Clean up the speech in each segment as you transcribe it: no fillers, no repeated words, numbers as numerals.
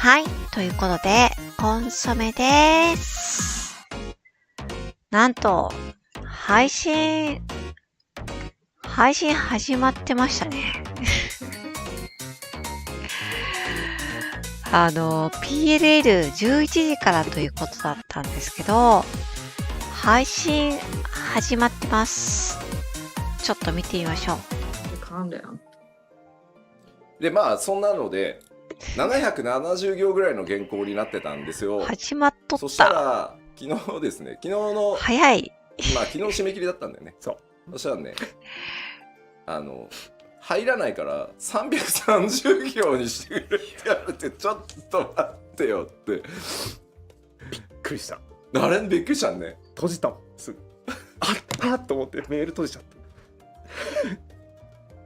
はい、ということで、コンソメです。なんと、配信始まってましたね。PLL11 時からということだったんですけど、配信始まってます。ちょっと見てみましょう。で、まあそんなので770行ぐらいの原稿になってたんですよ。始まっとった。そしたら昨日ですね、昨日の早い。まあ昨日締め切りだったんだよね。そしたらね、入らないから330行にしてくれって言われて、ちょっと待ってよってびっくりした。あれびっくりしたね。閉じたもんすぐ。あっと思ってメール閉じちゃった。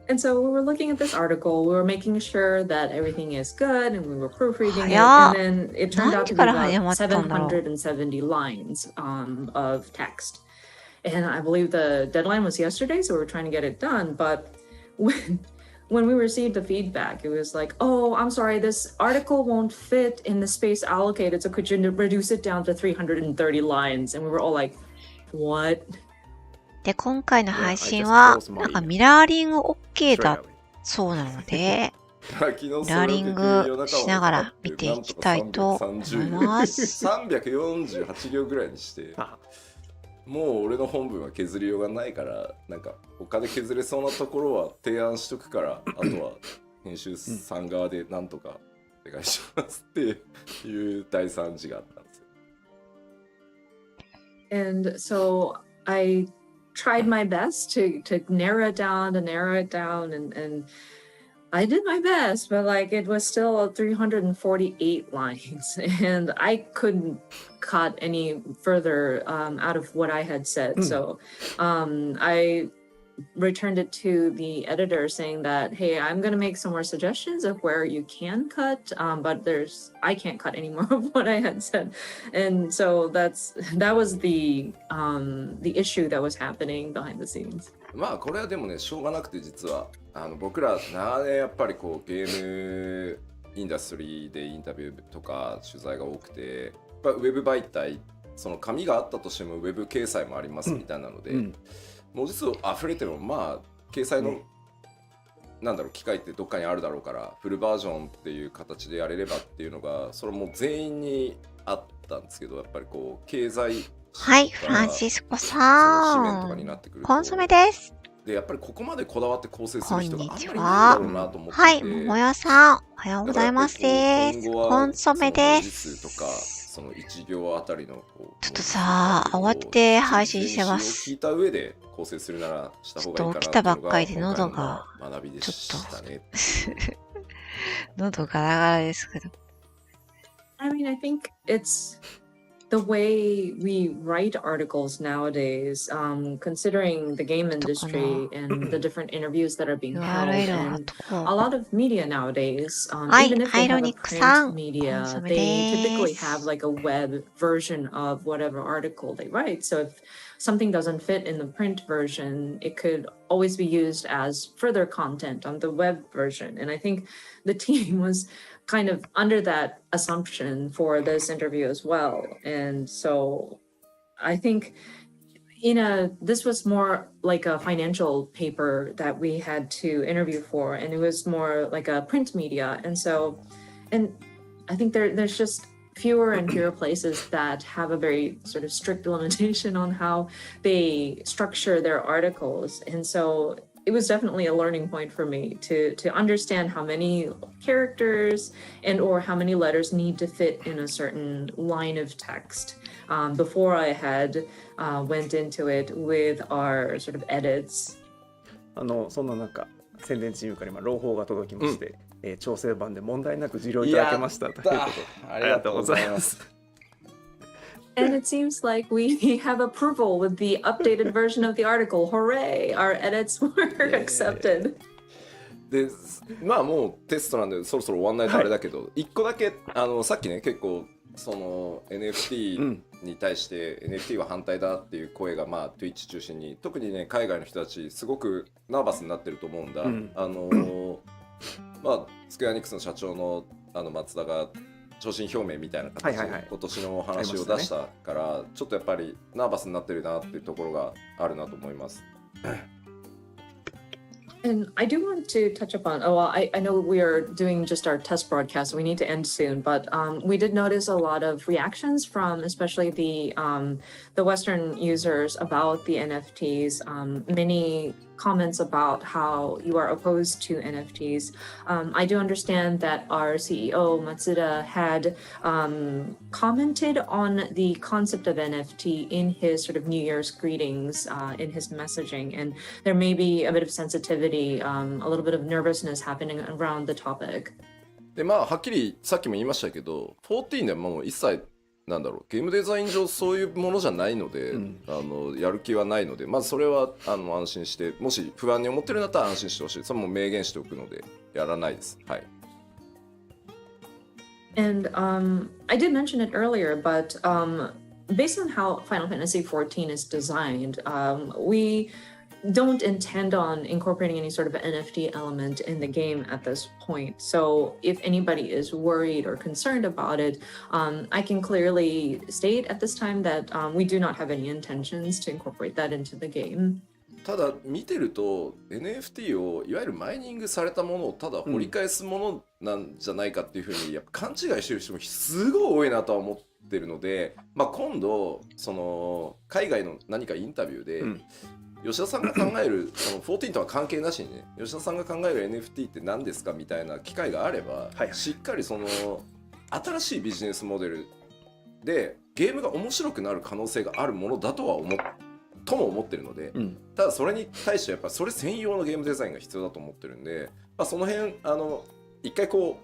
And so we were looking at this article, we were making sure that everything is good, and we were proofreading it, and then it turned out to be about 770 lines of text. And I believe the deadline was yesterday, so we were trying to get it done. But when we received the feedback, it was like, oh, I'm sorry, this article won't fit in the space allocated, so could you reduce it down to 330 lines? And we were all like, what?で、今回の配信は、なんかミラーリング OK だそうなので、ミラーリングしながら見ていきたいと思います。348行ぐらいにして、もう俺の本文は削りようがないから、なんか他で削れそうなところは提案しとくから、あとは編集さん側でなんとかお願いしますっていう第3次があったんですよ。And so I tried my best to narrow it down and I did my best, but like it was still 348 lines and I couldn't cut any further out of what I had said. So I returned it to the editor saying that, hey, I'm going to make some more suggestions of where you can cut, but I can't cut any more of what I had said. And so that was the issue that was happening behind the scenes. まあこれはでもね、しょうがなくて、実は僕ら長年やっぱりこうゲームインダストリーでインタビューとか取材が多くて、やっぱウェブ媒体、その紙があったとしてもウェブ掲載もありますみたいなので、文字数溢れてもまあ掲載の、なんだろう、機会ってどっかにあるだろうから、フルバージョンっていう形でやれればっていうのが、それも全員にあったんですけど、やっぱりこう経済はい、フランシスコさん、コンソメです。で、やっぱりここまでこだわって構成する人があんまりいないんだろうなと思ってて、はい、もやさん、おはようございますです。コンソメです。その1行あたりのちょっとさ、慌てて配信してます。聞いた上で構成するならした方がいいかなっていうのが、起きたばっかりで喉が学びでしたね。喉ガラガラですけど。I mean, I think it's the way we write articles nowadays, considering the game industry and the different interviews that are being held, and a lot of media nowadays, even if they have a print media, they typically have like a web version of whatever article they write. So if something doesn't fit in the print version, it could always be used as further content on the web version. And I think the team was kind of under that assumption for this interview as well. And so I think this was more like a financial paper that we had to interview for, and it was more like a print media. And I think there's just fewer and fewer places that have a very sort of strict limitation on how they structure their articles. And so it was definitely a learning point for me to understand how many characters and or how many letters need to fit in a certain line of text before I had went into it with our sort of edits. そんな中、宣伝チームから今朗報が届きまして、調整版で問題なく受領いただけましたということで、ありがとうございます。And it seems like we have approval with the updated version of the article. Hooray! Our edits were accepted. で、まあもうテストなんでそろそろ終わんないとあれだけど、一個だけさっきね、結構その NFT に対して NFT は反対だっていう声がまあ Twitch 中心に、特にね海外の人たちすごくナーバスになってると思うんだ。まあスクエアニックスの社長の松田が昇進表明みたいな形で今年の話を出したから、ちょっとやっぱりナーバスになってるなっていうところがあるなと思います。And I do want to touch upon, I know we are doing just our test broadcast, so we need to end soon, but we did notice a lot of reactions from especially the Western users about the NFTs, many comments about how you are opposed to NFTs. I do understand that our CEO, Matsuda, had commented on the concept of NFT in his sort of New Year's greetings, in his messaging, and there may be a bit of sensitivity, a little bit of nervousness happening around the topic. でまあはっきりさっきも言いましたけど、14ではもう一切なんだろう、ゲームデザイン上そういうものじゃないので、やる気はないので、まずそれは安心して、もし不安に思ってるんだったら安心してほしい。それも明言しておくのでやらないです。はい。And I did mention it earlier, but based on how Final Fantasy XIV is designed, we don't intend on incorporating any sort of NFT element in the game at this point. So if anybody is worried or concerned about it, I can clearly state at this time that we do not have any intentions to incorporate that into the game. ただ見てると NFT をいわゆるマイニングされたものをただ掘り返すものなんじゃないかっていうふうにやっぱ勘違いしてる人もすごい多いなとは思ってるので、まあ、今度その海外の何かインタビューで、吉田さんが考えるその14とは関係なしにね、吉田さんが考える NFT って何ですかみたいな機会があれば、しっかりその新しいビジネスモデルでゲームが面白くなる可能性があるものだとは思ってるので、ただそれに対してやっぱそれ専用のゲームデザインが必要だと思ってるんで、まあ、その辺一回こ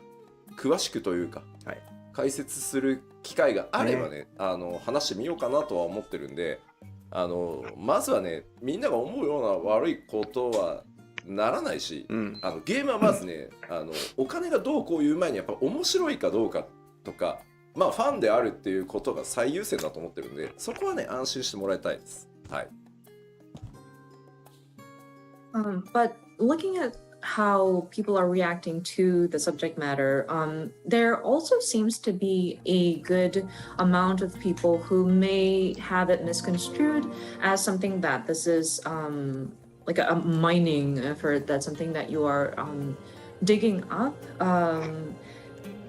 う詳しくというか、解説する機会があればね、話してみようかなとは思ってるんで、まずはね、みんなが思うような悪いことはならないし、ゲームはまずね、お金がどうこういう前にやっぱ面白いかどうかとか、まあファンであるっていうことが最優先だと思ってるんで、そこはね安心してもらいたいです。はい。But looking at how people are reacting to the subject matter, there also seems to be a good amount of people who may have it misconstrued as something that this is like a mining effort, that's something that you are digging up.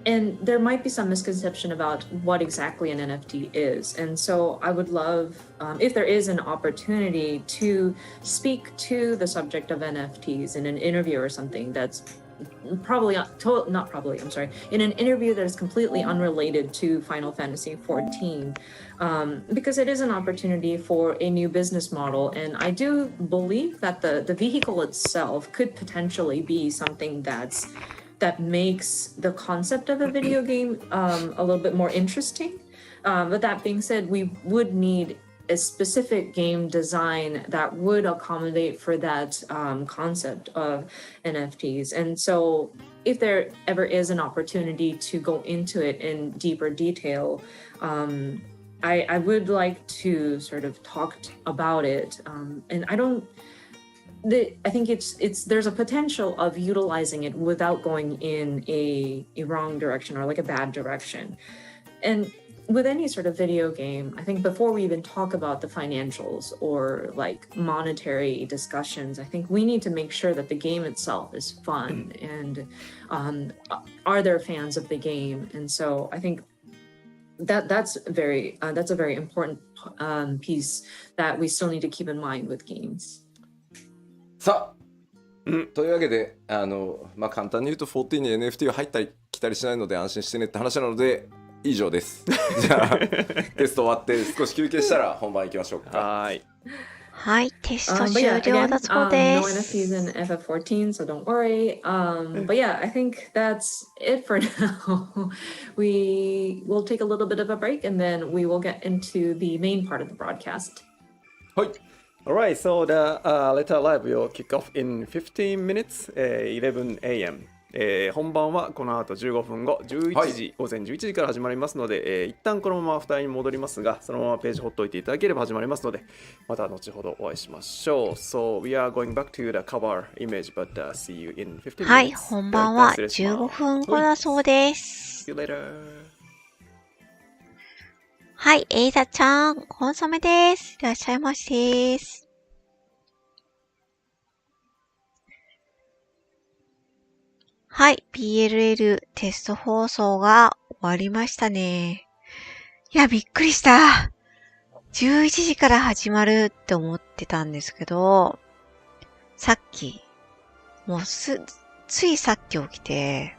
And there might be some misconception about what exactly an NFT is. And so I would love, if there is an opportunity to speak to the subject of NFTs in an interview or something that's in an interview that is completely unrelated to Final Fantasy XIV, because it is an opportunity for a new business model. And I do believe that the vehicle itself could potentially be something that makes the concept of a video game a little bit more interesting. But that being said, we would need a specific game design that would accommodate for that concept of NFTs. And so if there ever is an opportunity to go into it in deeper detail, I would like to sort of talk about it. And I think there's a potential of utilizing it without going in a wrong direction or like a bad direction. And with any sort of video game, I think before we even talk about the financials or like monetary discussions, I think we need to make sure that the game itself is fun and are there fans of the game? And so I think that's a very important piece that we still need to keep in mind with games. さあ、というわけでまあ簡単に言うと14に NFT が入ったり来たりしないので安心してねって話なので以上です。じゃあテスト終わって少し休憩したら本番行きましょうか。はい、テスト終了だそうです。No NFTs in FF14, so don't worry. But yeah, I think that's it for now. We will take a little bit of a break and then we will get into the main part of the broadcast. はい。Alright, so the letter live will kick off in 15 minutes, 11 a.m. 本番はこの後15分後、11時、午前11時から始まりますので、一旦このまま2人に戻りますが、そのままページほっといていただければ始まりますので、また後ほどお会いしましょう。So we are going back to the cover image, but see you in 15 minutes. はい、本番は15分後だそうです。See you later. はい、エイザちゃん、コンソメです。いらっしゃいましです。はい、PLL テスト放送が終わりましたね。いや、びっくりした。11時から始まるって思ってたんですけど、さっき、もうついさっき起きて、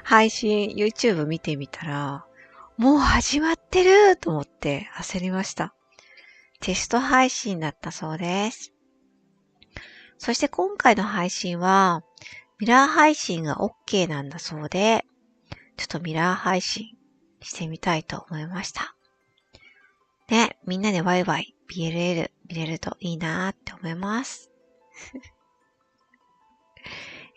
配信 YouTube 見てみたら、もう始まってると思って焦りました。テスト配信だったそうです。そして今回の配信は、ミラー配信が OK なんだそうで、ちょっとミラー配信してみたいと思いました。ね、みんなでワイワイ PLL 見れるといいなーって思います。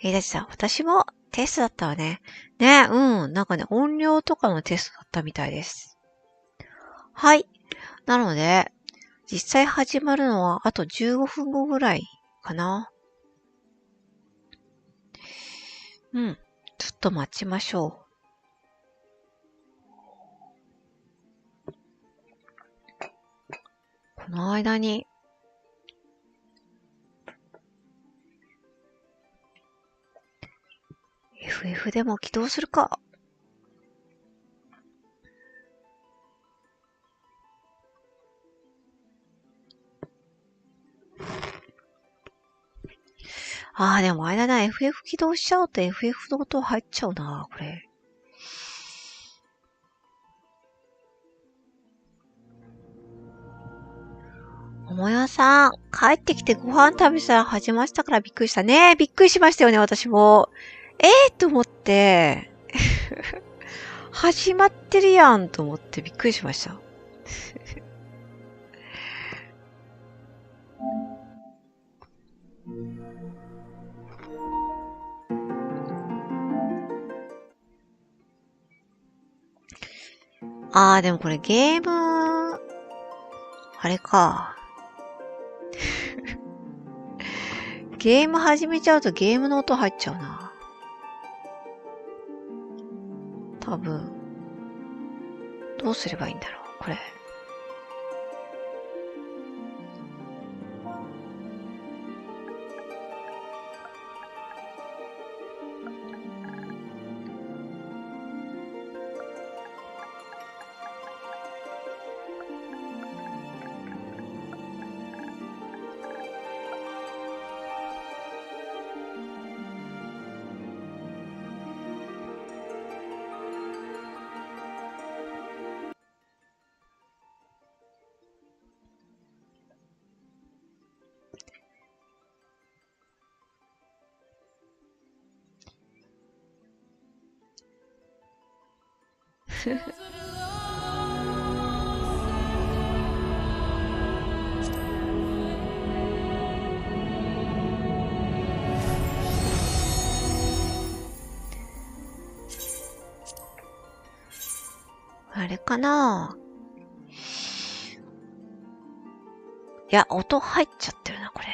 だちさん、私もテストだったわね。ね、なんかね、音量とかのテストだったみたいです。はい。なので、実際始まるのはあと15分後ぐらいかな。ちょっと待ちましょう。この間に、FF でも起動するか。でもあれだな、FF 起動しちゃうと FF の音入っちゃうな、これ。おもやさん、帰ってきてご飯食べたら始まったからびっくりしたね。びっくりしましたよね、私も。と思って。始まってるやんと思ってびっくりしました。でもこれゲーム、あれか。ゲーム始めちゃうとゲームの音入っちゃうな。多分。どうすればいいんだろう、これ。あれかないや、音入っちゃってるな、これ。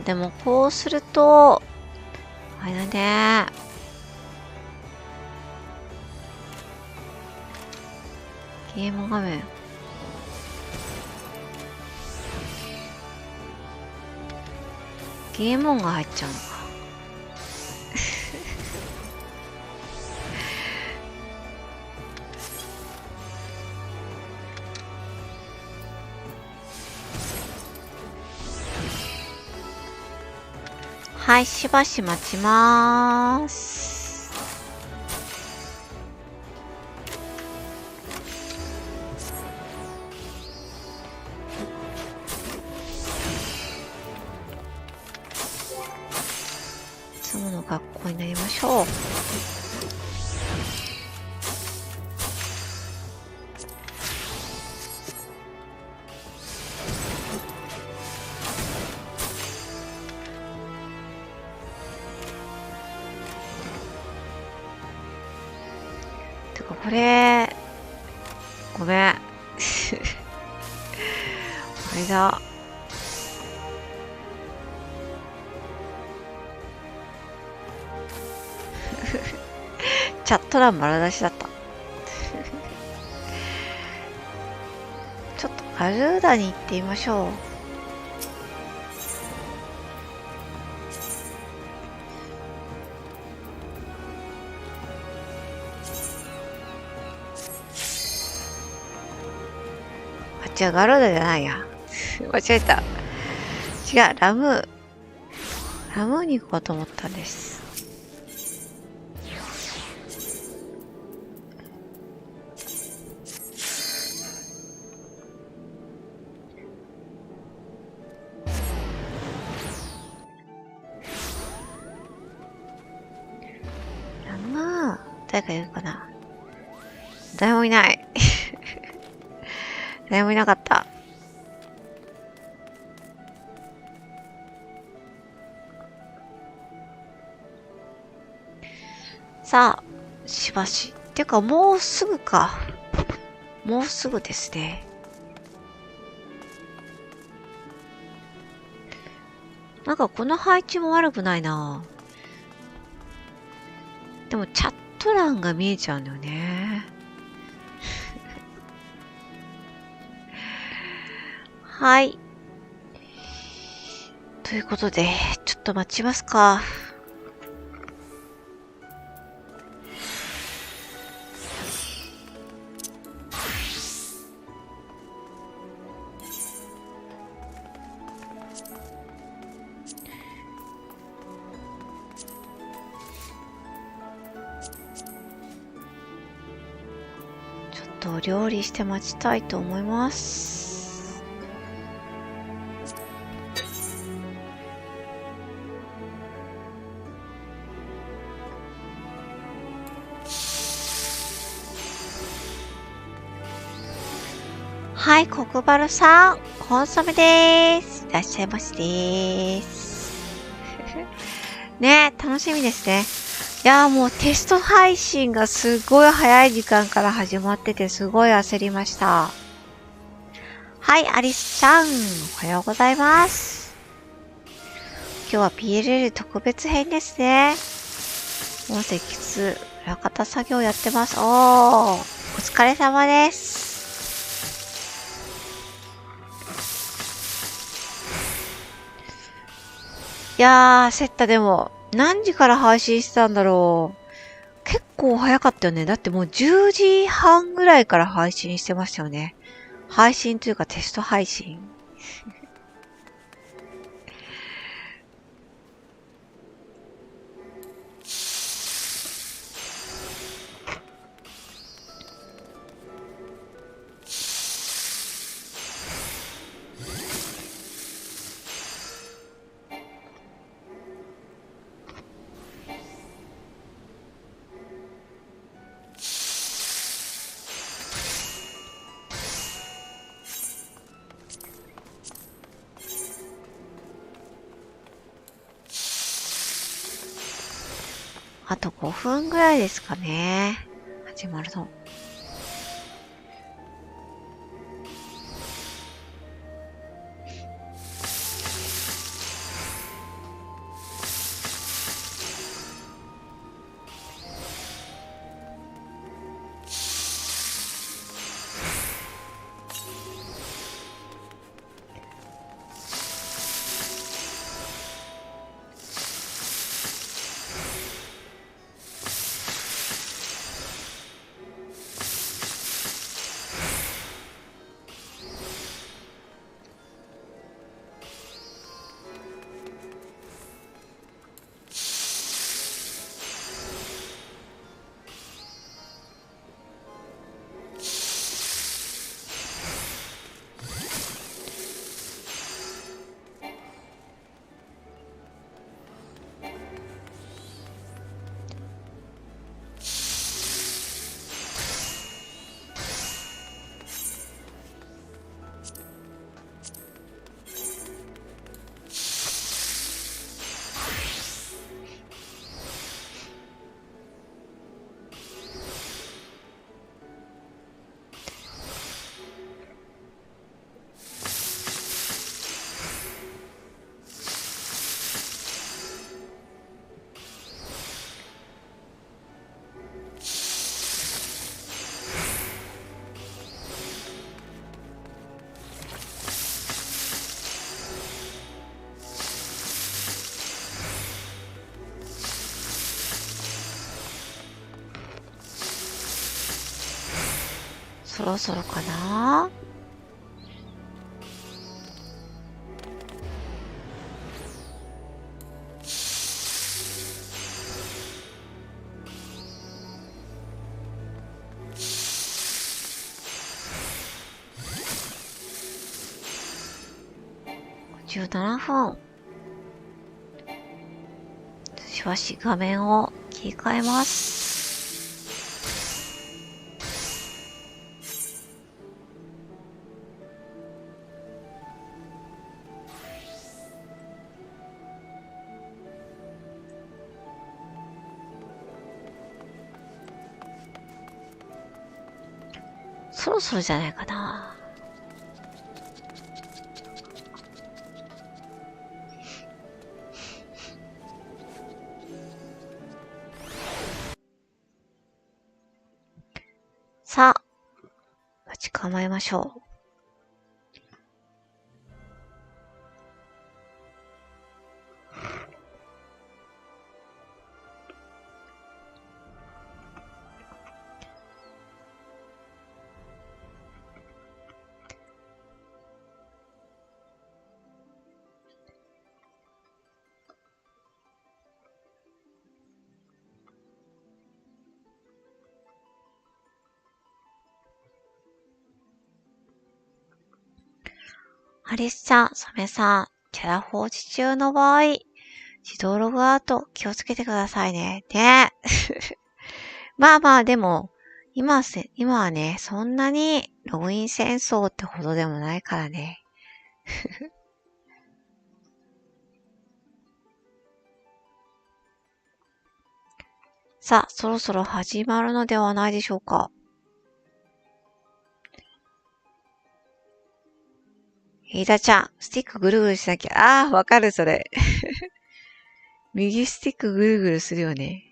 でもこうすると、あれだね。ゲーム画面。ゲーム音が入っちゃうのか。はい、しばし待ちまーす。つもの学校になりましょう。てかこれごめんあれだ、チャット欄丸出しだったちょっとガルーダに行ってみましょう。違う、ガルーダじゃないや間違えた。違う、ラムーに行こうと思ったんです。ラムー誰かいるかな。誰もいない誰もいなかった。さあ、しばし。っていうか、もうすぐか。もうすぐですね。なんかこの配置も悪くないな。でもチャット欄が見えちゃうんだよね。はい。ということで、ちょっと待ちますか。ちょっと料理して待ちたいと思います。はい、コクバルさん、コンソメです。いらっしゃいましです。ね、楽しみですね。いやーもうテスト配信がすごい早い時間から始まっててすごい焦りました。はい、アリスちゃん、おはようございます。今日は PLL 特別編ですね。もう石筆、裏方作業やってます。お疲れ様です。いやー、セッタでも、何時から配信してたんだろう。結構早かったよね。だってもう10時半ぐらいから配信してましたよね。配信というかテスト配信。あと5分ぐらいですかね。始まるの。そろそろかな。17分。しばし画面を切り替えます。そろそろじゃないかな。さあ、待ち構えましょう。アリスちゃん、サメさん、キャラ放置中の場合、自動ログアウト気をつけてくださいね。ね。まあまあ、でも、今はね、そんなにログイン戦争ってほどでもないからね。さあ、そろそろ始まるのではないでしょうか。飯田ちゃん、スティックぐるぐるしなきゃ。ああ、わかる、それ。右スティックぐるぐるするよね。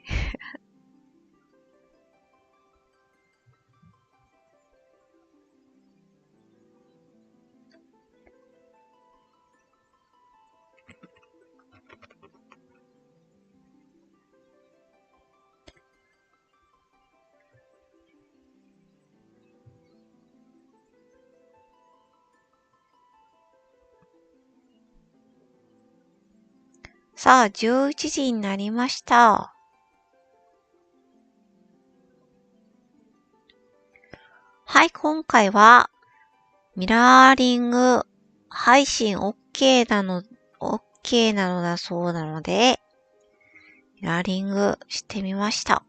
さあ、11時になりました。はい、今回は、ミラーリング配信 OK なのだそうなので、ミラーリングしてみました。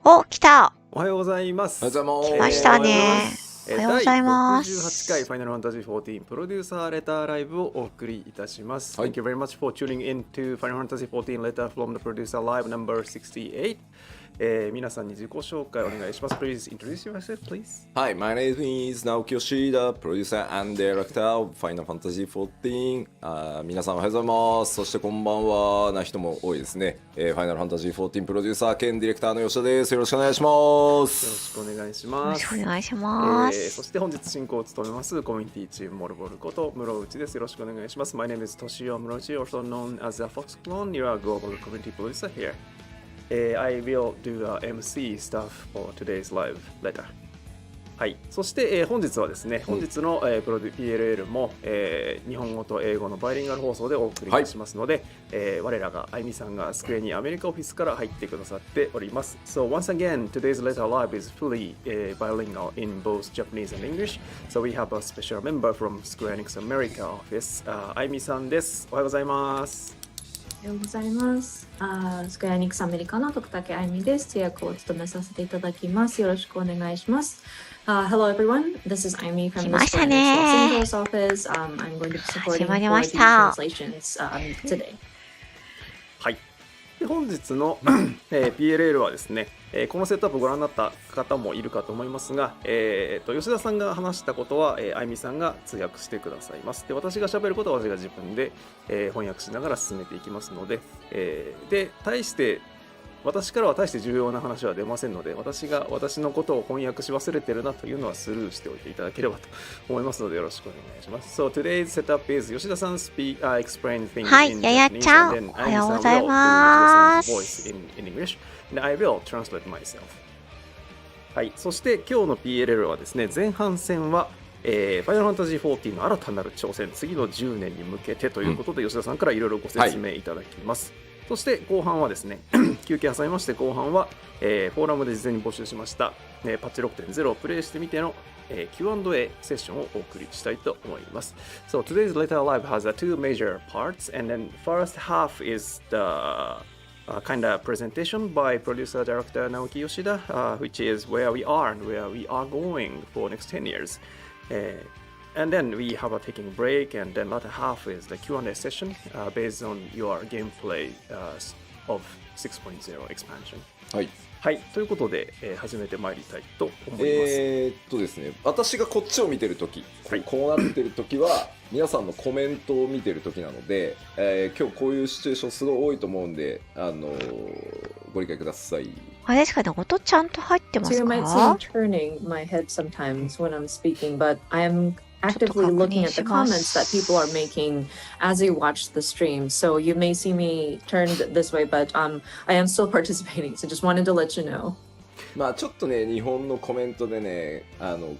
お、来た。おはようございます。おはようございます。来ましたね。おはようございます。第68回ファイナルファンタジー14プロデューサーレターライブをお送りいたします。はい、 Thank you very much for tuning in to Final Fantasy 14 Letter from the Producer Live number 68。皆さんに自己紹介お願いします。Please introduce yourself, please. Hi, my name is Naoki Yoshida, producer and director of Final Fantasy 14。皆さんおはようございます。そしてこんばんはな人も多いですね。Final Fantasy 14プロデューサー兼ディレクターの吉田です。よろしくお願いします。よろしくお願いしよろます。しくお願いします。そして本日進行を務めますコミュニティチームモルボルこと室内です。よろしくお願いします。My name is Toshio Murochi, also known as the Fox Clone. You are a global community producer here.I will do the MC stuff for today's live letter. はい。そして、本日はですね、本日の、プロデュ PLL も、日本語と英語のバイリンガル放送でお送りいたしますので、我らがあいみさんがスクエニアメリカオフィスから入ってくださっております。So once again, today's letter live is fully bilingual in both Japanese and English. So we have a special member from Square Enix America office. あいみさんです。おはようございます。おはようございます。スクエアニックスアメリカの徳竹あゆみです。通訳を務めさせていただきます。よろしくお願いします。Hello everyone, this is Aimi from the Square Enix Los Angeles office. I'm going to be supporting for the translations today. はい。で本日の、PLL はですね、このセットアップをご覧になった方もいるかと思いますが、吉田さんが話したことは、あいみさんが通訳してくださいます。で、私が喋ることは私が自分で、翻訳しながら進めていきますので、で、対して私からは大して重要な話は出ませんので、私が私のことを翻訳し忘れてるなというのはスルーしておいていただければと思いますのでよろしくお願いします。So today's setup is 吉田さん explain things はい、 in やや Japanese ちゃん、 and then おはようご Aimi-san ざい will do ま Yoshida-san's voice す。in English and I will translate myself。はい、そして今日の PLL はですね、前半戦はファイナルファンタジー14の新たなる挑戦、次の10年に向けてということで、吉田さんからいろいろご説明いただきます。そして後半はですね、休憩挟みまして後半は、フォーラムで事前に募集しました、パッチ 6.0 をプレイしてみての、Q&A セッションをお送りしたいと思います。So today's Letter Live has two major parts, and then first half is the kind of presentation by producer director Naoki Yoshida, which is where we are and where we are going for next 10 years. And then we have a taking break, and then latter half is the Q&A session based on your gameplay of 6.0 expansion. はい。はい、ということで、始めてまいりたいと思います。ですね、私がこっちを見てるとき、こうなってるときは皆さんのコメントを見てるときなので、今日こういうシチュエーションすごい多いと思うんで、ご理解ください。あれですかね、音ちゃんと入ってま So す you might see か？ me turning my head sometimes when I'm speaking, but I am actively looking at the comments that people are making as they watch the stream. So you may see me turned this way, but I am still participating. So just wanted to let you know. まあちょっとね、日本のコメントでね、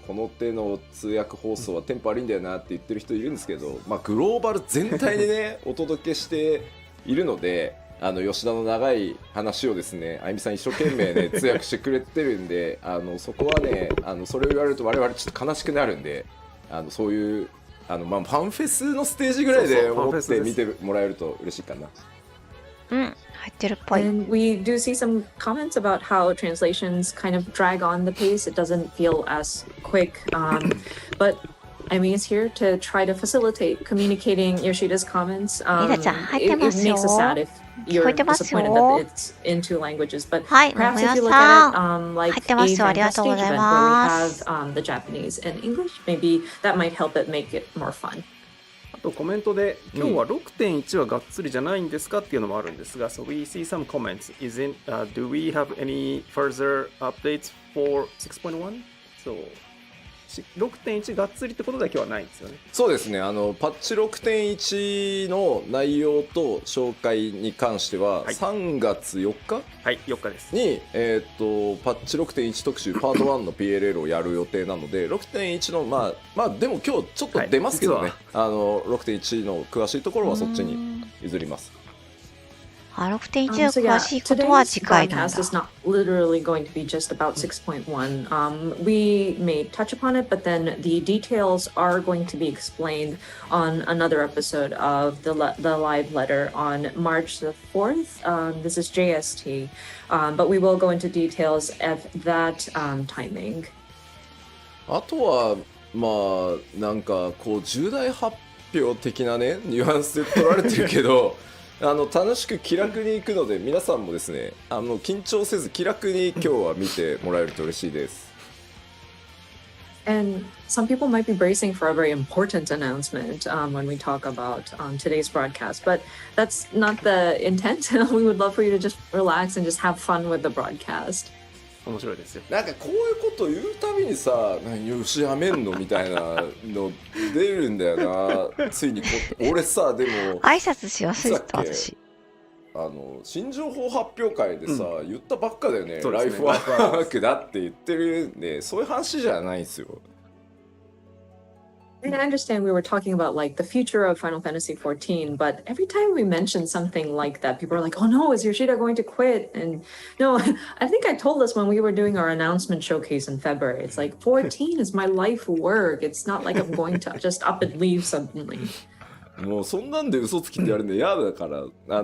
この手の通訳放送はテンポ悪いんだよなって言ってる人いるんですけど、まあグローバル全体でねお届けしているので、吉田の長い話をですね、あゆみさん一生懸命ね通訳してくれてるんで、そこはね、それを言われると我々ちょっと悲しくなるんで、そういうまあファンフェスのステージぐらいで思って見てもらえると嬉しいかな。うん、入ってるっぽい。 And we do see some comments about how translations kind of drag on the pace. It doesn't feel as quick. But Amy is here to try to facilitate communicating Yoshida's comments. It makes us sad if you're disappointed that it's in two languages. But perhaps if you look at it like a fantastic event where we have the Japanese and English, maybe that might help it make it more fun. あとコメントで今日は 6.1 はがっつりじゃないんですかっていうのもあるんですが、So we see some comments. Do we have any further updates for 6.1? So 6.1 がっつりってことだけはないんですよね。そうですね、パッチ 6.1 の内容と紹介に関しては、はい、3月4日、はい、4日ですに、パッチ 6.1 特集パート1の PLL をやる予定なので、6.1 のまあでも今日ちょっと出ますけどね、はい、6.1 の詳しいところはそっちに譲ります。6.1 の詳しいことは次回なんだ。Today's podcast is not literally going to be just about 6.1. We may touch upon it, but then the details are going to be explained on another episode of the live letter on March the 4th. This is JST, but we will go into details at that timing. あとはまあなんかこう重大発表的なねニュアンスで取られてるけど。楽しく気楽に行くので皆さんもですね緊張せず気楽に今日は見てもらえると嬉しいです。And some people might be bracing for a very important announcement when we talk about today's broadcast, but that's not the intent. We would love for you to just relax and just have fun with the broadcast. 面白いですよ。なんかこういうこと言うたびにさ、よしやめんのみたいなの出るんだよな。ついに俺さでも挨拶し忘れてた私。新情報発表会でさ、言ったばっかだよね。ライフワークだって言ってるんで、そういう話じゃないんですよ。And I understand we were talking about like the future of Final Fantasy XIV, but every time we mention something like that, people are like, "Oh no, is Yoshida going to quit?" And no, I think I told this when we were doing our announcement showcase in February. It's like 14 is my life work. It's not like I'm going to just up and leave suddenly. もうそんなんで嘘つきってやるの嫌だから、な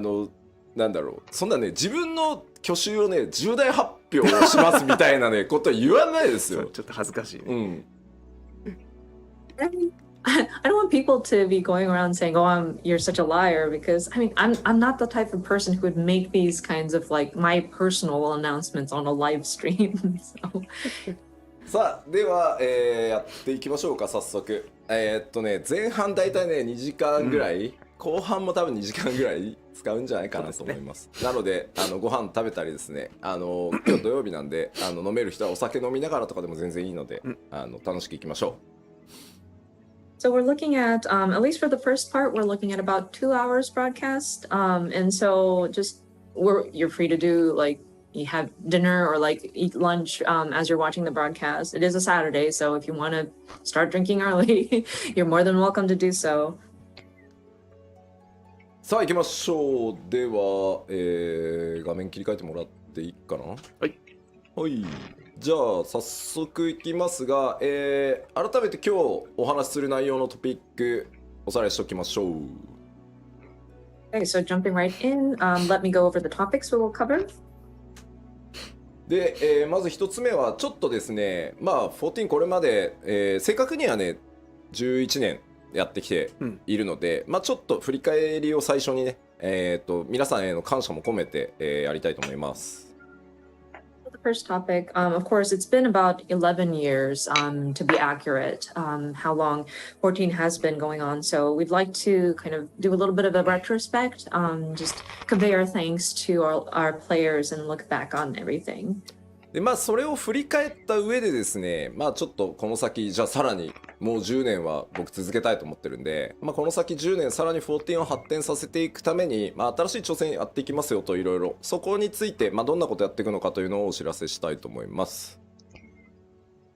んだろう、そんなね自分の去就をね重大発表をしますみたいなねことは言わないですよ。ちょっと恥ずかしいね。うん。I don't want people to be going around saying, "Oh, you're such a liar," because I mean, I'm not the type of person who would make these kinds of like my personal announcements on a live stream. So. さあでは、やっていきましょうか早速。前半だいたいね2時間ぐらい、後半も多分2時間ぐらい使うんじゃないかなと思います。なのでご飯食べたりですね、今日土曜日なんで飲める人はお酒飲みながらとかでも全然いいので、楽しくいきましょう。So we're looking at least for the first part, we're looking at about 2 hours broadcast. And so you're free to do like you have dinner or like eat lunch as you're watching the broadcast. It is a Saturday, so if you want to start drinking early, you're more than welcome to do so. さあ行きましょう。では、画面切り替えてもらっていいかな。はい。はい。じゃあ早速いきますが、改めて今日お話しする内容のトピックおさらいしておきましょう。Okay, so jumping right in, let me go over the topics we will cover. で、まず一つ目はちょっとですね、まあ14これまで、正確にはね11年やってきているので、まあちょっと振り返りを最初にね、皆さんへの感謝も込めて、やりたいと思います。The first topic, of course, it's been about 11 years to be accurate, how long 14 has been going on. So we'd like to kind of do a little bit of a retrospect, just convey our thanks to our players and look back on everything. でまあそれを振り返った上でですね、まあちょっとこの先じゃあさらにもう10年は僕続けたいと思ってるんで、まあ、この先10年さらに14を発展させていくために、まあ、新しい挑戦やっていきますよといろいろそこについて、まあ、どんなことやっていくのかというのをお知らせしたいと思います。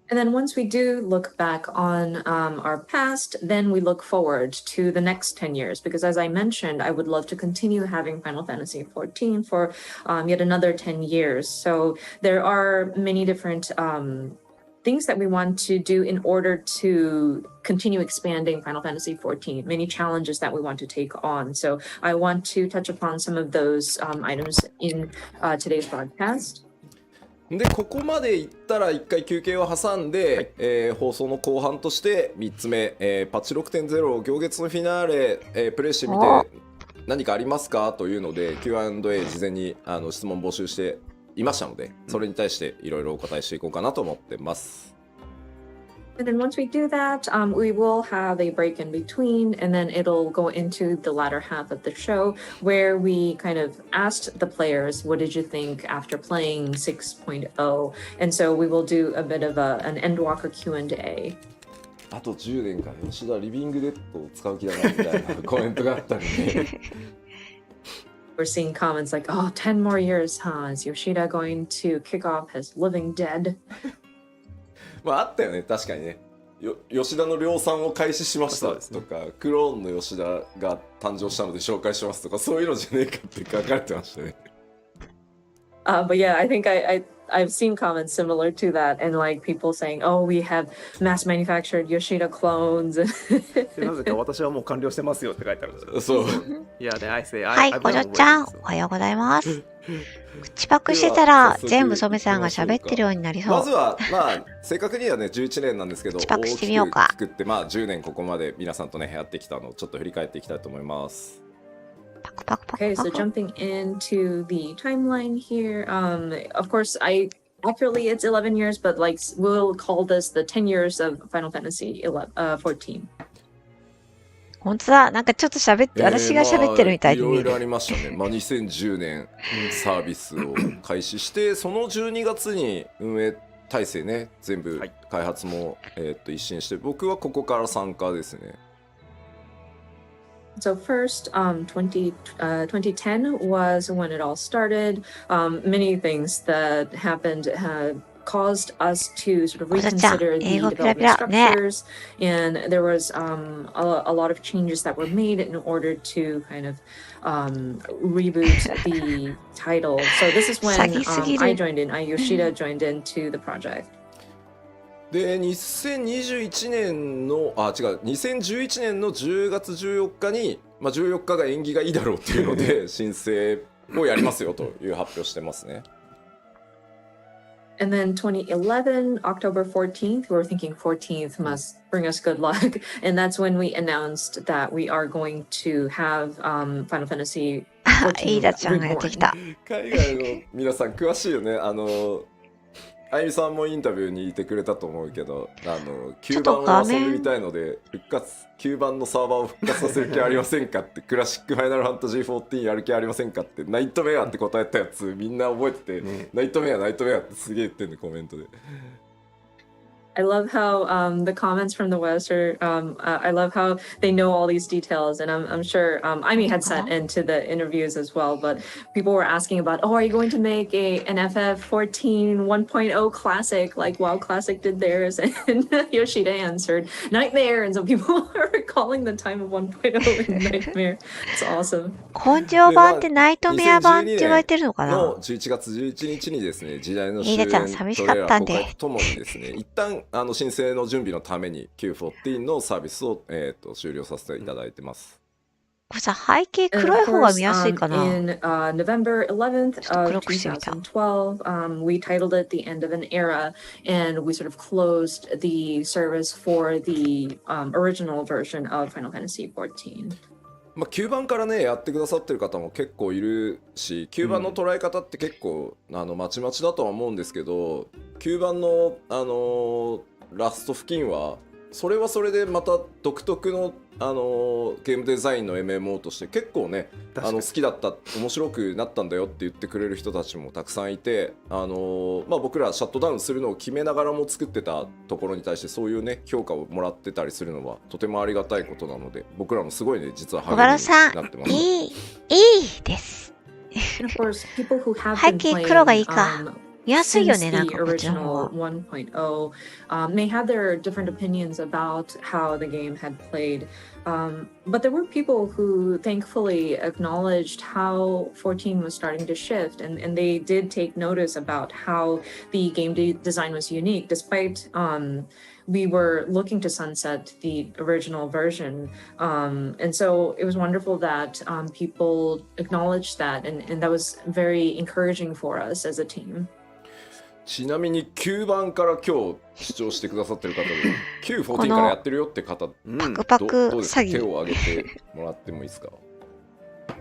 And then once we do look back on our past, then we look forward to the next 10 years. Because as I mentioned, I would love to continue having Final Fantasy XIV for yet another 10 years. So there are many different things that we want to do in order to continue expanding Final Fantasy XIV, many challenges that we want to take on. So I want to touch upon some of those items in today's broadcast. でここまでいったら1回休憩を挟んで、放送の後半として3つ目、パッチ 6.0 行月のフィナーレ、プレイしてみて何かありますかというので Q&A 事前に質問募集していましたので、それに対していろいろお答えしていこうかなと思ってます。And then once we do that, we will have a break in between, and then it'll go into the latter half of the show where we kind of asked the players, what did you think after playing 6.0? And so we will do a bit of an Endwalker Q&A. あと10年から吉田リビングデッドを使う気だなみたいなコメントがあったんでWe're seeing comments like, oh, 10 more years, huh? Is Yoshida going to kick off his living dead? まああったよね、確かにね。吉田の量産を開始しましたとか、クローンの吉田が誕生したので紹介しますとか、そういうのじゃねえかって書かれてましたね。But yeah, I think I've seen comments similar to that, and like people saying, "Oh, we have mass manufactured Yoshida clones." なぜか私はもう完了してますよって書いてあるんですよ。そう。いやね、I say, はい、ごじょちゃん、おはようございます。口パクしてたら全部染さんが喋ってるようになりそう。まずはまあ正確にはね11年なんですけど、口パクしてみようか。大きく作ってまあ10年ここまで皆さんとねやってきたのをちょっと振り返っていきたいと思います。Okay, so jumping into the timeline here, of course, accurately it's 11 years, but like we'll call this the 10 years of Final Fantasy 14. 本当だ、なんかちょっと私が喋ってるみたいに見える。いろいろありましたね。まあ2010年サービスを開始して、その12月に運営体制ね全部開発も一新して、僕はここから参加ですね。So first, 2010 was when it all started. Many things that happened caused us to sort of reconsider the development structures, and there was a lot of changes that were made in order to kind of reboot the title. So this is when I joined in. Yoshida joined into the project. で2011年の2011年の10月14日に、まあ、14日が縁起がいいだろうっていうので申請をやりますよという発表してますね。And then 2011, October 14th, we were thinking 14th must bring us good luck. And that's when we announced that we are going to have Final Fantasy 14 イーダちゃんがやってきた。海外の皆さん詳しいよね。あゆみさんもインタビューにいてくれたと思うけど、9番を遊びみたいので9番のサーバーを復活させる気ありませんかってクラシックファイナルファンタジー14やる気ありませんかってナイトメアって答えたやつみんな覚えてて、ナイトメアってすげえ言ってんのコメントで。I love how the comments from the West are. I love how they know all these details, and I'm sure Amy had sent into the interviews as well. But people were asking about, oh, are you going to make an FF14 1.0 classic like WoW Classic did theirs? And Yoshida answered, Nightmare. And so people are calling the time of 1.0 in Nightmare. It's awesome. 根性版ってナイトメア版って言われてるのかな。の11月11日にですね、時代の終飯田ちゃん焉寂しトレーラー公かったんで。開とともにですね、一旦申請の準備のために Q14 のサービスを、終了させていただいてます。これさ、背景 And 黒い of 方が course, 見やすいかな。 in November 11th ちょっと黒 of くしてみた。 2012, we titled it The End of an Era, and we sort of closed the service for the original version of Final Fantasy XIV. まあ、9番からねやってくださってる方も結構いるし、9番の捉え方って結構まちまちだとは思うんですけど、9番の、ラスト付近はそれはそれでまた独特の、ゲームデザインの MMO として結構ね好きだった、面白くなったんだよって言ってくれる人たちもたくさんいて、まあ、僕らシャットダウンするのを決めながらも作ってたところに対してそういうね評価をもらってたりするのはとてもありがたいことなので、僕らもすごいね実は小柄さん励みになってます。いいです。 And of course, people who have 背 been 景黒がいい playing か。見やすいよ since ね、なん the かこっちの方 original が。 1.0 may have their different opinions about how the game had played. But there were people who thankfully acknowledged how 14 was starting to shift, and they did take notice about how the game design was unique, despite we were looking to sunset the original version. And so it was wonderful that people acknowledged that, and that was very encouraging for us as a team. ちなみに9番から今日視聴してくださってる方で Q14 からやってるよって方、パクパクどうですか？詐欺。手を挙げてもらってもいいですか？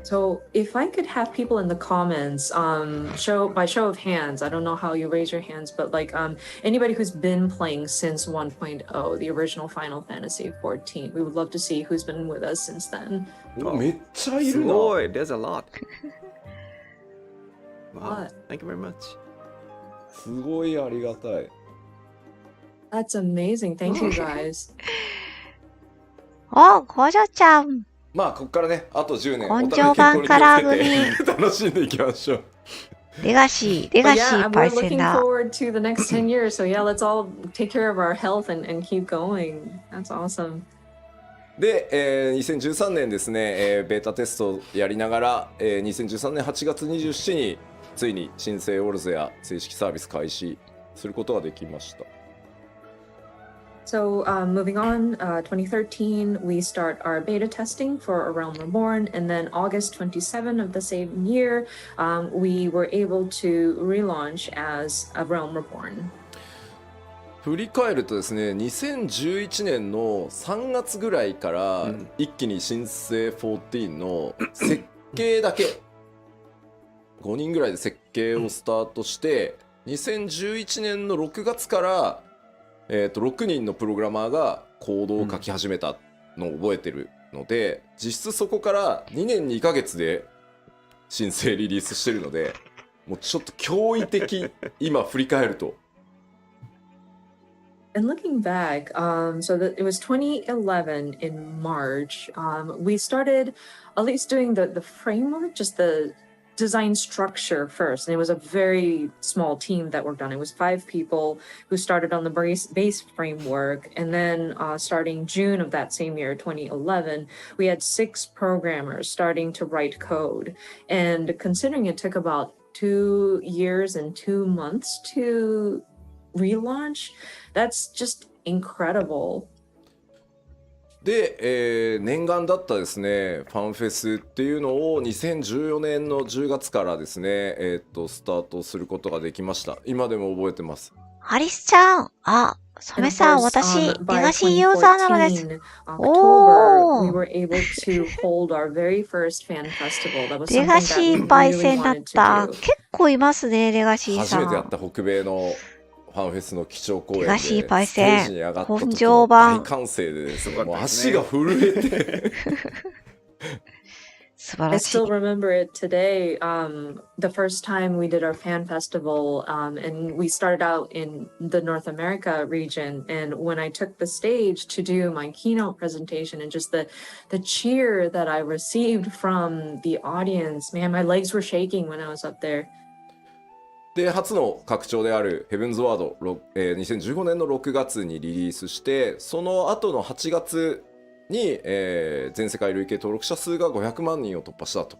So if I could have people in the comments, by show of hands, I don't know how you raise your hands, but like anybody who's been playing since 1.0, the original Final Fantasy 14, we would love to see who's been with us since then. めっちゃいするな。ごい There's a lot. Wow. What? Thank you very much. すごいありがたい。 That's amazing. Thank you guys. お、工場ちゃん。まあここからねあと10年根性版から組楽しんでいきましょう。レガシ But ー yeah, パ we're イセン looking だ。 forward to the next 10 years. So yeah, let's all take care of our health and keep going. That's awesome. で、2013年ですね、ベータテストをやりながら、2013年8月27日についに新生オルゼや正式サービス開始することができました。So moving on, 2013, we start our beta testing for A Realm Reborn, and then August 27 of the same year, we were able to relaunch as A Realm Reborn. 振り返るとですね、2011年の3月ぐらいから一気に新生14の設計だけ5人ぐらいで設計をスタートして、2011年の6月から6人のプログラマーがコードを書き始めたのを覚えてるので、実質そこから2年2ヶ月で新生リリースしてるので、もうちょっと驚異的今振り返ると。And looking back, it was 2011 in March. We started at least doing the framework, just the design structure first, and it was a very small team that worked on it. It was 5 people who started on the base framework, and then starting June of that same year, 2011, we had 6 programmers starting to write code. And considering it took about 2 years and 2 months to relaunch, that's just incredible. で、念願だったですねファンフェスっていうのを2014年の10月からですね、スタートすることができました。今でも覚えてます。アリスちゃん、あ、サメさん、私、レガシーユーザーなのです。おー、レガシーパイセンだった。結構いますね、レガシーさん。初めてやった北米のファンフェスの基調公演で東パイステーセンジに上がった時本上の版大歓声でですね、もうすごかったですね足が震えて素晴 I らしい。 still remember it today. The first time we did our fan festival, and we started out in the North America region. And when I took the stage to do my keynote presentation, and just the cheer that I received from the audience, man, my legs were shaking when I was up there. で初の拡張であるヘブンズワード、2015年の6月にリリースして、その後の8月に、全世界累計登録者数が500万人を突破したと。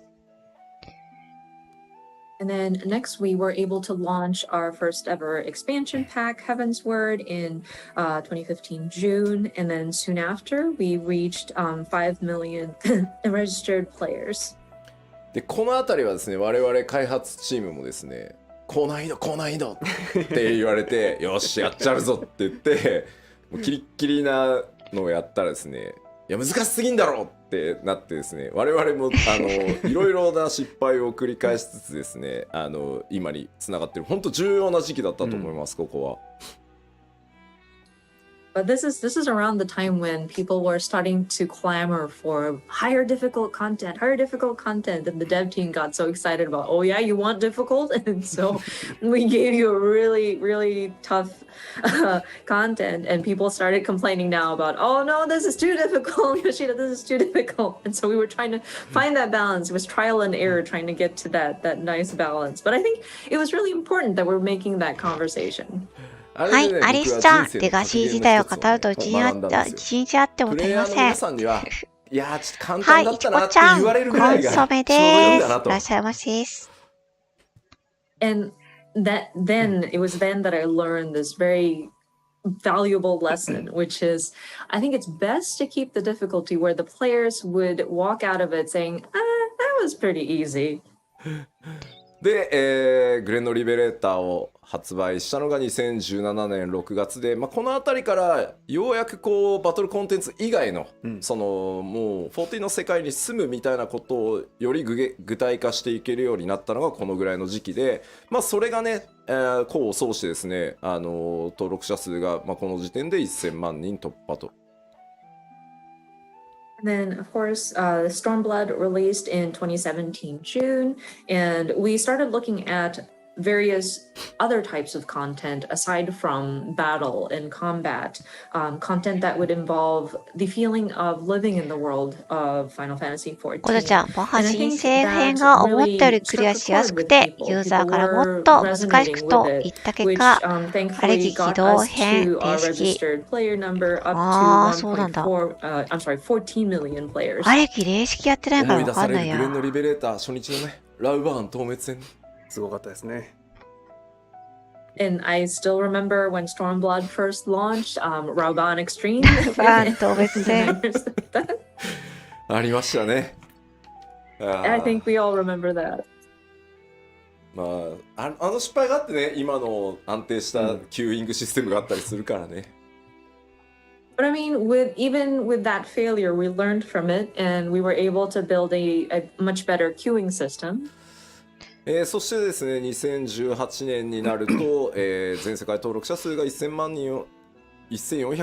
And then next, we were able to launch our first ever expansion pack, Heaven's Word, in 2015 June. And then soon after, we reached 5 million registered players. でこの辺りはですね、我々開発チームもですね、高難易度高難易度って言われてよしやっちゃうぞって言ってもうキリッキリなのをやったらですね、いや難しすぎんだろうってなってですね、我々もいろいろな失敗を繰り返しつつですね、今につながってる本当重要な時期だったと思います、ここは。But this is around the time when people were starting to clamor for higher difficult content, and the dev team got so excited about, oh yeah, you want difficult? And so we gave you a really, really tough content, and people started complaining now about, oh no, this is too difficult, Yoshida, this is too difficult. And so we were trying to find that balance. It was trial and error trying to get to that nice balance. But I think it was really important that we're making that conversation. はい、アリスちゃん、レガシー時代を語ると一日あっても足りません。いやちょっと簡はい、単だったなっていちこちゃん、言われるぐコらいがンソメちょうどいいんです。だないと。らっしゃいませです。And it was then that I learned this very valuable lesson, which is I think it's best to keep the difficulty where the players would walk out of it saying, that was pretty easy. で、グレンのリベレーターを発売したのが2017年6月で、この辺りからようやくこうバトルコンテンツ以外の、そのもう14の世界に住むみたいなことをより具体化していけるようになったのがこのぐらいの時期で、それがね、功を奏してですね、登録者数が、この時点で1000万人突破と。And then, of course, Stormblood released in 2017 June, and we started looking at various other types of content aside from battle and combat, content that would involve the feeling of living in the world of Final Fantasy 14. コダちゃん、もは申請編が思ったよりクリアしやすくて、ユーザーからもっと難しくといった結果、あれき起動編形式。そうなんだ。あれき霊式やってないから思い出さわかんないや。れるグレンのリベレーター初日のね、ラウバーン透滅戦。すごかったですね。And I still remember when Stormblood first launched, Rauban Extreme. 透滅戦。ありましたね。I think we all remember that. あの失敗があってね、今の安定したキューイングシステムがあったりするからね。But I mean, even with that failure, we learned from it, and we were able to build a much better queuing system. そしてですね、2018年になると、全世界登録者数が1400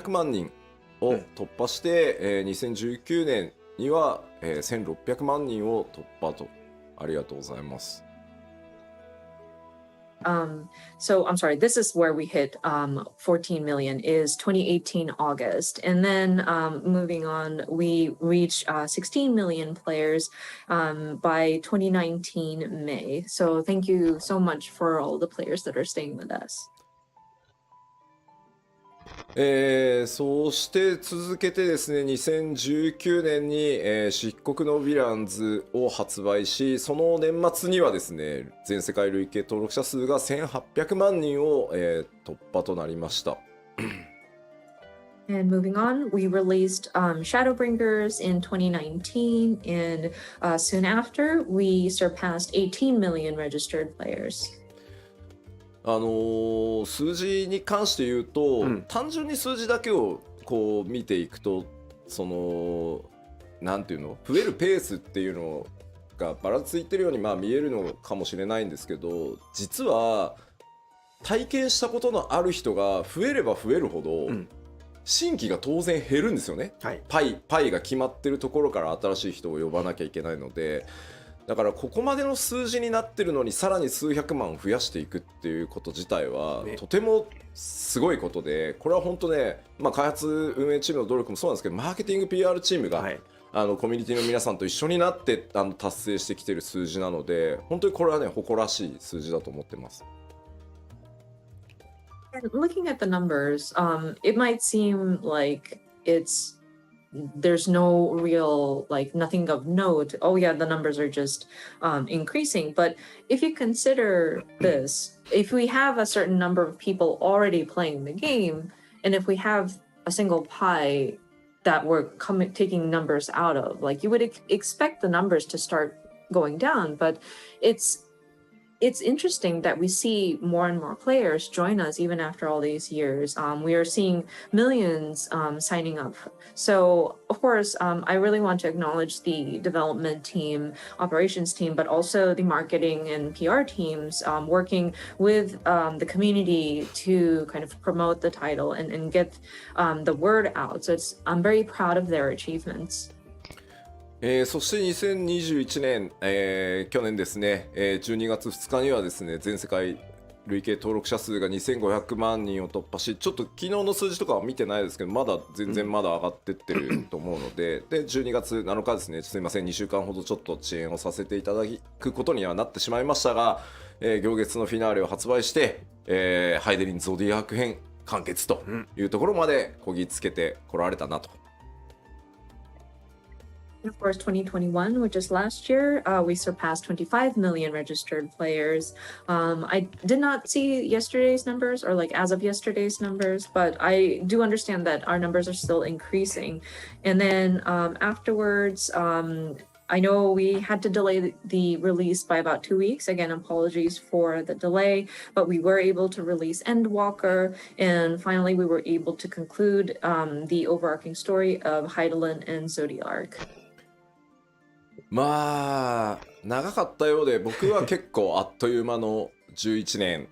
万人を突破して、2019年には、1600万人を突破と。ありがとうございます。So I'm sorry, this is where we hit 14 million is 2018 August. And then moving on, we reached 16 million players by 2019 May. So thank you so much for all the players that are staying with us. そうして続けてですね、2019年に、漆黒のヴィランズを発売し、その年末にはですね、全世界累計登録者数が1800万人を、突破となりました。And moving on, we released Shadowbringers in 2019, and soon after, we surpassed 18 million registered players. 数字に関して言うと、単純に数字だけをこう見ていくと、そのなんていうの、増えるペースっていうのがばらついてるように見えるのかもしれないんですけど、実は体験したことのある人が増えれば増えるほど、新規が当然減るんですよね、パイが決まってるところから新しい人を呼ばなきゃいけないので、だからここまでの数字になってるのにさらに数百万増やしていくっていうこと自体はとてもすごいことで、これは本当ね、開発運営チームの努力もそうなんですけど、マーケティング PR チームが、コミュニティの皆さんと一緒になって達成してきてる数字なので、本当にこれはね誇らしい数字だと思ってます。And looking at the numbers, it might seem like there's no real, like nothing of note. Oh yeah, the numbers are just increasing. But if you consider this, if we have a certain number of people already playing the game, and if we have a single pie that we're taking numbers out of, like you would expect the numbers to start going down, but it's interesting that we see more and more players join us even after all these years. We are seeing millions signing up. So, of course, I really want to acknowledge the development team, operations team, but also the marketing and PR teams working with the community to kind of promote the title and get the word out. So I'm very proud of their achievements. そして2021年、去年ですね、12月2日にはですね、全世界累計登録者数が2500万人を突破し、ちょっと昨日の数字とかは見てないですけど、まだ全然まだ上がってってると思うので、で12月7日ですね、すいません、2週間ほどちょっと遅延をさせていただくことにはなってしまいましたが、行月のフィナーレを発売して、ハイデリンゾディアーク編完結というところまでこぎつけてこられたなと。Of course, 2021, which is last year, we surpassed 25 million registered players. I did not see yesterday's numbers, or like as of yesterday's numbers, but I do understand that our numbers are still increasing. And then afterwards, I know we had to delay the release by about 2 weeks. Again, apologies for the delay, but we were able to release Endwalker, and finally we were able to conclude the overarching story of Heidelin and Zodiark. 長かったようで、僕は結構あっという間の11年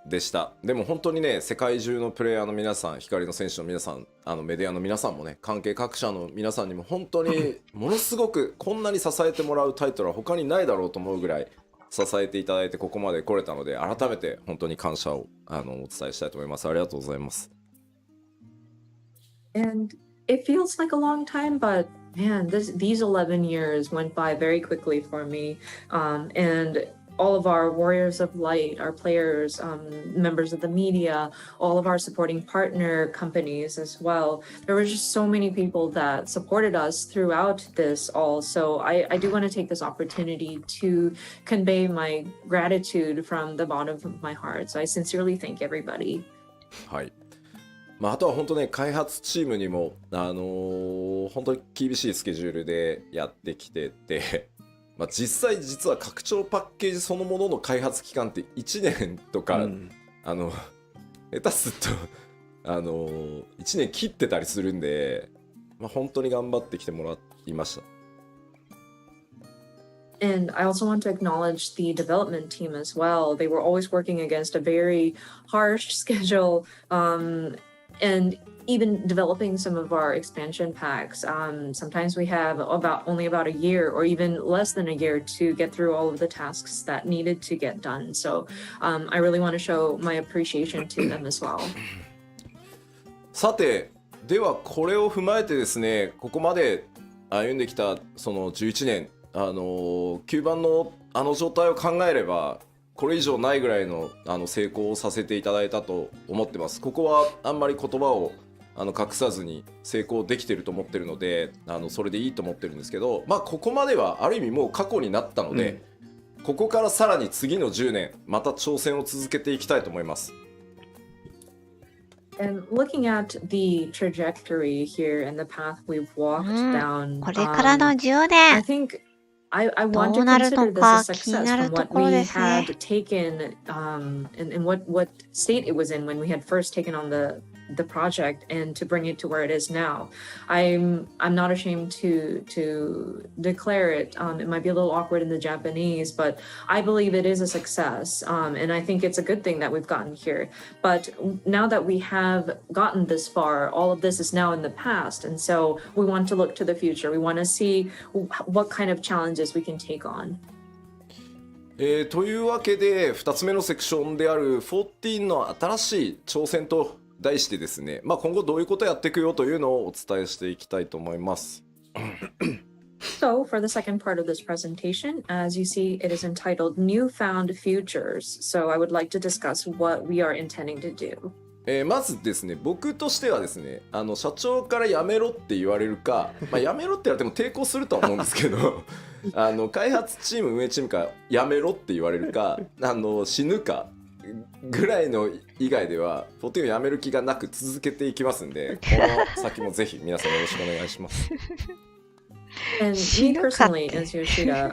でした。でも本当にね、世界中のプレイヤーの皆さん、光の選手の皆さん、メディアの皆さんもね、関係各社の皆さんにも本当にものすごくこんなに支えてもらうタイトルは他にないだろうと思うぐらい支えていただいてここまで来れたので、改めて本当に感謝をお伝えしたいと思います。ありがとうございます。And it feels like a long time, but man, these 11 years went by very quickly for me. And all of our warriors of light, our players, members of the media, all of our supporting partner companies as well. There were just so many people that supported us throughout this all. So I do want to take this opportunity to convey my gratitude from the bottom of my heart. So I sincerely thank everybody. はい。あとは本当ね、開発チームにも、本当に厳しいスケジュールでやってきてて、実は拡張パッケージそのものの開発期間って1年とか、下手すると1年切ってたりするんで、本当に頑張ってきてもらいました。And I also want to acknowledge the development team as well. They were always working against a very harsh schedule, and even developing some of our expansion packs. Sometimes we have only about a year or even less than a year to get through all of the tasks that needed to get done. So I really want to show my appreciation to them as well. さて、ではこれを踏まえてですね、ここまで歩んできたその11年、9番の状態を考えれば、これ以上ないぐらいの成功をさせていただいたと思ってます。ここはあんまり言葉を隠さずに成功できてると思ってるので、それでいいと思ってるんですけど、ここまではある意味もう過去になったので、ここからさらに次の10年また挑戦を続けていきたいと思います。And looking at the trajectory here and the path we've walked down, これからの10 I 年 think I want to どうなる consider の this か a 気に success なる from と what ころ we ですね。 had taken and what state it was in when we had first taken on the the project and to bring it to where it is now. I'm not ashamed to declare it. It might be a little awkward in the Japanese, but I believe it is a success. And I think it's a good thing that we've gotten here. But now that we have gotten this far, all of this is now in the past. And so we want to look to the future. We want to see what kind of challenges we can take on. というわけで2つ目のセクションである14の新しい挑戦と題してですね、今後どういうことをやっていくよというのをお伝えしていきたいと思います。So for the second part of this presentation, as you see, it is entitled Newfound Futures. So I would like to discuss what we are intending to do. まずですね、僕としてはですね、社長からやめろって言われるか、やめろって言われても抵抗するとは思うんですけど開発チーム運営チームからやめろって言われるか死ぬかぐらいの以外では14をやめる気がなく続けていきますんで、この先もぜひ皆さんよろしくお願いします。And me personally, as Yoshida,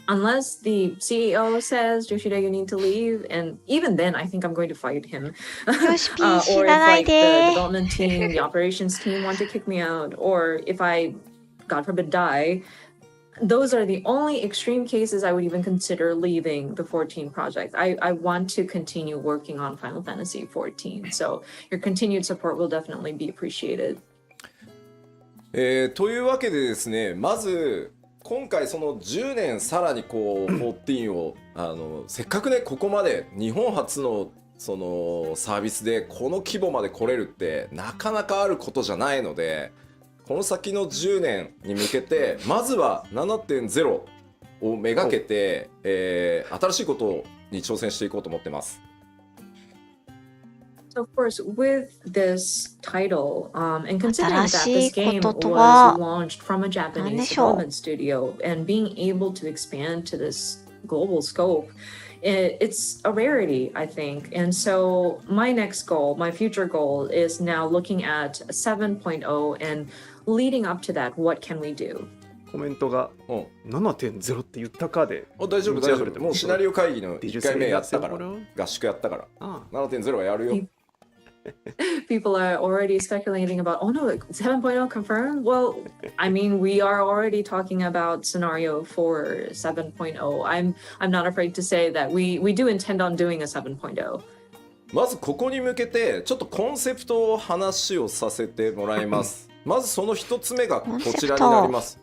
unless the CEO says, Yoshida, you need to leave, and even then, I think I'm going to fight him. Or if like the development team, the operations team want to kick me out, or if I, God forbid, die, those are the only extreme cases I would even consider leaving the 14 project. I want to continue working on Final Fantasy 14, so your continued support will definitely be appreciated. というわけでですね、まず今回その10年さらにこう14をせっかくねここまで日本初のそのサービスでこの規模まで来れるってなかなかあることじゃないので、この先の10年に向けてまずは 7.0 をめがけて、新しいことに挑戦していこうと思ってます。So of course, with this title, and considering that this game was launched from a Japanese development studio and being able to expand to this global scope, it's a rarity, I think. And so my next goal, my future goal is now looking at 7.0 and leading up to that, what can we do? コメントが 7.0 って言ったかで大丈夫大丈夫。もうシナリオ会議の1回目やったから合宿やったから 7.0 はやるよ。People are already speculating about, oh no, 7.0 confirmed? Well, I mean, we are already talking about scenario for 7.0. I'm not afraid to say that we do intend on doing a 7.0. まずここに向けてちょっとコンセプトを話をさせてもらいます。まずその一つ目がこちらになります。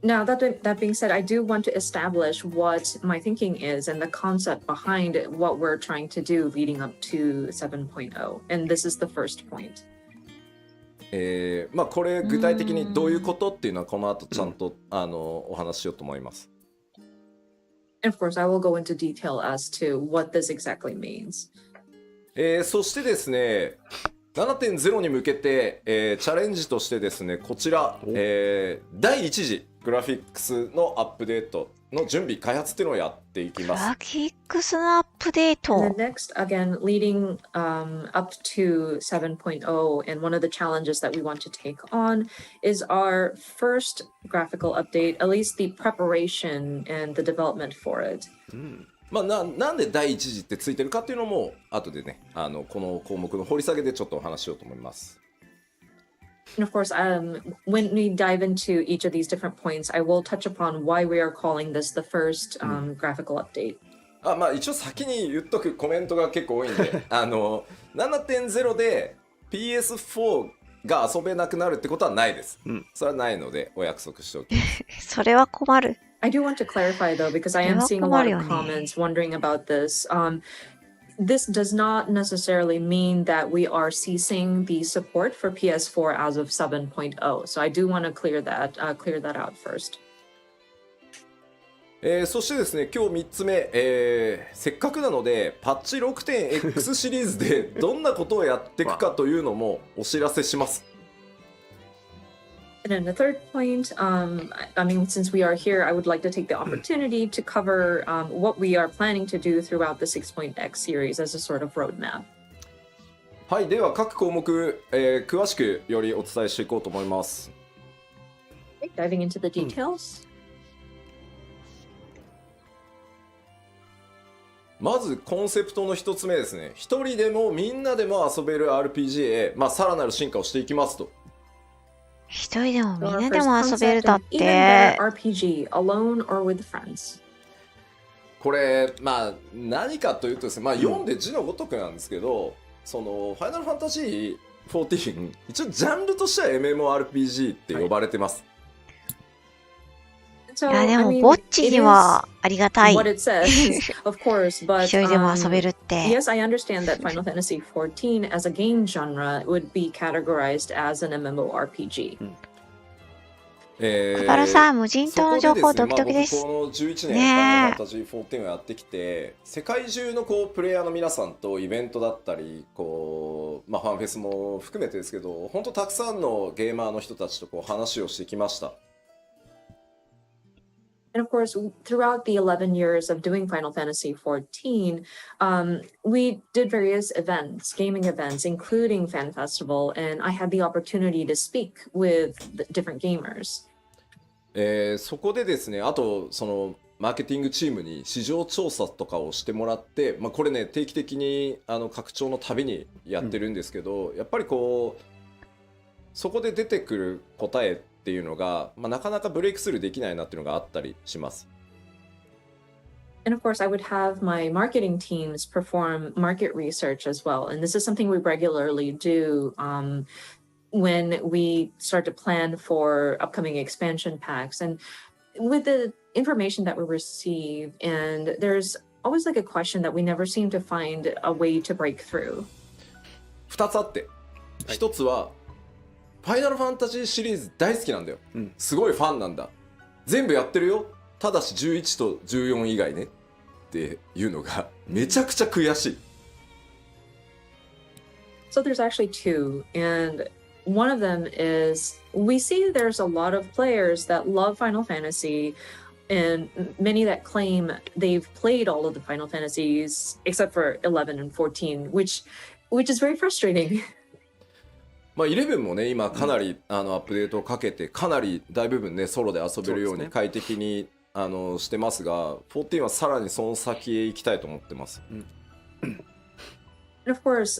Now, that being said, I do want to establish what my thinking is and the concept behind what we're trying to do leading up to 7.0. And this is the first point. これ具体的にどういうことっていうのはこの後ちゃんとお話ししようと思います。And of course, I will go into detail as to what this exactly means. そしてですね、7.0 に向けて、チャレンジとしてですね、こちら、第1次グラフィックスのアップデートの準備開発っていうのをやっていきます。グラフィックスのアップデート。And then next, again, leading up to 7.0, and one of the challenges that we want to take on is our first graphical update, at least the preparation and the development for it. なんで第一次ってついてるかっていうのも後でねこの項目の掘り下げでちょっとお話ししようと思います。And of course, when we dive into each of these different points, I will touch upon why we are calling this the first graphical update. 一応先に言っとくコメントが結構多いんで7.0 で PS4 が遊べなくなるってことはないです。それはないのでお約束しておきます。それは困る。I do want to clarify though, because I am seeing a lot of comments wondering about this. This does not necessarily mean that we are ceasing the support for PS4 as of 7.0. So I do want to clear that out first. そしてですね、今日3つ目、せっかくなのでパッチ 6.x シリーズでどんなことをやっていくかというのもお知らせします。And then the third point, I mean, since we are here, I would like to take the opportunity to cover what we are planning to do throughout the 6.x series as a sort of roadmap. はい、では各項目、詳しくよりお伝えしていこうと思います。Diving into the details. まずコンセプトの一つ目ですね。一人でもみんなでも遊べる RPG へ、さらなる進化をしていきますと。一人でも So みん our なで first も遊べる concept だ of っ even better て。 RPG, alone or with friends. これ何かというとですね、読んで字のごとくなんですけど、そのファイナルファンタジー14、一応ジャンルとしては MMORPG って呼ばれてます。So, いや、で I も mean, ぼっち it に is はありがたい。 what it says, of course, but 一人でも遊べるって。 yes, I understand that Final Fantasy XIV as a game genre would be categorized as an MMORPG. 小原さん、無人島の情報ドキドキです。僕この11年、ねえファイナルファンタジー14をやってきて、世界中のプレイヤーの皆さんとイベントだったり、ファンフェスも含めてですけど、本当たくさんのゲーマーの人たちと話をしてきました。And of course, throughout the 11 years of doing Final Fantasy XIV, we did various events, gaming events, including Fan Festival, and I had the opportunity to speak with the different gamers. そこでですね、あとそのマーケティングチームに市場調査とかをしてもらって、これね定期的に拡張のたびにやってるんですけど、やっぱりそこで出てくる答えっていうのが、なかなかブレイクスルーできないなっていうのがあったりします。And of course, I would have my marketing teams perform market research as well. And this is something we regularly do when we start to plan for upcoming expansion packs. And with the information that we receive, and there's always like a question that we never seem to find a way to break through. 2つあって、1つはファイナルファンタジーシリーズ大好きなんだよ、すごいファンなんだ、全部やってるよ、ただし11と14以外ねっていうのがめちゃくちゃ悔しい。 So there's actually two, and one of them is we see there's a lot of players that love Final Fantasy and many that claim they've played all of the Final Fantasies except for 11 and 14, which is very frustrating. 11もね今かなりアップデートをかけてかなり大部分ねソロで遊べるように快適にしてますが、14はさらにその先へ行きたいと思ってます。And of course,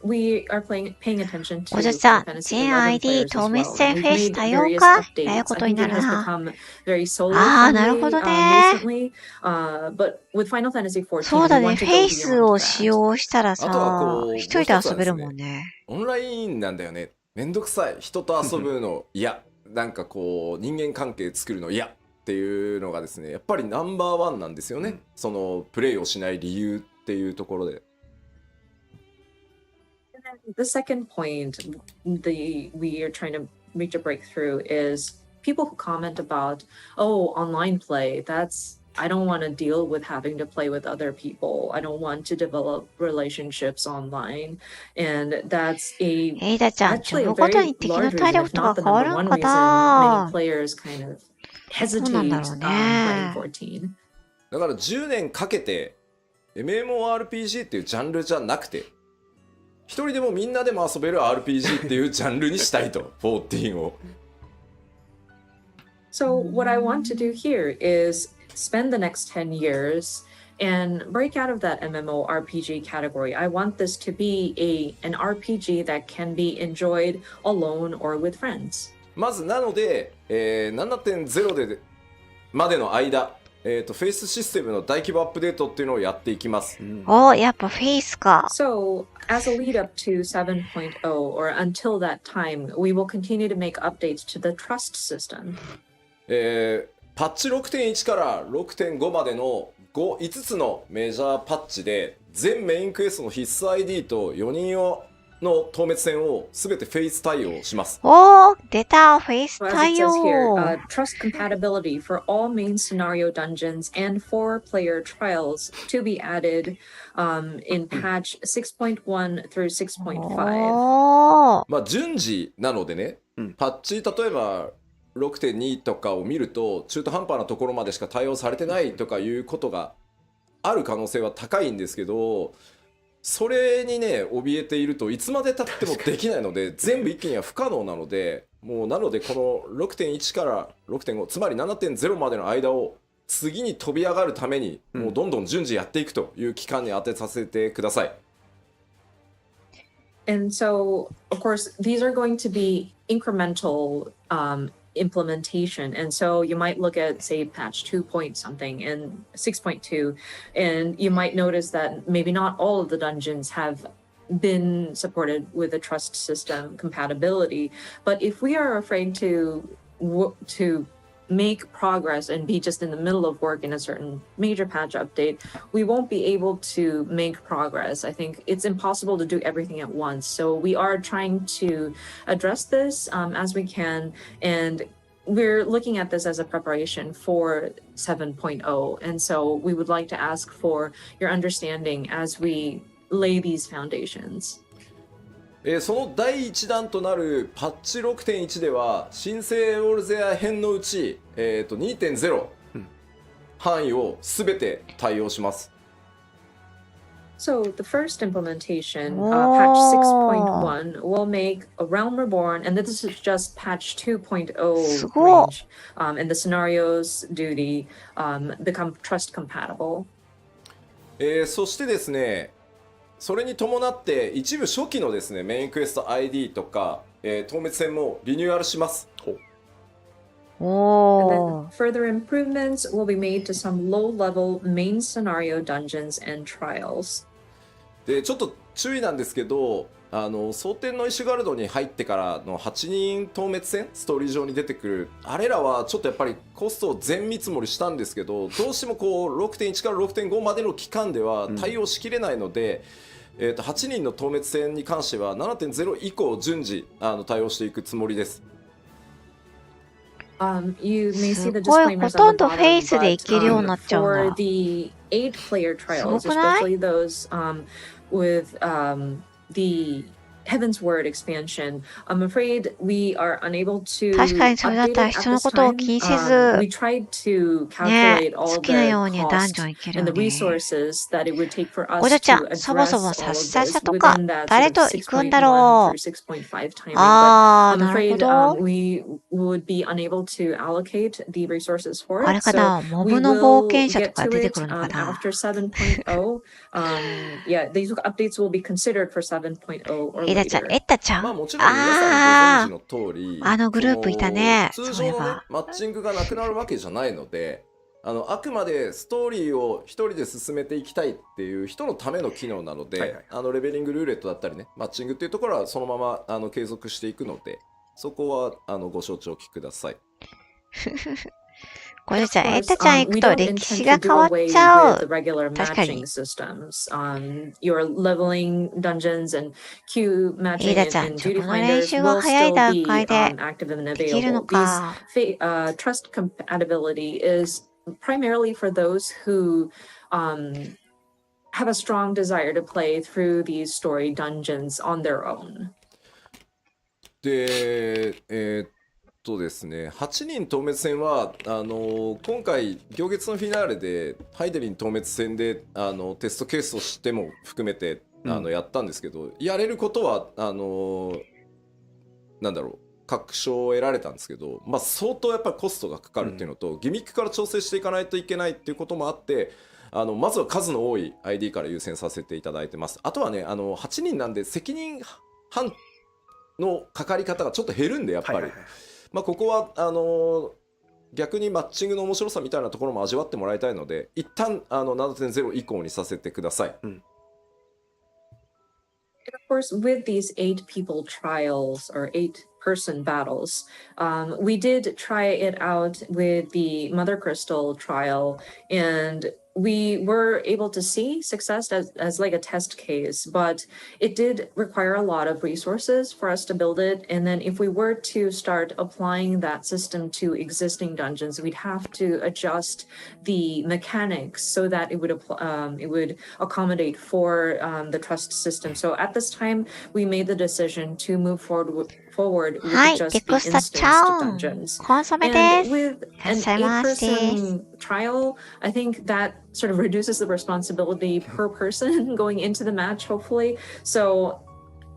we are paying attention to おじさん、 Final Fantasy 全 11 ID players as 透明 well. 性 We've フェイス made 多様 various 化やや updates. こ I とに think な it る has な。 become very solo なる friendly ほどね。 recently. But with Final Fantasy そう 14, だ we ね、 want フ to ェ go イス beyond を使 that. 用したらあとはさ、一人で遊べるもんね。オンラインなんだよね、めんどくさい、人と遊ぶの嫌なんか人間関係作るの嫌っていうのがですねやっぱりナンバーワンなんですよね、そのプレイをしない理由っていうところで。The second point we are trying to reach a breakthrough is people who comment about, oh, online play, I don't want to deal with having to play with other people. I don't want to develop relationships online. And that's エイダちゃん、ジョ actually ブ a ごと very に敵の large 体 reason, 力 if とか not the 変わ number るん one か reason な。 many players kind of そうなんだろ hesitate う playing ね。 14. だから10年かけて MMORPG っていうジャンルじゃなくて一人でもみんなでも遊べる RPG っていうジャンルにしたいと14を。So what I want to do here is spend the next 10 years and break out of that MMORPG category. I want this to be an RPG that can be enjoyed alone or with friends. まずなので、7.0 でまでの間、フェイスシステムの大規模アップデートっていうのをやっていきます。お、やっぱフェイスか。 So as a lead up to 7.0 or until that time, we will continue to make updates to the trust system. パッチ 6.1 から 6.5 までの5つのメジャーパッチで全メインクエストの必須 ID と4人用の透滅戦をすべてフェイス対応します。おー、出た、フェイス So as 対 it says here, 応。 trust compatibility for all main scenario dungeons and for player trials to be added in patch 6.1 through 6.5. おー。順次なのでね、パッチ例えば6.2 とかを見ると中途半端なところまでしか対応されてないとかいうことがある可能性は高いんですけど、それにね怯えているといつまで経ってもできないので全部一気には不可能なので、もうなのでこの 6.1 から 6.5 つまり 7.0 までの間を次に飛び上がるためにもうどんどん順次やっていくという期間に当てさせてください。And so, of course, these are going to be incremental implementation. And so you might look at, say, patch 2 point something and 6.2, and you might notice that maybe not all of the dungeons have been supported with a trust system compatibility. But if we are afraid to make progress and be just in the middle of work in a certain major patch update, we won't be able to make progress. I think it's impossible to do everything at once. So we are trying to address this as we can, and we're looking at this as a preparation for 7.0. And so we would like to ask for your understanding as we lay these foundations. その第1弾となるパッチ 6.1 では新生ロールゼア編のうち、2.0 範囲をすべて対応します。So the first implementation, patch 6.1, will make a Realm Reborn, and this is just patch 2.0 range, and the scenarios duty become trust compatible. そしてですね、それに伴って一部初期のですねメインクエスト ID とか、透滅戦もリニューアルします。And then further improvements will be made to some low-level main scenario dungeons and trials. でちょっと注意なんですけど、蒼天の石ガルドに入ってからの8人透滅戦ストーリー上に出てくるあれらはちょっとやっぱりコストを全見積もりしたんですけど、どうしてもこう 6.1 から 6.5 までの期間では対応しきれないので、8人の透滅戦に関しては 7.0 以降順次対応していくつもりです。You may see the すごい、 disclaimers ほ on とん the どフェイスでい bottom, けるようになっ but ちゃうん for だ。 the 8-player trials, すごくない？ especially those with the Heaven's Word expansion, I'm afraid we are unable to 確かにそれだっ update たら it at 人の this ことを time. 気にせず、 We tried to ね、 calculate all 好 of きな the ようにダンジョン cost 行けるよ and the ね。 resources that it would take for おじ us ゃちゃ to ん、そもそも address さ all っ of さっ this さとか、 within that 誰 sort of と行くんだ 6.1 ろ through う。 6.5 timing. But あー、 I'm なるほ afraid ど。 we would be unable to allocate the resources for あれ it. か So な、モ we ブの冒 will 険者と get か to 出て it くるのかな。 after 7.0. Yeah, these updates will be considered for 7.0 or エダちゃん、 later. エダちゃん、まあもちろん皆さんご存知の通り、あのグループいたね。通そういえ常のねば。マッチングがなくなるわけじゃないので、あくまでストーリーを一人で進めていきたいっていう人のための機能なので、レベリングルーレットだったりね、マッチングっていうところはそのまま継続していくので、そこはご承知おきください。これじゃ Of エ course, ダちゃん行 we くと don't 歴 intend 史 to が do 変わっ away ちゃ with the う。 regular 確か matching に。 systems. Your leveling dungeons and queue エ matching ダちゃん、 and じゃあ duty この練 finders 習が will 早い still 段 be 階で active and できるの available. These か。 trust compatibility is primarily for those who have a strong desire to play through these story dungeons on their own. で、ですね、8人透滅戦は今回行月のフィナーレでハイデリン透滅戦でテストケースとしても含めてやったんですけど、やれることはなんだろう、確証を得られたんですけど、まあ、相当やっぱりコストがかかるっていうのと、ギミックから調整していかないといけないっていうこともあって、まずは数の多い ID から優先させていただいてます。あとはね、8人なんで責任半のかかり方がちょっと減るんで、やっぱり、まあ、ここは逆にマッチングの面白さみたいなところも味わってもらいたいので、一旦7.0 以降にさせてください。And of course, with these 8-people trials or 8-person battles, we did try it out with the Mother Crystal trial, and we were able to see success as like a test case, but it did require a lot of resources for us to build it. And then if we were to start applying that system to existing dungeons, we'd have to adjust the mechanics so that it would accommodate for the trust system. So at this time, we made the decision to move forward with はい、 just デ the コスタちゃ instanced ん、 dungeons. コンソメで And す。 with いらっ an しゃいませ。 8-person trial, I think that sort of reduces the responsibility per person going into the match, hopefully. So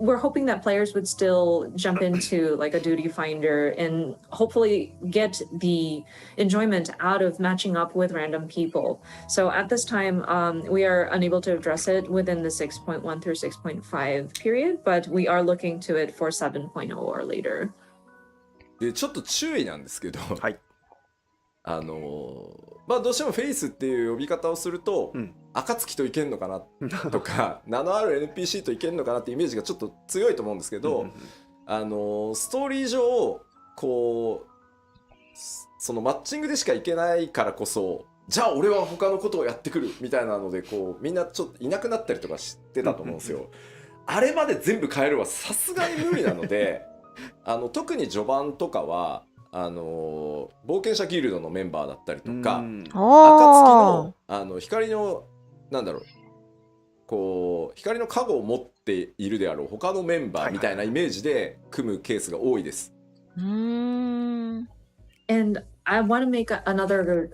we're hoping that players would still jump into like a duty finder and hopefully get the enjoyment out of matching up with random people. So at this time, we are unable to address it within the 6.1 through 6.5 period, but we are looking to it for 7.0 or later. でちょっと注意なんですけど、はい。まあどうしてもフェイスっていう呼び方をすると、暁といけんのかなとか名のある NPC といけんのかなってイメージがちょっと強いと思うんですけど、ストーリー上こうそのマッチングでしかいけないからこそ、じゃあ俺は他のことをやってくるみたいなのでこうみんなちょっといなくなったりとかしてたと思うんですよ。あれまで全部変えるはさすがに無理なので特に序盤とかは冒険者ギルドのメンバーだったりとか、暁の光のなんだろうこう光の加護を持っているであろう他のメンバーみたいなイメージで組むケースが多いです。And I want to make another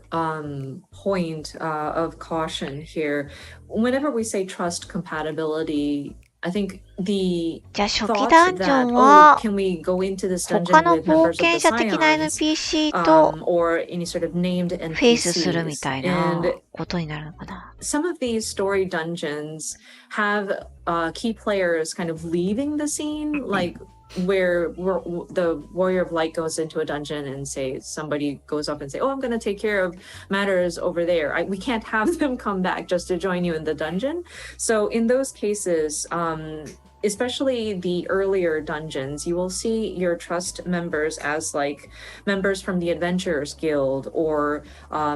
point of caution here. Whenever we say trust compatibility, I think the じゃあ初期 thought ダンジョ that ンは can we go into this 他 dungeon の with 冒 members of 険 the 者的な Scions NPC と or any sort of named フェイスするみ NPCs. たいな And ことになるのかな。 some of these story dungeons have key players kind of leaving the scene, like where the warrior of light goes into a dungeon and say somebody goes up and say, oh, I'm going to take care of matters over there. We can't have them come back just to join you in the dungeon. So in those cases, especially the earlier dungeons, you will see your trust members as like members from the Adventurers Guild or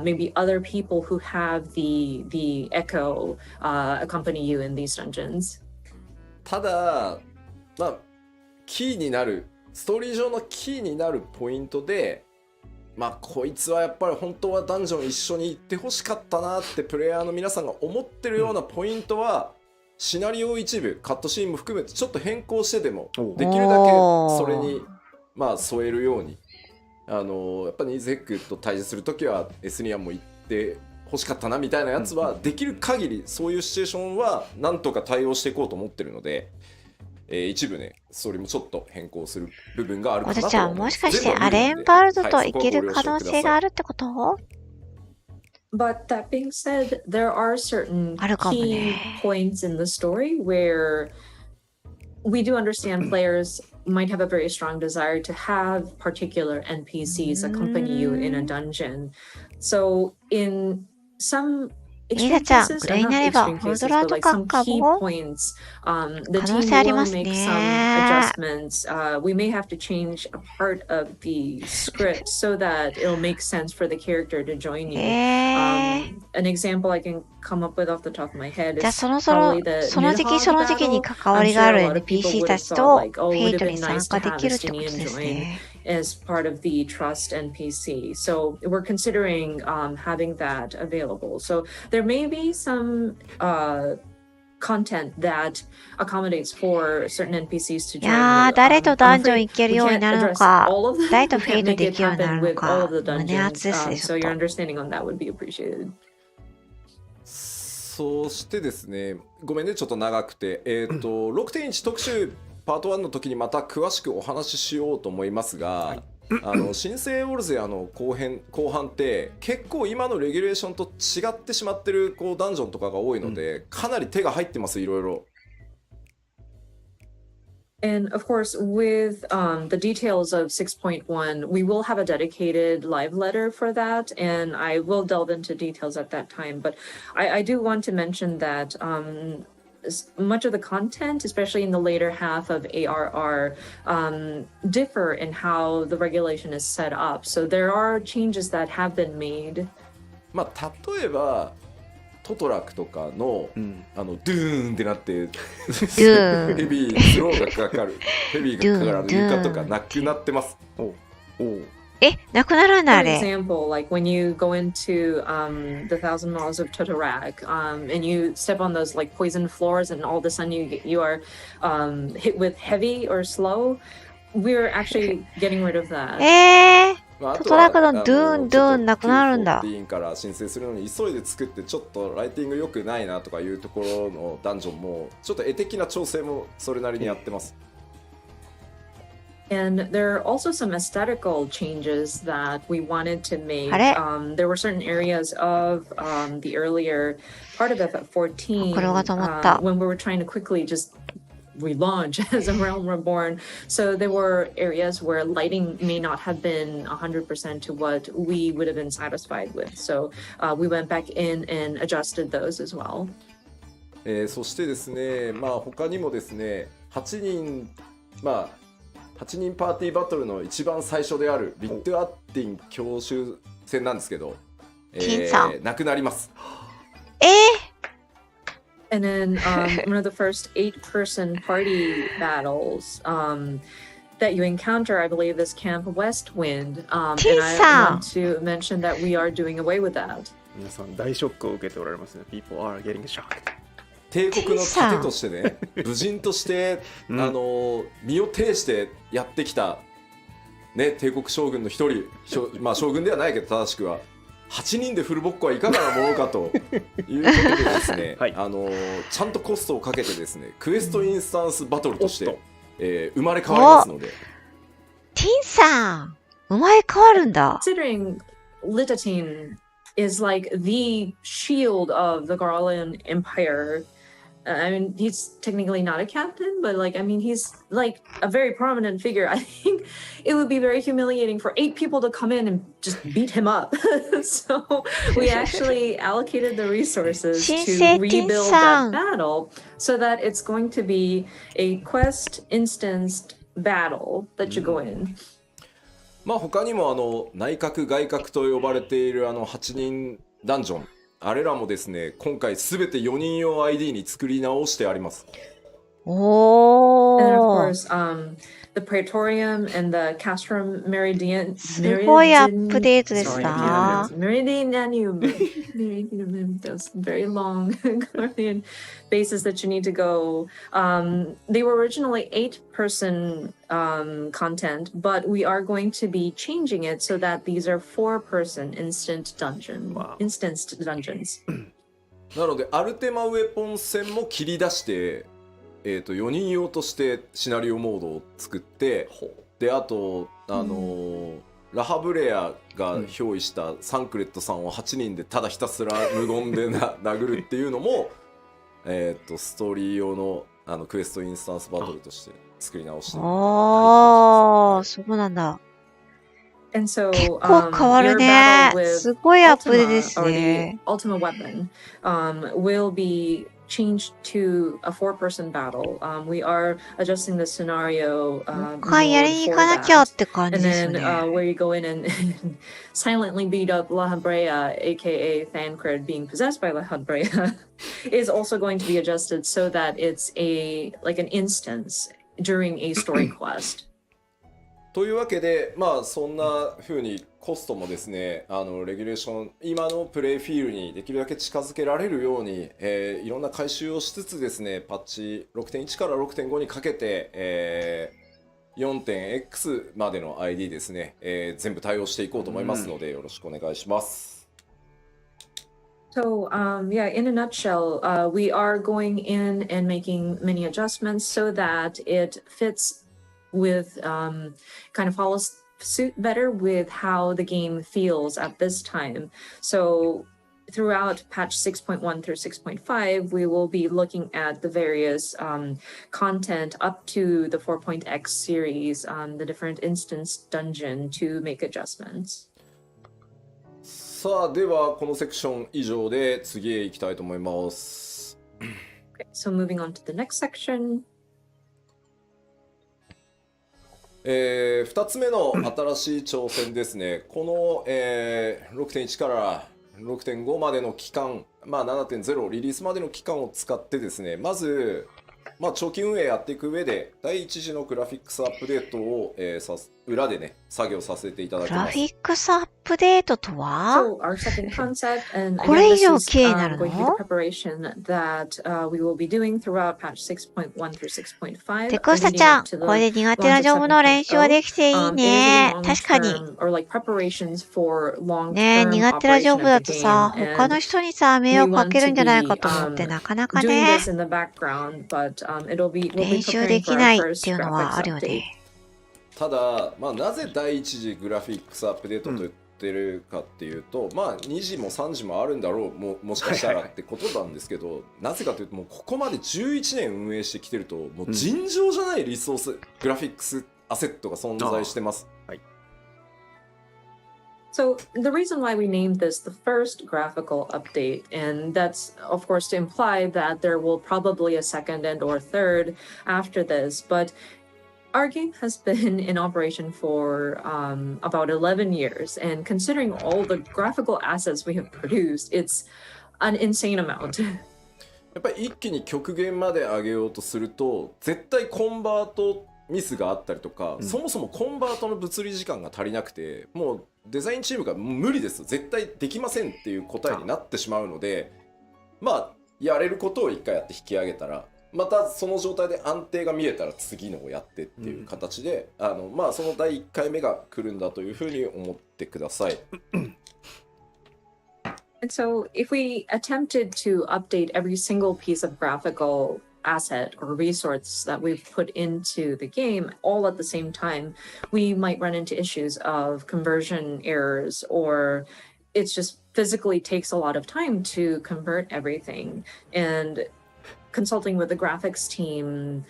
maybe other people who have the Echo accompany you in these dungeons. ただまあキーになるストーリー上のキーになるポイントで、まあこいつはやっぱり本当はダンジョン一緒に行ってほしかったなってプレイヤーの皆さんが思ってるようなポイントは、シナリオ一部カットシーンも含めてちょっと変更してでもできるだけそれにまあ添えるように、やっぱりニーズヘックと対峙するときはエスニアンも行って欲しかったなみたいなやつはできる限りそういうシチュエーションはなんとか対応していこうと思ってるので、一部ねそれもちょっと変更する部分があるかなとじゃあもしかしてアレンバルドといける可能性があるってこと？ But that being said, there are certain key points in the story where we do understand players might have a very strong desire to have particular NPCs accompany you in a dungeon. So in some extreme cases, not extreme cases, but like some key points, the team will make some adjustments. We may have to change a part of the script so that it'll make sense for the character to join you. An example I can come up with off the top of my head is probably the Nidhogg battle. I'm sure a lot of people would have thought like, oh, it would have been nice to have Estinian join as part of the trust NPC. So we're considering having that available. So there may be some content that accommodates for certain NPCs to join. いやー、誰とダンジョン行けるようになるのか、誰とフェイドできるようになるのか、胸熱ですね。So your understanding on that would be appreciated. そしてですね、ごめんねちょっと長くて、6.1 特集パート1の時にまた詳しくお話ししようと思いますが、新生オルゼアの後半って結構今のレギュレーションと違ってしまってるこうダンジョンとかが多いので、かなり手が入ってますいろいろ。And of course, with the details of 6.1, we will have a dedicated live letter for that, and I will delve into details at that time. But I do want to mention that much of the content, especially in the later half of ARR, differ in how the regulation is set up. So there are changes that have been made. まあ例えばトトラクとかの、ドゥーンってなってヘビースローがかかるヘビーがかかる床とかなくなってます。なくならないあれ。For example, like when you go into the Thousand Miles of Totorak, and you step on those like poison floors, and all of a sudden you are hit with heavy or slow. We're actually getting rid of that. まあ、あトラックのとはドゥンドゥンなくなるんだ。Q14 から申請するのに急いで作ってちょっとライティング良くないなとかいうところのダンジョンもちょっと絵的な調整もそれなりにやってます。And there are also some aesthetical changes that we wanted to make. あれ There were certain areas of the earlier part of FF14 これが止まった。 when we were trying to quickly just relaunch as a Realm Reborn. So there were areas where lighting may not have been 100% to what we would have been satisfied with. So we went back in and adjusted those as well. そしてですね、まあ他にもですね、8人パーティーバトルの一番最初であるビットアッティン教習戦なんですけど、なくなります。And then one of the first 8-person party battles that you encounter, I believe, is Camp Westwind. And I want to mention that we are doing away with that. 皆さん大ショックを受けておられますね。People are getting shocked. 帝国の盾としてね、武人として、身を挺してやってきた、ね、帝国将軍の一人、まあ将軍ではないけど正しくは8人でフルボッコはいかがなものかということでですね、はい、ちゃんとコストをかけてですね、クエストインスタンスバトルとして、生まれ変わりますので。ティンさん、生まれ変わるんだ。Considering Litatin is like the shield of the Garland Empire. I mean, he's technically not a captain, but like, I mean, he's like a very prominent figure. I think it would be very humiliating for 8 people to come in and just beat him up. So we actually allocated the resources to rebuild that battle so that it's going to be a quest instanced battle that you go in. まあ他にも内閣外閣と呼ばれている8人ダンジョン、あれらもですね、今回すべて4人用 ID に作り直してあります。おー。And of course, the Praetorium and the Castrum Meridian. すごいアップデートですな。Meridianum. Those very long Guardian bases that you need to go. They were originally 8-person content, but we are going to be changing it so that these are 4-person instanced dungeons. なのでアルテマウェポン戦も切り出して、4人用としてシナリオモードを作って、であとラハブレアが憑依したサンクレットさんを8人でただひたすら無言で殴るっていうのもストーリー用のクエストインスタンスバトルとして作り直してる。ああ、そうなんだ。結構変わるね。すごいアップデートですね。Ultima Weapon will be changed to a 4-person battle. We are adjusting the scenario. もう一回やりに行かなきゃって感じですね。And then where you go in and silently beat up La Habrea, aka Thancred being possessed by La Habrea, is also going to be adjusted so that it's like an instance during a story quest. というわけで、まあそんな風にコストもですね、レギュレーション、今のプレイフィールにできるだけ近づけられるように、いろんな改修をしつつですね、パッチ 6.1 から 6.5 にかけて、4.x までの ID ですね、全部対応していこうと思いますので、よろしくお願いします。So, yeah, in a nutshell, we are going in and making many adjustments so that it fits with kind of follows suit better with how the game feels at this time. So throughout patch 6.1 through 6.5, we will be looking at the various content up to the 4.x series, the different instance dungeon to make adjustments. さあ、ではこのセクション以上で次へ行きたいと思います。Okay, so moving on to the next section. 2つ目の新しい挑戦ですね。この、6.1 から 6.5 までの期間、まあ、7.0 リリースまでの期間を使ってですね、まず、長期運営やっていく上で第一次のグラフィックスアップデートを、裏でね作業させていただきます。グラフィックスアップデートとは So our second concept, and こ again, れ以 this 上 is 綺麗になる going to be the の preparation that we will be doing throughout patch 6.1 through 6.5. テクスタちゃん、これで苦手なジョブの練習はできていいね。確かに。or like preparations for ねえ、 long-term 苦手なジョ operation ブ of だ the とさ、 game. 他の And 人にさ、迷 we 惑か want ける to んじゃないか be と思って、なかなか doing ね、 this in the background, but we'll be 練習で preparing き for な our いっ first ていうのはあ graphics るよ update. ね。ただ、なぜ第1次グラフィックスアップデートと言ってるかっていうと、2次も3次もあるんだろう、もしかしたらってことなんですけど、なぜかというと、もうここまで11年運営してきてると、もう尋常じゃないリソース、グラフィックスアセットが存在してます。So the reason why we named this the first graphical update, and that's of course to imply that there will probably a second and or third after this, but our game has been in operation for about 11 years, and considering all the graphical assets we have produced, it's an insane amount. やっぱり一気に極限まで上げようとすると、絶対コンバートミスがあったりとか、そもそもコンバートの物理時間が足りなくて、もうデザインチームが無理です、絶対できませんっていう答えになってしまうので、やれることを一回やって引き上げたら、またその状態で安定が見えたら次のをやってっていう形で、その第1回目が来るんだというふうに思ってください。And so if we attempted to update every single piece of graphical asset or resource that we've put into the game all at the same time, we might run into issues of conversion errors, or it's just physically takes a lot of time to convert everything. And consulting with the graphics team,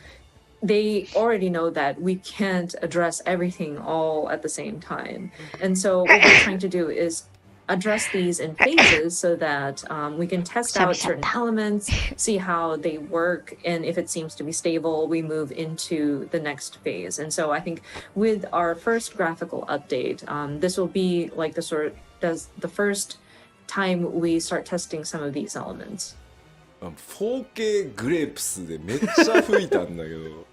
they already know that we can't address everything all at the same time. And so what we're trying to do is address these in phases so that we can test out certain elements, see how they work, and if it seems to be stable, we move into the next phase. And so I think with our first graphical update, this will be like the first time we start testing some of these elements. 4K グレープスでめっちゃ吹いたんだけど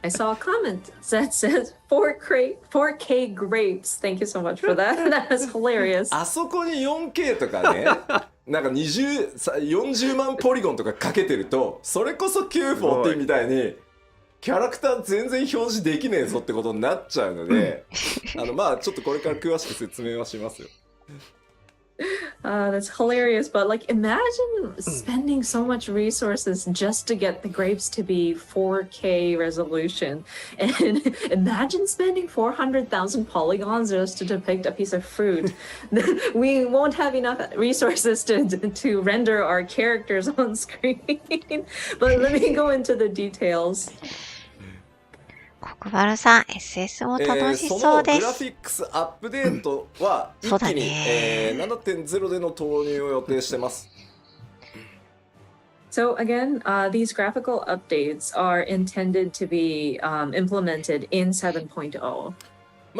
I saw a comment that says 4K grapes. Thank you so much for that. That was hilarious. あそこに 4K とかねなんか40万ポリゴンとかかけてると、それこそ940みたいにキャラクター全然表示できねえぞってことになっちゃうのでちょっとこれから詳しく説明はしますよ。That's hilarious, but like imagine spending so much resources just to get the grapes to be 4K resolution, and imagine spending 400,000 polygons just to depict a piece of fruit. We won't have enough resources to render our characters on screen. But let me go into the details. 国原さん、SS も楽しそそうです。のグラフィックスアップデートは一気に、7.0 での投入を予定してます。So again, these graphical updates are intended to be implemented in 7.0.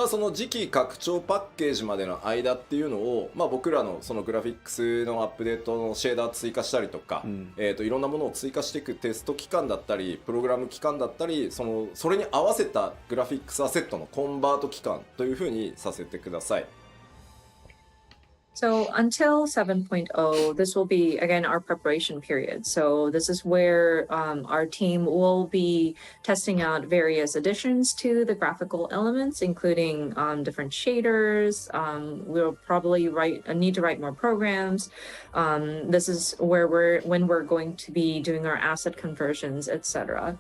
その次期拡張パッケージまでの間っていうのを、僕らのそのグラフィックスのアップデートのシェーダー追加したりとか、いろんなものを追加していくテスト期間だったりプログラム期間だったり、それに合わせたグラフィックスアセットのコンバート期間というふうにさせてください。So until 7.0, this will be, again, our preparation period. So this is where our team will be testing out various additions to the graphical elements, including different shaders. We'll probably need to write more programs. This is where when we're going to be doing our asset conversions, etc.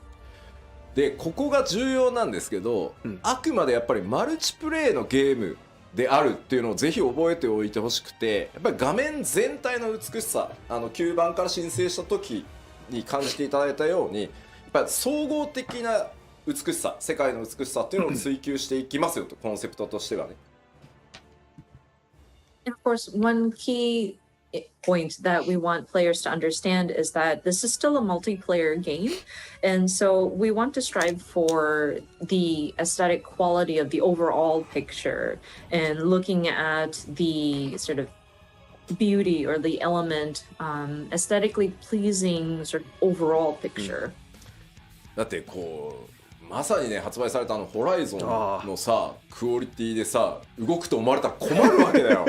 で、ここが重要なんですけど、あくまでやっぱりマルチプレイのゲームであるっていうのをぜひ覚えておいてほしくて、やっぱり画面全体の美しさ、9番から申請した時に感じていただいたように、やっぱり総合的な美しさ、世界の美しさっていうのを追求していきますよと、コンセプトとしてはね。And of course, one key point that we want players to understand is that this is still a multiplayer game, and so we want to strive for the aesthetic quality of the overall picture and looking at the sort of beauty or the element, aesthetically pleasing sort of overall picture. だってこうまさにね発売されたホライゾンのさクオリティでさ動くと思われたら困るわけだよ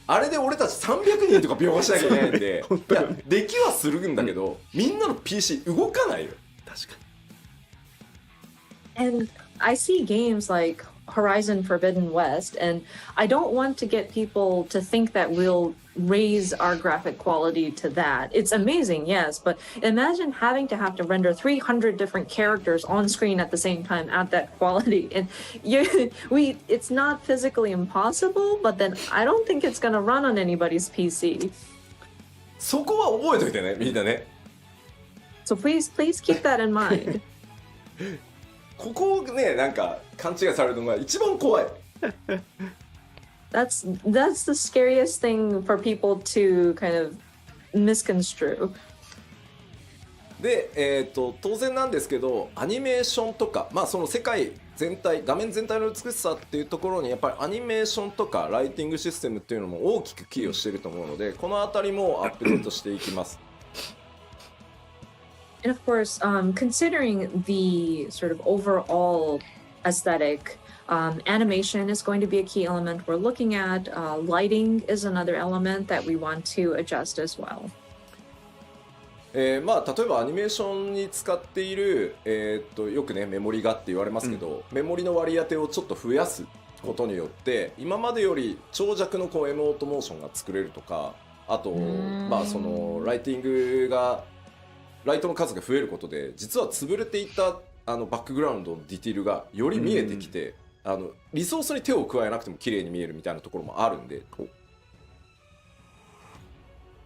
あれで俺たち300人とか描画しなきゃいけないんでいやできはするんだけど、みんなの PC 動かないよ。確かに。And I see games like Horizon Forbidden West, and I don't want to get people to think that we'll raise our graphic quality to that. It's amazing, yes, but imagine having to have to render 300 different characters on screen at the same time at that quality. And it's not physically impossible, but then I don't think it's going to run on anybody's PC. そこは覚えといてね、みんなね。So please keep that in mind. ここをね、なんか勘違いされるのが一番怖い。That's the scariest thing for people to kind of misconstrue. で、当然なんですけど、アニメーションとか、まあその世界全体、画面全体の美しさっていうところにやっぱりアニメーションとかライティングシステムっていうのも大きく寄与していると思うので、このあたりもアップデートしていきます。And of course, considering the sort of overall aesthetic, animation is going to be a key element we're looking at. Lighting is another element that we want to adjust as well. まあ例えばアニメーションに使っている、よくねメモリがって言われますけど、メモリの割り当てをちょっと増やすことによって今までより長尺のこうエモートモーションが作れるとか、あとまあそのライティングがライトの数が増えることで実は潰れていたバックグラウンドのディティールがより見えてきて、リソースに手を加えなくても綺麗に見えるみたいなところもあるんで。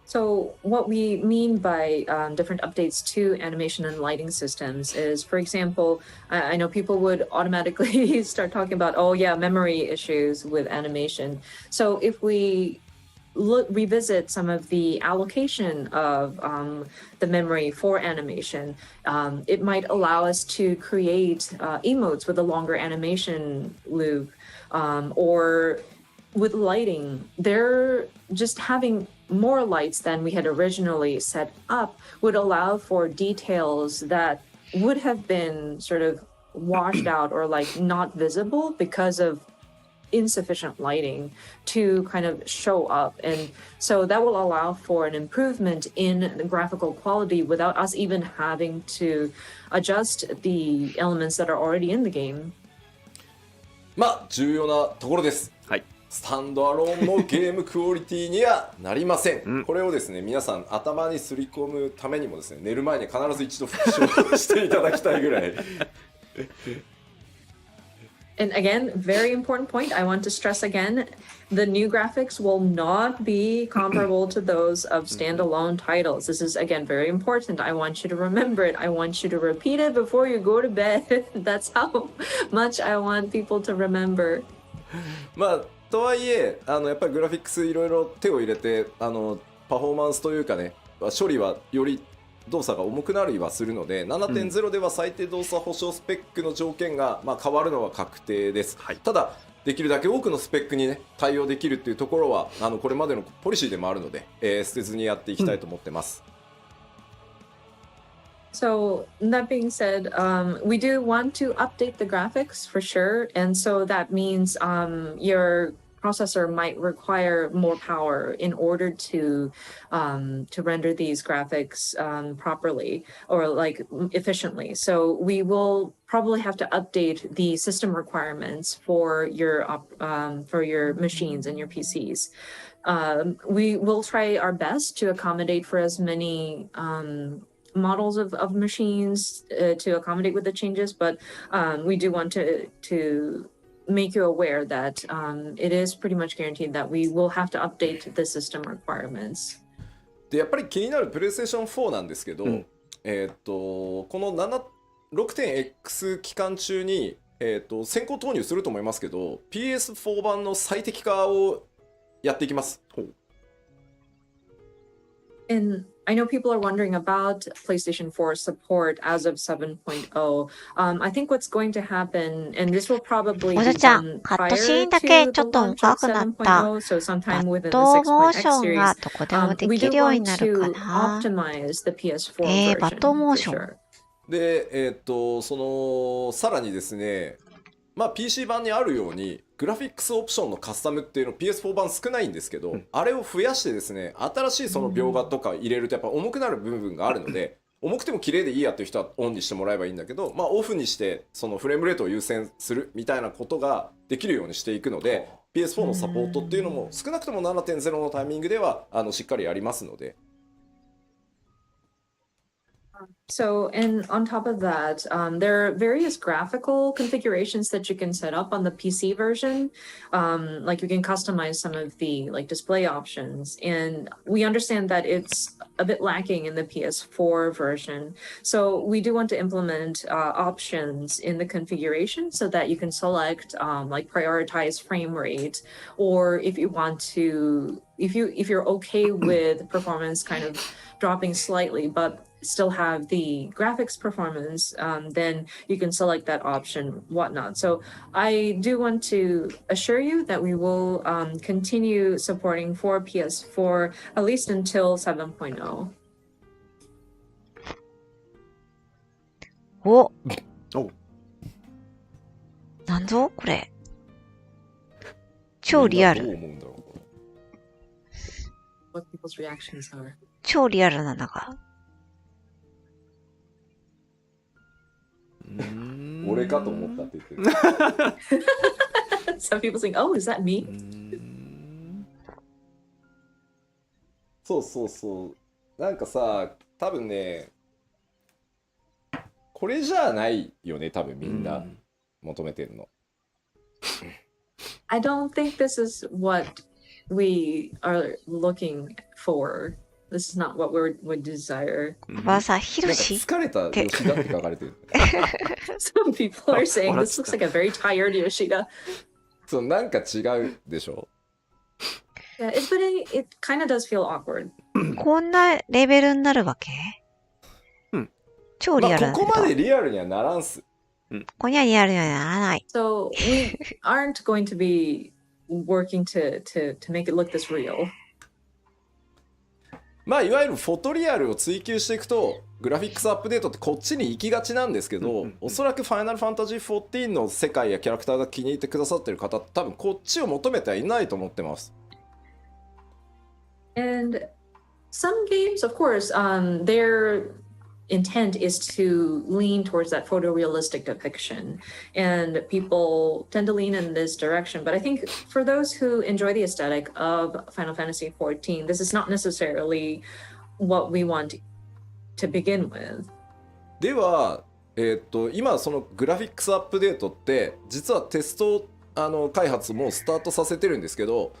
So what we mean by different updates to animation and lighting systems is, for example, I know people would automatically start talking about, oh yeah, memory issues with animation. So if we revisit some of the allocation of the memory for animation, it might allow us to create emotes with a longer animation loop, or with lighting, they're just having more lights than we had originally set up would allow for details that would have been sort of washed out or like not visible because of insufficient lighting to kind of show up. And so that will allow for an improvement in the graphical quality without us even having to adjust the elements that are already in the game. まあ重要なところです。はい。スタンドアローンのゲームクオリティにはなりません。これをですね、皆さん頭にすり込むためにもですね、寝る前に必ず一度復唱していただきたいぐらい。And again, very important point. I want to stress again, the new graphics will not be comparable to those of standalone titles. This is, again, very important. I want you to remember it. I want you to repeat it before you go to bed. That's how much I want people to remember. まあ、とはいえ、やっぱりグラフィックスいろいろ手を入れて、パフォーマンスというかね、処理はより動作が重くなりはするので 7.0 では最低動作保証スペックの条件が、まあ、変わるのは確定です、はい、ただできるだけ多くのスペックに、ね、対応できるっていうところはこれまでのポリシーでもあるので、捨てずにやっていきたいと思ってます、So that being said, we do want to update the graphics for sure, and so that means your processor might require more power in order to render these graphics properly or like efficiently. So we will probably have to update the system requirements for your machines and your PCs. We will try our best to accommodate for as many models of machines to accommodate with the changes, but we do want to make you aware that it is pretty much guaranteed that we will have to update the system requirements. でやっぱり気になるプレイステーション4なんですけど、この 6.x 期間中に、先行投入すると思いますけど PS4 版の最適化をやっていきます。And I know people are wondering about PlayStation 4 support as of 7.0. I think what's going to happen, and this will probably be done prior to the launch of 7.0, so sometime within the 6.x series, we do want to optimize the PS4 version for sure. で、さらにですね、まあ PC 版にあるようにグラフィックスオプションのカスタムっていうの PS4 版少ないんですけど、あれを増やしてですね、新しいその描画とか入れるとやっぱ重くなる部分があるので、重くても綺麗でいいやっていう人はオンにしてもらえばいいんだけど、まあオフにしてそのフレームレートを優先するみたいなことができるようにしていくので、PS4 のサポートっていうのも少なくとも 7.0 のタイミングではしっかりやりますので。So, and on top of that, there are various graphical configurations that you can set up on the PC version. Like you can customize some of the like display options, and we understand that it's a bit lacking in the PS4 version. So we do want to implement options in the configuration so that you can select like prioritize frame rate, or if you want to, if you're okay with performance kind of dropping slightly, but still have the graphics performance, then you can select that option, whatnot. So I do want to assure you that we will continue supporting for PS4 at least until 7.0. お、おなんぞこれ。超リアどうル。思うんだろう、これ。 What people's reactions are. 超リアルなんだが。俺かと思ったって言ってる。Some people think, oh, is that me? そうそうそう。なんかさ、多分ね、これじゃないよね、多分みんな求めてるの。I don't think this is what we are looking for. This is not what we desire. ばあさ、ヒなんかロシ疲れた吉田って書かれてる。Some people are saying this looks like a very tired Yoshida. そう、なんか違うでしょ。Yeah, but it kind of does feel awkward. こんなレベルになるわけ超リアルまあ、こなんだけど。こまでリアルにはならんす。ここにはリアルにはならない。 So we aren't going to be working to make it look this real. まあいわゆるフォトリアルを追求していくとグラフィックスアップデートってこっちに行きがちなんですけど、おそらくファイナルファンタジー14の世界やキャラクターが気に入ってくださってる方多分こっちを求めてはいないと思ってます。 And some games, of course, their intent is to lean towards that photorealistic depiction, and people tend to lean in this direction. But I think for those who enjoy the aesthetic of Final Fantasy XIV, this is not necessarily what we want to begin with. では、今そのグラフィックスアップデートって実はテスト開発もスタートさせてるんですけど、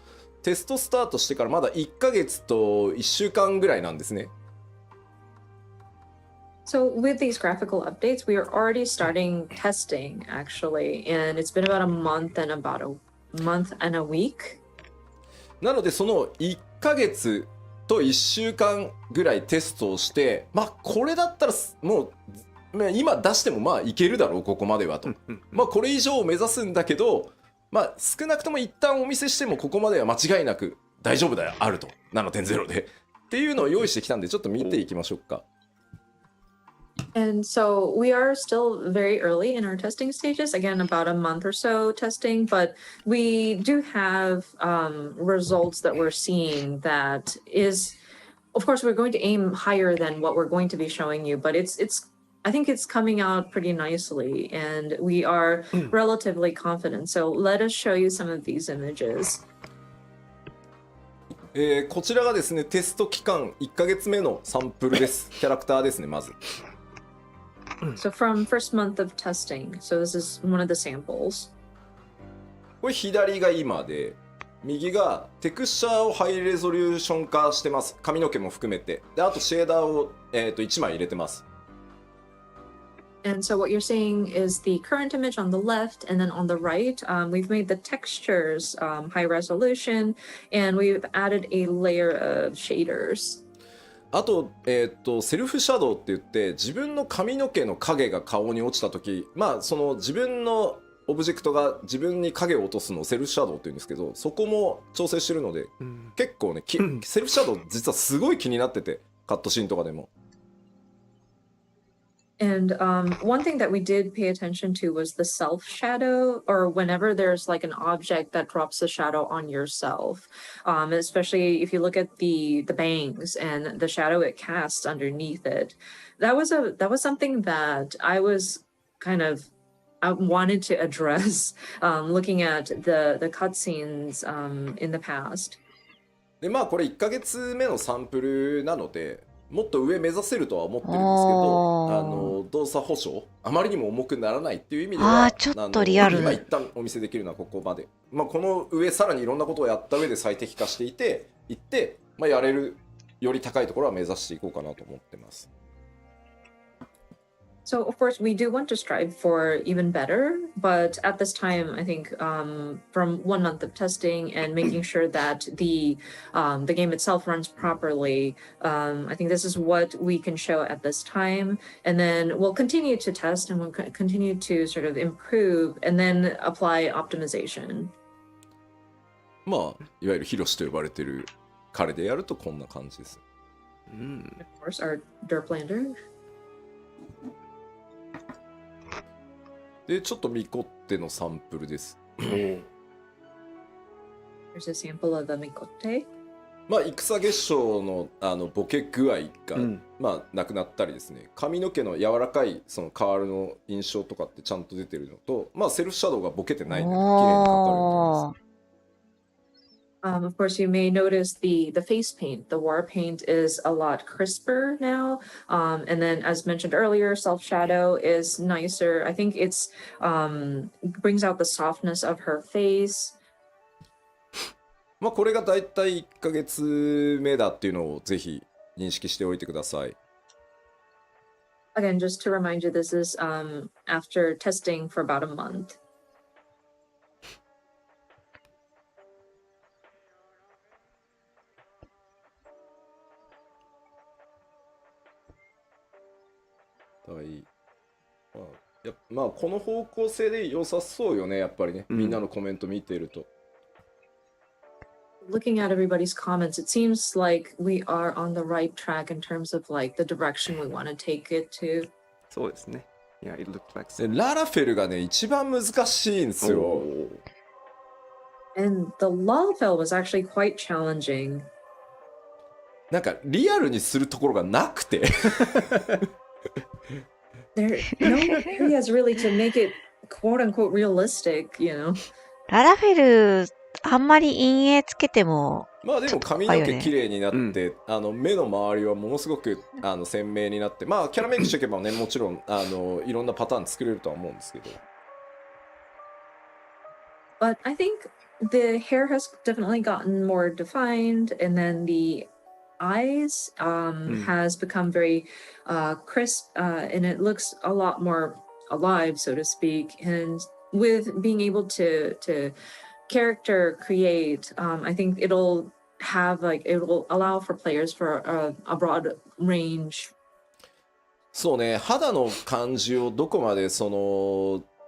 テストスタートしてからまだ1ヶ月と1週間ぐらいなんですね。So with these graphical updates, we are already starting testing actually, and it's been about a month and a week. なのでその1ヶ月と1週間ぐらいテストをして、まあこれだったらもう今出してもまあいけるだろうここまではと。まあこれ以上を目指すんだけど、まあ少なくとも一旦お見せしてもここまでは間違いなく大丈夫だよあると 7.0 でっていうのを用意してきたんでちょっと見ていきましょうか。And so we are still very early in our testing stages, again, about a month or so testing, but we do have results that we're seeing that is, of course, we're going to aim higher than what we're going to be showing you, but I think it's coming out pretty nicely, and we are relatively confident. So let us show you some of these images. こちらがですね、テスト期間1ヶ月目のサンプルです。キャラクターですね、まず。So from first month of testing, so this is one of the samples. これ左が今で、右がテクスチャーをハイレゾリューション化してます。髪の毛も含めて。で、あとシェーダーを、1枚入れてます。And so what you're seeing is the current image on the left, and then on the right, we've made the textures high resolution, and we've added a layer of shaders. あと、セルフシャドウって言って自分の髪の毛の影が顔に落ちた時、まあその自分のオブジェクトが自分に影を落とすのをセルフシャドウって言うんですけど、そこも調整してるので、結構ね、セルフシャドウ実はすごい気になってて、カットシーンとかでも。And one thing that we did pay attention to was the self shadow, or whenever there's like an object that drops a shadow on yourself, especially if you look at the bangs and the shadow it casts underneath it. That was something that I wanted to address looking at the cutscenes in the past. でまあこれ1ヶ月目のサンプルなのでもっと上目指せるとは思ってるんですけど、動作保証あまりにも重くならないっていう意味ではちょっとリアル。今一旦お見せできるのはここまで、まあ、この上さらにいろんなことをやった上で最適化していって、まあ、やれるより高いところは目指していこうかなと思ってます。So of course we do want to strive for even better, but at this time I think from 1 month of testing and making sure that the game itself runs properly, I think this is what we can show at this time, and then we'll continue to test and we'll continue to sort of improve and then apply optimization. まあいわゆるヒロシと呼ばれてる彼でやるとこんな感じです。Of course our Derplander. でちょっとミコッテのサンプルです。Here's a sample of the Mikote. まあ戦月賞のボケ具合が、まあなくなったりですね、髪の毛の柔らかいそのカールの印象とかってちゃんと出てるのと、まあセルフシャドウがボケてないので綺麗にかかると思います。Of course, you may notice the face paint. The war paint is a lot crisper now. And then, as mentioned earlier, self shadow is nicer. I think it's brings out the softness of her face. まあこれがだいたい1ヶ月目だっていうのをぜひ認識しておいてください。Again, just to remind you, this is after testing for about a month. まあこの方向性で良さそうよね、やっぱりね、みんなのコメント見てると。Looking at everybody's comments, it seems like we are on the right track in terms of like the direction we want to take it to. そうですね。Yeah, it looked like でララフェルがね、一番難しいんですよ。And the Lalfell was actually quite challenging. なんかリアルにするところがなくて。There no areas really to make it quote unquote realistic, you know. ララフェル、あんまり陰影つけても。まあでも髪の毛綺麗になって、目の周りはものすごく鮮明になって、まあキャラメイクしておけばね、もちろんいろんなパターン作れるとは思うんですけど。But I think the hair has definitely gotten more defined, and then the eyes has become very crisp, and it looks a lot more alive, so to speak. And with being able to character create, I think it will allow for players for a broad range. そうね、肌の感じをどこまで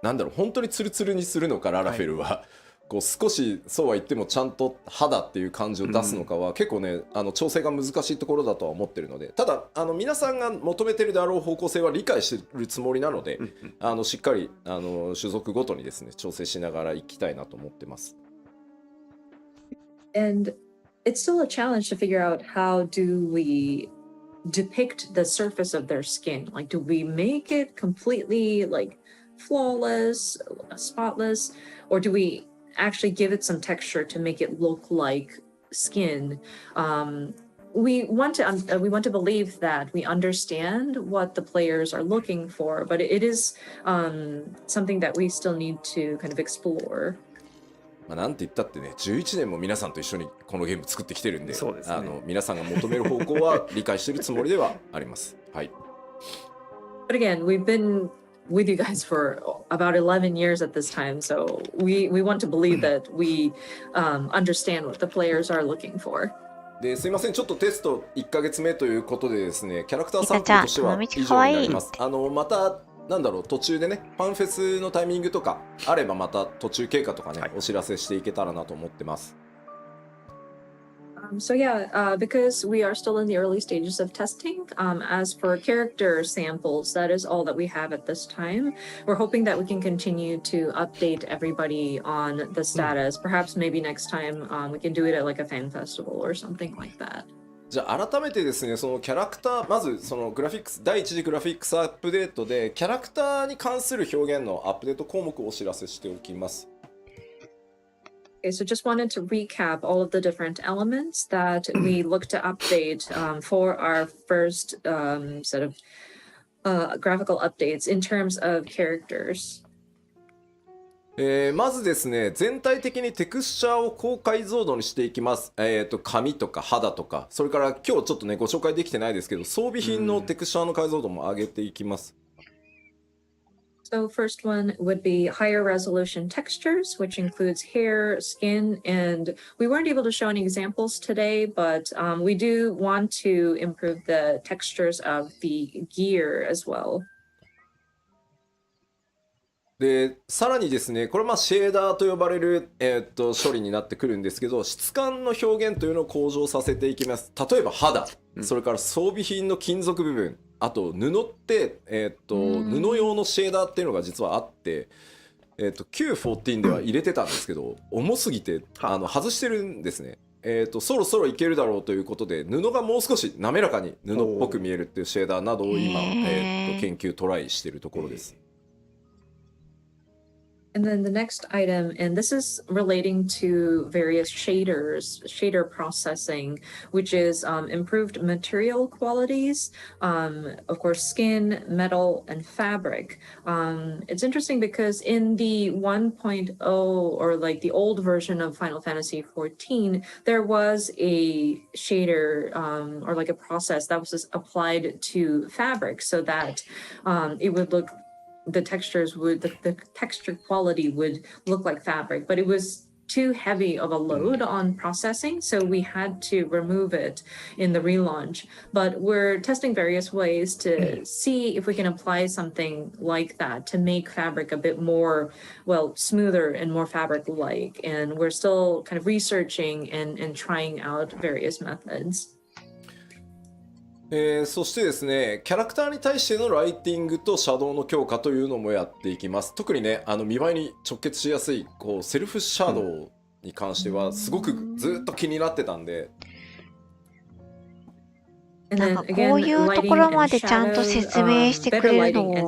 なんだろう、本当にツルツルにするのかララフェルは、こう少しそうは言ってもちゃんと肌っていう感じを出すのかは、結構ね調整が難しいところだとは思ってるので、ただ皆さんが求めてるであろう方向性は理解してるつもりなので、しっかり種族ごとにですね調整しながらいきたいなと思ってます。And it's still a challenge to figure out how do we depict the surface of their skin. Like, do we make it completely like flawless, spotless, or do we actually give it some texture to make it look like skin? We want to believe that we understand what the players are looking for, but it is something that we still need to kind of explore. まあなんて言ったってね、11年も皆さんと一緒にこのゲーム作ってきてるんで、そうですね、皆さんが求める方向は理解してるつもりではあります。はい。But again, we've been with you guys for about 11 years at this time, so we want to believe that we understand what the players are looking for. ですいません、ちょっとテスト1ヶ月目ということでですね、キャラクターサンプルとしては以上になります。またなんだろう、途中でねファンフェスのタイミングとかあればまた途中経過とかね、お知らせしていけたらなと思ってます。So yeah, because we are still in the early stages of testing, as for character samples, that is all that we have at this time. We're hoping that we can continue to update everybody on the status. Perhaps maybe next time we can do it at like a fan festival or something like that. じゃあ改めてですね、そのキャラクター、まずそのグラフィックス、第一次グラフィックスアップデートで、キャラクターに関する表現のアップデート項目をお知らせしておきます。Okay, so just wanted to recap all of the different elements that we look to update for our first set of graphical updates in terms of characters. まずですね、全体的にテクスチャーを高解像度にしていきます。髪とか肌とか、それから今日ちょっとね、ご紹介できてないですけど、装備品のテクスチャーの解像度も上げていきます。So first one would be higher resolution textures, which includes hair, skin, and we weren't able to show any examples today, but we do want to improve the textures of the gear as well. でさらにですね、これはシェーダーと呼ばれる、処理になってくるんですけど、質感の表現というのを向上させていきます。例えば肌、それから装備品の金属部分、あと布って、布用のシェーダーっていうのが実はあって、Q14 では入れてたんですけど、重すぎて外してるんですね。そろそろいけるだろうということで、布がもう少し滑らかに布っぽく見えるっていうシェーダーなどを今、研究トライしているところです。And then the next item, and this is relating to various shaders, shader processing, which is improved material qualities, of course, skin, metal, and fabric. It's interesting because in the 1.0 or like the old version of Final Fantasy XIV, there was a shader or like a process that was just applied to fabric so that it would look the textures would the texture quality would look like fabric, but it was too heavy of a load on processing, so we had to remove it in the relaunch. But we're testing various ways to see if we can apply something like that to make fabric a bit more, well, smoother and more fabric-like. And we're still kind of researching and trying out various methods. そしてですね、キャラクターに対してのライティングとシャドウの強化というのもやっていきます。特にね、見栄えに直結しやすいこうセルフシャドウに関してはすごくずっと気になってたんで、なんかこういうところまでちゃんと説明してくれるの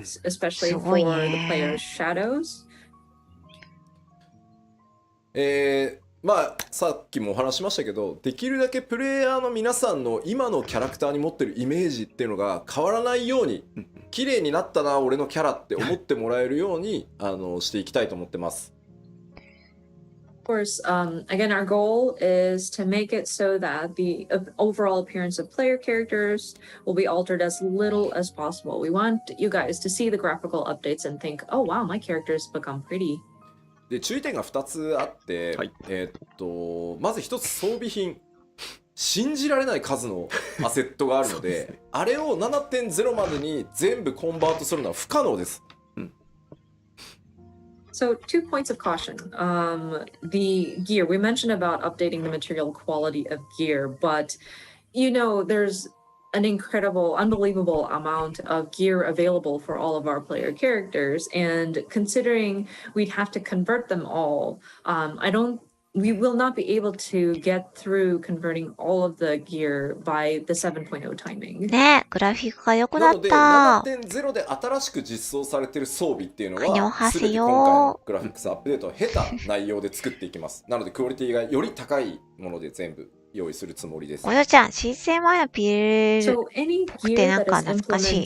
すごいね。まあさっきもお話しましたけど、できるだけプレイヤーの皆さんの今のキャラクターに持ってるイメージっていうのが変わらないように、綺麗になったな俺のキャラって思ってもらえるようにしていきたいと思ってます。Of course, again, our goal is to make it so that the overall appearance of player characters will be altered as little as possible. We want you guys to see the graphical updates and think, oh wow, my character's become pretty. で注意点が2つあって、はい、まず1つ装備品、信じられない数のアセットがあるのであれを 7.0 までに全部コンバートするのは不可能です。So 2 points of caution. The gear, we mentioned about updating the material quality of gear, but you know, there's an incredible, unbelievable amount of gear available for all of our player characters. And considering we'd have to convert them all, we will not be able to get through converting all of the gear by the 7.0 timing. ね、グラフィックが良くなった。なので 7.0 で新しく実装されている装備っていうのは全て今回のグラフィックスアップデートを経た内容で作っていきます。なのでクオリティがより高いもので全部用意するつもりです。およちゃん、申請前の PLL ってなんか懐かしい。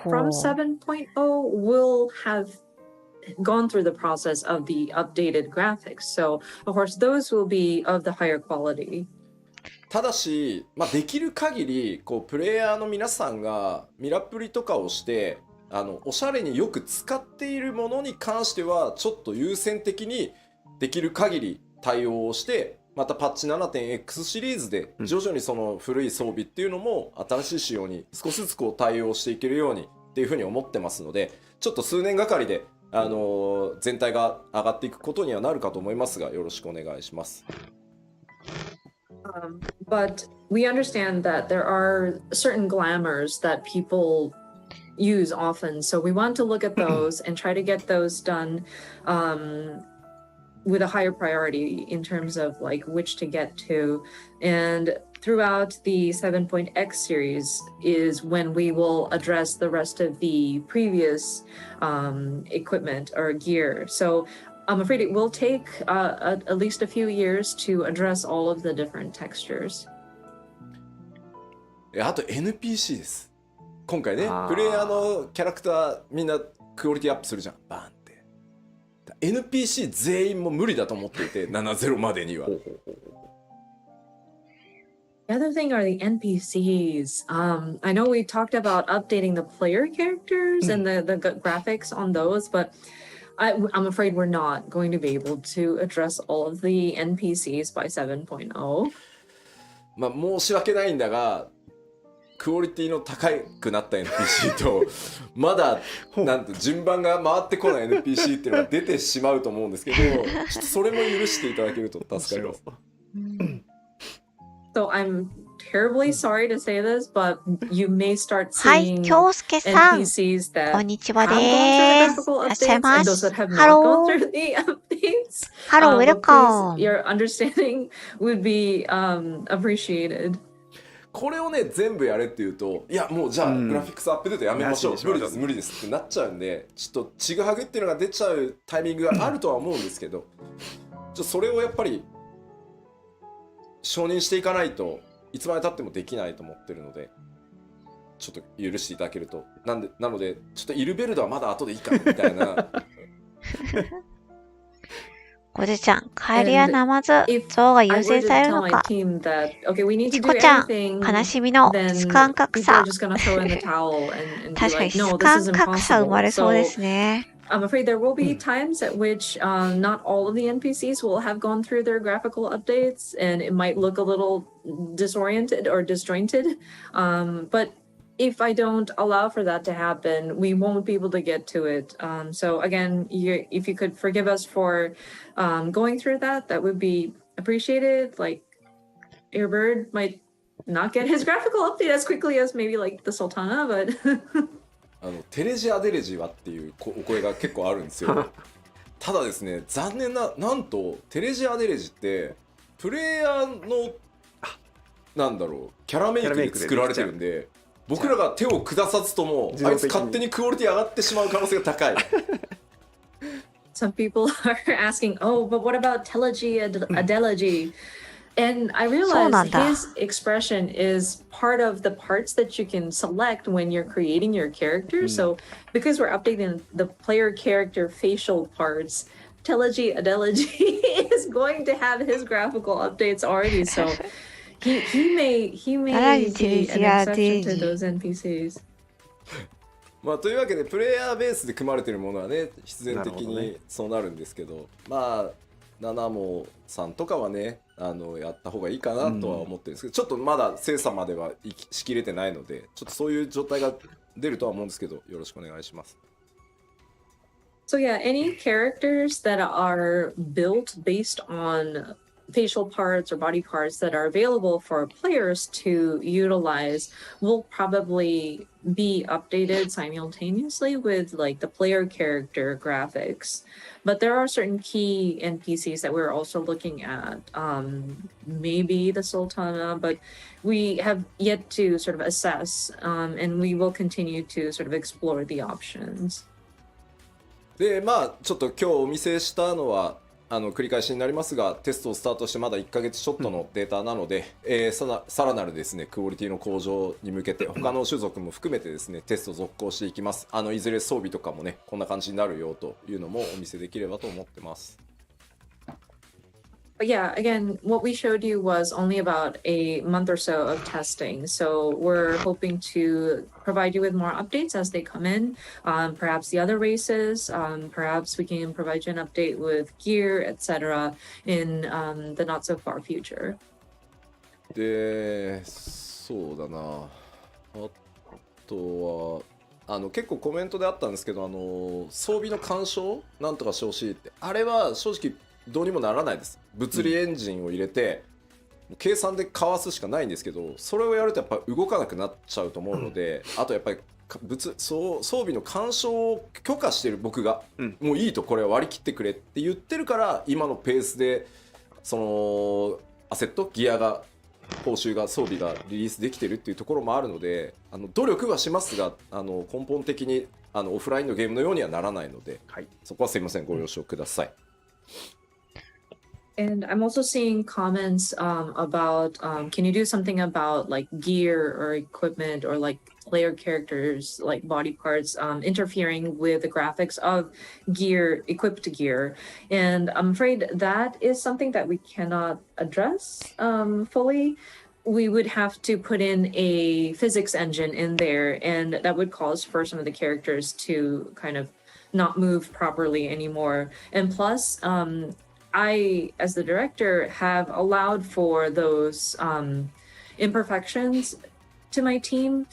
From 7.0 will have gone through the process of the updated graphics. So, of course, those will be of the higher quality. ただし、できる限りこうプレイヤーの皆さんがミラプリとかをしておしゃれによく使っているものに関してはちょっと優先的にできる限り対応をして、またパッチ 7.x シリーズで徐々にその古い装備っていうのも新しい仕様に少しずつこう対応していけるようにっていうふうに思ってますので、ちょっと数年がかりで全体が上がっていくことにはなるかと思いますが、よろしくお願いします。But we understand that there are certain glamours that people use often. So we want to look at those and try to get those done with a higher priority in terms of like which to get to. And throughout the 7.x series is when we will address the rest of the previous equipment or gear. So I'm afraid it will take at least a few years to address all of the different textures. あと NPC です。今回ね、プレイヤーのキャラクターみんなクオリティアップするじゃん、バーンって。NPC 全員も無理だと思っていて、70までには。The other thing are the NPCs. I know we talked about updating the player characters and the graphics on those, but I'm afraid we're not going to be able to address all of the NPCs by 7.0. まあ申し訳ないんだが、クオリティの高くなった NPC とまだなんて順番が回ってこない NPC っていうのが出てしまうと思うんですけど、ちょっとそれも許していただけると助かります。So I'm terribly sorry to say this, but you may start はい、 seeing 京介さん、 NPCs that こんにちは have で gone す。 through いらっ the しゃい graphical ま updates and those す。that have ハ not ロ gone ー。 through the updates. ハロー、ウェル But カ please, ム。 your understanding would be appreciated. これをね全部やれって言うと、いやもうじゃあグラフィックスアップデートやめましょう、無理です無理ですってなっちゃうんで、ちょっとちぐはぐっていうのが出ちゃうタイミングがあるとは思うんですけど、それをやっぱり承認していかないといつまで経ってもできないと思ってるので、ちょっと許していただけると。なのでちょっとイルベルドはまだ後でいいかみたいな。ごじちゃん、帰りやナマズ、象が優先されるのか。チコちゃん、悲しみの時間格差。確かに時間格差生まれそうですね。I'm afraid there will be times at which not all of the NPCs will have gone through their graphical updates and it might look a little disoriented or disjointed. But if I don't allow for that to happen, we won't be able to get to it. So again, if you could forgive us for going through that, that would be appreciated. Like, your bird might not get his graphical update as quickly as maybe like the Sultana, but テレジアデレジはっていうお声が結構あるんですよ。ただですね、残念なんとテレジアデレジってプレイヤーのなんだろうキャラメイクで作られてるんで、僕らが手を下さずともあいつ勝手にクオリティ上がってしまう可能性が高い。Some people are asking, oh, but what about Telegy Adelegy? And I realized his expression is part of the parts that you can select when you're creating your character. So because we're updating the player character facial parts, Telegy Adelegy is going to have his graphical updates already. So he may be an exception to those NPCs. まあというわけでプレイヤーベースで組まれているものはね必然的にそうなるんですけど、まあナナモさんとかはねやった方がいいかなとは思ってるんですけど、ちょっとまだ精査まではしきれてないので、ちょっとそういう状態が出るとは思うんですけど、よろしくお願いします。So yeah, any characters that are built based on facial parts or body parts that are available for players to utilize will probably be updated simultaneously with like the player character graphics. But there are certain key NPCs that we're also looking at. Maybe the Sultana, but we have yet to sort of assess, and we will continue to sort of explore the options. で、まあちょっと今日お見せしたのは繰り返しになりますが、テストをスタートしてまだ1ヶ月ちょっとのデータなので、さらなるですねクオリティの向上に向けて他の種族も含めてですねテスト続行していきます。いずれ装備とかもねこんな感じになるよというのもお見せできればと思ってます。But yeah, again, what we showed you was only about a month or so of testing. So we're hoping to provide you with more updates as they come in. Perhaps the other races, perhaps we can provide you an update with gear, etc. in the not so far future. で、そうだな。あとは結構コメントであったんですけど、装備の干渉なんとかしてほしいって、あれは正直どうにもならないです。物理エンジンを入れて計算でかわすしかないんですけど、それをやるとやっぱ動かなくなっちゃうと思うので、あとやっぱり装備の干渉を許可してる僕が、もういいとこれは割り切ってくれって言ってるから、今のペースでそのアセットギアが報酬が装備がリリースできてるっていうところもあるので、努力はしますが根本的にオフラインのゲームのようにはならないので、はい、そこはすいませんご了承ください。And I'm also seeing comments about can you do something about like gear or equipment or like player characters like body parts interfering with the graphics of gear, equipped gear. And I'm afraid that is something that we cannot address fully. We would have to put in a physics engine in there, and that would cause for some of the characters to kind of not move properly anymore. And plus, I, as the director, have allowed for those imperfections to my team.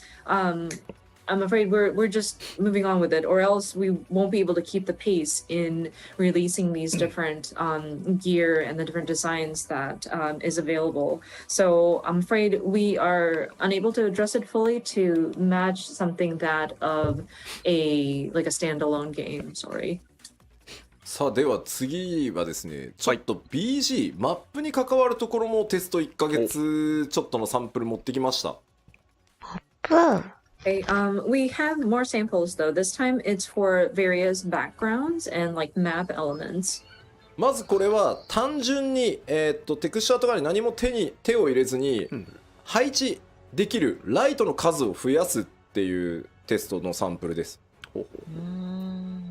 I'm afraid we're just moving on with it, or else we won't be able to keep the pace in releasing these different gear and the different designs that is available. So I'm afraid we are unable to address it fully to match something that of a like a standalone game. Sorry. さあでは次はですね、ちょっと BG、マップに関わるところもテスト1ヶ月ちょっとのサンプル持ってきました。Okay, we have more samples though. This time it's for various backgrounds and like map elements. まずこれは単純に、テクスチャーとかに何も手を入れずに、配置できるライトの数を増やすっていうテストのサンプルです。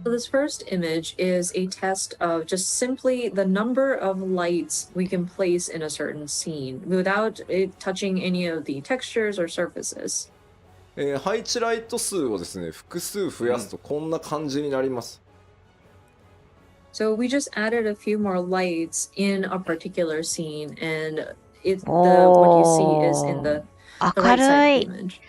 So this first image is a test of just simply the number of lights we can place in a certain scene without it touching any of the textures or surfaces. 配置ライト数をですね、複数増やすとこんな感じになります。So we just added a few more lights in a particular scene, and what you see is in the right side of the image.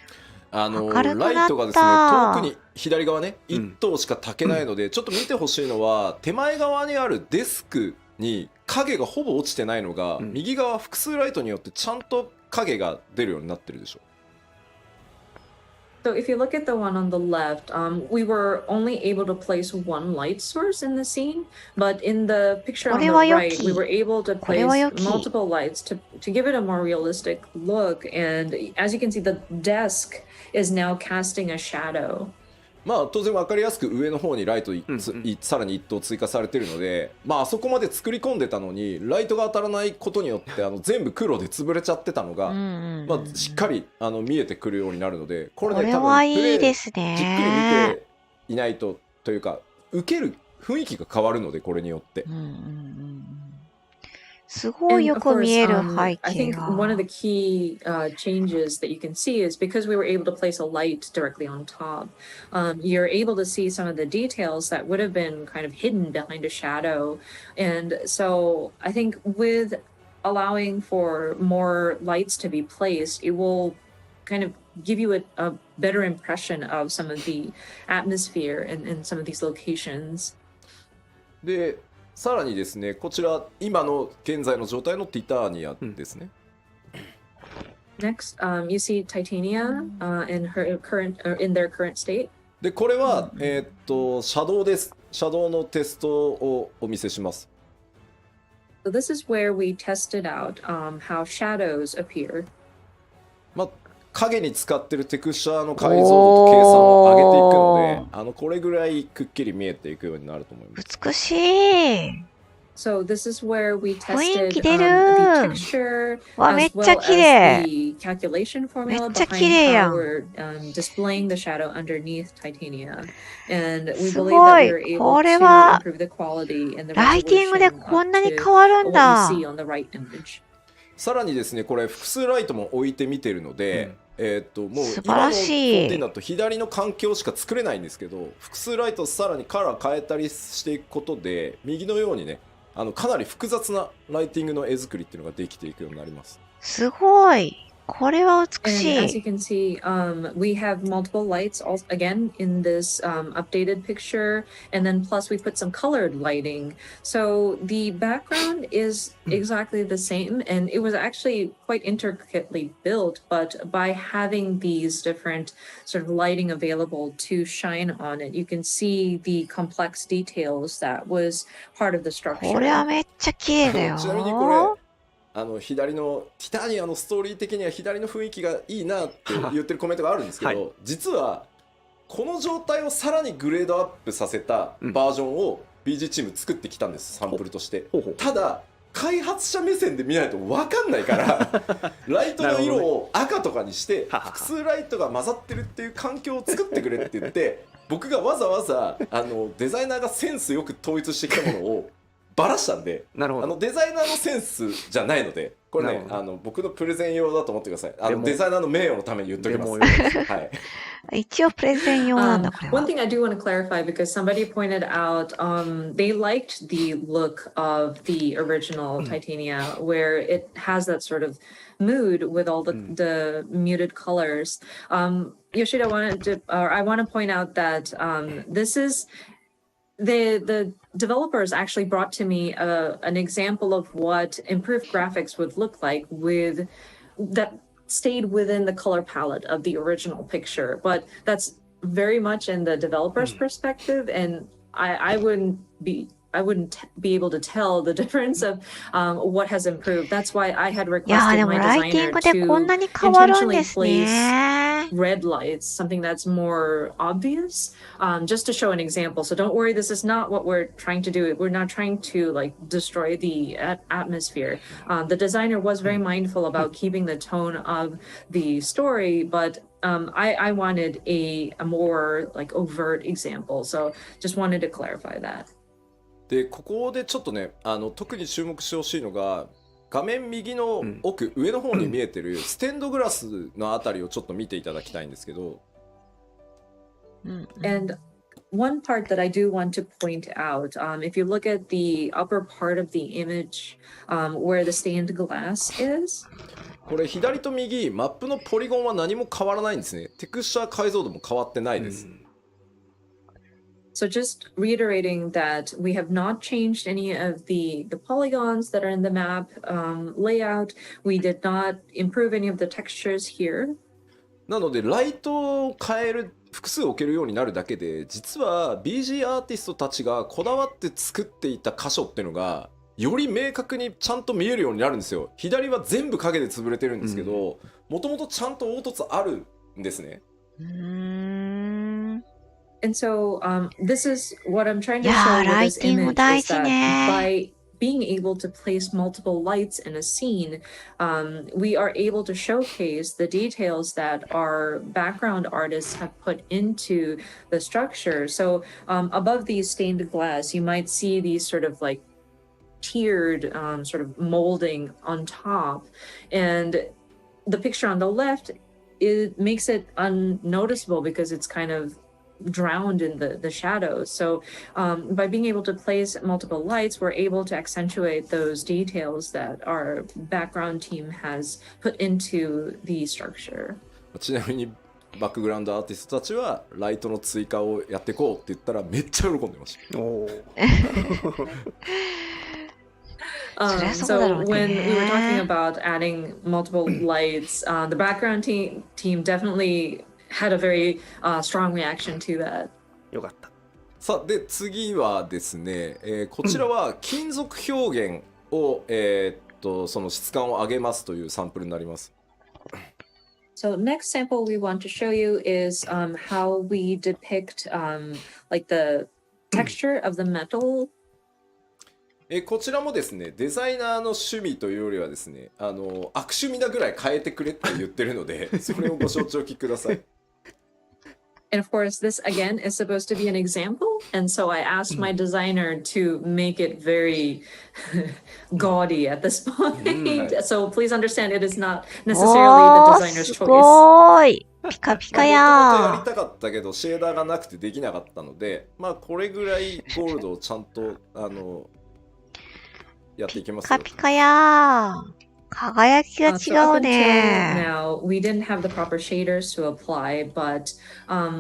ライトがですね、遠くに左側ね、1灯しか焚けないので、ちょっと見てほしいのは手前側にあるデスクに影がほぼ落ちてないのが、右側複数ライトによってちゃんと影が出るようになってるでしょ。So if you look at the one on the left, we were only able to place one light source in the scene, but in the picture on the right, we were able to place multiple lights to give it a more realistic look. And as you can see, the desk is now casting a shadow. まあ当然分かりやすく上の方にライトさらに1灯追加されてるので、まああそこまで作り込んでたのにライトが当たらないことによって全部黒で潰れちゃってたのが、まあしっかり見えてくるようになるので、これね多分プレイじっくり見ていないとというか受ける雰囲気が変わるので、これによって。すごいよく見える背景が。I think one of the key changes that you can see is because we were able to place a light directly on top, you're able to see some of the details that would have been kind of hidden behind a shadow. And so I think with allowing for more lights to be placed, it will kind of give you a better impression of some of the atmosphere in some of these locations. でさらにですね、こちら今の現在の状態のティターニアですね。Next, you see Titania in their current state. でこれはシャドウです。シャドウのテストをお見せします。So this is where we tested out how shadows appear. まあ影に使ってるテクスチャーの解像度と計算を上げていくので、これぐらいくっきり見えていくようになると思います。美しい。So this is where we tested 雰囲気出る。 the texture わ、めっ as ちゃ well 綺 as 麗。 the calculation め formula っちゃ綺麗 behind や how ん。we're displaying the shadow underneath Titania. And we す believe ご that い。 we were こ able れ to は improve the quality and the ライティングで resolution こ up んなに to 変わるん what we だ。 see on the right image. さらにですね、これ複数ライトも置いてみてるので、もう素晴今のらしい。14だと左の環境しか作れないんですけど、複数ライトさらにカラー変えたりしていくことで、右のようにね、かなり複雑なライティングの絵作りっていうのができていくようになります。すごい。これは美 And し as い。 you can see, we have multiple lights again in this updated picture, and then plus we put some colored lighting. So the background is exactly the same, and it was actually quite intricately built, but by having these different sort of lighting available to shine on it, you can see the complex details that was part of the これは structure. めっちゃ綺麗だよ。ちなみにこれ左のストーリー的には左の雰囲気がいいなって言ってるコメントがあるんですけど、はい、実はこの状態をさらにグレードアップさせたバージョンを BG チーム作ってきたんです、サンプルとして。ただ開発者目線で見ないと分かんないからライトの色を赤とかにして複数ライトが混ざってるっていう環境を作ってくれって言って僕がわざわざデザイナーがセンスよく統一してきたものをバラしたんで、デザイナーのセンスじゃないので、これね僕のプレゼン用だと思ってください。デザイナーの名誉のために言っときます。はい。一応プレゼン用なんだこれは。One thing I do want to clarify because somebody pointed out they liked the look of the original Titania where it has that sort of mood with all the muted colors. Yoshida I want to point out that this is the developers actually brought to me an example of what improved graphics would look like with that stayed within the color palette of the original picture, but that's very much in the developer's perspective, and I wouldn't be able to tell the difference of what has improved. That's why I had requested my designer to intentionally place red lights, something that's more obvious, just to show an example. So don't worry, this is not what we're trying to do. We're not trying to like destroy the atmosphere. The designer was very mindful about keeping the tone of the story, but I wanted a more like overt example. So just wanted to clarify that. でここでちょっとね特に注目してほしいのが画面右の奥、上の方に見えてるステンドグラスのあたりをちょっと見ていただきたいんですけど。And one part that I do want to point out, if you look at the upper part of the image, where the stained glass is. これ左と右マップのポリゴンは何も変わらないんですね。テクスチャー解像度も変わってないです。So just reiterating that we have not changed any of the polygons that are in the map layout. We did not improve any of the textures here. なのでライトを変える複数置けるようになるだけで実は BG アーティストたちがこだわって作っていた箇所っていうのがより明確にちゃんと見えるようになるんですよ。左は全部影で潰れてるんですけどもともとちゃんと凹凸あるんですね。And so this is what I'm trying to show with this image is that by being able to place multiple lights in a scene, we are able to showcase the details that our background artists have put into the structure. So above these stained glass, you might see these sort of like tiered sort of molding on top. And the picture on the left, it makes it unnoticeable because it's kind of drowned in the shadows. So by being able to place multiple lights, we're able to accentuate those details that our background team has put into the structure. ちなみにバックグラウンドアーティストたちはライトの追加をやっていこうって言ったらめっちゃ喜んでました。So when we were talking about adding multiple lights, the background team definitely had a very strong reaction to that. よかった。さあで次はですね、こちらは金属表現を、その質感を上げますというサンプルになります。So next sample we want to show you is how we depict like the texture of the metal. こちらもですねデザイナーの趣味というよりはですね悪趣味なぐらい変えてくれって言ってるのでそれをご承知おきください。And of course, this again is supposed to be an example, and so I asked my designer to make it very gaudy at this point. So please understand, it is not necessarily the designer's choice. すごいピカピカややりたかったけどシェーダーがなくてできなかったので、まあこれぐらいゴールドをちゃんとやっていきますよ。ピカピカや輝きが So 違 up う until ね。 now, we didn't have the proper shaders to apply, but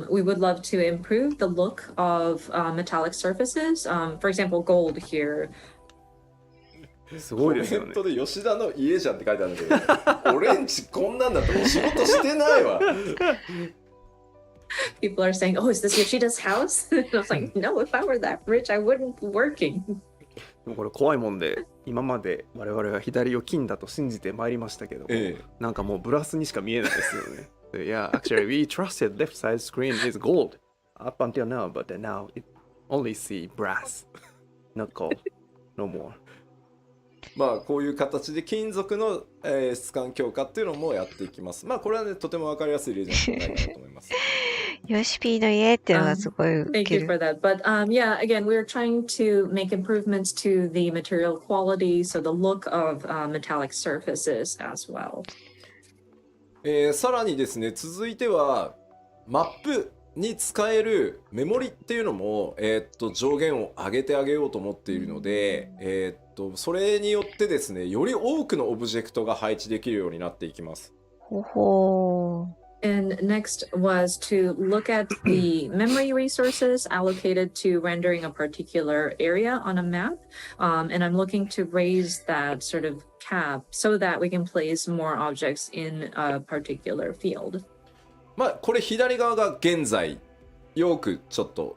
we would love to improve the look of metallic surfaces. For example, gold here. すコメごいですよね。ントで吉田の家じゃんって書いてあるんだけど、俺んちこんなんだってもう仕事してないわ。People are saying, "Oh, is this Yoshida's house?" And I was like, "No, if I were that rich, I wouldn't be working." でもこれ怖いもんで、今まで我々は左を金だと信じてまいりましたけども、なんかもうブラスにしか見えないですよね。Yeah, actually, we trusted left side screen is gold up until now, but now it only see brass, not gold, no more. まあこういう形で金属の、質感強化っていうのもやっていきます。まあこれはねとても分かりやすい例じゃないかなと思います。ヨシピーの家っていうのがすごいウ Thank ケ you る。 for that. But yeah, again, we're trying to make improvements to the material quality, so the look of metallic surfaces as well. さらにですね、続いてはマップに使えるメモリっていうのも、上限を上げてあげようと思っているので、それによってですね、より多くのオブジェクトが配置できるようになっていきます。ほほー。 And next was to look at the memory resources allocated to rendering a particular area on a map. And I'm looking to raise that sort of cap so that we can place more objects in a particular field. まあこれ左側が現在よくちょっと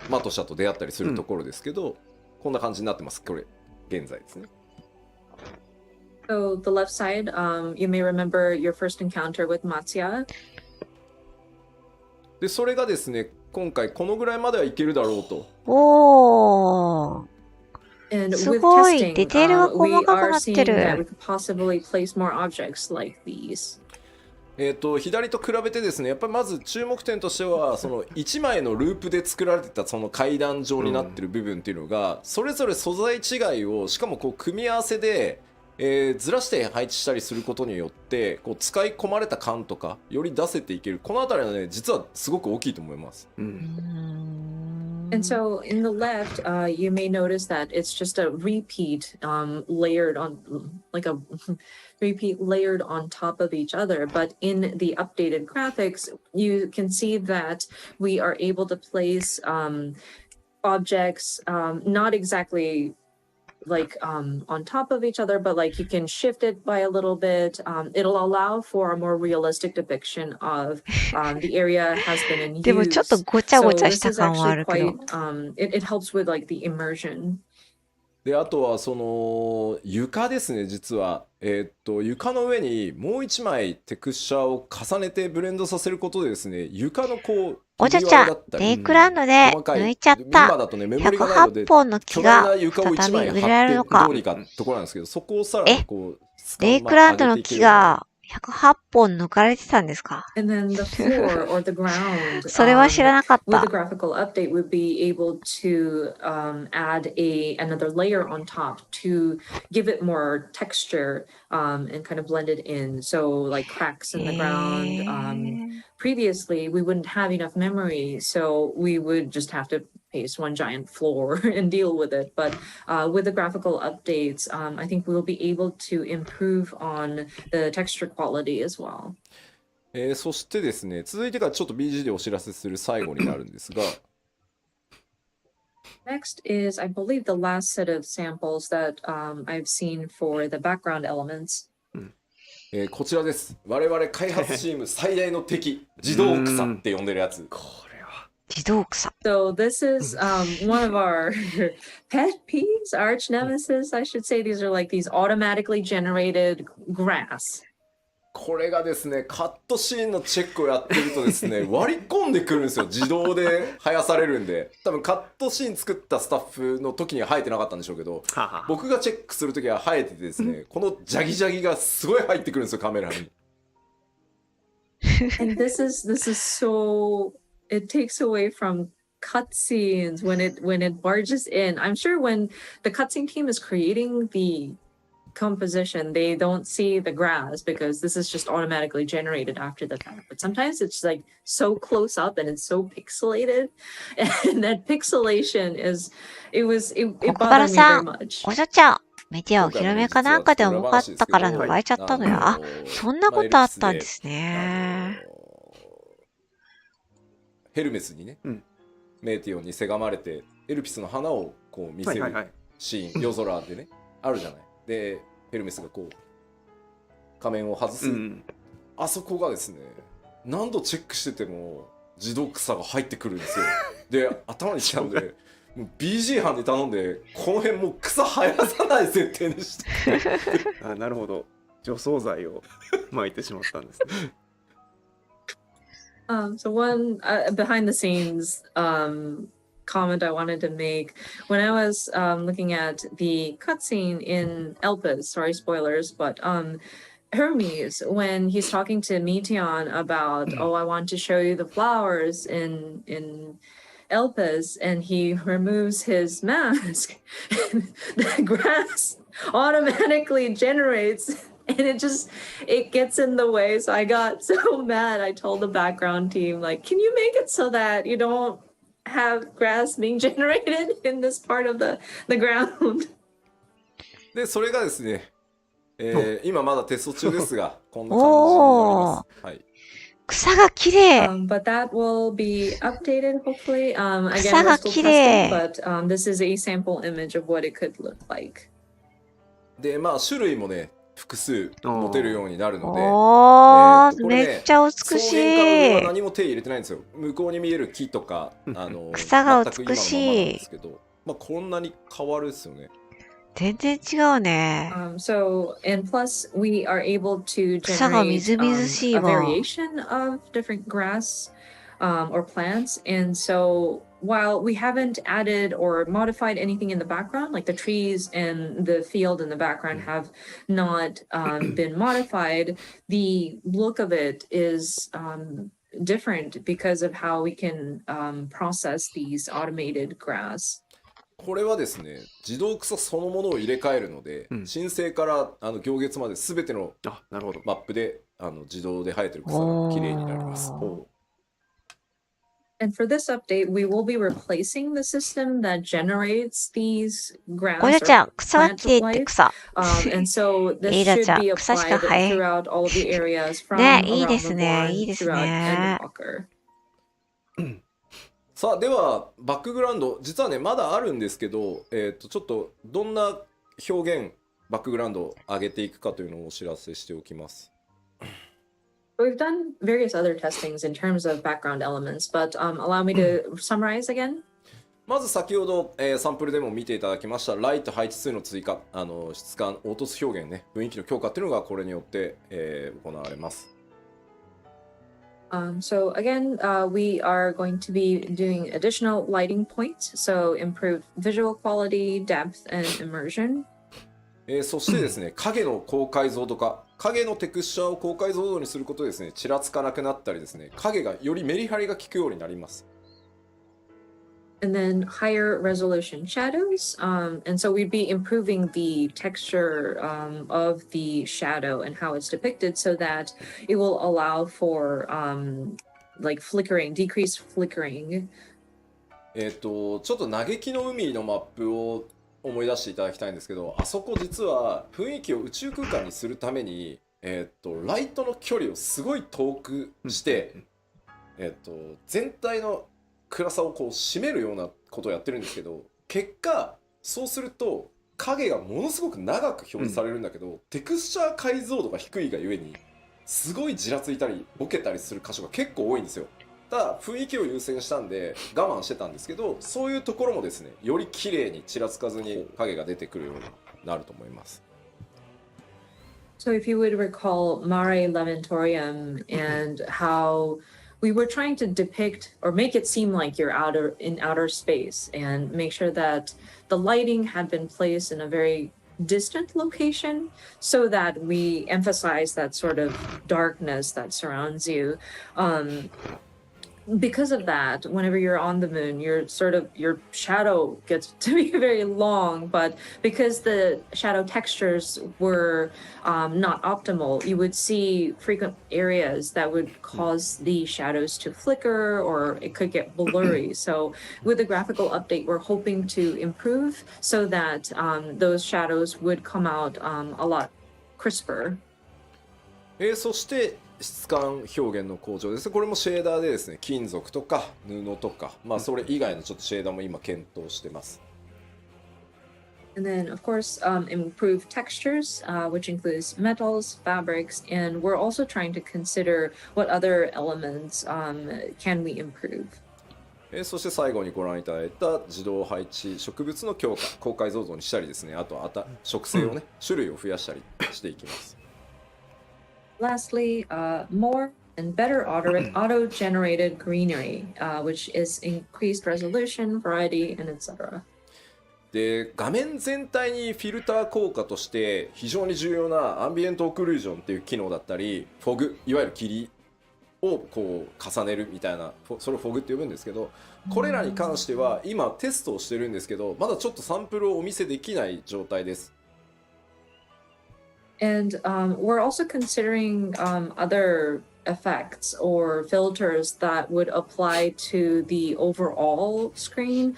マトシャと出会ったりするところですけど、こんな感じになってます。これ現在ですね。So the left side, you may remember your first encounter with Matsuya. でそれがですね、今回このぐらいまではいけるだろうと。おー。 And す with ごい testing, ディテールが we 細かく are なって seeing that we る。 could possibly place more objects like these. 左と比べてですね、やっぱりまず注目点としてはその1枚のループで作られてたその階段状になってる部分っていうのが、それぞれ素材違いをしかもこう組み合わせで、ずらして配置したりすることによってこう使い込まれた感とかより出せていける。このあたりはね実はすごく大きいと思います。And so in the left, you may notice that it's just a repeat layered on, like a repeat layered on top of each other. But in the updated graphics, you can see that we are able to place objects not exactly like on top of each other, but like you can shift it by a little bit. It'll allow for a more realistic depiction of the area has been in でもちょっと use. ごちゃご So ちゃ this した is 感はあ actually るけど。 quite, it helps with like the immersion. であとはその床ですね。実は床の上にもう一枚テクスチャーを重ねてブレンドさせることでですね、床のこうおちゃちゃん、レイクランドで抜いちゃっ今た。だとねメモリがないので108本の木巨大がな床を一再び枚植えられるのか貼ってどう。にかところなんですけど、そこをさらにこうレイクランドの木が108本抜かれてたんですか。 And then the floor or the ground それは知らなかっ with the た。 graphical update would be able to add another layer on top to give it more texture and kind of blend it in. So like cracks in the ground. Previously, we wouldn't have enough memory, so we would just have to paste one giant floor and deal with it. But with the graphical updates, I think we'll be able to improve on the texture quality as well. そしてですね、続いてがちょっと BG でお知らせする最後になるんですが、Next is, I believe, the last set of samples that I've seen for the background elements. こちらです。我々開発チーム最大の敵、自動草って呼んでるやつ。これは自動草。 So this is one of our pet peeves, arch nemesis, I should say. These are like these automatically generated grass. これがですね、カットシーンのチェックをやってるとですね、割り込んでくるんですよ。自動で生やされるんで。多分カットシーン作ったスタッフの時には生えてなかったんでしょうけど、僕がチェックする時は生えててですね、このジャギジャギがすごい入ってくるんですよ、カメラに。And this is so, it takes away from cutscenes when it barges in. I'm sure when the cutscene team is creating the composition, they don't see the grass because this is just automatically generated after the fact. But sometimes it's like so close up and it's so pixelated, and that pixelation is it bothered me very much. おちゃちゃん、メディアお披露目かなんかで重かったから抜かれちゃったのよ。あ、そんなことあったんですね。ヘルメスにね、メーティオンにせがまれてエルピスの花をこう見せるシーン、夜空でねあるじゃない。でヘルメスがこう仮面を外す、あそこがですね、何度チェックしてても自動草が入ってくるんですよ。で頭にきたんでもう BG 班に頼んでこの辺もう草生やさない設定にしてあ、なるほど、除草剤を撒いてしまったんですね。So one behind the scenes comment I wanted to make when I was looking at the cutscene in Elpis, sorry spoilers, but Hermes, when he's talking to Meteon about, oh, I want to show you the flowers in Elpis, and he removes his mask, and the grass automatically generates. And it gets in the way. So I got so mad. I told the background team, like, can you make it so that you don't have grass being generated in this part of the ground? で、それがですね、今まだテスト中ですが、こんな感じになります。はい。草が綺麗。But that will be updated hopefully. Again, we're still testing, but this is a sample image of what it could look like. で、まあ種類もね、複数持てるようになるので、これね、めっちゃ美しい。草原化の部分は何も手入れてないんですよ。向こうに見える木とか、草が美しい。ですけど、まあこんなに変わるですよね。全然違うね。So and plus we are able to generate a variation of different grass or plants, and so while we haven't added or modified anything in the background, like the trees and the field in the background have not been modified, the look of it is different because of how we can process these automated grass. これはですね、自動草そのものを入れ替えるので、申請から行月まで全てのマップで自動で生えてる草が綺麗になります。And for this update, we will be replacing the system that generates these grass or plant light. And so this should be applied throughout all of the areas from around the board throughout Endwalker. さあ、ではバックグラウンド、実はねまだあるんですけど、ちょっとどんな表現バックグラウンドを上げていくかというのをお知らせしておきます。We've done various other testings in terms of background elements, but allow me to summarize again. まず先ほど、サンプルでも見ていただきましたライト配置数の追加、質感、凹凸表現ね、雰囲気の強化っていうのがこれによって、行われます。So again, we are going to be doing additional lighting points, so improved visual quality, depth, and immersion. そしてですね、影の高解像度化、影のテクスチャーを高解像度にすることでですね、ちらつかなくなったりですね、影がよりメリハリが効くようになります。And then higher resolution shadows, and so we'd be improving the texture of the shadow and how it's depicted so that it will allow for like flickering, decreased flickering. ちょっと嘆きの海のマップを思い出していただきたいんですけど、あそこ実は雰囲気を宇宙空間にするために、ライトの距離をすごい遠くして、全体の暗さをこう締めるようなことをやってるんですけど、結果そうすると影がものすごく長く表示されるんだけど、テクスチャー解像度が低いがゆえにすごいじらついたりボケたりする箇所が結構多いんですよ。ただ雰囲気を優先したんで我慢してたんですけど、そういうところもですね、より綺麗にちらつかずに影が出てくるようになると思います。So if you would recall Mare Lamentorium and how we were trying to depict or make it seem like you're in outer space and make sure that the lighting had been placed in a very distant location so that we emphasize that sort of darkness that surrounds you. because of that, whenever you're on the moon, your shadow gets to be very long, but because the shadow textures were not optimal, you would see frequent areas that would cause the shadows to flicker, or it could get blurry. So with the graphical update, we're hoping to improve so that those shadows would come out a lot crisper. そして質感表現の向上です。これもシェーダーでですね、金属とか布とか、それ以外のちょっとシェーダーも今検討してます。And then, of course, improve textures, which includes metals, fabrics, and we're also trying to consider what other elements can we improve. そして最後にご覧いただいた自動配置植物の強化、高解像度にしたりですね、あと植生をね、種類を増やしたりしていきます。Lastly, more and better auto-generated greenery, which is increased resolution, variety, and etc. で、画面全体にフィルター効果として非常に重要なアンビエントオクルージョンっていう機能だったり、フォグ、いわゆる霧をこう重ねるみたいな、それをフォグって呼ぶんですけど、これらに関しては今テストをしてるんですけど、まだちょっとサンプルをお見せできない状態です。And we're also considering other effects or filters that would apply to the overall screen,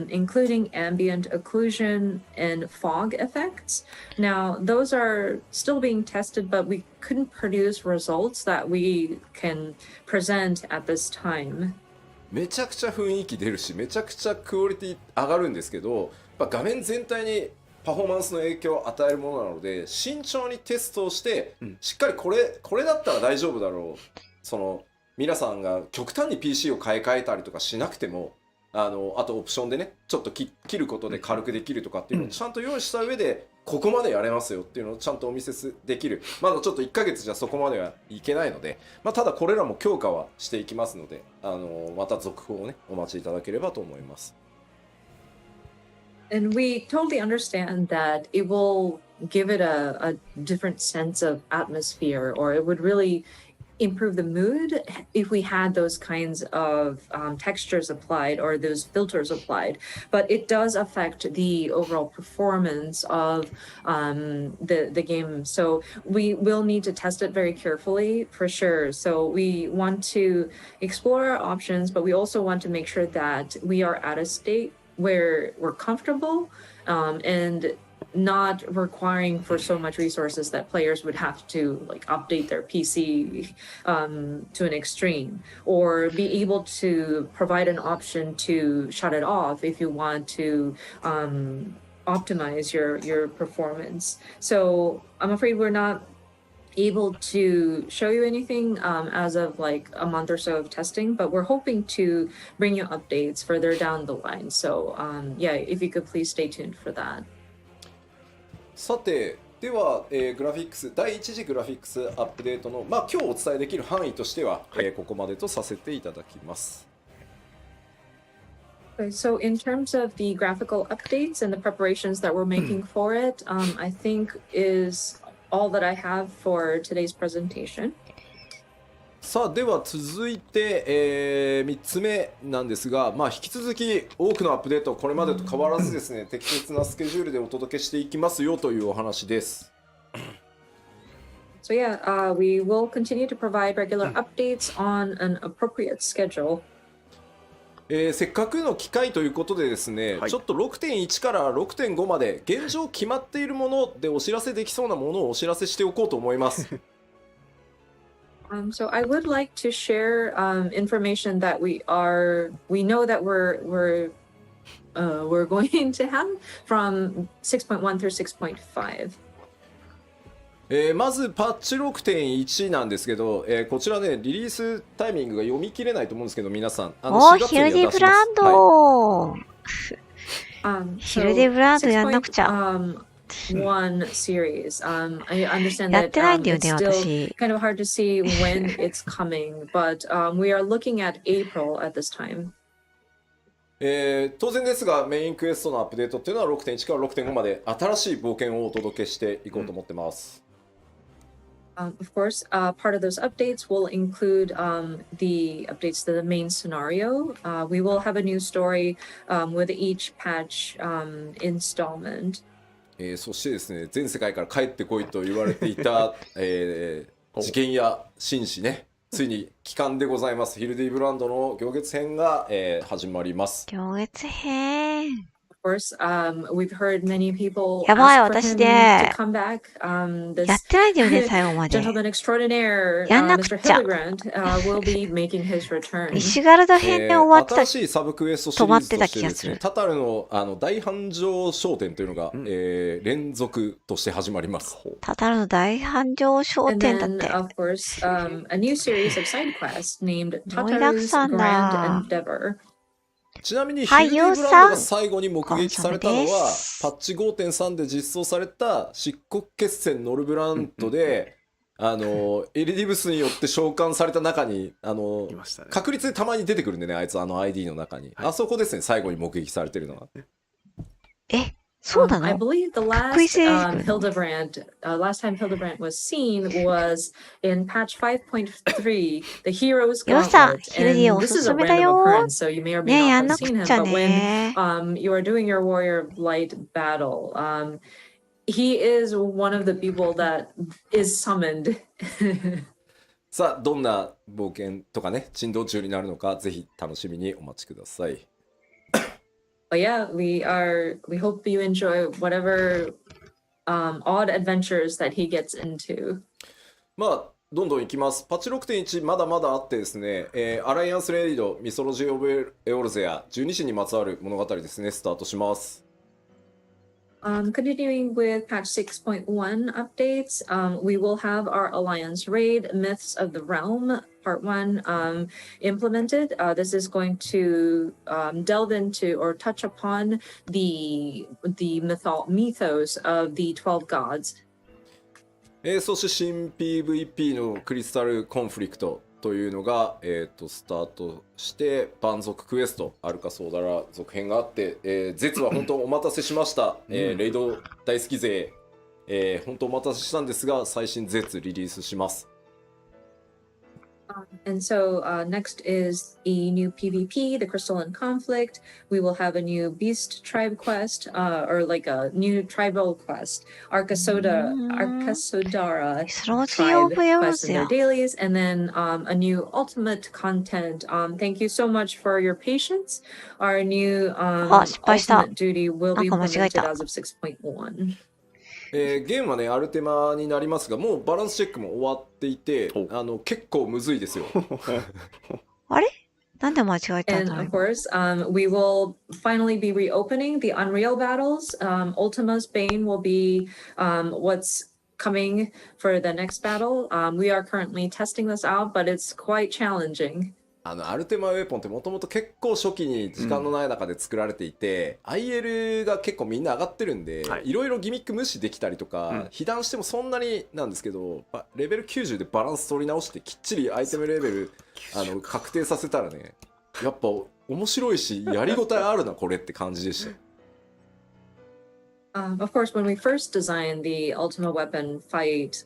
including ambient occlusion and fog effects. Now, those are still being tested, but we couldn't produce results that we can present at this time. めちゃくちゃ雰囲気出るし、めちゃくちゃクオリティ上がるんですけど、画面全体にパフォーマンスの影響を与えるものなので、慎重にテストをして、しっかりこれだったら大丈夫だろう、その皆さんが極端に PC を買い替えたりとかしなくても、あとオプションでね、ちょっと切ることで軽くできるとかっていうのをちゃんと用意した上で、ここまでやれますよっていうのをちゃんとお見せできる。まだちょっと1ヶ月じゃそこまではいけないので、ただこれらも強化はしていきますので、また続報をね、お待ちいただければと思います。And we totally understand that it will give it a different sense of atmosphere, or it would really improve the mood if we had those kinds of textures applied or those filters applied. But it does affect the overall performance of the game. So we will need to test it very carefully for sure. So we want to explore our options, but we also want to make sure that we are at a state where we're comfortable and not requiring for so much resources that players would have to like update their PC to an extreme, or be able to provide an option to shut it off if you want to optimize your performance. So I'm afraid we're not able to show you anything as of like a month or so of testing, but we're hoping to bring you updates further down the line. So yeah, if you could please stay tuned for that. さて、では、グラフィックス第1次グラフィックスアップデートの、今日お伝えできる範囲としては、ここまでとさせていただきます。Okay, so in terms of the graphical updates and the preparations that we're making for it, I think is all that I have for today's presentation. さあ、では続いて、3つ目なんですが、引き続き多くのアップデートこれまでと変わらずですね、適切なスケジュールでお届けしていきますよというお話です。So yeah, we will continue to provide regular updates on an appropriate schedule. せっかくの機会ということでですね、ちょっと 6.1 から 6.5 まで現状決まっているものでお知らせできそうなものをお知らせしておこうと思います。So I would like to share information that we know that we're going to have from 6.1 through 6.5. まずパッチ 6.1 なんですけど、こちらねリリースタイミングが読み切れないと思うんですけど、皆さん4月には出します。ヒルデブランド、ヒルデブランドやんなくちゃ。One series. I understand that it's still kind of hard to see when it's coming, but we are looking at April at this time. 当然ですが、メインクエストのアップデートっていうのは 6.1 から 6.5 まで新しい冒険をお届けしていこうと思ってます。Of course, part of those updates will include the updates to the main scenario. We will have a new story with each patch installment. そしてですね、全世界から帰ってこいと言われていた、事件や紳士ね、ついに帰還でございます。ヒルディブランドの行月編が、始まります。行月編。Of course, we've heard many people やばい、 ask for 私 him ね to come back. やってないんだよね、最後まで。 Gentleman extraordinaire, やんなく Mr. ちゃ。 Hildebrand, will be making his return. イシュガルド編で終わってた。新しいサブクエストシリーズとしてですね、タタルの大繁盛商店というのが、連続として始まります。タタルの大繁盛商 And 店だっ then, て。 of course, a new series of side quests named 盛りだく Tatar's さんだ。 Grand Endeavor. ちなみにヒはいルディブランドが最後に目撃されたのはコンソメですパッチ 5.3 で実装された漆黒決戦ノルブラントでエリディブスによって召喚された中にいましたね。確率でたまに出てくるんでね、あいつID の中に、あそこですね、最後に目撃されてるのは。え、そうな I の？ believe the かっこいい last セリフ。 Hildebrand, last time Hildebrand was seen was in patch 5.3, the Hero's よさ、 Gauntlet. ヒルディ And お this す is す a めだ random よ。 occurrence, so you may or may ねえ、や not ん have なく seen ちゃ him. But when ね。you are doing your Warrior of Light battle, he is one of the people that is summoned. さあ、どんな冒険とかね、珍道中になるのか、ぜひ楽しみにお待ちください。But yeah, we hope you enjoy whatever odd adventures that he gets into. まあどんどんいきます。パッチ 6.1 まだまだあってですね、アライアンスレイドミソロジー・オブ・エオルゼア12神にまつわる物語ですね、スタートします。Continuing with patch 6.1 updates, we will have our Alliance raid, Myths of the Realm, part 1, implemented. This is going to delve into or touch upon the mythos of the 12 gods. そして新 PVP のクリスタルコンフリクトというのが、スタートして蛮族クエストアルカソーダラ続編があって、ゼツは本当お待たせしました、レイド大好き勢、本当お待たせしたんですが最新ゼツリリースします。And so next is a new PvP, the Crystalline Conflict. We will have a new Beast Tribe quest, or like a new tribal quest, Arkasodara ミソロジー・オ tribe ブ・エオル quest in ゼ their ア。 dailies, and then a new ultimate content. Thank you so much for your patience. Our new あ、失敗した。 ultimate duty will なん be か間違え implemented た。 as of 6.1. ゲームはねアルテマになりますが、もうバランスチェックも終わっていて、結構むずいですよ。あれ？なんで間違えたん And だろ of う。 course, we will finally be reopening the Unreal battles. Ultima's Bane will be what's coming for the next battle. We are currently testing this out, but it's quite challenging. アルテマウェポンってもともと結構初期に時間のない中で作られていて、IL が結構みんな上がってるんで、いろいろギミック無視できたりとか、被弾してもそんなになんですけど、レベル90でバランス取り直してきっちりアイテムレベル確定させたらね、やっぱ面白いしやりごたえあるなこれって感じでした。Of course, when we first designed the Ultima weapon fight,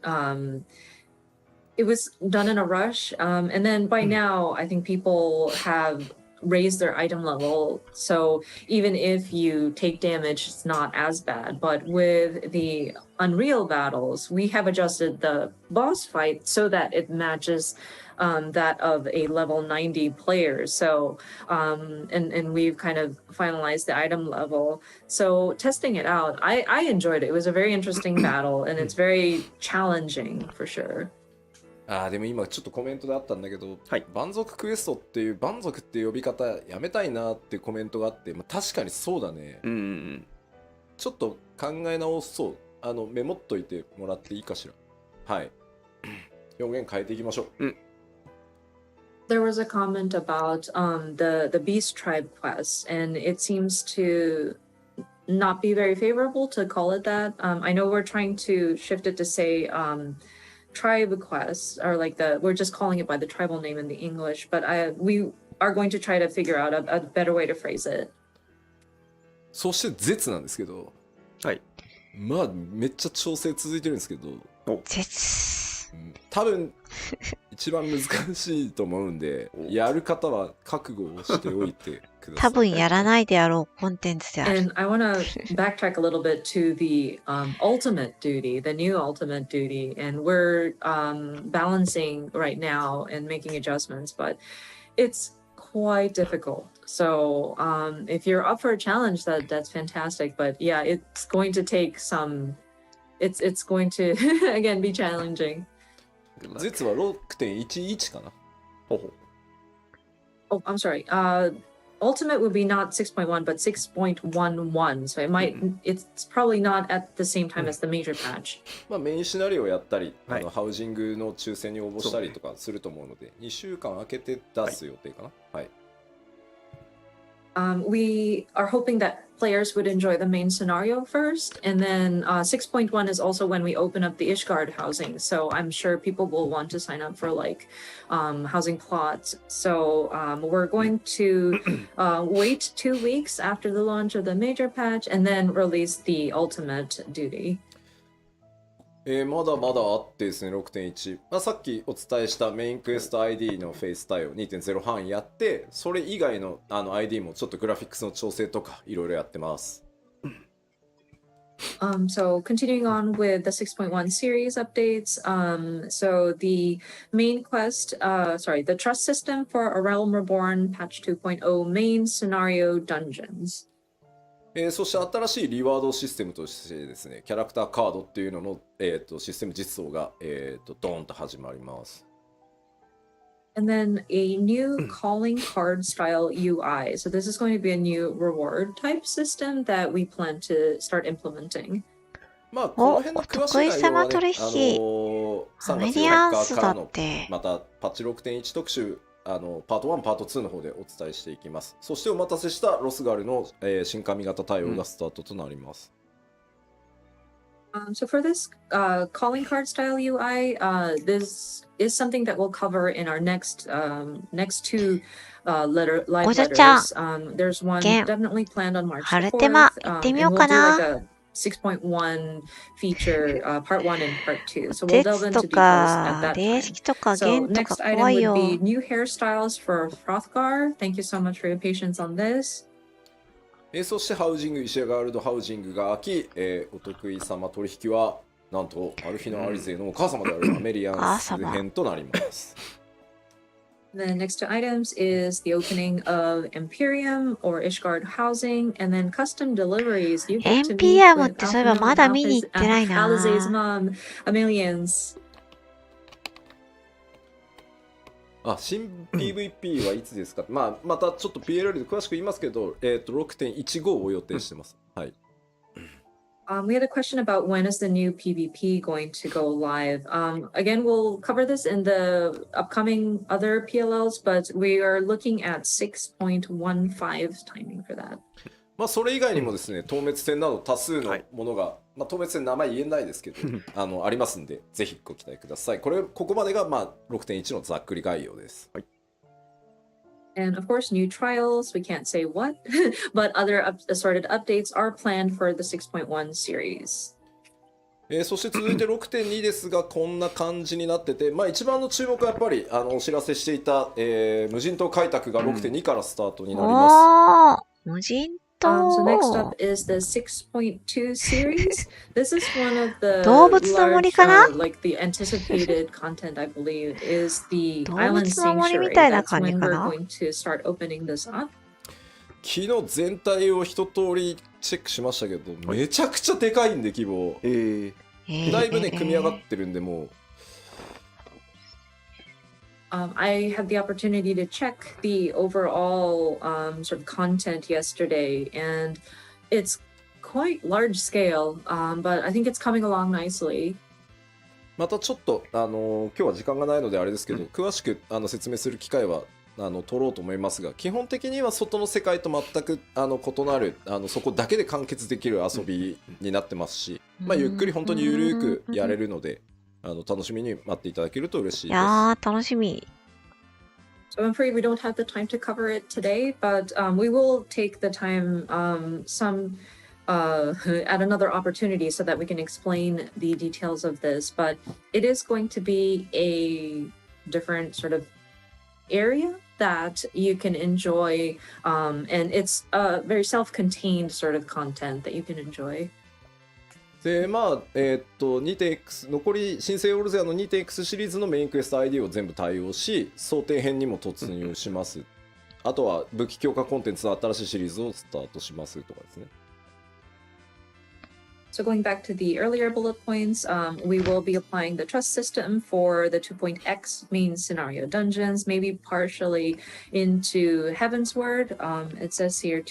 it was done in a rush. And then by now, I think people have raised their item level. So even if you take damage, it's not as bad. But with the Unreal battles, we have adjusted the boss fight so that it matches that of a level 90 player. So, and we've kind of finalized the item level. So testing it out, I enjoyed it. It was a very interesting battle, and it's very challenging for sure. でも今ちょっとコメントであったんだけど、蛮族クエストっていう蛮族って呼び方やめたいなっていうコメントがあって、確かにそうだね、ちょっと考え直そう。メモっといてもらっていいかしら。はい。表現変えていきましょう。There was a comment about the Beast Tribe quest, and it seems to not be very favorable to call it that. I know we're trying to shift it to say tribe quests, or like we're just calling it by the tribal name in the English, but we are going to try to figure out a better way to phrase it. そして絶なんですけど、めっちゃ調整続いてるんですけど、絶。多分一番難しいと思うんで、やる方は覚悟をしておいてください。多分やらないであろうコンテンツである。And I want to backtrack a little bit to the ultimate duty, the new ultimate duty, and we're balancing right now and making adjustments, but it's quite difficult. So if you're up for a challenge, that's fantastic. But yeah, it's going to take some. It's going to again be challenging. 実は 6.11 かな。Oh, I'm sorry. Ultimate would be not 6.1 but 6.11. So it's probably not at the same time as the major patch. まあメインシナリオをやったり、ハウジングの抽選に応募したりとかすると思うので、2週間空けて出す予定かな。はい。We are hoping that players would enjoy the main scenario first, and then 6.1 is also when we open up the Ishgard housing. So I'm sure people will want to sign up for like housing plots. So we're going to wait 2 weeks after the launch of the major patch and then release the ultimate duty. まだまだあってですね、6.1、まあ、さっきお伝えしたメインクエスト ID のフェイス対応 2.0 半やって、それ以外のID もちょっとグラフィックスの調整とかいろいろやってます。So continuing on with the 6.1 series updates, so the main quest, the trust system for A Realm Reborn patch 2.0 main scenario dungeons. そして新しいリワードシステムとしてですね、キャラクターカードっていうのの、システム実装が、ドーンと始まります。And then a new calling card style UI. So this is going to be a new reward type system that we plan to start implementing. まあこの辺の詳しい内容はね、3月4日からのまたパッチ 6.1 特集パート1、パート2の方でお伝えしていきます。そしてお待たせしたロスガルの、新髪型対応がスタートとなります。So for this calling card style UI, this is something that we'll cover in our next two live letters. There's one definitely planned on March 4th, and we'll do like a 6.1 feature, part 1 and part 2. So we'll delve into details at that time. So next item would be new hairstyles for Hrothgar. Thank you so much for your patience on this. そしてハウジング、イシェガールドハウジングが開き、お得意様取引はなんとアルフィノ・アリゼのお母様であるアメリアンス編となります。The next two items is the opening of Imperium or Ishgard housing, and then custom deliveries. You get to meet with Alizé's mom, Amelian's. 新 PVP はいつですか、まあ、またちょっと PLL で詳しく言いますけど、6.15 を予定してます。はい。We had a question about when is the new PvP going to go live. Again, we'll cover this in the upcoming other PLLs, but we are looking at 6.15 timing for that. まあそれ以外にもですね、透滅戦など多数のものが、まあ透滅戦名前言えないですけど、ありますんで、ぜひご期待ください。ここまでがまあ 6.1 のざっくり概要です。はい。And of course, new trials, we can't say what, but other assorted updates are planned for the 6.1 series. そして続いて 6.2 ですが、こんな感じになってて、まあ一番の注目はやっぱりお知らせしていた、無人島開拓が 6.2 からスタートになります。無人島。So next up is the 6.2 series. This is one of the 動物の森かな like the anticipated content, I believe, is the island sanctuary. That's when we're going to start opening this up. 昨日全体を一通りチェックしましたけど、めちゃくちゃでかいんで規模。だいぶね組み上がってるんでもう。I had the opportunity to check the overall sort of content yesterday, and it's quite large scale, but I think it's coming along nicely. またちょっと今日は時間がないのであれですけど、詳しく説明する機会は取ろうと思いますが、基本的には外の世界と全く異なるそこだけで完結できる遊びになってますし、まあゆっくり本当にゆるくやれるので。楽しみに待っていただけると嬉しいです。いやー、楽しみ。So I'm afraid we don't have the time to cover it today, but we will take the time some at another opportunity so that we can explain the details of this. But it is going to be a different sort of area that you can enjoy, and it's a very self-contained sort of content that you can enjoy. で2.x 残り新生オルゼアの 2.x シリーズのメインクエスト ID を全部対応し想定編にも突入します。あとは武器強化コンテンツの新しいシリーズをスタートしますとかですね。So going back to the earlier bullet points, we will be applying the trust system for the 2.x main scenario dungeons, maybe partially into Heavensward. It says here.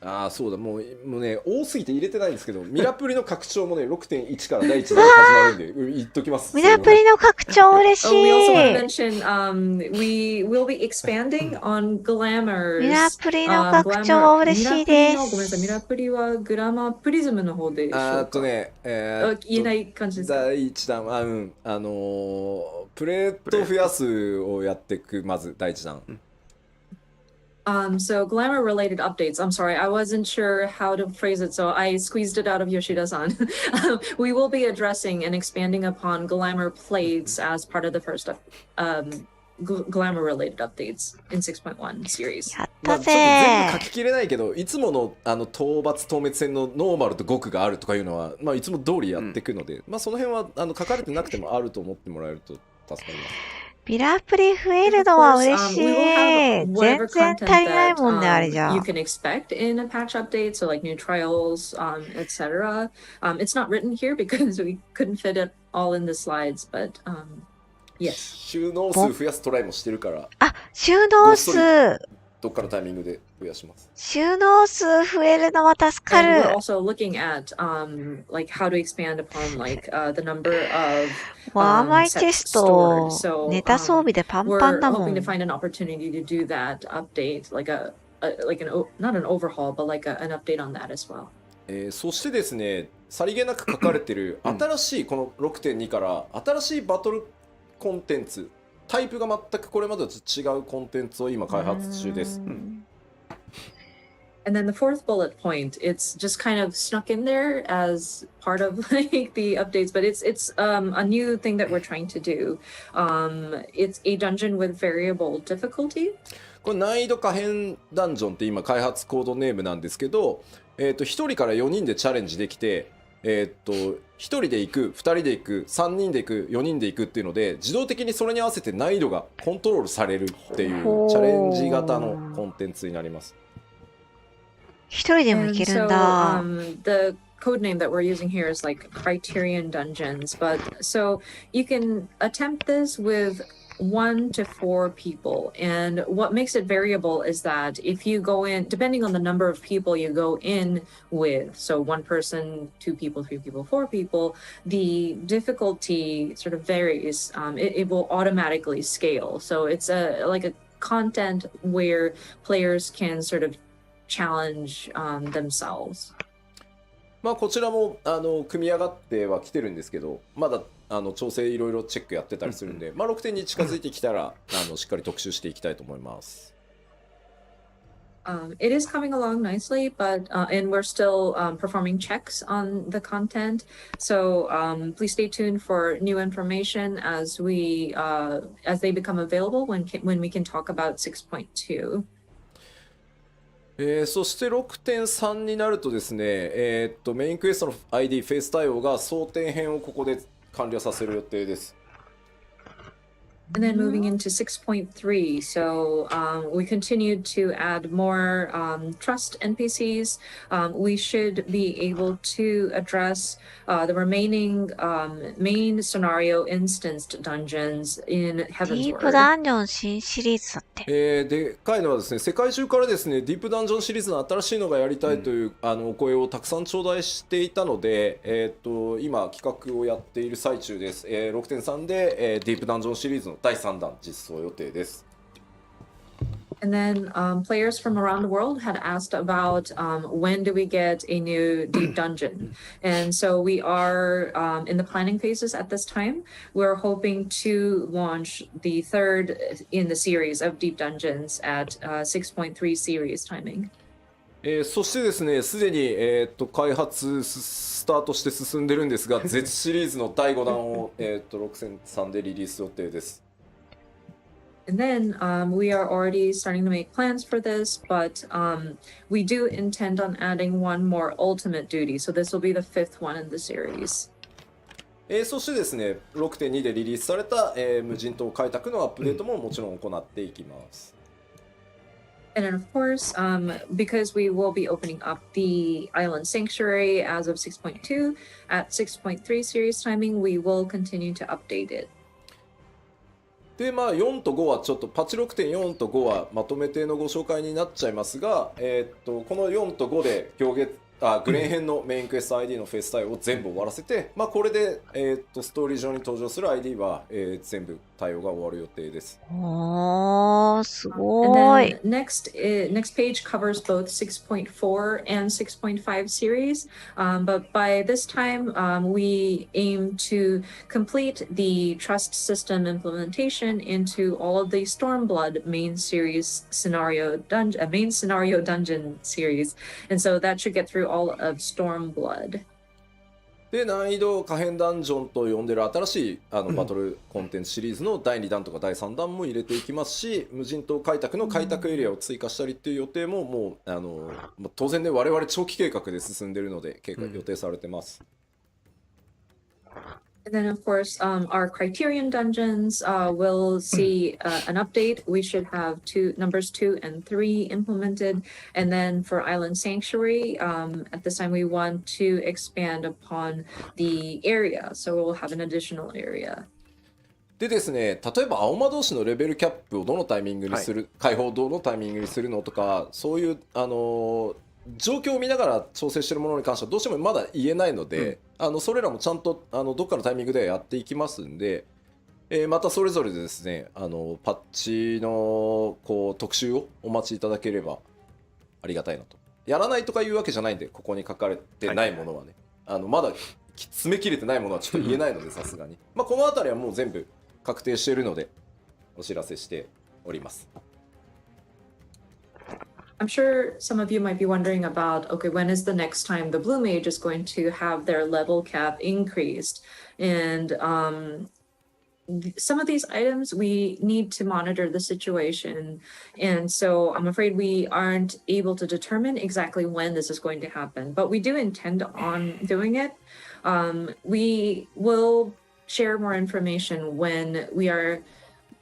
ああそうだもうね多すぎて入れてないんですけどミラプリの拡張もね 6.1 から第1弾始まるんで言っときます。ミラプリの拡張嬉しい。We also want to mention, we will be expanding on Glamour's. ミラプリの拡張は嬉しいです。ごめんなさい、ミラプリはグラマープリズムの方でしょうか。言えない感じですか。第1弾はプレート増やすをやっていくまず第1弾。So glamour related updates. I'm sorry, I wasn't sure how to phrase it, so I squeezed it out of Yoshida-san. We will be addressing and expanding upon glamour plates as part of the first glamour related updates in 6.1 series. やったぜちょっと全部書ききれないけどいつもの討伐討滅戦のノーマルと極があるとかいうのは、いつも通りやっていくので、その辺は書かれてなくてもあると思ってもらえると助かります。ミラプリ増えるのは嬉しい。全然足りないもんね、あれじゃ。You can expect in a patch update, so like new trials, etc. It's not written here because we couldn't fit it all in the slides, but yes. 収納数増やすトライもしてるから。あ、収納数。どっかのタイミングで増やします。収納数増えるのは助かる。And we're also looking at like how to expand upon like the number of ワーマイテスト、ネタ装備でパンパンだもん。We're hoping to find an opportunity to do that update, like not an overhaul, but like an update on that as well. そしてですね、さりげなく書かれてる新しいこの 6.2 から新しいバトルコンテンツ。タイプが全くこれまでと違うコンテンツを今開発中です。And then the fourth bullet point, it's just kind of snuck in there as part of like the updates, but it's a new thing that we're trying to do. It's a dungeon with variable difficulty. これ難易度可変ダンジョンって今開発コードネームなんですけど、1人から4人でチャレンジできて、1人で行く、2人で行く、3人で行く、4人で行くっていうので自動的にそれに合わせて難易度がコントロールされるっていうチャレンジ型のコンテンツになります。一人でも行けるんだ。The code name that we're using here is like Criterion Dungeons, but so you can attempt this with 1 to 4 people, and what makes it variable is that if you go in, depending on the number of people you go in with, so 1 person, 2 people, 3 people, 4 people, the difficulty sort of varies. It will automatically scale, so it's like a content where players can sort of challenge themselves. こちらも組み上がってはきてるんですけど、まだ調整いろいろチェックやってたりするんで、6点に近づいてきたらしっかり特集していきたいと思います。It is coming along nicely, but and we're still performing checks on the content. So please stay tuned for new information as they become available when we can talk about 6.2. そして 6.3 になるとですね、メインクエストの ID フェイス対応が争点編をここで完了させる予定です。And then moving into 6.3, so we continued to add more trust NPCs. We should be able to address the remaining main scenario instanced dungeons in ディー Heavensward. プダンジョン新シリーズだって。でかいのはですね、世界中からですね、ディープダンジョンシリーズの新しいのがやりたいという、お声をたくさん頂戴していたので、今企画をやっている最中です。6.3 で、ディープダンジョンシリーズの第3弾実装予定です。And then players from around the world had asked about when do we get a new deep dungeon? And so we are in the planning phases at this time. We're hoping to launch the third in the series of deep dungeons at 6.3 series timing. そしてですね、すでに、開発スタートして進んでるんですが、Z シリーズの第5弾を、6003でリリース予定です。And then we are already starting to make plans for this, but we do intend on adding one more ultimate duty. So this will be the 5th one in the series. そしてですね、6.2 でリリースされた、無人島開拓のアップデートももちろん行っていきます。And then, of course, because we will be opening up the Island Sanctuary as of 6.2, at 6.3 series timing, we will continue to update it. で、まあ、4と5はちょっと、パッチ 6.4 と5はまとめてのご紹介になっちゃいますが、この4と5でグレン編のメインクエスト ID のフェイス対応を全部終わらせて、まあ、これで、ストーリー上に登場する ID は、全部対応が終わる予定です。す And ごい。 then next page covers both 6.4 and 6.5 series. But by this time, we aim to complete the trust system implementation into all of the Stormblood main scenario dungeon series. And so that should get through all of Stormblood. で、難易度可変ダンジョンと呼んでる新しいバトルコンテンツシリーズの第2弾とか第3弾も入れていきますし、無人島開拓の開拓エリアを追加したりっていう予定ももう当然ね、我々長期計画で進んでるので予定されてます。And then, of course, our Criterion dungeons will see an update. We should have numbers 2 and 3 implemented. And then for Island Sanctuary, at this time, we want to expand upon the area. So we'll have an additional area. でですね、例えば青魔同士のレベルキャップをどのタイミングにする、解放をどのタイミングにするのとか、そういう状況を見ながら調整しているものに関してはどうしてもまだ言えないので、それらもちゃんとどっかのタイミングでやっていきますんで、またそれぞれでですね、パッチの特集をお待ちいただければありがたいなと。やらないとかいうわけじゃないんで、ここに書かれてないものはね、まだ詰め切れてないものはちょっと言えないのでさすがに、まあこの辺りはもう全部確定しているのでお知らせしております。I'm sure some of you might be wondering about, okay, when is the next time the Blue Mage is going to have their level cap increased? And some of these items, we need to monitor the situation. And so I'm afraid we aren't able to determine exactly when this is going to happen, but we do intend on doing it. We will share more information when we are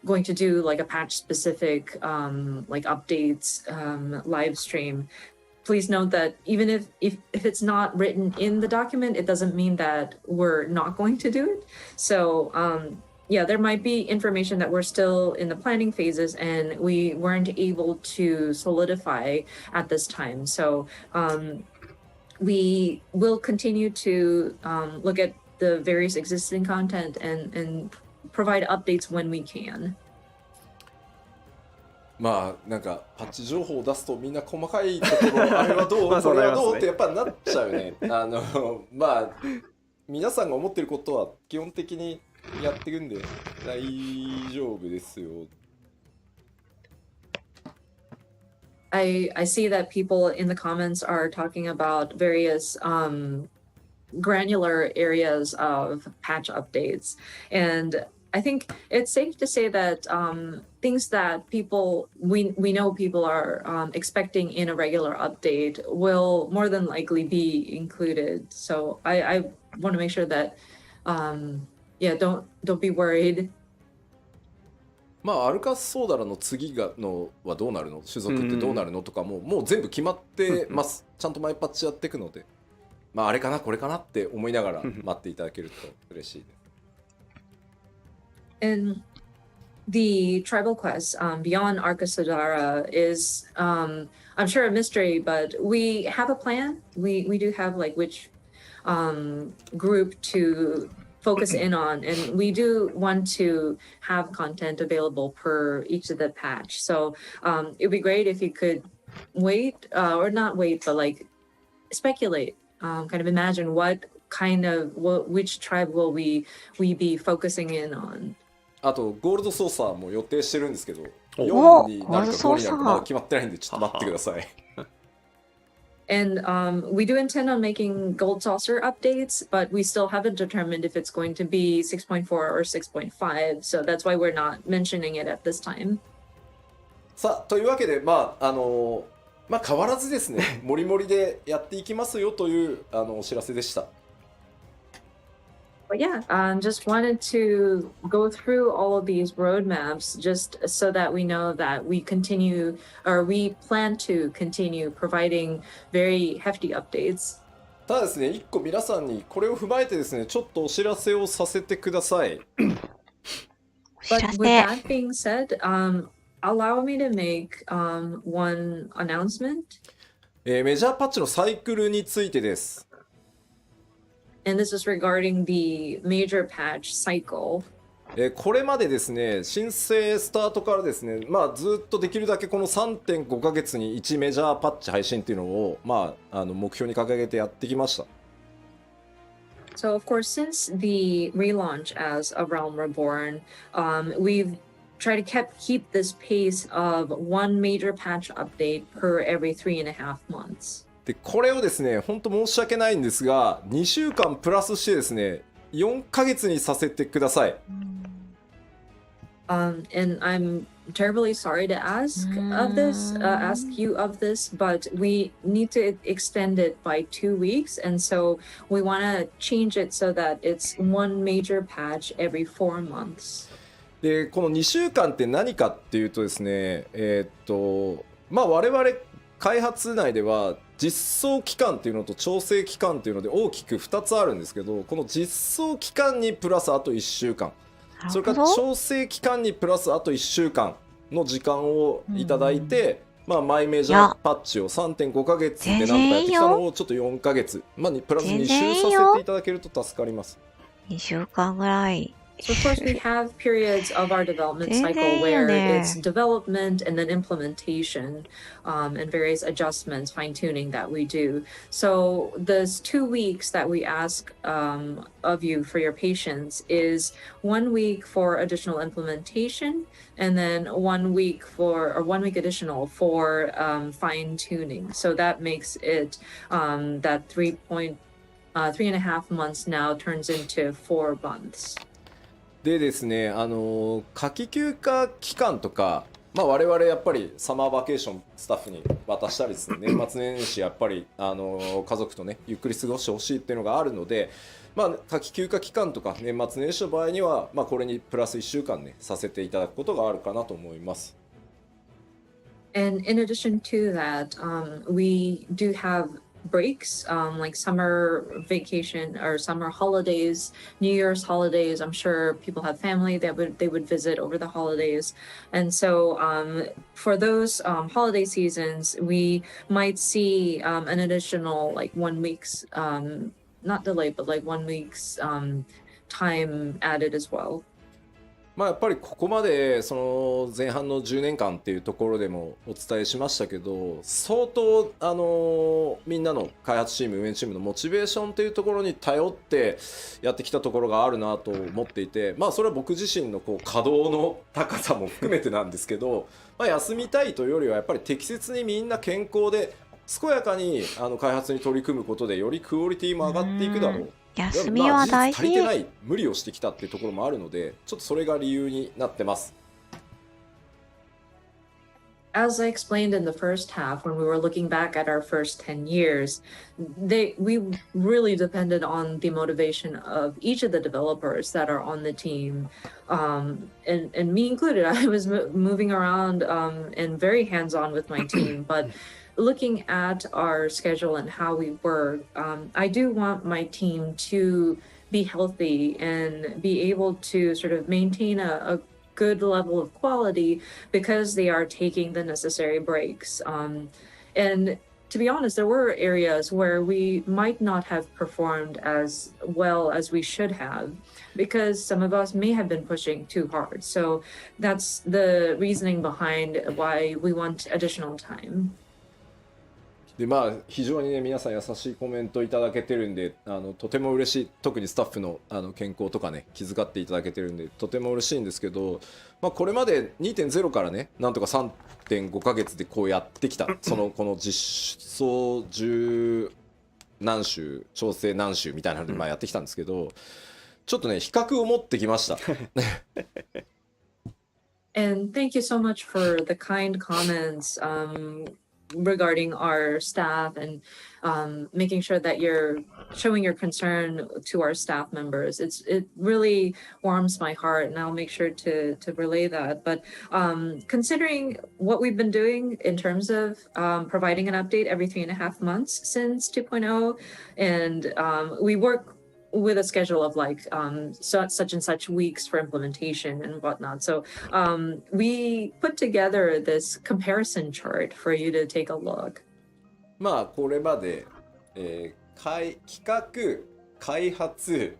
going to do like a patch specific like updates live stream. Please note that even if it's not written in the document, it doesn't mean that we're not going to do it. So yeah, there might be information that we're still in the planning phases and we weren't able to solidify at this time. So we will continue to look at the various existing content and provide updates when we can. まあなんかパッチ情報を出すとみんな細かいところあれはどうこれはどうってやっぱなっちゃうね。まあ皆さんが思ってることは基本的にやっていくんで大丈夫ですよ。I see that people in the comments are talking about various granular areas of patch updates, and I think it's safe to say that things that we know people are expecting in a regular update will more than likely be included. So I want to make sure that yeah, don't be worried. まあアルカスソーダラの次のはどうなるの、種族ってどうなるのとかもう全部決まってます。ちゃんと毎パッチやっていくので、まああれかなこれかなって思いながら待っていただけると嬉しいです。And the tribal quest beyond Arkasodara is I'm sure a mystery, but we have a plan. We do have like which group to focus in on, and we do want to have content available per each of the patch. So it'd be great if you could wait or not wait, but like speculate, kind of imagine which tribe will we be focusing in on. あとゴールドソーサーも予定してるんですけど、4になるか5になるかまだ決まってないんでちょっと待ってください。And we do intend on making Gold Saucer updates, but we still haven't determined if it's going to be 6.4 or 6.5. So that's why we're not mentioning it at this time. さあというわけで変わらずですねもりもりでやっていきますよというお知らせでした。But yeah, just wanted to go through all of these roadmaps just so that we know that we continue or we plan to continue providing very hefty updates. ただですね、一個皆さんにこれを踏まえてですね、ちょっとお知らせをさせてください。But with that being said, allow me to make one announcement. メジャーパッチのサイクルについてです。And this is regarding the major patch cycle. これまでですね、申請スタートからですね、ずっとできるだけこの 3.5 ヶ月に1メジャーパッチ配信っていうのを、目標に掲げてやってきました。So of course, since the relaunch as A Realm Reborn, we've tried to keep this pace of one major patch update per every 3.5 months. でこれをですね、本当申し訳ないんですが、2週間プラスしてですね、4ヶ月にさせてください。And I'm terribly sorry to ask you of this, but we need to extend it by 2 weeks, and so we want to change it so that it's one major patch every 4 months. でこの2週間って何かっていうとですね、我々開発内では実装期間っていうのと調整期間っていうので大きく2つあるんですけど、この実装期間にプラスあと1週間、それから調整期間にプラスあと1週間の時間をいただいて、マイメジャーパッチを 3.5 ヶ月でなんとかやってきたのをちょっと4ヶ月、プラス2週させていただけると助かります。2週間ぐらい。So of course we have periods of our development cycle where it's development and then implementation, and various adjustments, fine-tuning that we do. So those 2 weeks that we ask of you for your patience is 1 week for additional implementation, and then 1 week additional for fine-tuning. So that makes it that 3.5 months now turns into 4 months. でですね、夏季休暇期間とか、我々やっぱりサマーバケーションスタッフに渡したりですね、年末年始やっぱり家族とねゆっくり過ごしてほしいっていうのがあるので、夏季休暇期間とか年末年始の場合には、これにプラス1週間ねさせていただくことがあるかなと思います。And in addition to that, we do have breaks, like summer vacation or summer holidays, New Year's holidays. I'm sure people have family that they would visit over the holidays, and so for those holiday seasons, we might see an additional like 1 week's not delay, but like 1 week's time added as well. やっぱりここまでその前半の10年間っていうところでもお伝えしましたけど、相当みんなの開発チーム運営チームのモチベーションというところに頼ってやってきたところがあるなと思っていて、それは僕自身の稼働の高さも含めてなんですけど、休みたいというよりはやっぱり適切にみんな健康で健やかに開発に取り組むことでよりクオリティも上がっていくだろう。休みは大事。足りてない無理をしてきたっていうところもあるので、ちょっとそれが理由になってます。As I explained in the first half, when we were looking back at our first 10 years, we really depended on the motivation of each of the developers that are on the team, and me included. I was moving around and very hands-on with my team, but looking at our schedule and how we work, I do want my team to be healthy and be able to sort of maintain a good level of quality because they are taking the necessary breaks. And to be honest, there were areas where we might not have performed as well as we should have because some of us may have been pushing too hard. So that's the reasoning behind why we want additional time. でまあ非常にね皆さん優しいコメントいただけてるんでとても嬉しい。特にスタッフの健康とかね気遣っていただけてるんでとても嬉しいんですけど、まあ、これまで 2.0 からねなんとか 3.5 ヶ月でこうやってきたこの実装10何週調整何週みたいなのでまあやってきたんですけど、ちょっとね比較を持ってきました。And thank you so much for the kind comments regarding our staff and making sure that you're showing your concern to our staff members. It really warms my heart, and I'll make sure to relay that. But considering what we've been doing in terms of providing an update every 3.5 months since 2.0, and we work with a schedule of like such and such weeks for implementation and whatnot. So we put together this comparison chart for you to take a look. まあこれまで、企画、開発、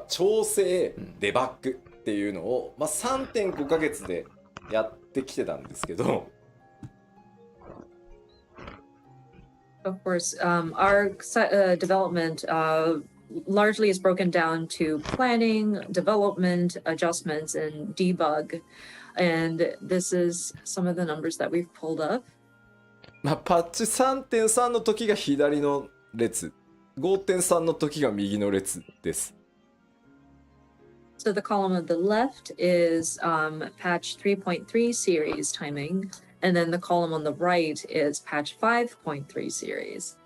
調整、デバッグっていうのを、まあ、3.5 ヶ月でやってきてたんですけど、Of course, our development largely is broken down to planning, development, adjustments, and debug. And this is some of the numbers that we've pulled up. まあ、パッチ 3.3 の時が左の列、5.3 の時が右の列です。So the column on the left is patch 3.3 series timing. And then the column on the right is patch 5.3 series.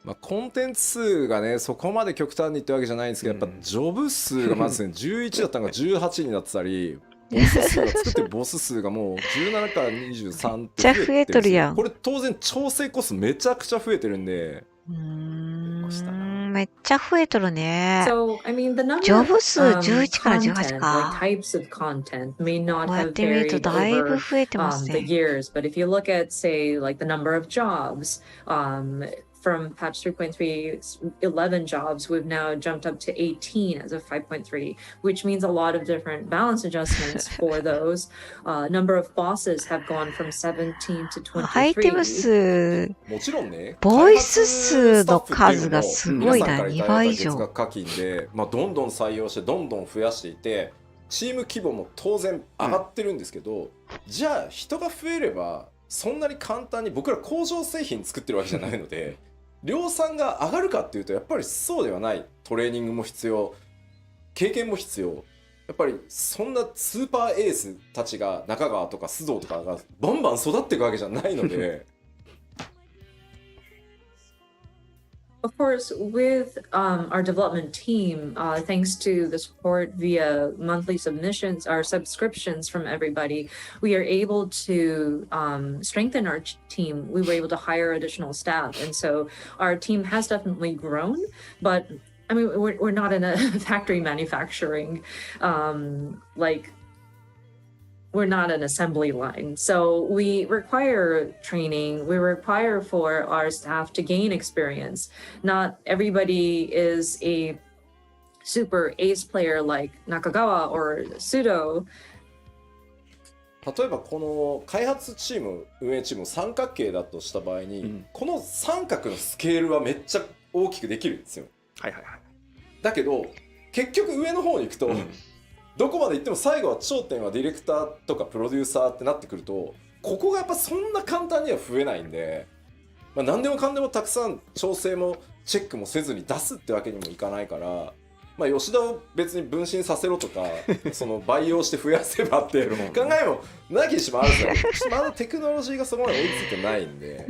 まあコンテンツ数がねそこまで極端にってわけじゃないんですけど、やっぱジョブ数がまずね11だったのが18になってたり、ボス数が作ってるボス数がもう17から23って増えてるんですよ。めっちゃ増えとるやん。これ当然調整コストめちゃくちゃ増えてるんで。めっちゃ増えとるね。So, I mean, the number ジョブ数11から content, 18 like か。types of content may not こうやっ have てみると varied だいぶ over 増えてます the ね。 years, but if you look at, say, like the number of jobs, from patch 3.3, 11 jobs, we've now jumped up to 18 as of 5.3, which means a lot of different balance adjustments for those. Number of bosses have gone from 17 to アイテム 23. 数、もちろんね、ボイス数の数がすごいな、2倍以上。月額課金で、まあ、どんどん採用してどんどん増やしていて、チーム規模も当然上がってるんですけど、じゃあ人が増えればそんなに簡単に僕ら工場製品作ってるわけじゃないので量産が上がるかっていうとやっぱりそうではない。トレーニングも必要、経験も必要。やっぱりそんなスーパーエースたちが中川とか須藤とかがバンバン育っていくわけじゃないのでOf course, with our development team, thanks to the support via monthly submissions, our subscriptions from everybody, we are able to strengthen our team. We were able to hire additional staff. And so our team has definitely grown, but I mean, we're not in a factory manufacturing, we're not an assembly line. So we require training. We require for our staff to gain experience. Not everybody is a super ace player like Nakagawa or Sudo. 例えばこの開発チーム運営チーム三角形だとした場合に、この三角のスケールはめっちゃ大きくできるんですよ。はいはいはい。だけど結局上の方に行くと、どこまで行っても最後は頂点はディレクターとかプロデューサーってなってくると、ここがやっぱそんな簡単には増えないんで、まあ、何でもかんでもたくさん調整もチェックもせずに出すってわけにもいかないから、まあ、吉田を別に分身させろとかその培養して増やせばっていう考えもなきにしもあるんですよ。まだテクノロジーがそこまで追いついてないんで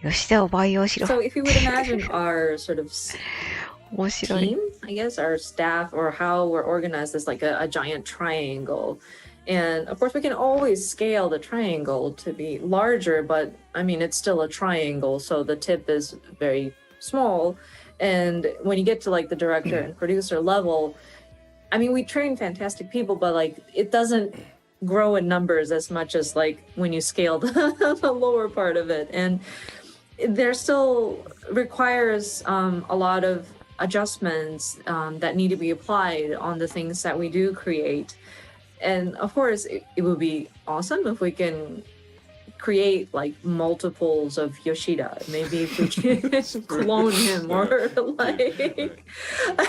吉田を培養しろ。So if you would imagine our sort of team, I guess, our staff or how we're organized as like a giant triangle. And of course, we can always scale the triangle to be larger, but I mean, it's still a triangle, so the tip is very small. And when you get to like the director and producer level, I mean, we train fantastic people, but like it doesn't grow in numbers as much as like when you scale the lower part of it. And there still requires a lot of adjustments that need to be applied on the things that we do create. And of course, it would be awesome if we can create like multiples of Yoshida. Maybe if we can clone him or like I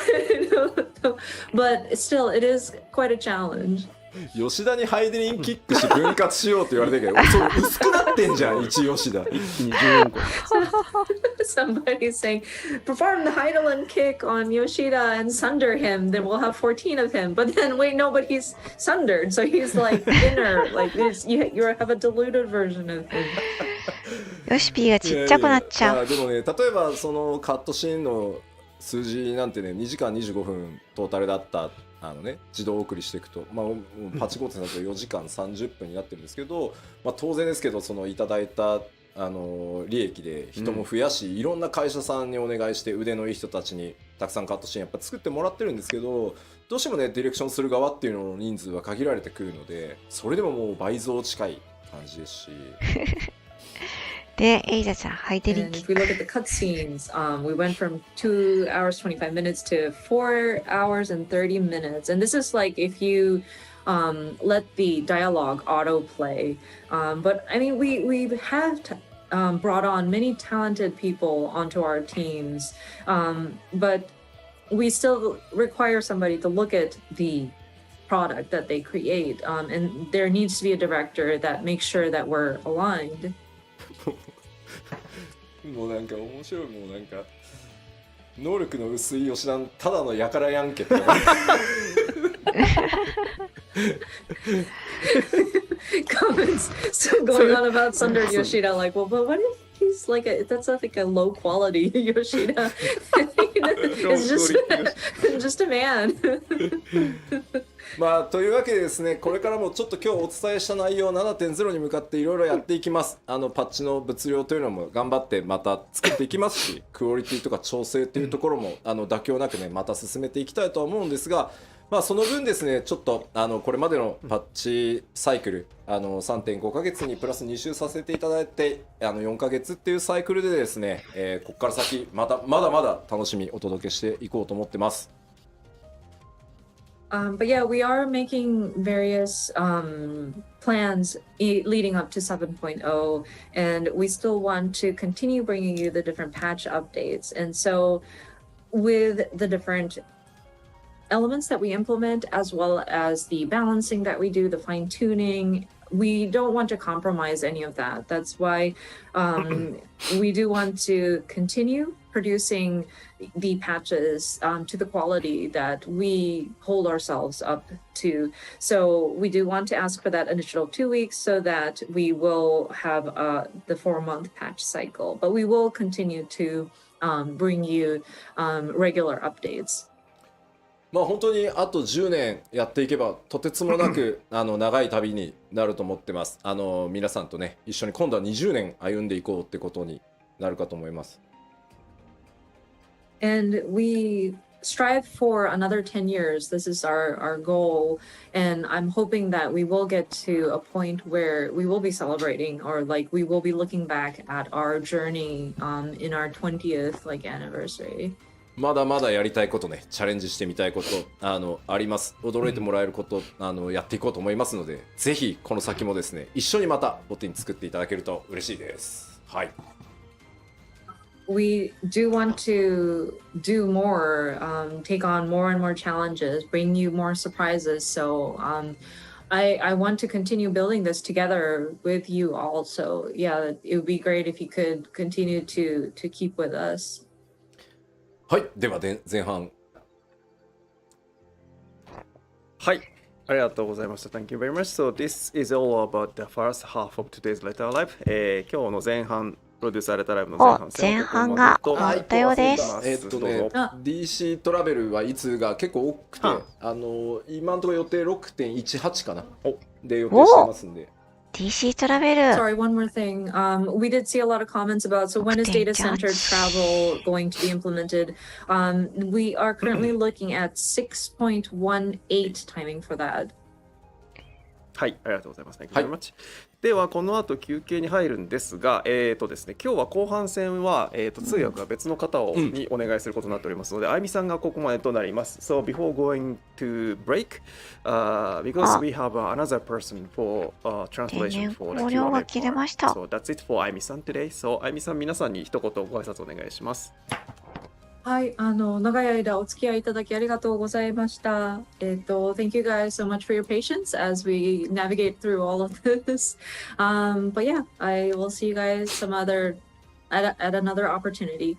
don't know. But still, it is quite a challenge. 吉田にハイデリンキックし分割しようって言われてるけど、そう薄くなってんじゃん、1吉田。一気に14個。Somebody's saying, perform the Heidelin kick on Yoshida and sunder him, then we'll have 14 of him. But then, wait, no, but he's sundered, so he's like thinner. Like this, you have a diluted version of him. ヨシピーがちっちゃくなっちゃう。でもね、例えばそのカットシーンの数字なんてね、2時間25分トータルだった自動送りしていくと、パチコーテだと4時間30分になってるんですけど、当然ですけど、そのいただいた利益で人も増やし、いろんな会社さんにお願いして腕のいい人たちにたくさんカットシーンやっぱ作ってもらってるんですけど、どうしてもねディレクションする側っていうのの人数は限られてくるので、それでももう倍増近い感じですし。で、エイザちゃん、ハイデリン And キ if ッ we ク。 look at the cutscenes, we went from 2 hours 25 minutes to 4 hours and 30 minutes. And this is like if you let the dialogue autoplay. But I mean, we have brought on many talented people onto our teams, but we still require somebody to look at the product that they create. And there needs to be a director that makes sure that we're aligned. もうなんか面白い、もうなんか能力の薄い吉田のただのやからやんけってcomments still going on about Sunder Yoshida, like, well, but what if he's like that's like a low quality Yoshida? It's just a man. というわけでですね、これからもちょっと今日お伝えした内容 7.0 に向かっていろいろやっていきます。パッチの物量というのも頑張ってまた作っていきますし、クオリティとか調整というところも妥協なくねまた進めていきたいとは思うんですが、その分ですね、ちょっとこれまでのパッチサイクル3.5 ヶ月にプラス2週させていただいて4ヶ月っていうサイクルでですね、ここから先まだまだ楽しみお届けしていこうと思ってます。But yeah, we are making various plans leading up to 7.0, and we still want to continue bringing you the different patch updates. And so with the different elements that we implement, as well as the balancing that we do, the fine tuning, we don't want to compromise any of that. That's why we do want to continue producing the patches to the quality that we hold ourselves up to. So we do want to ask for that initial 2 weeks so that we will have the 4-month patch cycle, but we will continue to bring you regular updates. 本当にあと10年やっていけばとてつもなく長い旅になると思ってます。皆さんとね一緒に今度は20年歩んでいこうってことになるかと思います。And we strive for another 10 years. This is our goal. And I'm hoping that we will get to a point where we will be celebrating, or like we will be looking back at our journey in our 20th anniversary. まだまだやりたいことね、チャレンジしてみたいことあります。驚いてもらえることやっていこうと思いますので、ぜひこの先もですね、一緒にまたボッティン作っていただけると嬉しいです。はい。We do want to do more, take on more and more challenges, bring you more surprises. So I want to continue building this together with you all. So yeah, it would be great if you could continue to keep with us. はい、では前半。はい、ありがとうございました。Thank you very much. So this is all about the first half of today's letter live. 今日の前半、プロデューサーレターライブの前半が終わったようです。DC トラベルはいつが結構多くて、今のところ予定 6.18 かなで予定してますんで。DC トラベル。Sorry, one more thing. We did see a lot of comments about, so when is data-centered travel going to be implemented? We are currently looking at 6.18 timing for that. はい、ありがとうございます。Thank you very much. ではこの後休憩に入るんですが、ですね、今日は後半戦は、通訳は別の方にお願いすることになっておりますので、あゆみさんがここまでとなります。So before going to break, because we have another person for translation for the Q&A part. So that's it for あゆみさん today. So あゆみさん、皆さんに一言ご挨拶お願いします。はい、長い間お付き合いいただきありがとうございました。Thank you guys so much for your patience as we navigate through all of this. But yeah, I will see you guys at another opportunity.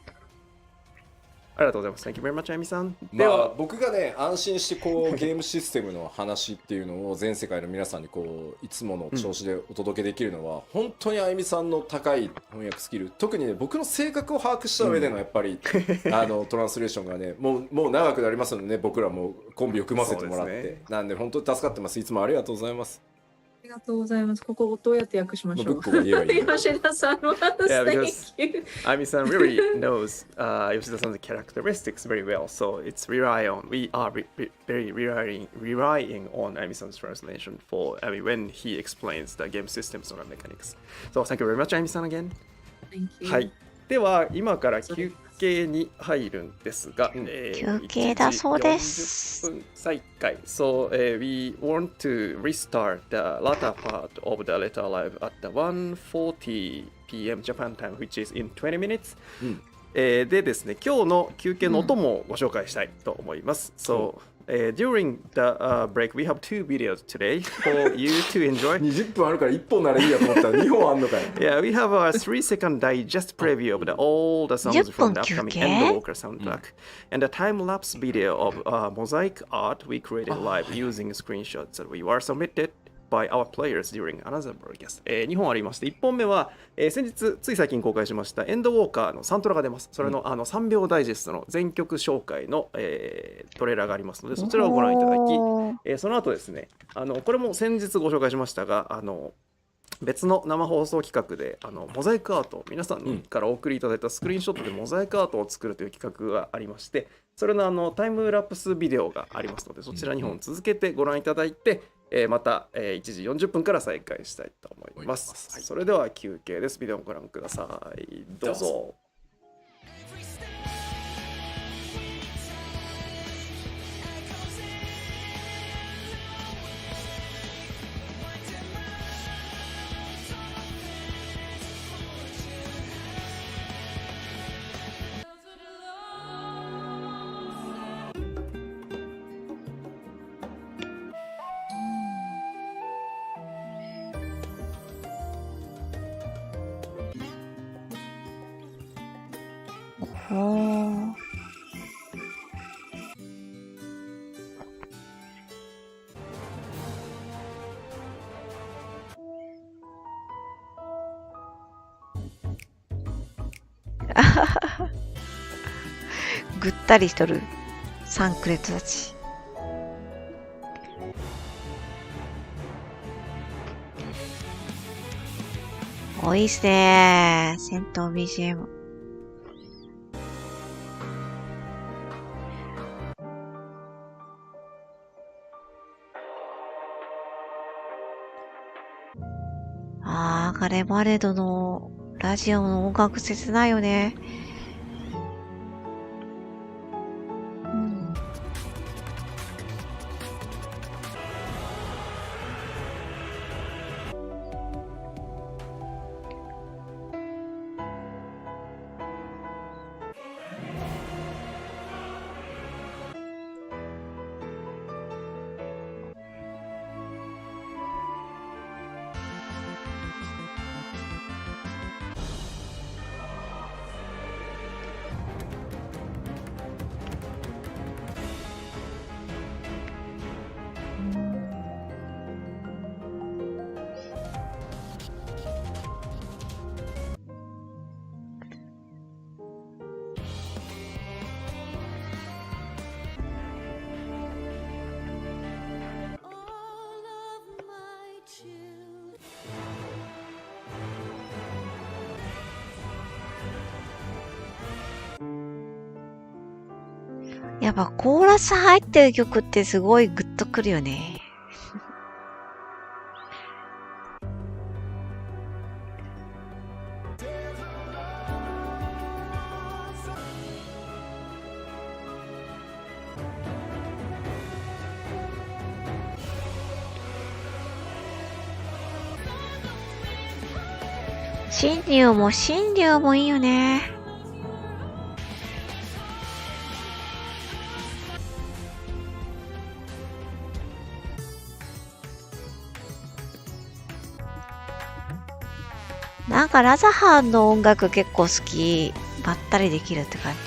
ありがとうございます。Thank you very much, あゆみさん。まあ僕がね安心してこうゲームシステムの話っていうのを全世界の皆さんにこういつもの調子でお届けできるのは、本当にあゆみさんの高い翻訳スキル、特にね僕の性格を把握した上でのやっぱり、トランスレーションがねもう長くなりますのでね、僕らもコンビを組ませてもらって、なんで本当に助かってます。いつもありがとうございます。ありがとうございます。ここどうやって訳しましょう。僕が言えばいい。吉田さんは、Thank you. あゆみさん really knows Yoshida-san's characteristics very well, so we are very relying on あゆみさん's translation for when he explains the game systems or mechanics. So thank you very much, あゆみさん again. Thank you. はい。では今から休憩に入るんですが、休憩だそうです。40分再開。So we want to restart the latter part of the letter live at the 1:40 p.m. Japan time, which is in 20 minutes. でですね、今日の休憩の音もご紹介したいと思います。So during the break, we have 2 videos today for you to enjoy. 20分あるから1本ならいいやと思ったら2本あんのかよ。Yeah, we have a 3-second digest preview of all the songs from the upcoming Endwalker soundtrack, and a time-lapse video of mosaic art we created live using screenshots that we were submitted by our players during another broadcast. 2本ありまして、1本目は、先日つい最近公開しましたエンドウォーカーのサントラが出ます。それの、3秒ダイジェストの全曲紹介の、トレーラーがありますので、そちらをご覧いただき、その後ですね、これも先日ご紹介しましたが、別の生放送企画でモザイクアート、皆さんからお送りいただいたスクリーンショットでモザイクアートを作るという企画がありまして、それのタイムラプスビデオがありますので、そちら2本続けてご覧いただいて、また、1時40分から再開したいと思います。はい、それでは休憩です。ビデオをご覧ください。どうぞ。ぐったりしとるサンクレットたち。おいいっすねー。戦闘 BGM。ガレバレードのラジオの音楽切ないよね。やっぱコーラス入ってる曲ってすごいグッとくるよね。新竜もいいよね。なんかラザハンの音楽結構好き。ばったりできるって感じ。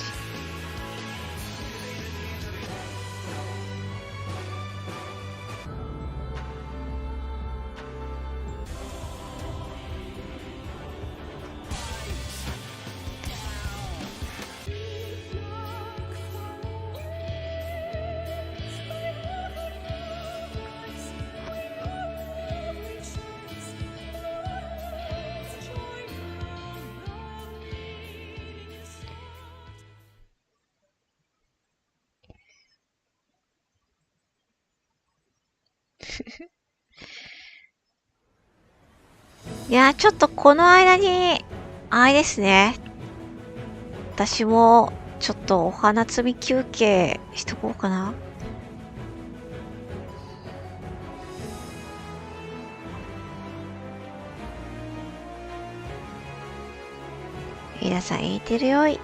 いやー、ちょっとこの間に、あれですね。私も、ちょっとお花摘み休憩しとこうかな。皆さん言ってるよい。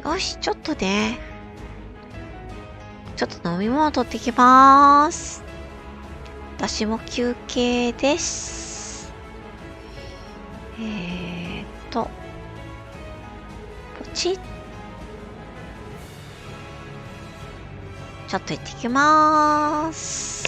よし、ちょっとね。ちょっと飲み物取ってきまーす。私も休憩です。ポチッ。ちょっと行ってきまーす。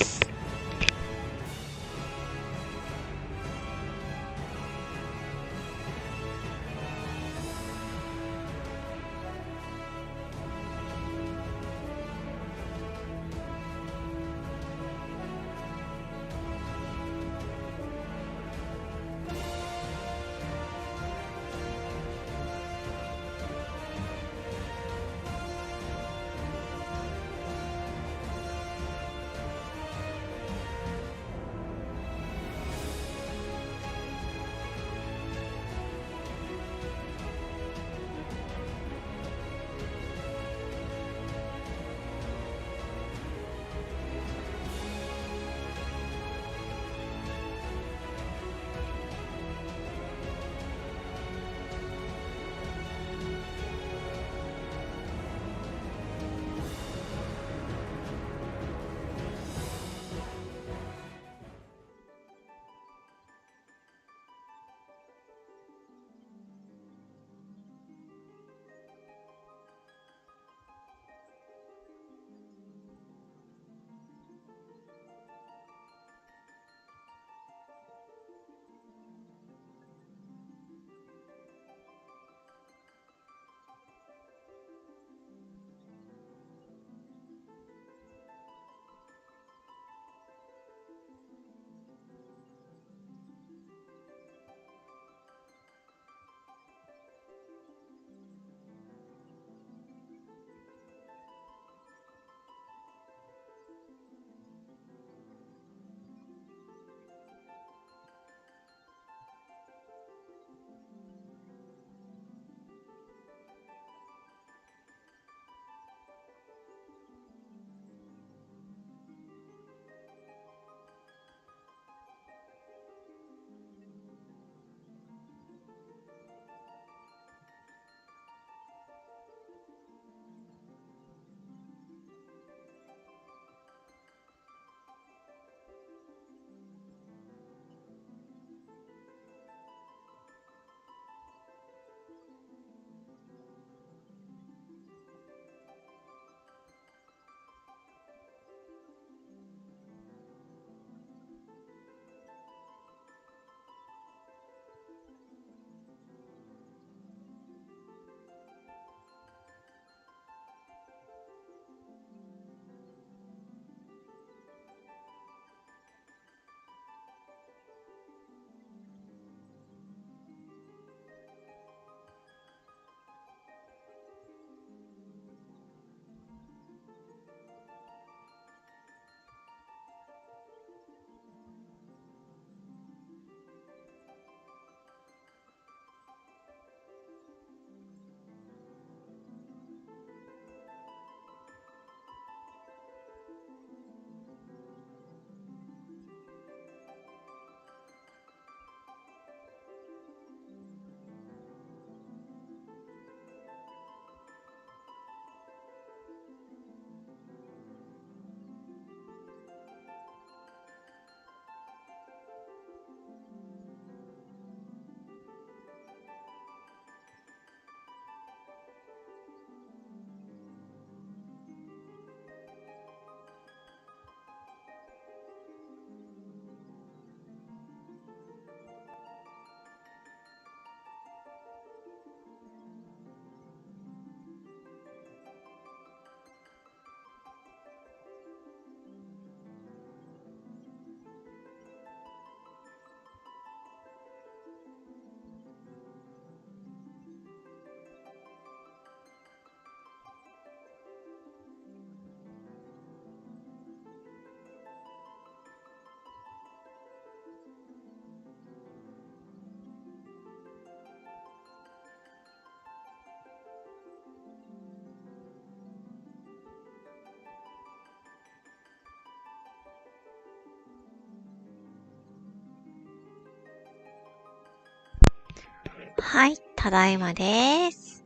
はい、ただいまです。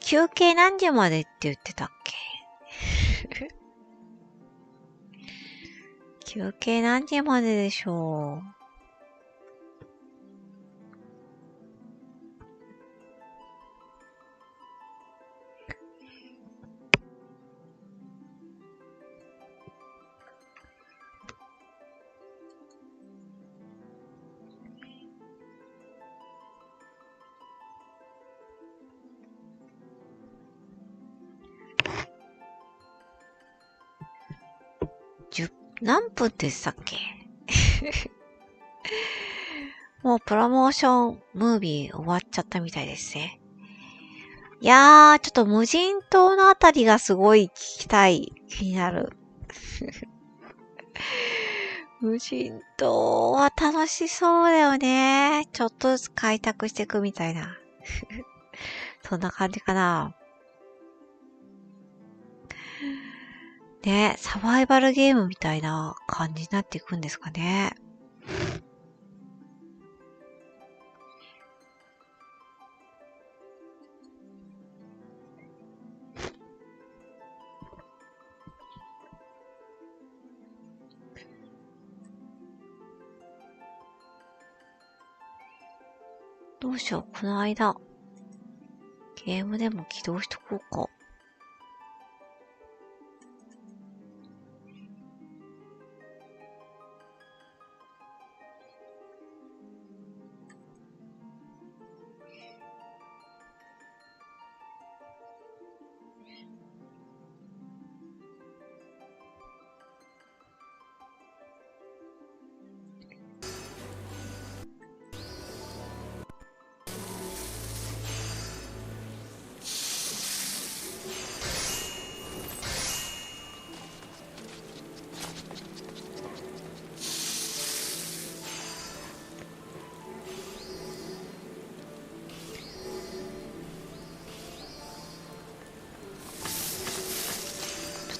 休憩何時までって言ってたっけ？休憩何時まででしょう。何分でしたっけ？もうプロモーションムービー終わっちゃったみたいですね。いやー、ちょっと無人島のあたりがすごい聞きたい。気になる。無人島は楽しそうだよね。ちょっとずつ開拓していくみたいな。そんな感じかな。ね、サバイバルゲームみたいな感じになっていくんですかね。どうしよう、この間。ゲームでも起動しとこうか。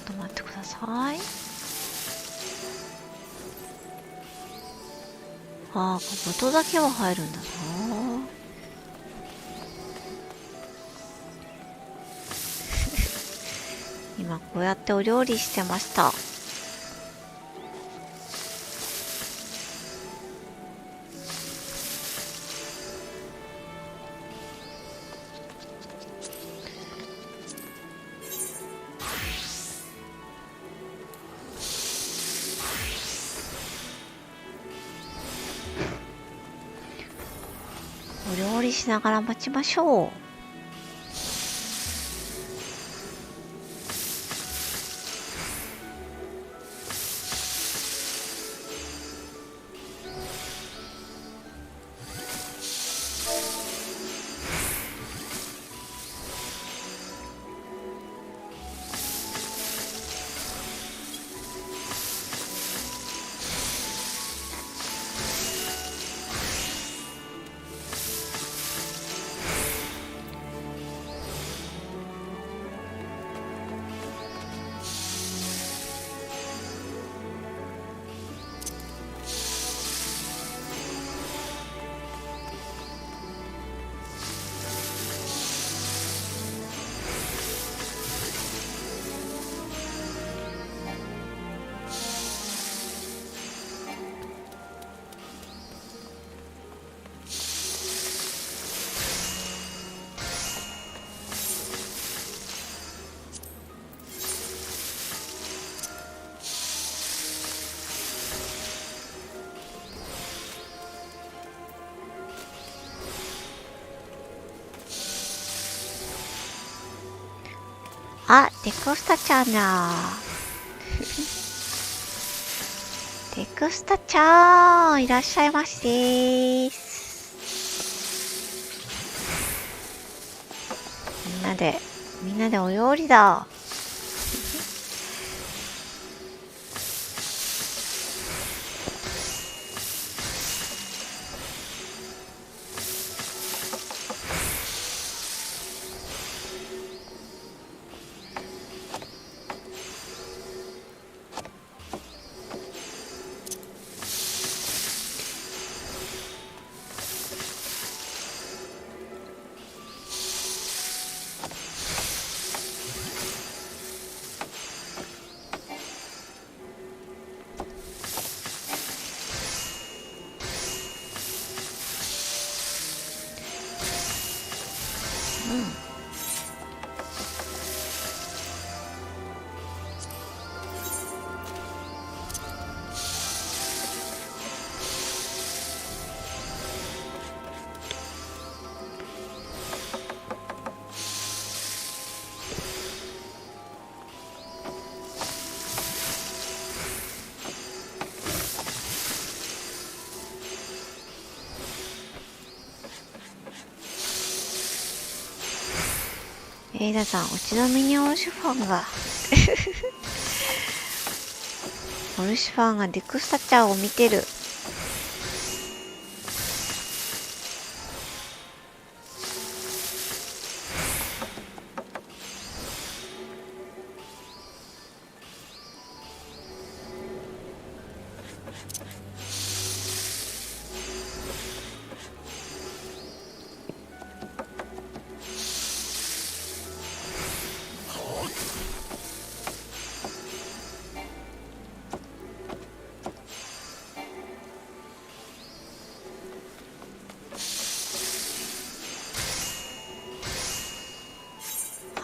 ちょっと待ってください。あー、音だけは入るんだな。今こうやってお料理してました。お料理しながら待ちましょう。あ、テクスタちゃんだ。テクスタちゃん、いらっしゃいましです。みんなでお料理だ。ケイダさん、うちのミニオルシュファンがオルシュファンがデクスタちゃんを見てる。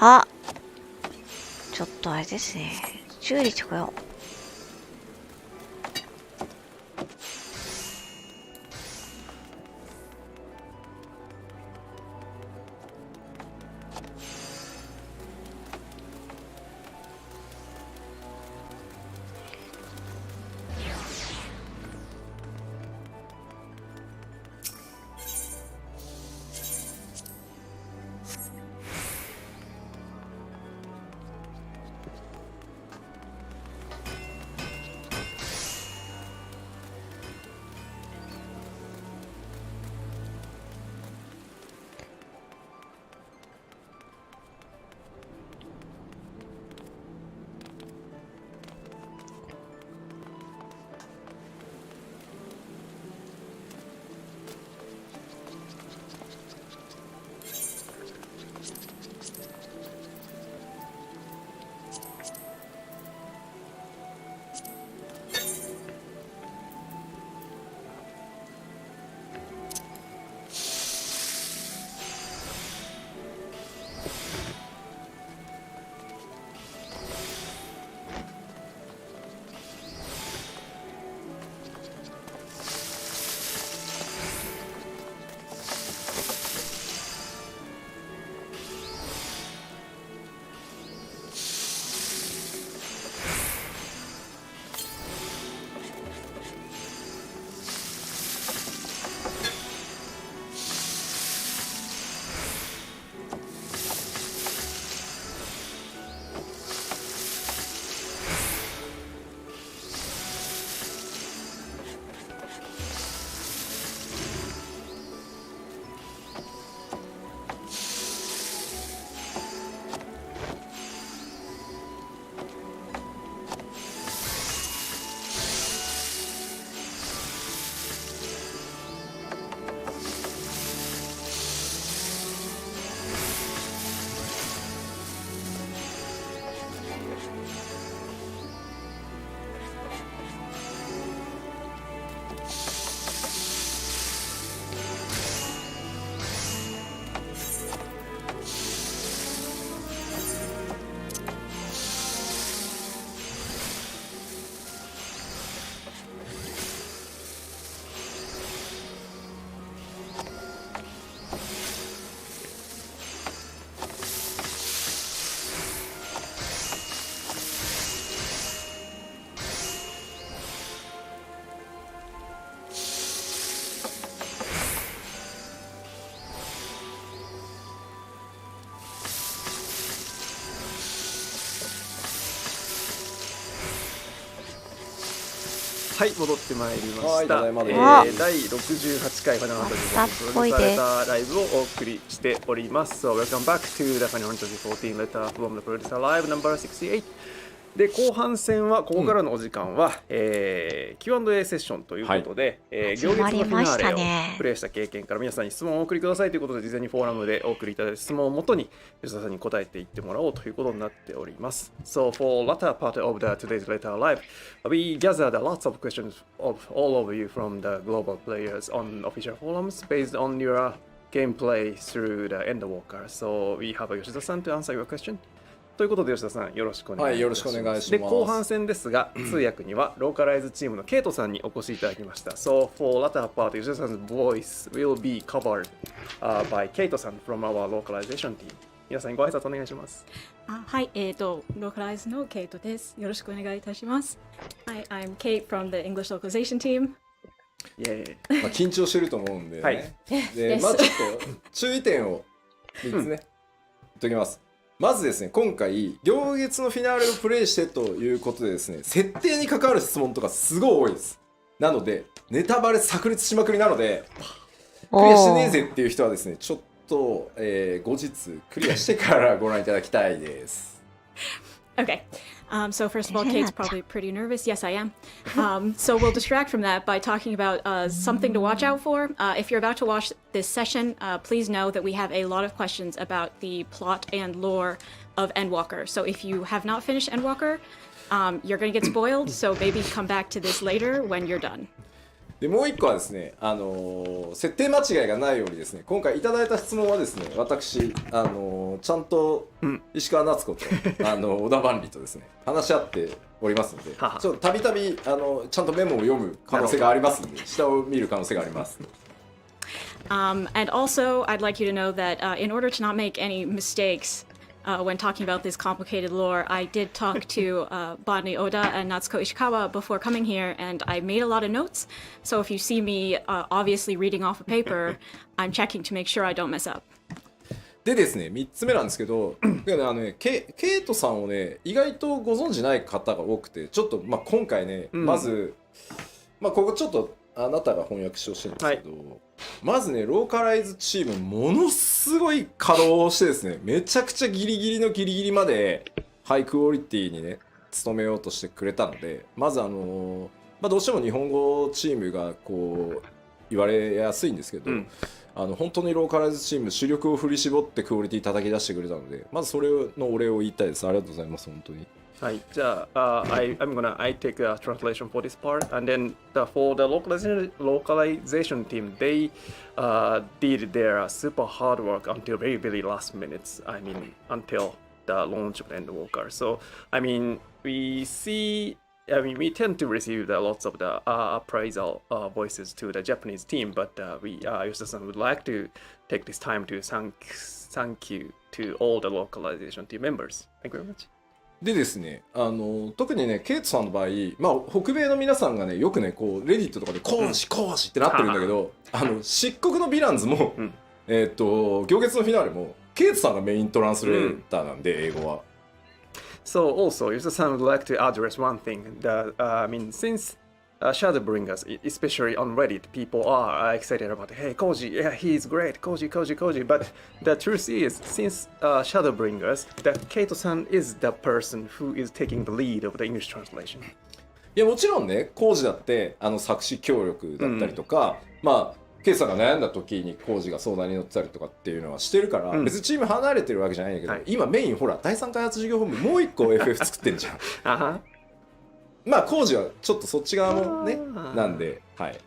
あ、ちょっとあれですね。修理着用。はい、戻ってまいりました。はい第68回ファイナルファンタジー14プロデューサーレターライブをお送りしております。So welcome back to the Final Fantasy 14 letter from the producer live number 68。で後半戦はここからのお時間は、Q&A セッションということで、行月のフィナーレをプレイした経験から皆さんに質問をお送りくださいということで、事前にフォーラムでお送りいただいた質問をもとに吉田さんに答えていってもらおうということになっております。So for latter part of the today's letter live, we gathered lots of questions of all of you from the global players on official forums based on your gameplay through the Endwalker. So we have Yoshida-san to answer your question.ということで吉田さんよろしくお願いします。はい、よろしくお願いします。で後半戦ですが通訳にはローカライズチームのケイトさんにお越しいただきました。So for latter part, 吉田さん 's voice will be covered by ケイトさん from our localization team。皆さんご挨拶お願いします。はい、ローカライズのケイトです。よろしくお願いいたします。Hi, I'm Kate from the English localization team。まあ緊張してると思うんでね。はい、でまあちょっと注意点を3つね、言っときます。まずですね、今回行月のフィナーレをプレイしてということでですね、設定に関わる質問とかすごい多いです。なのでネタバレ炸裂しまくりなので、クリアしてねえぜっていう人はですね、ちょっと、後日クリアしてからご覧いただきたいです。Okay. So first of all, Kate's probably pretty nervous. Yes, I am. So we'll distract from that by talking about something to watch out for. If you're about to watch this session, please know that we have a lot of questions about the plot and lore of Endwalker. So if you have not finished Endwalker, you're going to get spoiled. So maybe come back to this later when you're done. でもう一個はですね、設定間違いがないようにですね、今回いただいた質問はですね、私、ちゃんと石川夏子と、小田万里とですね、話し合っておりますので、ちょっとたびたびちゃんとメモを読む可能性がありますので、下を見る可能性があります。And also, I'd like you to know that in order to not make any mistakes, when talking about this complicated lore, I did talk to Botany Oda and Natsuko Ishikawa before coming here, and I made a lot of notes. So if you see me obviously reading off a paper, I'm checking to make sure I don't mess up. でですね、3つ目なんですけど、ケイトさんをね、意外とご存じない方が多くて、ちょっと、今回ね、まず、ここちょっとあなたが翻訳してほしいんですけど、まずね、ローカライズチームものすごい稼働してですね、めちゃくちゃギリギリのギリギリまでハイクオリティにね努めようとしてくれたので、まずどうしても日本語チームがこう言われやすいんですけど、本当にローカライズチーム主力を振り絞ってクオリティ叩き出してくれたので、まずそれのお礼を言いたいです。ありがとうございます、本当に。はい、じゃあ、I take a translation for this part, and then for the localization team, they did their super hard work until very, very last minutes. I mean, until the launch of Endwalker. So, I mean, we tend to receive lots of the appraisal voices to the Japanese team, but Yoshida-san would like to take this time to thank you to all the localization team members. Thank you very much. でですね、特にね、ケイトさんの場合、北米の皆さんがね、よくね、こうレディットとかで講師ってなってるんだけど、漆黒のヴィランズも、行月のフィナーレも、ケイトさんがメイントランスレーターなんで、英語は。So also, Yoshida-san would like to address one thing that I mean, since Shadowbringers, especially on Reddit, people are excited about, hey, Koji, yeah, he's great, Koji. But the truth is, since Shadowbringers, that Kaito-san is the person who is taking the lead of the English translation. いや、もちろんね、コージだって作詞協力だったりとか、ケイトさんが悩んだ時にコージが相談に乗ってたりとかっていうのはしてるから、別にチーム離れてるわけじゃないんだけど、今メインほら第3開発事業本部もう一個 FF 作ってんじゃん。工事はちょっとそっち側のねなんで、はい。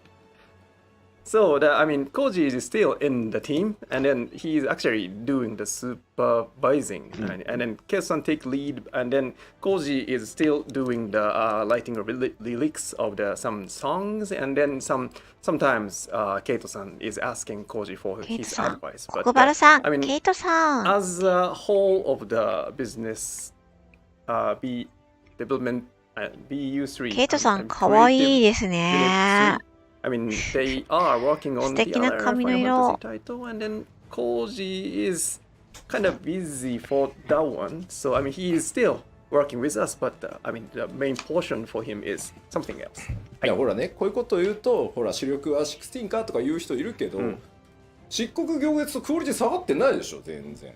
So I mean, Koji is still in the team, and then he's actually doing the supervising, and then Keito-san take lead, and then Koji is still doing the writing of lyrics of some songs, and then sometimes Keito-san is asking Koji for his advice. But I mean, as a whole of the business, development. BU3 ケイトさんかわいいですね。I mean, they are working on the other Final Fantasy title, and then Koji is kind of busy for that one. So I mean, he is still working with us, but I mean, the main portion for him is something else. いやほらね、こういうことを言うと、ほら主力は16かとか言う人いるけど、漆黒行月とクオリティ下がってないでしょ、全然。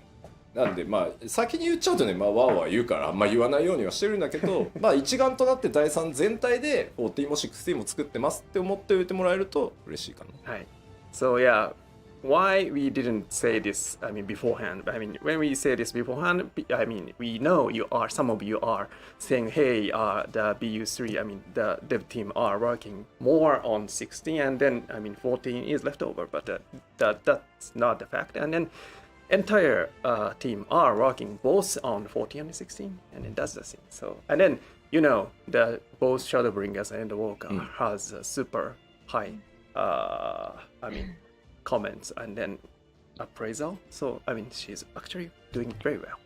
なんで先に言っちゃうとね、わーわー言うからあんま言わないようにはしてるんだけど一丸となって第3全体で14も16も作ってますって思っておいてもらえると嬉しいかな。はい。So yeah, why we didn't say this, I mean, beforehand. I mean, when we say this beforehand, I mean, we know some of you are saying, hey, the BU3, I mean, the dev team are working more on 16, and then, I mean, 14 is left over, but that's not the fact. And then entire team are working both on 14 and 16, and then that's the thing. So, and then the both Shadowbringers and the Walker has a super high, I mean, comments and then appraisal. So, I mean, she's actually doing very well.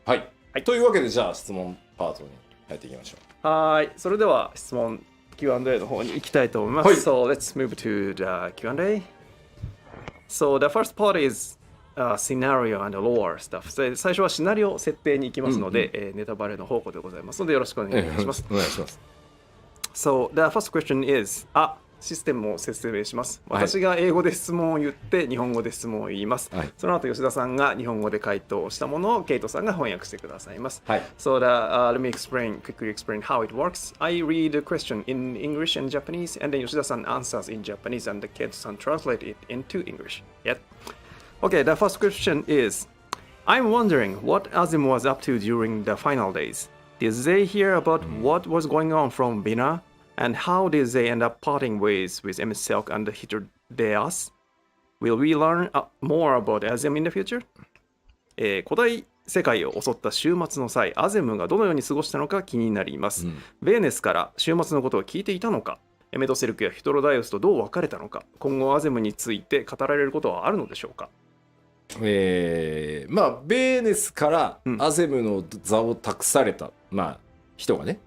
はい。というわけでじゃあ質問パートに入っていきましょう。はい。それでは質問 Q&A の方に行きたいと思います。So let's move to the Q&A. So the first part is scenario and lore stuff. 最初はシナリオ設定に行きますので、ネタバレの方向でございますのでよろしくお願いします。お願いします。So the first question is システムを説明します。はい、私が英語で質問を言って日本語で質問を言います。はい、その後吉田さんが日本語で回答したものをケイトさんが翻訳してくださいます。はい、So let me quickly explain how it works. I read the question in English and Japanese, and then 吉田さん answers in Japanese, and the ケイトさん translate it into English. Yep. Okay, the first question is, I'm wondering what Azim was up to during the final days. Did they hear about what was going on from Bina?And how did they end up parting ways with Silk and Hitodeas? Will we learn more about Azem in the future? 古代世界を襲った終末の際、アゼムがどのように過ごしたのか気になります。ベーネスから終末のことを聞いていたのか、エメトセルクやヒトロダイオスとどう別れたのか、今後アゼムについて語られることはあるのでしょうか。まあベーネスからアゼムの座を託された、人がね、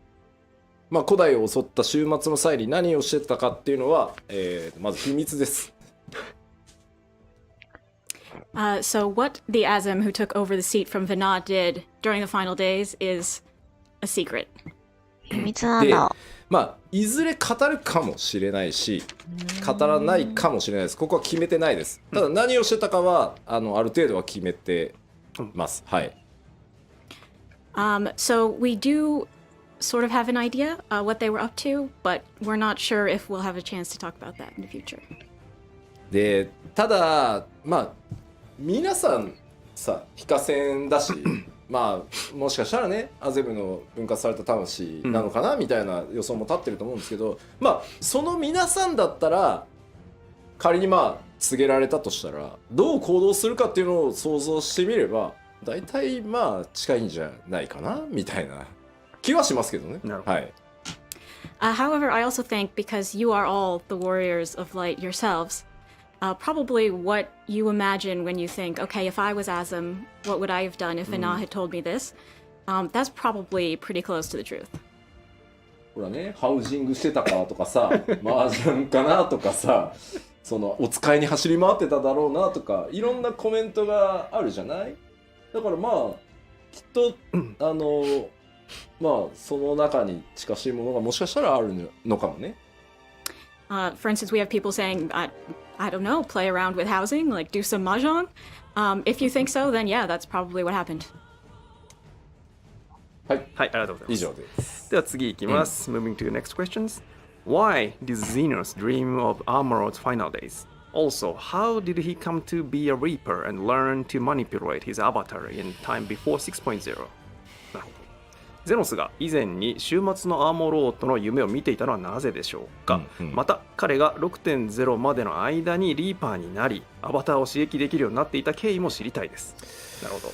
古代を襲った終末の際に何をしてたかっていうのは、まず秘密です。So what the Azem who took over the seat from Vina did during the final days is a secret. 秘密なんだ。いずれ語るかもしれないし、語らないかもしれないです。ここは決めてないです。ただ何をしてたかはある程度は決めてます。はい。So we do sort of have an idea what they were up to, but we're not sure if we'll have a chance to talk about that in the future. で、ただ皆さんさ非化戦だし、もしかしたらねアゼムの分割された魂なのかな、みたいな予想も立ってると思うんですけど、その皆さんだったら仮に告げられたとしたらどう行動するかっていうのを想像してみれば大体近いんじゃないかなみたいな気はしますけどね。はい。However, I also think because you are all the warriors of light yourselves, probably what you imagine when you think, okay, if I was Azem, what would I have done if Vina had told me this? That's probably pretty close to the truth. ほらね、ハウジングしてたかとかさ、麻雀かなとかさ、そのお使いに走り回ってただろうなとか、いろんなコメントがあるじゃない？だからきっとその中に近しいものがもしかしたらあるのかもね。For instance, we have people saying, I don't know, play around with housing, like do some mahjong. If you think so, then yeah, that's probably what happened. はい、ありがとうございます。以上です。では次いきます。Moving to the next questions. Why did Zenos dream of Armor's final days? Also, how did he come to be a Reaper and learn to manipulate his avatar in time before 6.0? なるほど。ゼノスが以前に終末のアーモロードの夢を見ていたのはなぜでしょうか、また彼が 6.0 までの間にリーパーになりアバターを刺激できるようになっていた経緯も知りたいです。なるほど。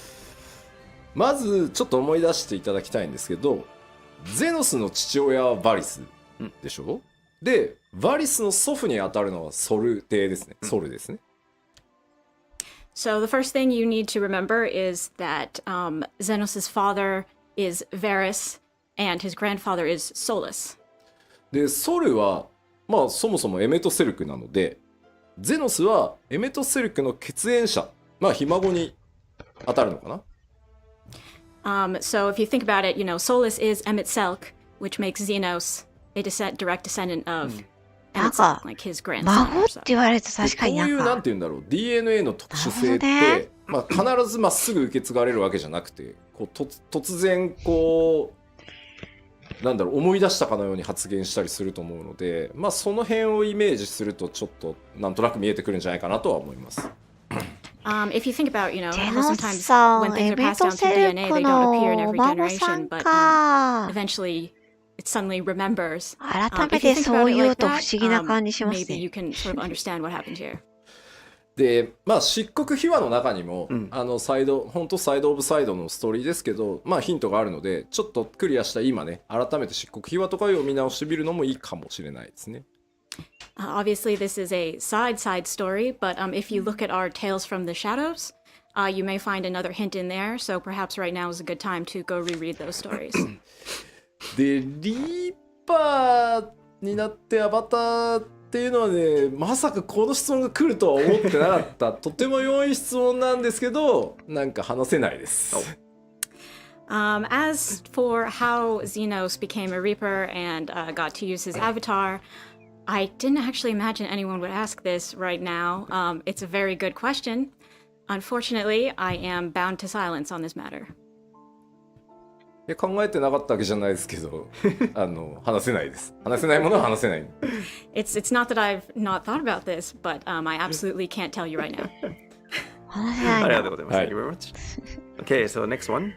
まずちょっと思い出していただきたいんですけど、ゼノスの父親はバリスでしょ、でバリスの祖父にあたるのはソル帝ですね、ソルですね。So the first thing you need to remember is that Zenos' father is Varys and his grandfather is Solus. でソルはそもそもエメトセルクなので、ゼノスはエメトセルクの血縁者、ひ孫に当たるのかな。So if you think about it, Solus is Emmett Selk, which makes Zenos a direct descendant of Emmett Selk, like his grandson. 孫って言われると確かにこういうなんて言うんだろう、DNA の特殊性って、必ずまっすぐ受け継がれるわけじゃなくて、突然思い出したかのように発言したりすると思うので、その辺をイメージするとちょっとなんとなく見えてくるんじゃないかなとは思います。If you think about, how sometimes when things are passed down through DNA, they don't appear in every generation, but eventually it suddenly remembers. 改めてそう言うと不思議な感じしますね。Maybe you can sort of understand what happened here. で漆黒秘話の中にも、本当サイドオブサイドのストーリーですけど、ヒントがあるのでちょっとクリアした今ね、改めて漆黒秘話とかを見直してみるのもいいかもしれないですね。Obviously, this is a side story, but if you look at our Tales from the Shadows, you may find another hint in there. So perhaps right now is a good time to go reread those stories. でリーパーになってアバターっていうのはね、まさかこの質問が来るとは思ってなかった。とても良い質問なんですけど、なんか話せないです。As for how Zenos became a Reaper and got to use his avatar, I didn't actually imagine anyone would ask this right now. It's a very good question. Unfortunately, I am bound to silence on this matter. 考えてなかったわけじゃないですけど、話せないです。話せないものは話せない。It's not that I've not thought about this, but I absolutely can't tell you right now. ありがとうございます。Thank you very much. Okay, so next one.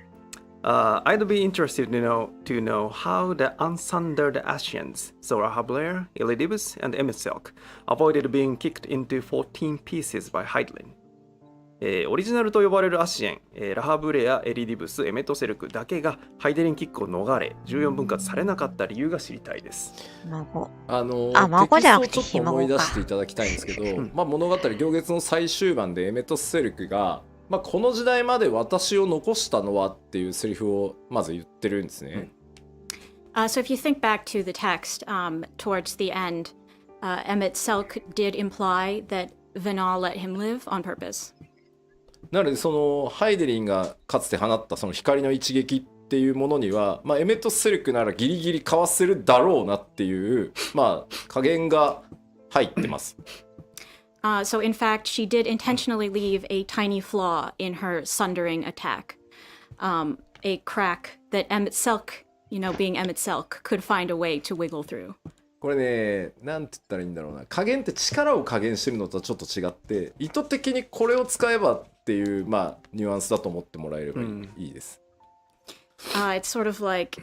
I'd be interested to know how the unsundered Asians, Zora Blair, Elidibus, and Emetselk, avoided being kicked into 14 pieces by Hydelin. オリジナルと呼ばれるアシエン、ラハブレア、エリディブス、エメトセルクだけがハイデリンキックを逃れ14分割されなかった理由が知りたいです。孫テキストをちょっと思い出していただきたいんですけど、物語行月の最終盤でエメトセルクが、この時代まで私を残したのはっていうセリフをまず言ってるんですね。So if you think back to the text, towards the end, Emetselk did imply that Vinal let him live on purpose. なのでそのハイデリンがかつて放ったその光の一撃っていうものには、エメトセルクならギリギリかわせるだろうなっていう加減が入ってます。So in fact, she did intentionally leave a tiny flaw in her sundering attack, a crack that Emetselk, being Emetselk, could find a way to wiggle through. これね、なんて言ったらいいんだろうな。加減って力を加減してるのとはちょっと違って、意図的にこれを使えばっていう、ニュアンスだと思ってもらえればいいです。It's sort of like,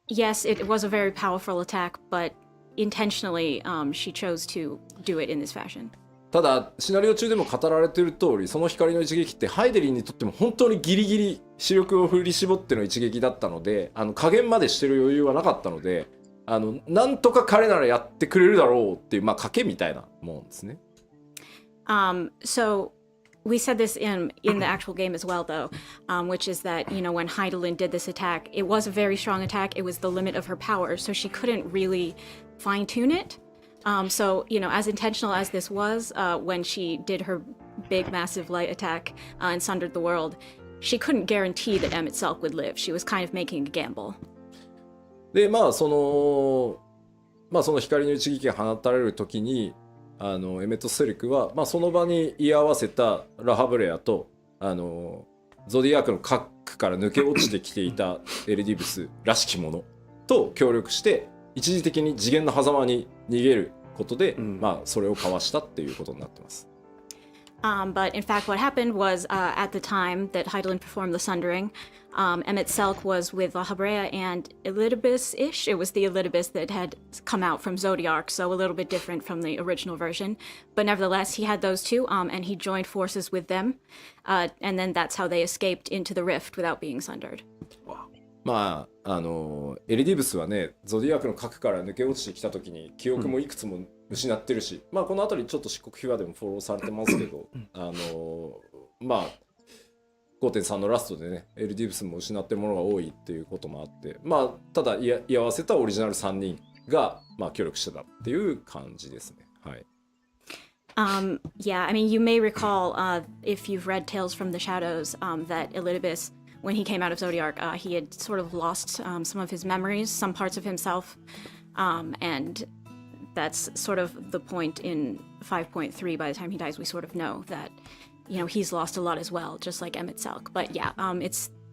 yes, it was a very powerful attack, but intentionally, she chose to do it in this fashion. ただ、シナリオ中でも語られている通り、その光の一撃ってハイデリンにとっても本当にギリギリ視力を振り絞っての一撃だったので、加減までしてる余裕はなかったので、なんとか彼ならやってくれるだろうっていう、賭けみたいなもんですね。So we said this in the actual game as well, though, which is that, when Heidelin did this attack, it was a very strong attack. It was the limit of her power, so she couldn't really fine-tune it. So, as intentional as this was, when she did her big, massive light attack and sundered the world, she couldn't guarantee that Emetselk would live. She was kind of making a gamble. でその光の一撃が放たれる時にエメトセルクは、その場に居合わせたラハブレアとゾディアークの核から抜け落ちてきていたエリディブスらしきものと協力して一時的に次元の狭間に逃げることで、それをかわしたっていうことになってます。But in fact, what happened was at the time that Heidelin performed the sundering, Emetselk was with Lahabrea and Elidibus-ish. It was the Elidibus that had come out from Zodiark, so a little bit different from the original version. But nevertheless, he had those two, and he joined forces with them. And then that's how they escaped into the rift without being sundered. エリディブスはね、ゾディアークの核から抜け落ちてきた時に記憶もいくつも失ってるし、この辺りちょっと漆黒秘話でもフォローされてますけど、5.3 のラストでね、エリディブスも失ってるものが多いっていうこともあって、ただ居合わせたオリジナル3人が協力してたっていう感じですね。はい。Yeah, I mean, you may recall, if you've read Tales from the Shadows, that Elidibus, when he came out of Zodiark, he had sort of lost some of his memories, some parts of himself, and that's sort of the point in 5.3. By the time he dies, we sort of know that, he's lost a lot as well, just like Emetselk. But yeah,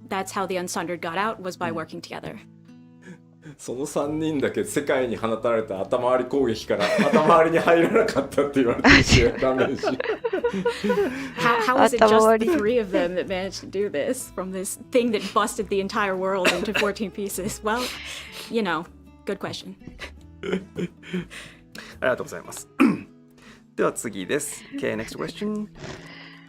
that's how the Unsundered got out, was by working together. その3人だけ世界に放たれた頭割り攻撃から頭割りに入らなかったって言われてるし、ダメージ。How is it just the 3 of them that managed to do this from this thing that busted the entire world into 14 pieces? Well, good question. ありがとうございます。では次です。Okay, next question.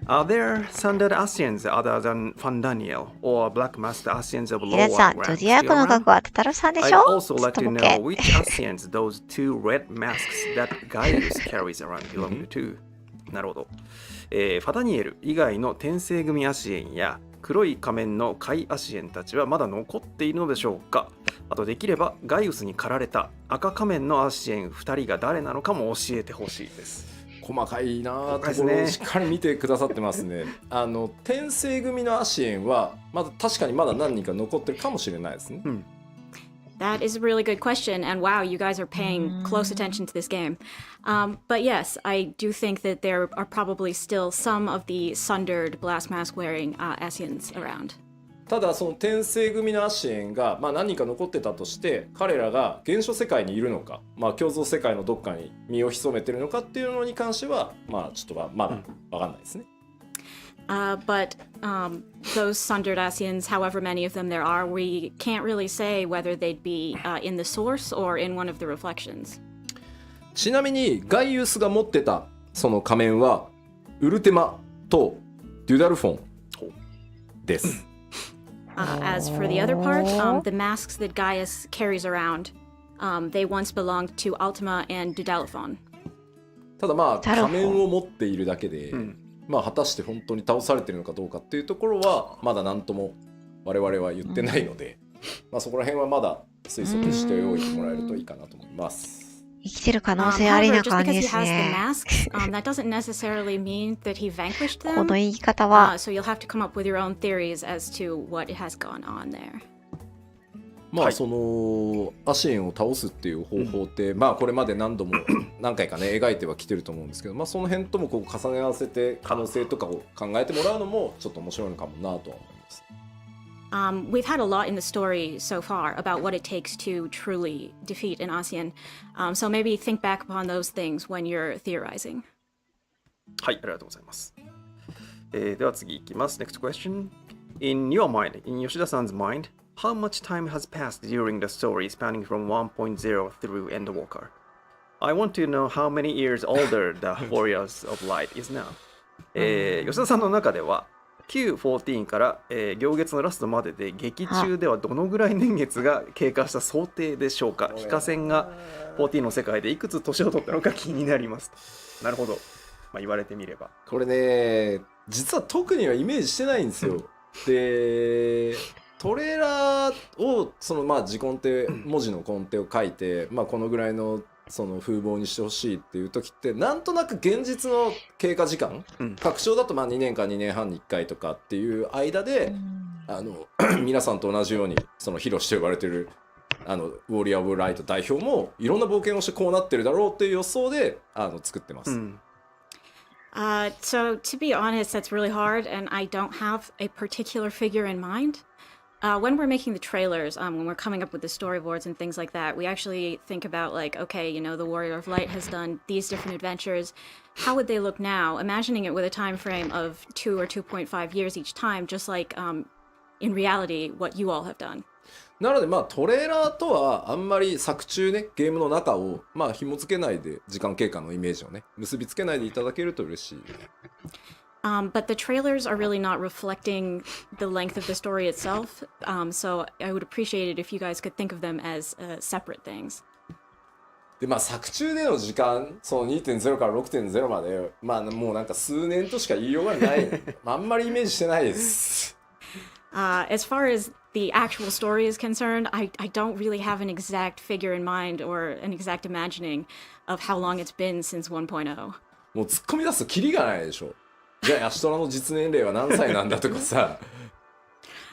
Are there sundered Asians other than Fandaniel or Black Master Asians of lower 皆さん、 rank ゾディアークの核はタタロさんでし I'd ょ also like to know which Asians those two red masks that Gaius carries around belong to. なるほど。ファダニエル以外の転生組アシエンや黒い仮面のカイアシエンたちはまだ残っているのでしょうか。あとできればガイウスに狩られた赤仮面のアシエン2人が誰なのかも教えてほしいです。細かいなところをしっかり見てくださってますね。転生組のアシエンはまだ確かにまだ何人か残ってるかもしれないですね。That is a really good question, and wow, you guys are paying close attention to this game. But yes, I do think that there are probably still some of the sundered blast mask wearing Asians around. ただその転生組のアシエンが、何人か残ってたとして彼らが原初世界にいるのか、共存世界のどっかに身を潜めてるのかっていうのに関してはちょっとまだ分かんないですね。But those sundered Asians, however many of them there are, we can't really say whether they'd be in the source or in one of the reflections. ちなみにガイウスが持ってたその仮面はウルテマとデュダルフォンです。As for the other part, the masks that Gaius carries around, they once belonged to Ultima and Dudalophon. ただ仮面を持っているだけで、果たして本当に倒されてるのかどうかっていうところはまだ何とも我々は言ってないので、そこら辺はまだ推測しておいてもらえるといいかなと思います。生きてる可能性ありな感じですね。That doesn't necessarily mean that he vanquished them. この言い方は、so you'll have to come up with your own theories as to what has gone on there. そのアシエンを倒すっていう方法って、これまで何回かね描いてはきてると思うんですけど、その辺ともこう重ね合わせて可能性とかを考えてもらうのもちょっと面白いのかもなとは思います。We've had a lot in the story so far about what it takes to truly defeat an ASEAN. So maybe think back upon those things when you're theorizing. はい、ありがとうございます。では次いきます。Next question. In your mind, in Yoshida-san's mind, how much time has passed during the story spanning from 1.0 through Endwalker? I want to know how many years older the Warriors of Light is now. 吉田さんの中ではQ14 から、行月のラストまでで劇中ではどのぐらい年月が経過した想定でしょうか。非化線が14の世界でいくつ年を取ったのか気になります。なるほど、言われてみればこれね実は特にはイメージしてないんですよ。でトレーラーをその字根底文字の根底を書いて、このぐらいのその風貌にしてほしいっていう時ってなんとなく現実の経過時間、拡張だと2年か2年半に1回とかっていう間で、皆さんと同じようにそのヒロシと呼ばれてるウォーリアー・オブ・ライト代表もいろんな冒険をしてこうなってるだろうっていう予想で作ってます。So to be honest, that's really hard, and I don't have a particular figure in mind. When we're making the trailers, when we're coming up with the storyboards and things like that, we actually think about okay, the Warrior of Light has done these different adventures. How would they look now? Imagining it with a time frame of 2 or 2.5 years each time, just like in reality, what you all have done. なのでトレーラーとはあんまり作中ねゲームの中を紐付けないで時間経過のイメージをね結びつけないでいただけると嬉しい。But the trailers are really not reflecting the length of the story itself, so I would appreciate it if you guys could think of them as separate things. で作中での時間その 2.0 から 6.0 までもうなんか数年としか言いようがないあんまりイメージしてないです。As far as the actual story is concerned, I don't really have an exact figure in mind or an exact imagining of how long it's been since 1.0. もう突っ込み出すとキリがないでしょ。じゃあアシトラの実年齢は何歳なんだとかさ。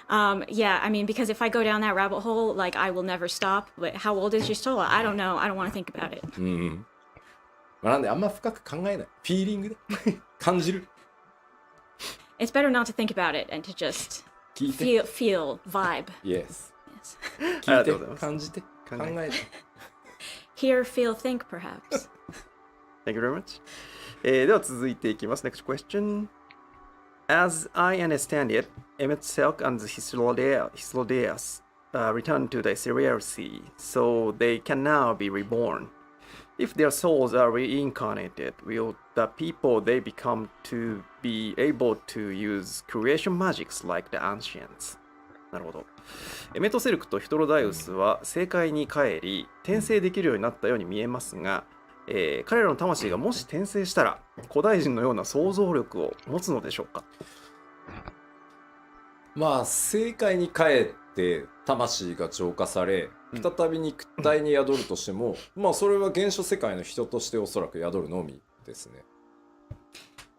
Yeah, I mean, because if I go down that rabbit hole, I will never stop. But how old is Shistola? I don't know. I don't want to think about it. なんであんま深く考えない。フィーリングで感じる。It's better not to think about it and to just feel vibe. Yes. 聞いて感じて考えて。Hear, feel, think, perhaps. Thank you very much. では続いていきます。Next question. As I understand it, Emmett Selk and Hyslodias returned to the Ethereal Sea, so they can now be reborn. If their souls are reincarnated, will the people they become to be able to use creation magics like the ancients? なるほど。エメトセルクとヒトロダイウスは正解に帰り転生できるようになったように見えますが、彼らの魂がもし転生したら古代人のような想像力を持つのでしょうか。まあ正解に帰って魂が浄化され再び肉体に宿るとしても、まあそれは原初世界の人としておそらく宿るのみですね。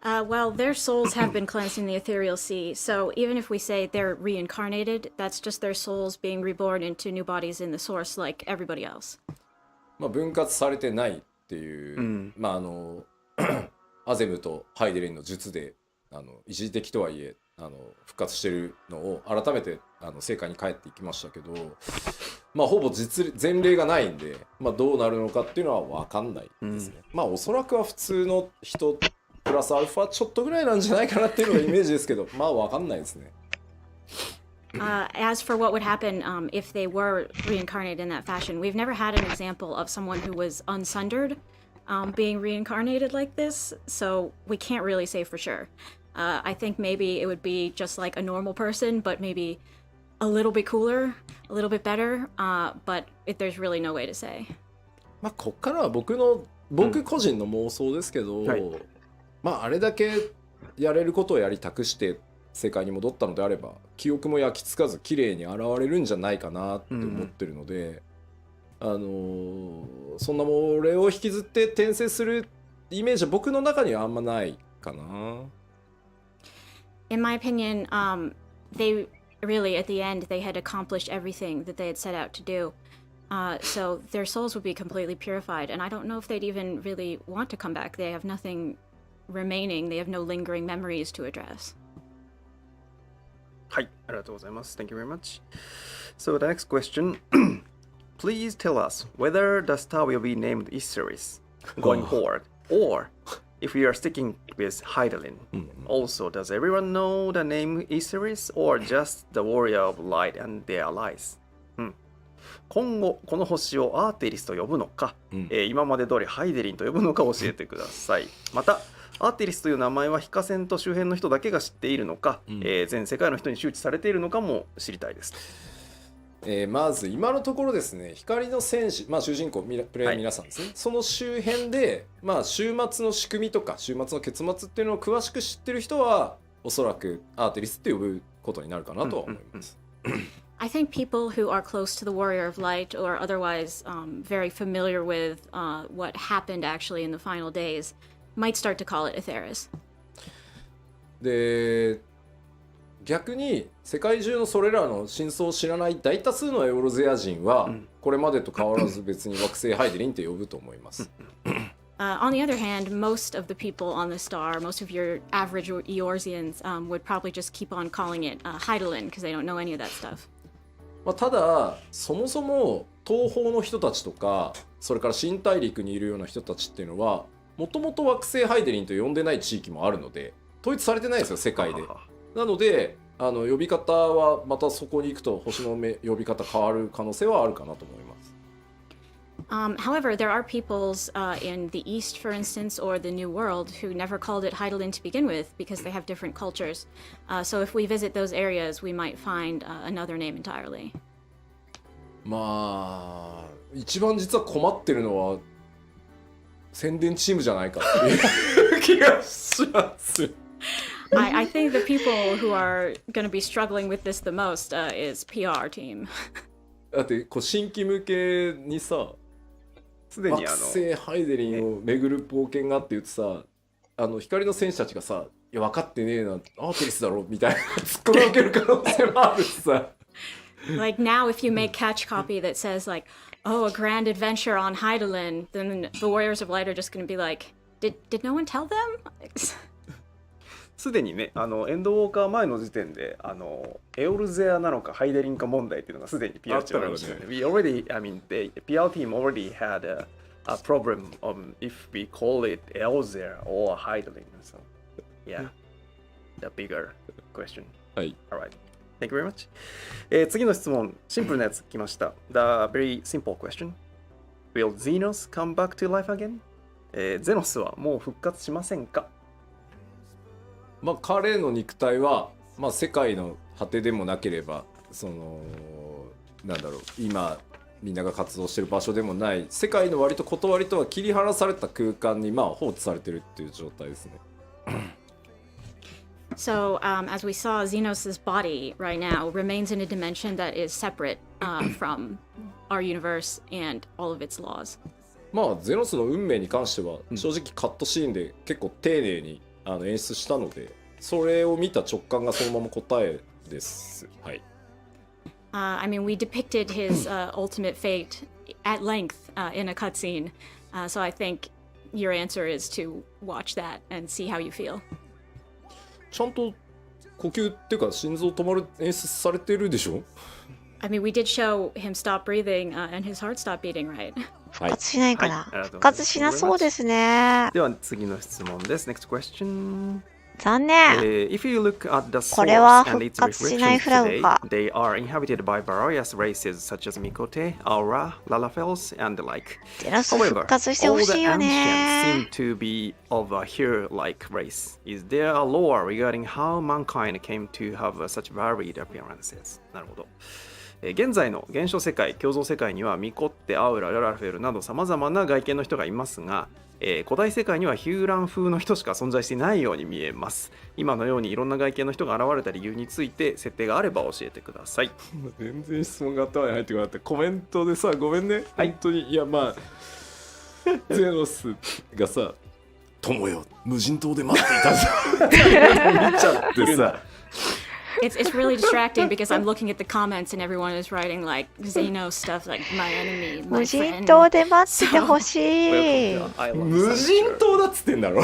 Well, their souls have been cleansed in the ethereal sea, so even if we say they're reincarnated, that's just their souls being reborn into new bodies in the source like everybody else. まあ分割されてないっていう、まあアゼムとハイデリンの術で一時的とはいえ復活してるのを改めて正解に帰っていきましたけど、まあほぼ前例がないんで、まあ、どうなるのかっていうのは分かんないですね。まあおそらくは普通の人プラスアルファちょっとぐらいなんじゃないかなっていうのがイメージですけど、まあ分かんないですね。As for what would happen if they were reincarnated in that fashion, we've never had an example of someone who was unsundered being reincarnated like this, so we can't really say for sure. I think maybe it would be just like a normal person, but maybe a little bit cooler, a little bit better, but there's really no way to say. まあこっからは僕個人の妄想ですけど、まああれだけやれることをやり託して世界に戻ったのであれば記憶も焼き付かず綺麗に現れるんじゃないかなって思ってるので、そんなも俺を引きずって転生するイメージは僕の中にはあんまないかな。In my opinion, they really, at the end, they had accomplished everything that they had set out to do. So their souls would be completely purified. And I don't know if they'd even really want to come back. They have nothing remaining. They have no lingering memories to address. はい、ありがとうございます。Thank you very much. So the next question. Please tell us whether the star will be named Iseris going forward, or if we are sticking with Hydaelyn. Also, does everyone know the name Iseris, or just the warrior of light and their allies? 今後この星をアーテリスと呼ぶのか、今まで通りハイデリンと呼ぶのか教えてください。またアーテリスという名前は非化線と周辺の人だけが知っているのか、全世界の人に周知されているのかも知りたいです。まず今のところですね、光の戦士、まあ、主人公プレイヤー皆さんですね、その周辺で、まあ、週末の仕組みとか週末の結末っていうのを詳しく知ってる人はおそらくアーテリスって呼ぶことになるかなとは思います。I think people who are close to the Warrior of Light or otherwise very familiar with what happened actually in the final days might start to call it Aetheris. で逆に世界中のそれらの真相を知らない大多数のエオロゼア人はこれまでと変わらず別に惑星ハイデリンって呼ぶと思います。On the other hand, most of the people on the star, most of your average Eorzeans, would probably just keep on calling it Hydaelyn because they don't know any of that stuff. まあただそもそも東方の人たちとかそれから新大陸にいるような人たちっていうのはもともと惑星ハイデリンと呼んでない地域もあるので統一されてないんですよ世界で。なので呼び方はまたそこに行くと星の呼び方変わる可能性はあるかなと思います。However, there are peoples in the East, for instance, or the New World who never called it Hydaelyn to begin with because they have different cultures. So if we visit those areas, we might find another name entirely. まあ一番実は困ってるのは宣伝チームじゃないかっていう気がします。I think the people who are going to be struggling with this the most is PR team. だってこう新規向けにさすでに惑星ハイデリンを巡る冒険があって言ってさ光の戦士たちがさいや分かってねえなアーテリスだろみたいなツッコミを受ける可能性もあるしさLike now if you make catch copy that says like oh a grand adventure on Hydaelyn then the Warriors of Light are just going to be like did no one tell them? すでにねエンドウォーカー前の時点でエオルゼアなのかハイデリンか問題っていうのがすでに PR チームありましたよね。We already, I mean, the PR team already had a problem if we call it Elzer or Hydaelyn. So, yeah, the bigger question. はい。Alright, thank you very much. 次の質問、シンプルなやつ来ました。The very simple question. Will Zenos come back to life again? ゼノスはもう復活しませんか？まあ彼の肉体は、まあ、世界の果てでもなければなんだろう今みんなが活動してる場所でもない世界の割と断りとは切り離された空間にまあ放置されてるっていう状態ですね。So, as we saw, Zenos' body right now remains in a dimension that is separate from our universe and all of its laws. まあゼノスの運命に関しては正直カットシーンで結構丁寧に演出したので、それを見た直感がそのまま答えです。はい。I mean, we depicted his ultimate fate at length in a cutscene, so I think your answer is to watch that and see how you feel. ちゃんと呼吸っていうか心臓止まる演出されてるでしょ？ I mean, we did show him stop breathing and his heart stop beating, right? 復活しないから、はい復活しなそうですね。では次の質問です。Next question. 残念。If you look at the これは source and 復 its 活しない reflections フラグ today, か。 they are inhabited by various races such as Mikote, Aura, Lalafels, and the like. ゼノス However, 復活してほ all し the いよ ancients ね seem。to be of a hare-like race. Is there a lore regarding how mankind came to have such varied appearances? なるほど。現在の現象世界、共造世界にはミコッテ、アウラ、ララフェルなど様々な外見の人がいますが、古代世界にはヒューラン風の人しか存在していないように見えます。今のようにいろんな外見の人が現れた理由について設定があれば教えてください。全然質問が頭に入ってこなかった。コメントでさ、ごめんね。本当に。いや、まあ、ゼノスがさ、友よ、無人島で待っていたぞ。見ちゃってさ。It's really distracting because I'm looking at the comments and everyone is writing like Zenos stuff like my enemy, 無 my 人 friend. 島で待っててほしい。無人島だっつってんだろ。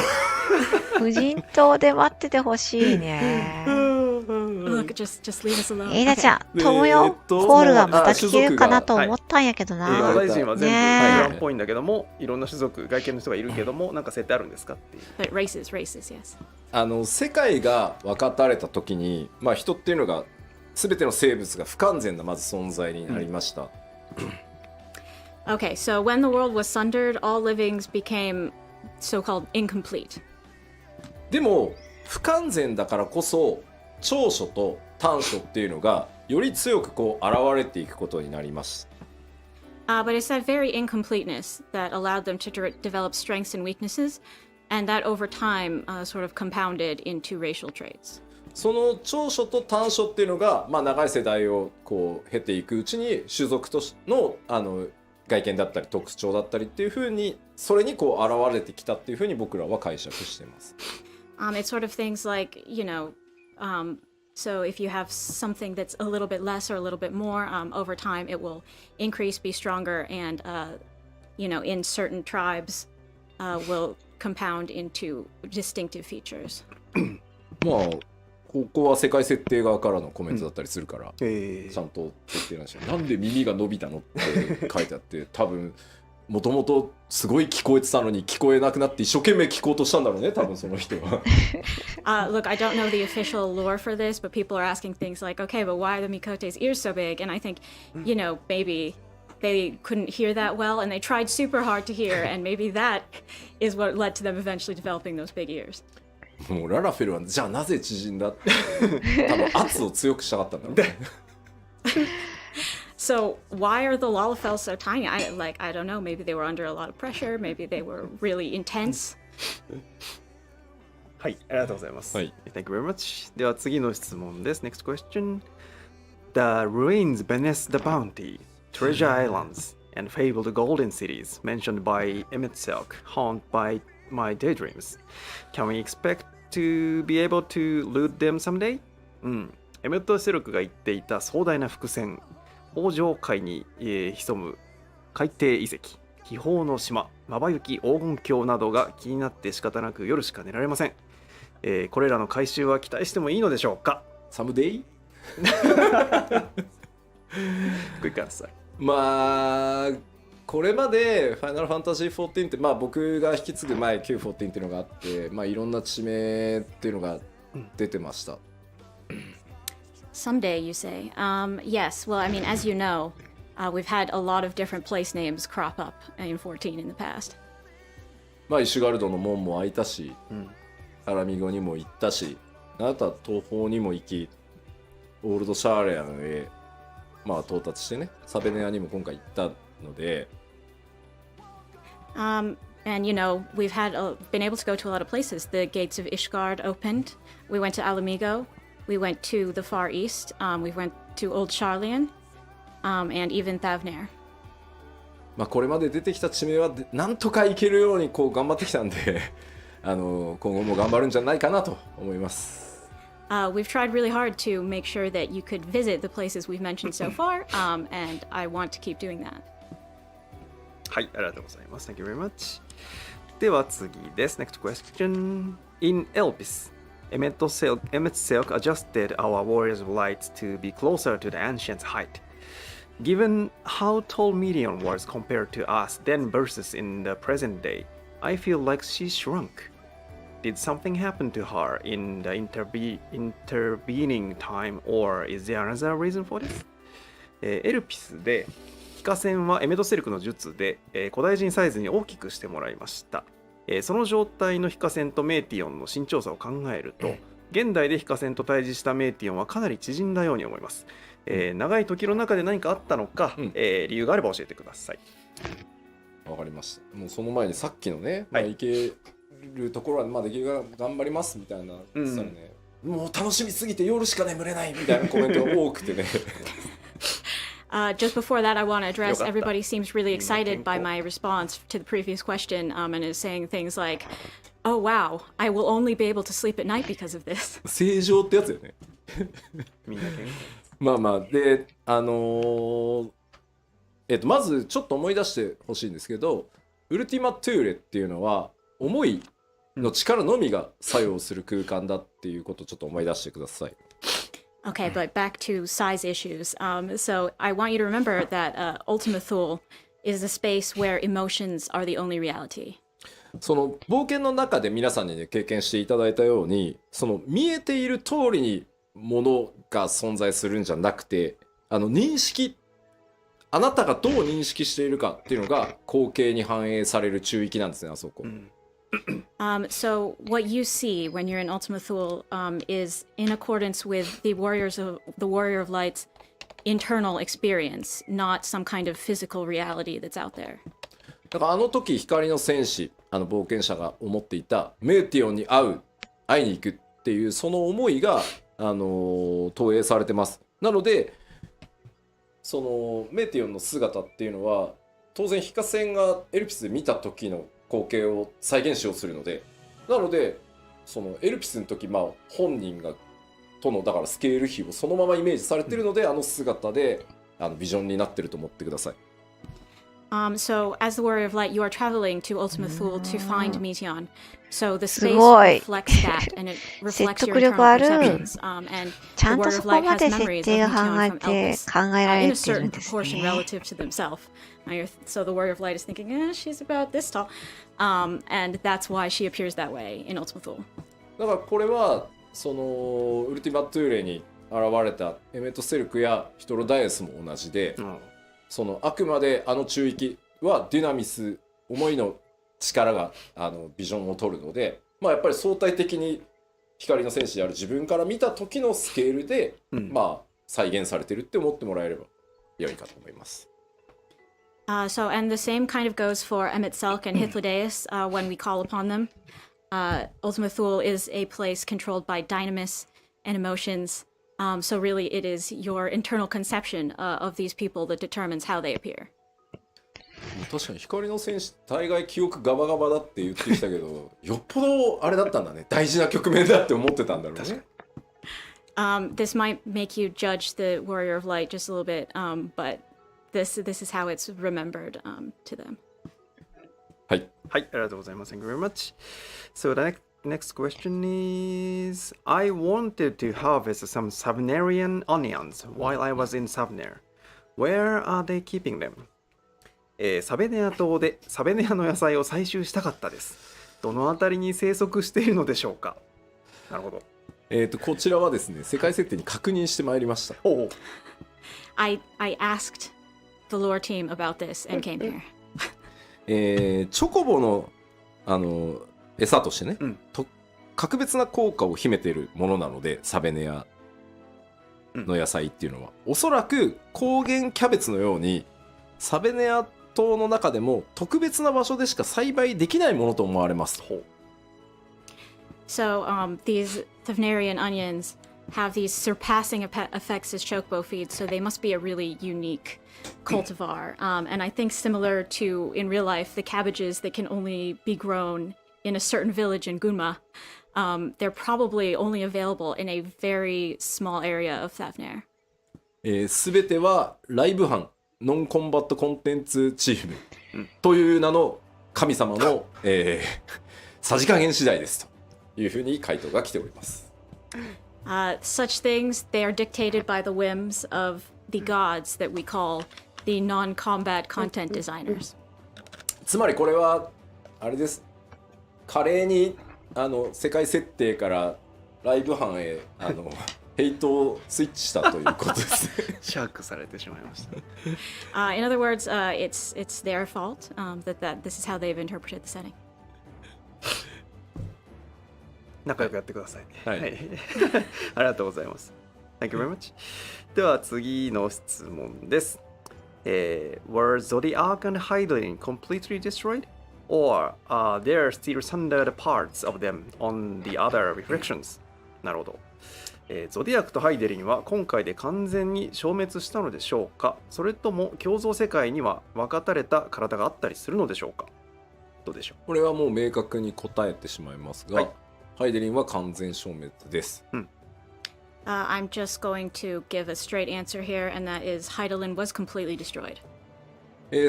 無人島で待っててほしいね。Look, just leave us alone. エイダちゃん、トムヨコールがまた聞けるかなと思ったんやけど古な。代人は全部ヒューねランっぽいんだけども、いろんな種族、外見の人がいるけども、なんか設定あるんですかっていう。 But races, yes. 世界が分かたれた時に、まあ、人っていうのが全ての生物が不完全なまず存在になりました。Okay, so when the world was sundered, all livings became so-called incomplete. でも不完全だからこそ長所と短所っていうのがより強くこう現れていくことになります。But it's that very incompleteness that allowed them to develop strengths and weaknesses, and that over time sort of compounded into racial traits. その長所と短所っていうのが、まあ、長い世代をこう経ていくうちに種族との外見だったり特徴だったりっていう風にそれにこう現れてきたっていう風に僕らは解釈してます。It's sort of things like, so if you have something that's a little bit less or a little bit more, over time it will increase, be stronger, and, in certain tribes will compound into distinctive feates. まあここは世界設定側からのコメントだったりするから、ちゃんと設定なんですよ。なんで耳が伸びたのって書いてあって多分もともとすごい聞こえてたのに聞こえなくなって一生懸命聞こうとしたんだろうね多分その人は。Look, I don't know the official lore for this, but people are asking things like, okay, but why are the Mikote's ears so big? And I think, maybe they couldn't hear that well and they tried super hard to hear, and maybe that is what led to them eventually developing those big ears. もうララフェルはじゃあなぜ縮んだって多分圧を強くしたかったんだろうね。So why are the Lalafels so tiny? I don't know. Maybe they were under a lot of pressure. Maybe they were really intense. はい、ありがとうございます。はい。Thank you very much. では次の質問です。Next question. The ruins beneath the bounty, treasure islands, and fabled golden cities mentioned by Emmett Silk haunt by my daydreams. Can we expect to be able to loot them someday? エメット・セルクが言っていた壮大な伏線、北上海に、潜む海底遺跡、秘宝の島、まばゆき黄金鏡などが気になって仕方なく夜しか寝られません。これらの回収は期待してもいいのでしょうか？サムデイごください。まあこれまでファイナルファンタジー14って、まあ、僕が引き継ぐ前 Q14 っていうのがあって、まあ、いろんな地名っていうのが出てました。Someday, you say. Yes. Well, I mean, as you know, we've had a lot of different place names crop up in 14 in the past. まあ、イシュガルドの門も開いたし、アラミゴにも行ったし、あなたは東方にも行き、オールドシャーレアンへ、まあ、到達してね、サベネアにも今回行ったので、And And you know, we've been able to go to a lot of places. The gates of Ishgard opened. We went to Alamigo. We went to the Far East. We went to Old Sharlayan, and even Thavnair. まあこれまで出てきた地名はなんとか行けるようにこう頑張ってきたんで今後も頑張るんじゃないかなと思います。We've tried really hard to make sure that you could visit the places we've mentioned so far, and I want to keep doing that. はい、ありがとうございます。Thank you very much. では次です。Next question. In Elpis, Emmet Silk adjusted our warrior's lights to be closer to the ancient's height. Given how tall Medion was compared to us then versus in the present day, I feel like she shrunk. Did something happen to her in the intervening time, or is there another reason for this? エルピスで非化線はエメトセルクの術で、古代人サイズに大きくしてもらいました。その状態の非化線とメーティオンの身長差を考えると、現代で非化線と対峙したメーティオンはかなり縮んだように思います。長い時の中で何かあったのか、理由があれば教えてください。わかりました。もうその前にさっきのね、まあ、いけるところはまあできるだけ頑張りますみたいな言ってたらね、もう楽しみすぎて夜しか眠れないみたいなコメントが多くてね。Just before that, I want to address everybody seems really excited by my response to the previous question, and is saying things like, "Oh wow, I will only be able to sleep at night because of this." 正常ってやつよね。みんなまあまあでまずちょっと思い出してほしいんですけど、ウルティマトゥーレっていうのは思いの力のみが作用する空間だっていうことをちょっと思い出してください。Okay, but back to size issues. So I want you to remember that Ultima Thule is a space where emotions are the only reality. その冒険の中で皆さんに、ね、経験していただいたように、その見えている通りにものが存在するんじゃなくて、認識、あなたがどう認識しているかっていうのが光景に反映される中域なんですね、あそこ。So what you see when you're in Ultima Thule is in accordance with the Warrior of Light's internal experience, not some kind of physical reality that's out there. だから時光の戦士、冒険者が思っていたメーティオンに会いに行くっていうその思いが投影されてます。なのでそのメーティオンの姿っていうのは当然非化線がエルピスで見た時の光景を再現しようとするので、なのでそのエルピスの時、まあ、本人がとのだからスケール比をそのままイメージされてるので、姿でビジョンになってると思ってください。So as the Warrior of Light, you are traveling to Ultima Thule to find Meteon. So the space reflects that, and it reflects your internal perceptions. And the Warrior of Light has memories of Meteon from Elvis, in a certain proportion relative to themselves. So the Warrior of Light is thinking, she's about this tall. And that's why she appears that way in Ultima Thule. だからこれはそのウルティマトゥーレに現れたエメット・セルクやヒトロダイエスも同じで、そのあくまで中域はデュナミス、思いの力がビジョンを取るので、まあ、やっぱり相対的に光の戦士である自分から見た時のスケールで、まあ、再現されてるって思ってもらえれば良いかと思います。So, and the same kind of goes for Emmet Selk and Hythlodaeus when we call upon them. Ultima Thule is a place controlled by dynamis and emotions. So really it is your internal conception of these people that determines how they appear. 確かに光の戦士大概記憶ガバガバだって言ってきたけどよっぽどあれだったんだね、大事な局面だって思ってたんだろうね。This might make you judge the Warrior of Light just a little bit, but this is how it's remembered to them. はい。はい、ありがとうございます。Thank you very much. So the next question is, I wanted to harvest some Savnarian onions while I was in Savnair. Where are they keeping them? サベネア島でサベネアの野菜を採集したかったです。どのあたりに生息しているのでしょうか。なるほど。こちらはですね、世界設定に確認してまいりました。I asked the lore team about this and came here. チョコボの餌としてね、格別な効果を秘めているものなので、サベネアの野菜っていうのは、おそらく高原キャベツのようにサベネア島の中でも特別な場所でしか栽培できないものと思われます。So these Thavnarian onions have these surpassing effects as chocobo feeds, so they must be a really unique cultivar. And I think similar to in real life, the cabbages that can only be grown in a certain village in Gunma, they're probably only available in a very small area of Thavnair. すべてはライブ班ノンコンバットコンテンツチームという名の神様の、さじ加減次第ですというふうに回答が来ております。Such things, they are dictated by the whims of the gods that we call the non-combat content designers. つまりこれはあれです。華麗に世界設定からライブ班へヘイトをスイッチしたということです。シャークされてしまいました。In other words, it's their fault that this is how they've interpreted the setting. 仲良くやってください。はい。ありがとうございます。Thank you very much. では次の質問です。Were Zodiac and Hydlin completely destroyed? Or are there still standard parts of them on the other reflections? なるほど。ゾディアクとハイデリンは今回で完全に消滅したのでしょうか、それとも共造世界には分かたれた体があったりするのでしょうか。どうでしょう。これはもう明確に答えてしまいますが、はい、ハイデリンは完全消滅です。I'm just going to give a straight answer here, and that is Hydaelyn was completely destroyed.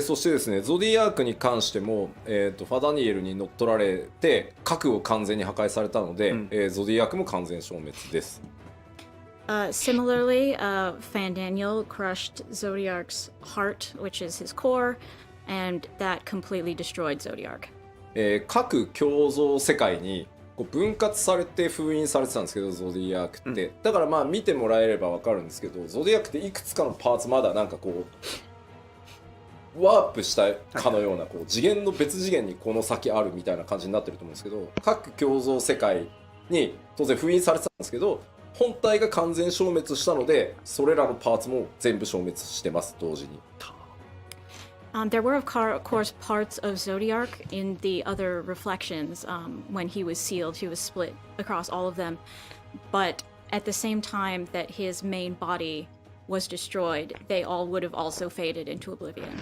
そしてですね、ゾディアークに関しても、ファダニエルに乗っ取られて核を完全に破壊されたので、ゾディアークも完全消滅です。Similarly, Fandaniel crushed Zodiark's heart, which is his core, and that completely destroyed Zodiark. 各共造世界にこう分割されて封印されてたんですけど、ゾディアークって、だからまあ見てもらえれば分かるんですけど、ゾディアークっていくつかのパーツまだなんかこうワープしたかのようなこう次元の別次元にこの先あるみたいな感じになってると思うんですけど、各共造世界に当然封印されてたんですけど、本体が完全消滅したので、それらのパーツも全部消滅してます、同時に。There were, of course, parts of Zodiark in the other reflections. When he was sealed, he was split across all of them. But at the same time that his main body was destroyed, they all would have also faded into oblivion.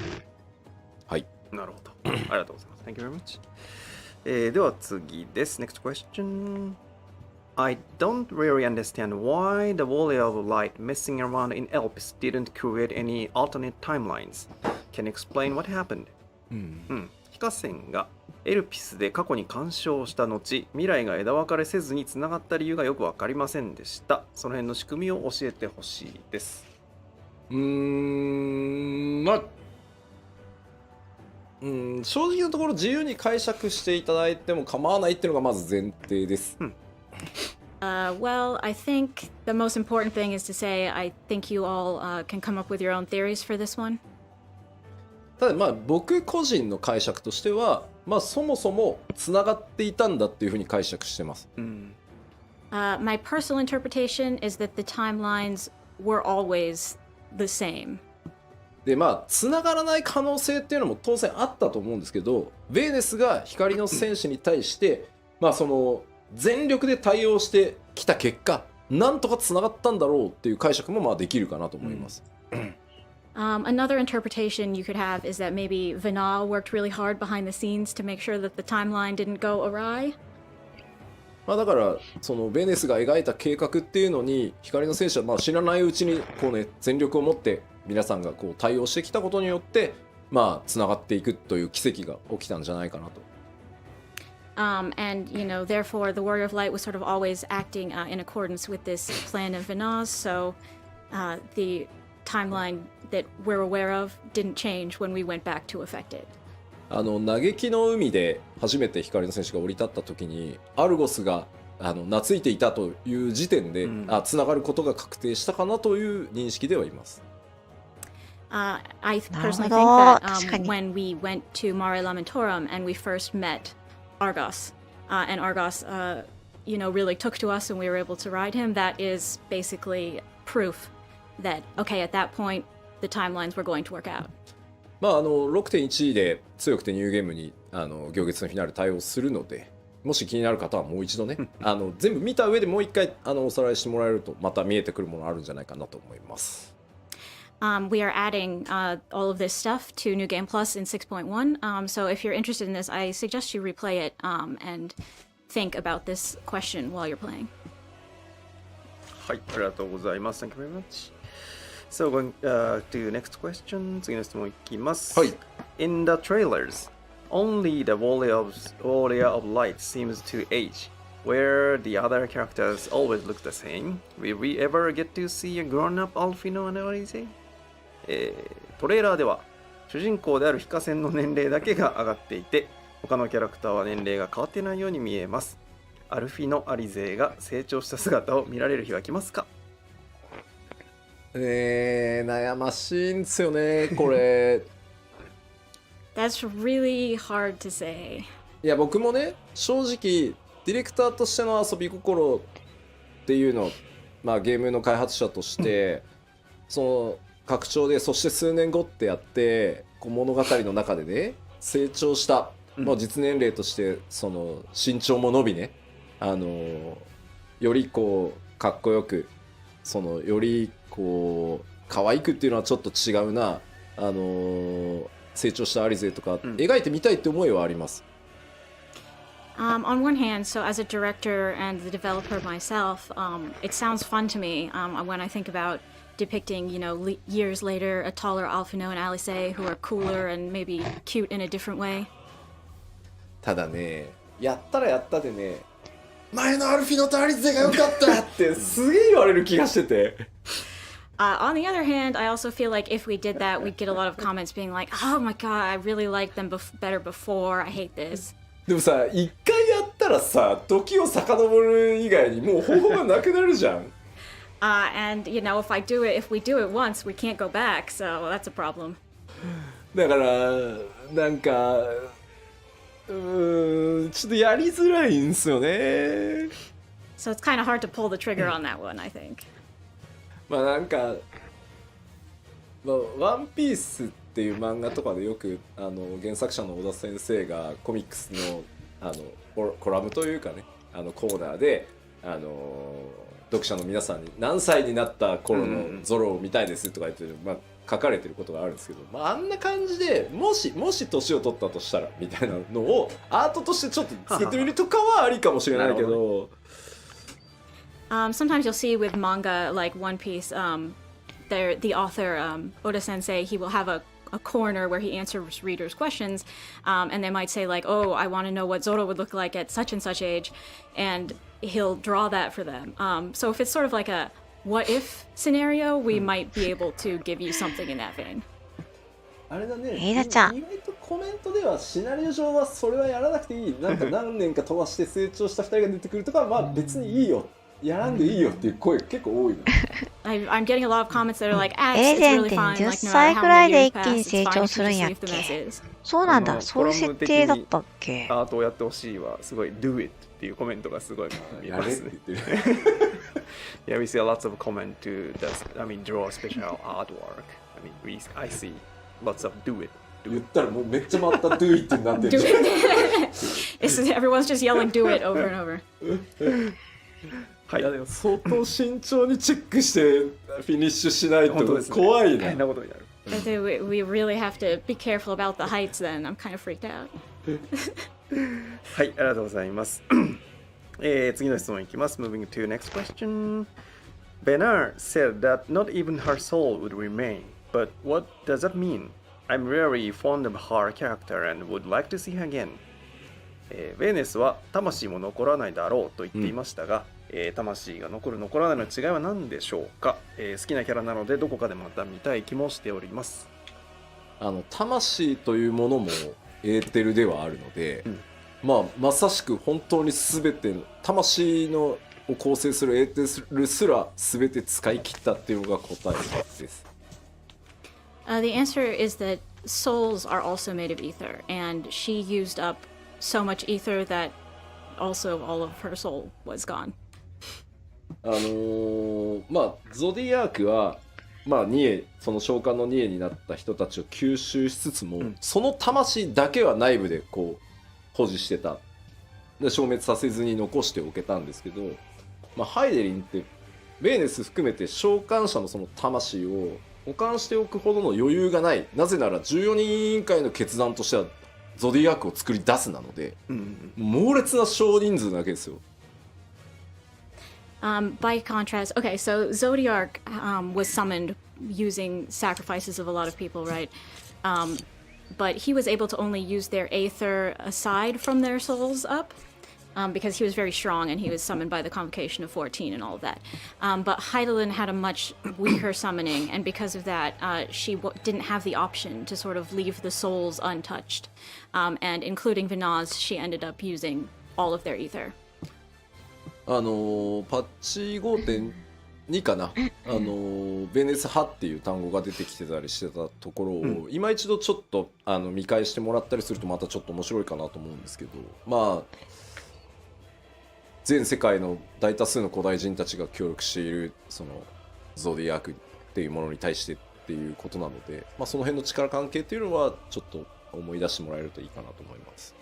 はい。なるほど。ありがとうございます。Thank you very much. では次です。Next question.I don't really understand why the Warrior of Light messing around in Elpis didn't create any alternate timelines. Can you explain what happened? 非化線がエルピスで過去に干渉した後、未来が枝分かれせずにつながった理由がよく分かりませんでした。その辺の仕組みを教えてほしいです。まあ正直なところ自由に解釈していただいても構わないっていうのがまず前提です。Well, I think the most important thing is to say I think you all can come up with your own theories for this one. ただまあ僕個人の解釈としては、まあそもそもつながっていたんだっていうふうに解釈してます。My personal interpretation is that the timelines were always the same. でまあつながらない可能性っていうのも当然あったと思うんですけど、ヴェーネスが光の戦士に対してまあその全力で対応してきた結果、なんとかつながったんだろうっていう解釈もまあできるかなと思います。Another interpretation you could have is that maybe Vinal worked really hard behind the scenes to make sure that the timeline didn't go awry. まあだからそのベネスが描いた計画っていうのに光の戦士はまあ知らないうちにこうね全力を持って皆さんがこう対応してきたことによってまあつながっていくという奇跡が起きたんじゃないかなと。And you know, therefore, the Warrior of Light was sort of always acting in accordance with this plan of Vinaz. So the timeline that we're aware of didn't change when we went back to affect it. 嘆きの海で初めて光の戦士が降り立った時にアルゴスが懐いていたという時点で、つながることが確定したかなという認識ではいます。I personally think that when we went to Mare Lamentorum and we first met Argos, and Argos, you know, really took to us and we were able to ride him, that is basically proof that, okay, at that point, the timelines were going to work out. まあ6.1 で強くてニューゲームに行月のフィナーレ対応するので、もし気になる方はもう一度ね全部見た上でもう一回おさらいしてもらえるとまた見えてくるものあるんじゃないかなと思います。We are adding all of this stuff to New Game Plus in 6.1. So if you're interested in this, I suggest you replay it and think about this question while you're playing. はい、ありがとうございます。Thank you very much. So going to next question. 次の質問いきます。はい。In the trailers, only the warrior of light seems to age, where the other characters always look the same. Will we ever get to see a grown-up Alfino and Alice? トレーラーでは主人公であるヒカセンの年齢だけが上がっていて、他のキャラクターは年齢が変わっていないように見えます。アルフィノ・アリゼが成長した姿を見られる日は来ますか？悩ましいんですよねこれ。That's really hard to say. いや僕もね正直ディレクターとしての遊び心っていうの、まあ、ゲームの開発者としてその拡張でそして数年後ってやってこう物語の中でね成長した、もう実年齢としてその身長も伸びねよりこうかっこよくそのよりこう可愛くっていうのはちょっと違うな成長したアリゼとか描いてみたいって思いはあります。On one hand, so as a director and the developer myself, it sounds fun to me when I think about depicting, years later, a taller Alfino and Alice who are cooler and maybe cute in a different way. ただね、やったらやったでね、前のアルフィノとアリゼが良かったってすげえ言われる気がしてて。On the other hand, I also feel like if we did that, we'd get a lot of comments being like, oh my god, I really liked them better before, I hate this. でもさ、一回やったらさ、時を遡る以外にもう方法がなくなるじゃん。And if we do it once, we can't go back, so that's a problem. だからなんかちょっとやりづらいんすよね。So it's kind of hard to pull the trigger on that one, I think. まあなんか、ワンピースっていう漫画とかでよく原作者の小田先生がコミックスのコラムというかねコーナーで読者の皆さんに何歳になった頃のゾロを見たいですとか言って、書かれてることがあるんですけど、あんな感じでもし年を取ったとしたらみたいなのをアートとしてちょっとつけてみるとかはありかもしれないけど。Sometimes you'll see with manga like One Piece, the author Oda Sensei, he will have a corner where he answers readers' questions, and they might say like, "Oh, I want to know what Zoro would look like at such and such age," and he'll draw that for them. So if it's sort of like a what if scenario, we might be able to give you something in that vein. あれだね、エイダちゃん意外とコメントではシナリオ上はそれはやらなくていい、なんか何年か飛ばして成長した2人が出てくるとか別にいいよ、やらんでいいよっていう声結構多いの。I'm getting a lot of comments that are like, エー it's デンっ really て fine, 20 like no 歳 matter く how らい many で years 一気に pass, 成 it's 長 fine す if る you んやっ just leave them as け？ is. そうなんだ、そういう設定だったっけ？アートをやってほしいはすごい do it っていうコメントがすごい見やれっますて言ってる。Yeah, we see lots of comment to draw special artwork. I see lots of do it. 言ったらもうめっちゃまた do it になってる Do じゃん。 everyone's just yelling, do it over and over. はい、でも相当慎重にチェックしてフィニッシュしないと本当ですね、怖いね。大変なことになる。We really have to be careful about the heights then. I'm kind of freaked out. はい、ありがとうございます。次の質問いきます。Moving to next question. Bernard said that not even her soul would remain. But what does that mean? I'm very fond of her character and would like to see her again. ベーネスは魂も残らないだろうと言っていましたが、魂が残る残らないの違いは何でしょうか？好きなキャラなのでどこかでまた見たい気もしております。魂というものもエーテルではあるので、まさしく本当に全ての魂のを構成するエーテルすら全て使い切ったっていうのが答えです。The answer is that souls are also made of ether, and she used up so much ether that also all of her soul was gone. ゾディアークはまあニエその召喚のニエになった人たちを吸収しつつも、その魂だけは内部でこう保持してたで消滅させずに残しておけたんですけど、まあ、ハイデリンってベーネス含めて召喚者のその魂を保管しておくほどの余裕がない。なぜなら14人委員会の決断としてはゾディアークを作り出すなので、猛烈な少人数なわけですよ。By contrast, okay, so Zodiark was summoned using sacrifices of a lot of people, right? But he was able to only use their aether aside from their souls up, because he was very strong and he was summoned by the convocation of 14 and all of that. But Heidelin had a much weaker summoning, and because of that, she didn't have the option to sort of leave the souls untouched. And including Vinaz, she ended up using all of their ether. パッチ 5.2 かな、ベネス派っていう単語が出てきてたりしてたところを、今一度ちょっと見返してもらったりするとまたちょっと面白いかなと思うんですけど、まあ全世界の大多数の古代人たちが協力しているそのゾディアークっていうものに対してっていうことなので、まあ、その辺の力関係っていうのはちょっと思い出してもらえるといいかなと思います。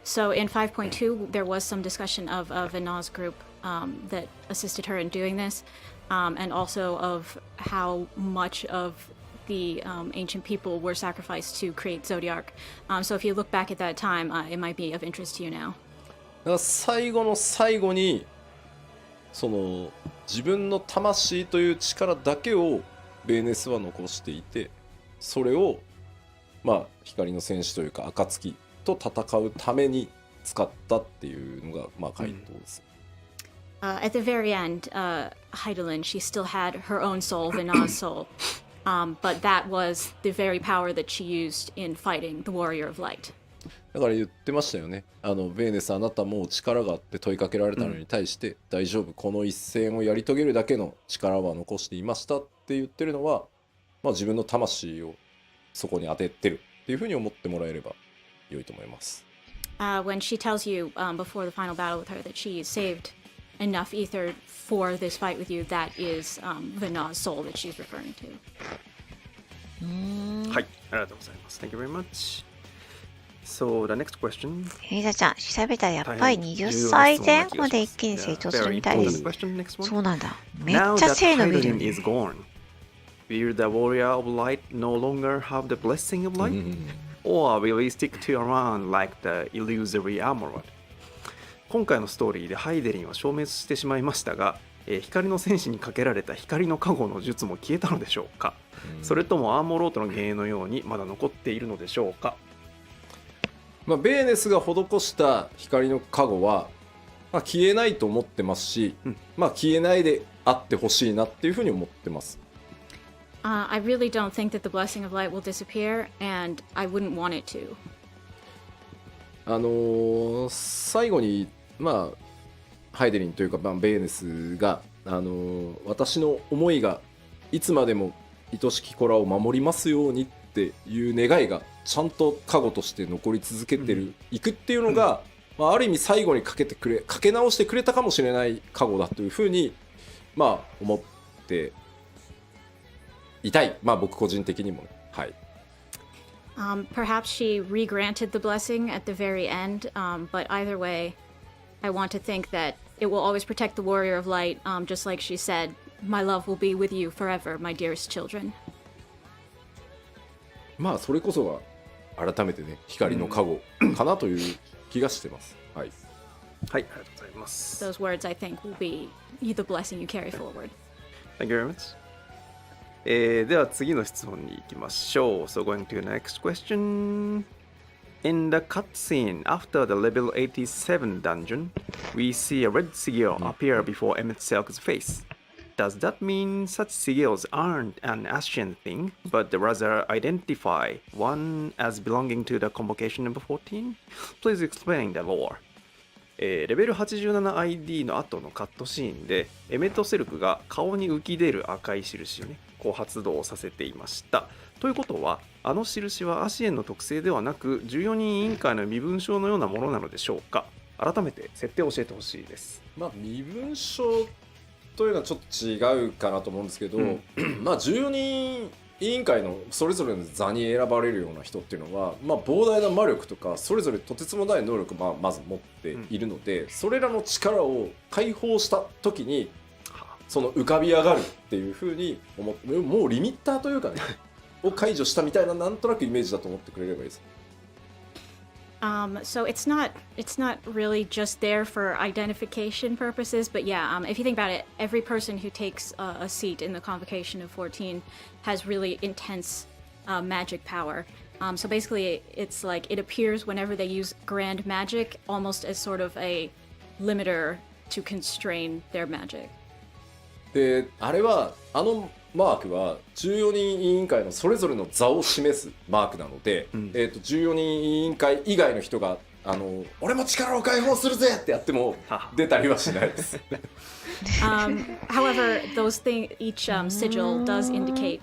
So in 5.2, there was some discussion of Vinaz group that assisted her in doing this, and also of how much of the ancient people were sacrificed to create Zodiark. So if you look back at that time, it might be of interest to you now. だから最後の最後にその自分の魂という力だけをベーネスは残していて、それをまあ光の戦士というか暁と戦うために使ったっていうのがまあ回答です。At the very end, Heidelin, she still had her own soul, Vinaz's soul, but that was the very power that she used in fighting the Warrior of Light. だから言ってましたよね。ベーネスあなたも力があって問いかけられたのに対して、大丈夫、この一戦をやり遂げるだけの力は残していましたって言ってるのは、まあ、自分の魂をそこに当ててるっていうふうに思ってもらえれば良いと思います。When she tells you before the final battle with her that she saved enough ether for this fight with you, that is Vinaz's soul that she's referring to. はい、ありがとうございます。Thank you very much. So the next question. リザちゃん、調べたらやっぱり20歳前後で一気に成長するみたいです。そうなんだ。めっちゃ背伸びる。is gone, will the warrior of light no longer have the blessing of light? Or will he stick to around like the illusory armor? 今回のストーリーでハイデリンは消滅してしまいましたが、光の戦士にかけられた光の加護の術も消えたのでしょうか、それともアーモロートの幻影のようにまだ残っているのでしょうか。まあ、ベーネスが施した光の加護は、まあ、消えないと思ってますし、まあ、消えないであってほしいなっていうふうに思ってます。I really don't think that the blessing of light will disappear, and I wouldn't want it to. 最後に、まあ、ハイデリンというか、まあ、ベーネスが、私の思いがいつまでも愛しき子らを守りますようにっていう願いがちゃんと加護として残り続けてる、いくっていうのが、まあ、ある意味最後にかけ直してくれたかもしれない加護だというふうに、まあ、思っていたい。まあ僕個人的にもね。はい。Perhaps she re-granted the blessing at the very end, but either way, I want to think that it will always protect the Warrior of Light, just like she said, my love will be with you forever, my dearest children. まあそれこそが改めてね、光の加護かなという気がしてます。はい。はい、ありがとうございます。Those words, I think, will be the blessing you carry forward. Thank you very much. では次の質問に行きましょう。So going to the next question. In the cutscene after the level 87 dungeon, we see a red sigil appear before Emmett Selk's face. Does that mean such sigils aren't an Ascian thing, but rather identify one as belonging to the convocation number 14? Please explain the lore. レベル 87ID の後のカットシーンでエメットセルクが顔に浮き出る赤い印をね、こう発動させていました。ということは、あの印はアシエンの特性ではなく14人委員会の身分証のようなものなのでしょうか。改めて設定を教えてほしいです。まあ身分証というのはちょっと違うかなと思うんですけど、まあ14人委員会のそれぞれの座に選ばれるような人っていうのは、まあ、膨大な魔力とかそれぞれとてつもない能力をまず持っているので、それらの力を解放した時にその浮かび上がるっていう風に思って、もうリミッターというかねを解除したみたいな、なんとなくイメージだと思ってくれればいいです。So it's not really just there for identification purposes, but yeah, if you think about it, every person who takes a seat in the convocation of 14 has really intense magic power. So basically, it's like it appears whenever they use grand magic, almost as sort of a limiter to constrain their magic. で、あれはマークは14人委員会のそれぞれの座を示すマークなので、14人委員会以外の人が俺も力を解放するぜってやっても出たりはしないです。However, each sigil does indicate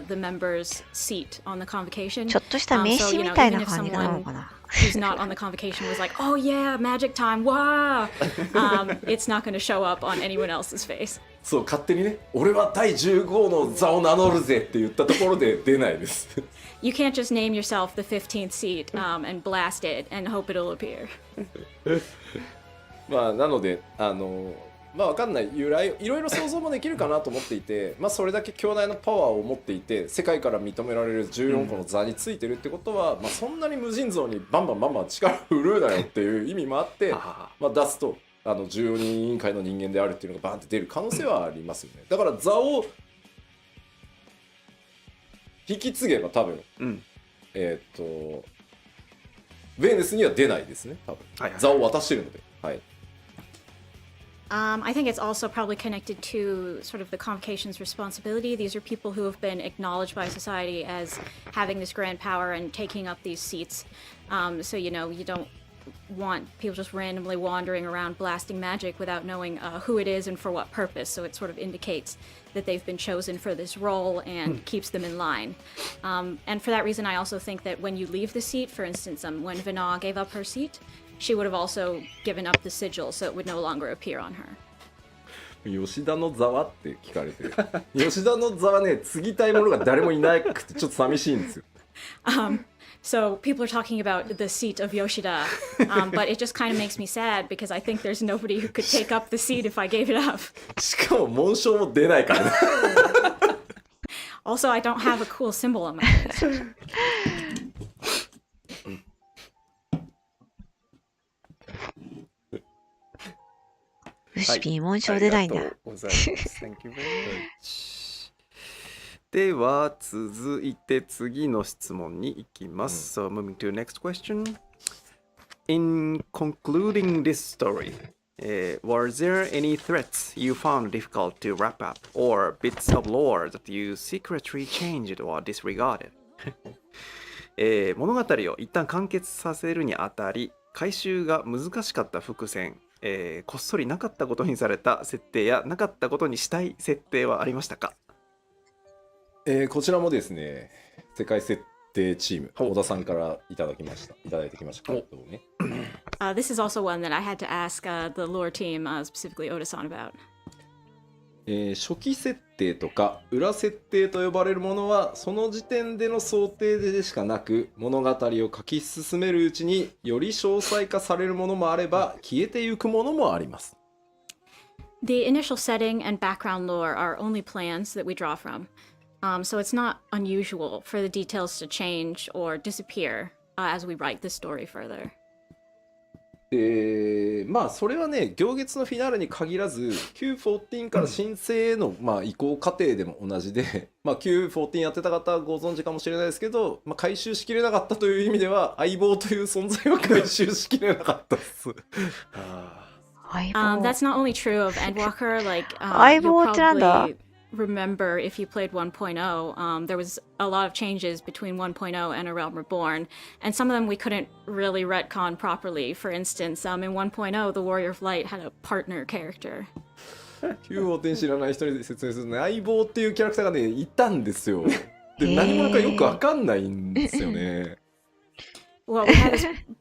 the member's seat on the convocation. ちょっとした名刺みたいな感じなのかな。Who's not on the convocation was like, oh yeah, magic time, wow! It's not going to show up on anyone else's face. そう、勝手にね、俺は第15の座を名乗るぜって言ったところで出ないです。You can't just name yourself the 15th seat and blast it and hope it'll appear. まあなのでまあわかんない由来いろいろ想像もできるかなと思っていて、まあそれだけ強大なパワーを持っていて世界から認められる14個の座についてるってことは、まあそんなに無尽蔵にバンバン力を振るうなよっていう意味もあってまあ出すと14人委員会の人間であるっていうのがバンって出る可能性はありますよね。だから座を引き継げば多分、ヴェーネスには出ないですね多分、座を渡してるので、はい。I think it's also probably connected to sort of the convocation's responsibility. These are people who have been acknowledged by society as having this grand power and taking up these seats. So, you know, you don't want people just randomly wandering around blasting magic without knowing who it is and for what purpose. So it sort of indicates that they've been chosen for this role and keeps them in line. And for that reason, I also think that when you leave the seat, for instance, when Vana gave up her seat, she would have also given up the sigil, so it would no longer appear on her. 吉田の座はって聞かれて吉田の座はね継ぎたい者が誰もいなくてちょっと寂しいんですよ。So people are talking about the seat of Yoshida, but it just kind of makes me sad because I think there's nobody who could take up the seat if I gave it up. しかも紋章も出ないからね。Also, I don't have a cool symbol on my face. ウシピー紋章出ないんだ。ありがとうございます。Thank you very much. では続いて次の質問に行きます。So moving to the next question. In concluding this story, were there any threats you found difficult to wrap up, or bits of lore that you secretly changed or disregarded? 物語を一旦完結させるにあたり、回収が難しかった伏線、こっそりなかったことにされた設定やなかったことにしたい設定はありましたか？こちらもですね、世界設定チーム、小田さんからいただいてきましたけどね。This is also one that I had to ask the lore team, specifically Oda-san, about. 初期設定とか裏設定と呼ばれるものはその時点での想定でしかなく、物語を書き進めるうちにより詳細化されるものもあれば消えてゆくものもあります。The initial setting and background lore are only plans that we draw from. So it's not unusual for the details to change or disappear as we write the story further. まあそれはね、行月のフィナーレに限らず Q14 から新生への、移行過程でも同じで、Q14 やってた方はご存知かもしれないですけど、回収しきれなかったという意味では相棒という存在は回収しきれなかったです。That's not only true of Endwalker, like you'll probably remember if you played 1.0, there was a lot of changes between 1.0 and A Realm Reborn, and some of them we couldn't really retcon properly. For instance, in 1.0, the Warrior of Light had a partner character. Q14 知らない人に説明するとね、相棒っていうキャラクターがね、いたんですよ。で、何者かよくわかんないんですよね。Well,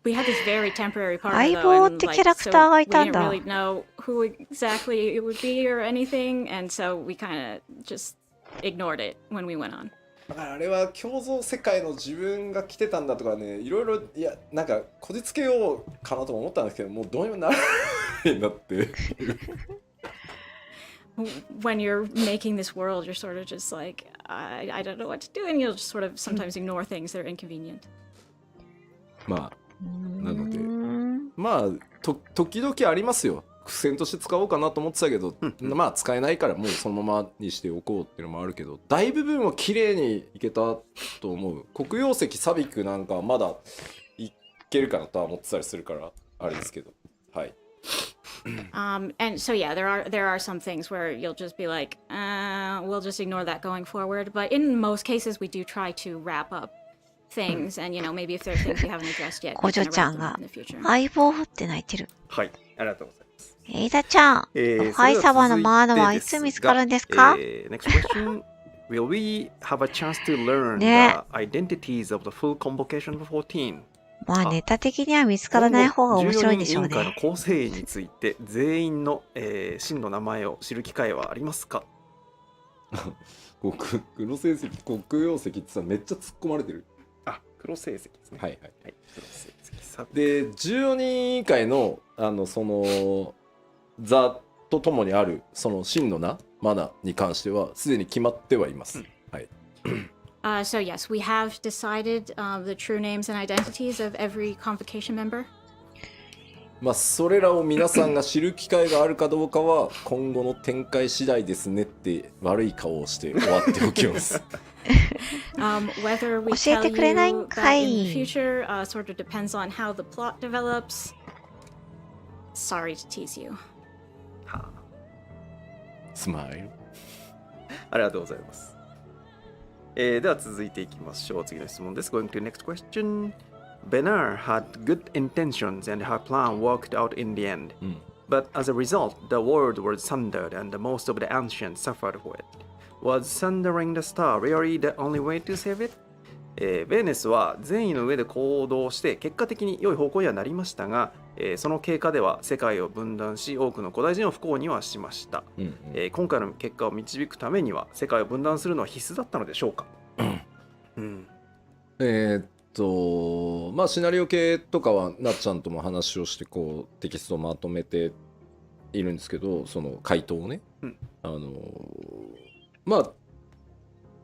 we had this very temporary partner 相 though, 棒 and ってキ like ャラクター so が we いたん didn't だ。 really know who exactly it would be or anything, and so we kind of just ignored it when we went on. だからあれは共存世界の自分が来てたんだとかね、いろいろいやなんかこじつけようかなとも思ったんですけど、もうどうにもならないんだって。When you're making this world, you're sort of just like, I don't know what to do, and you'll just sort of sometimes ignore things that are inconvenient. まあなのでまあ時々ありますよ。付箋として使おうかなと思ってたけど、まあ使えないからもうそのままにしておこうっていうのもあるけど、大部分は綺麗にいけたと思う。黒曜石サビクなんかはまだいけるかなとは思ってたりするからあれですけど、はい。And so yeah, there are some things where you'll just be like, we'll just ignore that going forward. But in most cases, we do try to wrap up things, and maybe if there are things we haven't addressed yet, コ we ジョ can ちゃ wrap ん them が up in the future. 相棒って泣いてる。はい、ありがとうございます。エイダちゃん、おはいさまのマーナはいつ見つかるんですか？ Next question. Will we have a chance to learn ね。 the identities of the full convocation of 14? まあネタ的には見つからない方が面白いんでしょう14人委員会のね。構成員について全員の、真の名前を知る機会はありますか？黒成績黒曜石ってさめっちゃ突っ込まれてる。あ、黒成績ですね。はいはい。はい、黒成績。で14人委員会のその座とともにあるその真の名マナに関してはすでに決まってはいます。はい。So yes, we have decided the true names and identities of every convocation member. まあそれらを皆さんが知る機会があるかどうかは今後の展開次第ですねって悪い顔をして終わっておきます。Whether we 教え tell て you くれないん that か in the い。 future sort of depends on how the plot develops. Sorry to tease you. スマイル。ありがとうございます。では続いていきましょう。次の質問です。Going to the next question. Benar had good intentions and her plan worked out in the end. But as a result, the world was sundered and most of the ancients suffered for it. Was sundering the star really the only way to save it? ベーネスは善意の上で行動して結果的に良い方向にはなりましたが、その経過では世界を分断し多くの古代人を不幸にはしました、今回の結果を導くためには世界を分断するのは必須だったのでしょうか？まあシナリオ系とかはなっちゃんとも話をしてこうテキストをまとめているんですけど、その回答をね、まあ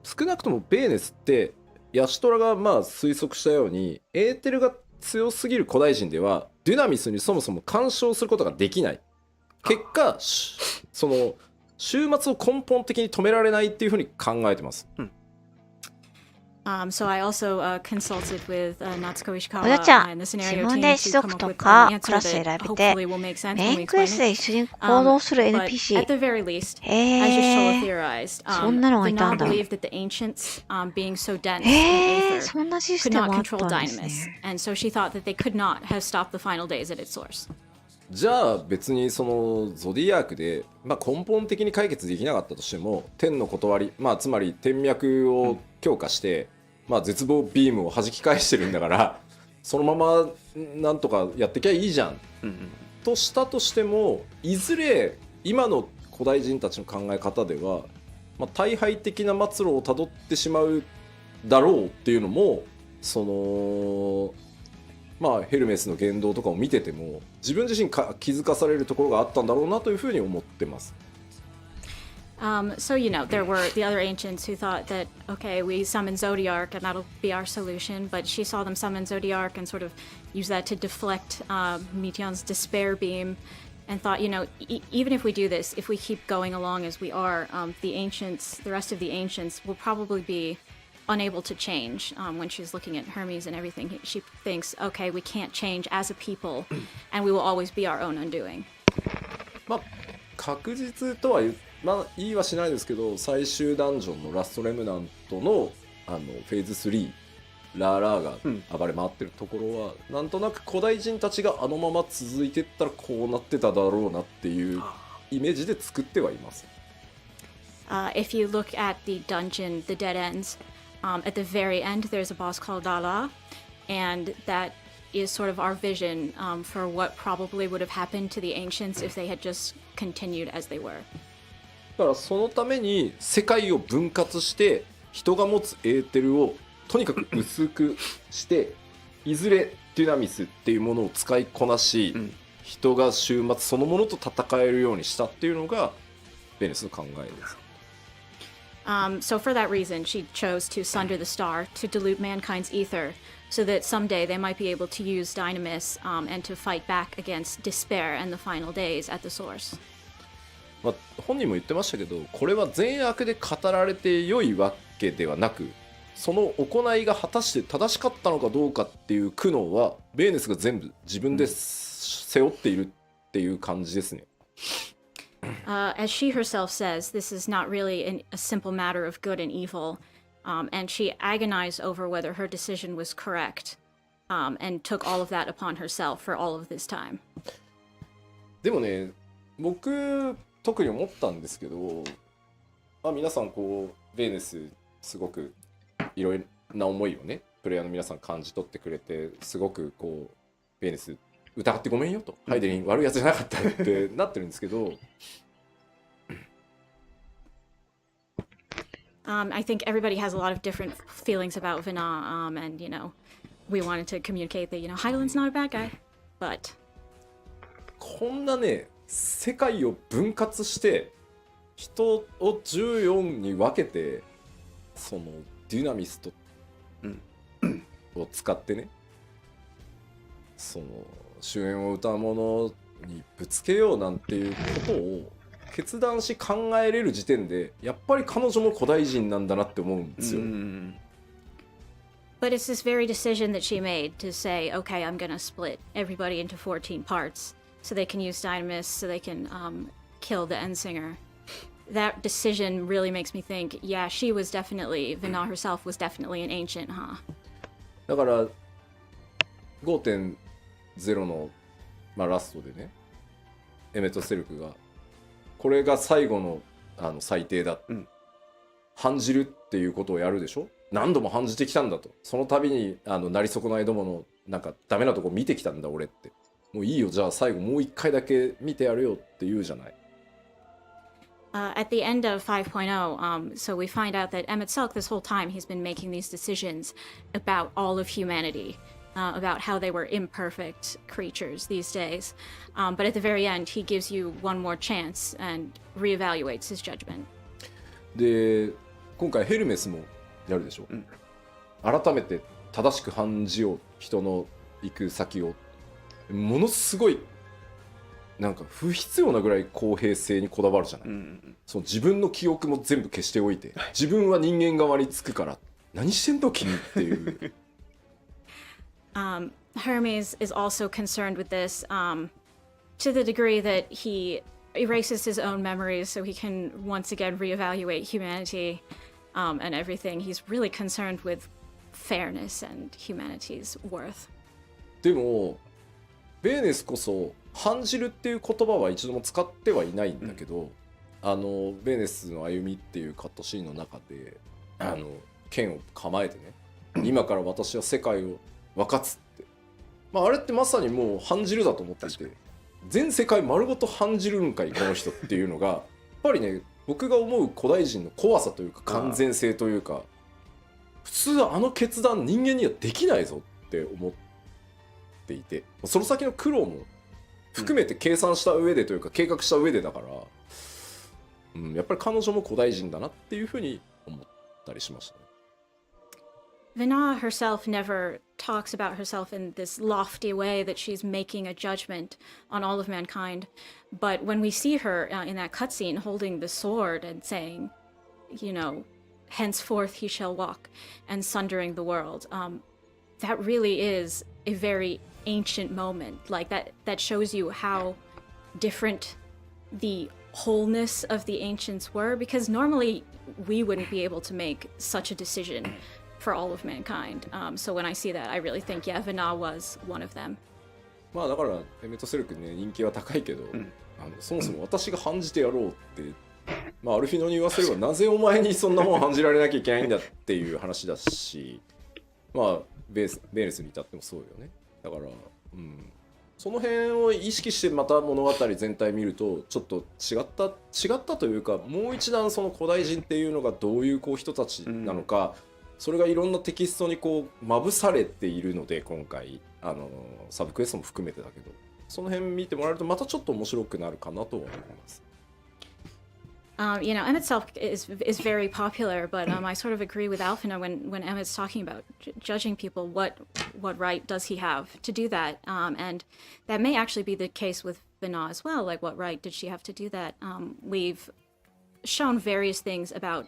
少なくともベーネスってヤシトラがまあ推測したようにエーテルが強すぎる古代人ではデュナミスにそもそも干渉することができない。結果その終末を根本的に止められないっていうふうに考えてます。So I also consulted with Natsuko おじゃちゃ Ishikawa ん、 and the 自 scenario 分 team で to 種 come 族 up と with か an クラ answer ス選 that べて hopefully will make sense メ when イ we ンクエ explain ストで it. 一緒に行動する But at NPC。 the very least, as Yashola theorized, そんなのがいたん Vana だ。 believed that the ancients, being so dense in そんなシ aether, ス could テム not あっ control たんです Dynamis, ね。 and so she thought that they could not have stopped the final days at its source. じゃあ別にそのゾディアークで、まあ、根本的に解決できなかったとしても天の断り、まあ、つまり天脈を強化して、まあ、絶望ビームを弾き返してるんだからそのままなんとかやってきゃいいじゃん、としたとしてもいずれ今の古代人たちの考え方では、まあ、大敗的な末路をたどってしまうだろうっていうのもそのまあヘルメスの言動とかを見てても自分自身気づかされるところがあったんだろうなというふうに思ってます。So, there were the other ancients who thought that, okay, we summon Zodiark and that'll be our solution. But she saw them summon Zodiark and sort of use that to deflect Meteon's despair beam and thought, even if we do this, if we keep going along as we are, the rest of the ancients will probably be unable to change. When she's looking at Hermes and everything, she thinks, okay, we can't change as a people and we will always be our own undoing. まあ確実とは言いはしないですけど最終ダンジョンのラストレムナントのフェーズ3ラーラーが暴れ回ってるところは、なんとなく古代人たちがあのまま続いていったらこうなってただろうなっていうイメージで作ってはいます。If you look at the dungeon, the dead ends, at the very end there's a boss called Dala, and that is sort of our vision for what probably would have happened to the ancients if they had just continued as they were. だからそのために世界を分割して人が持つエーテルをとにかく薄くしていずれデュナミスっていうものを使いこなし、人が終末そのものと戦えるようにしたっていうのがベネスの考えです。So for that reason, she chose to sunder the star to dilute mankind's ether, so that someday they might be able to use Dynamis and to fight back against despair and the final days at the source. まあ、本人も言ってましたけど、これは善悪で語られて良いわけではなく、その行いが果たして正しかったのかどうかっていう苦悩はベーネスが全部自分で背負っているっていう感じですね。As she herself says, this is not really a simple matter of good and evil, and she agonized over whether her decision was correct, and took all of that upon herself for all of this time. でもね、僕特に思ったんですけど、まあ、皆さんこうベーネスすごくいろいろな思いをねプレイヤーの皆さん感じ取ってくれて、すごくこうベーネス疑ってごめんよと、ハイデリン悪いやつじゃなかったってなってるんですけどI think everybody has a lot of different feelings about Vina, and you know, we wanted to communicate that, you know, Hydaelyn's not a bad guy, but こんなね世界を分割して人を14に分けてそのデュナミストを使ってね、その終焉を歌うものにぶつけようなんていうことを決断し考えれる時点でやっぱり彼女も古代人なんだなって思うんですよ。But it's this very decision that she made to say, okay, I'm gonna split everybody into 14 parts so they can use Dynamis, so they can kill the Endsinger. That decision really makes me think, yeah, she was definitely, Vina herself was definitely an ancient, huh? だから 5.0 の、まあ、ラストでねエメト・セルクがこれが最後の、最低だ、反じるっていうことをやるでしょ。何度も反じてきたんだと、その度になり損ないどものなんかダメなとこ見てきたんだ俺って、もういいよじゃあ最後もう一回だけ見てやるよって言うじゃない。At the end of 5.0, so we find out that Emmett Selk, this whole time, he's been making these decisions about all of humanity, about how they were imperfect creatures these days. But at the very end, he gives you one more chance and reevaluates his judgment. で、今回ヘルメスもやるでしょ。改めて正しく判じよう、人の行く先を。ものすごいなんか不必要なぐらい公平性にこだわるじゃない、その自分の記憶も全部消しておいて自分は人間側につくから何してんの君っていう。Hermes is also concerned with this to the degree that he erases his own memories so he can once again reevaluate humanity and everything. He's really concerned with fairness and humanity's worth. でもベーネスこそ反じるっていう言葉は一度も使ってはいないんだけど、ベーネスの歩みっていうカットシーンの中で剣を構えてね、今から私は世界を分かつって、まあ、あれってまさにもう反じるだと思っていて、全世界丸ごと反じるんかいこの人っていうのがやっぱりね僕が思う古代人の怖さというか完全性というか、普通あの決断人間にはできないぞって思っていて、その先の苦労も含めて計算した上でというか計画した上でだから、やっぱり彼女も古代人だなっていうふうに思ったりしましたね。Vina herself never talks about herself in this lofty way that she's making a judgment on all of mankind. But when we see her in that cutscene holding the sword and saying, you know, henceforth he shall walk and sundering the world, that really is a very ancient moment. Like that shows you how different the wholeness of the ancients were, because normally we wouldn't be able to make such a decision for all of mankind. So when I see that, I really think, yeah, Vina was one of them. まあだからエメトセルクね人気は高いけど、そもそも私が反じてやろうって、まあアルフィノに言わせればなぜお前にそんなもん反じられなきゃいけないんだっていう話だし、まあベースに至ってもそうよね。だから、その辺を意識してまた物語全体見るとちょっと違ったというか、もう一段その古代人っていうのがどういうこう人たちなのか、それがいろんなテキストにこうまぶされているので、今回サブクエストも含めてだけど、その辺見てもらえるとまたちょっと面白くなるかなとは思います。You know, M itself is very popular, but I sort of agree with Alfina when Emmett's talking about judging people. What right does he have to do that? And that may actually be the case with Vina as well. Like, what right did she have to do that? We've shown various things about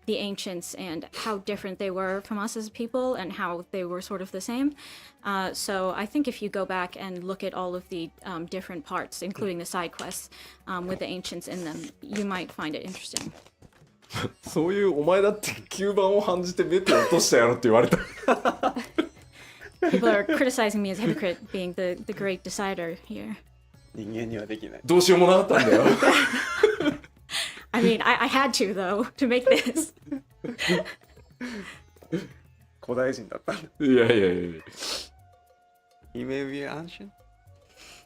the ancients and how different they were from us as people and how they were sort of the same. So I think if you go back and look at all of the different parts, including the side quests with the ancients in them, you might find it interesting. そういうお前だって吸盤を反じてメテを落としたやろって言われた。People are criticizing me as a hypocrite being the great decider here. 人間にはできない。どうしようもなかったんだよ。I mean, I had to, though, to make this. 古代人だったんだ。いや。He may be ancient?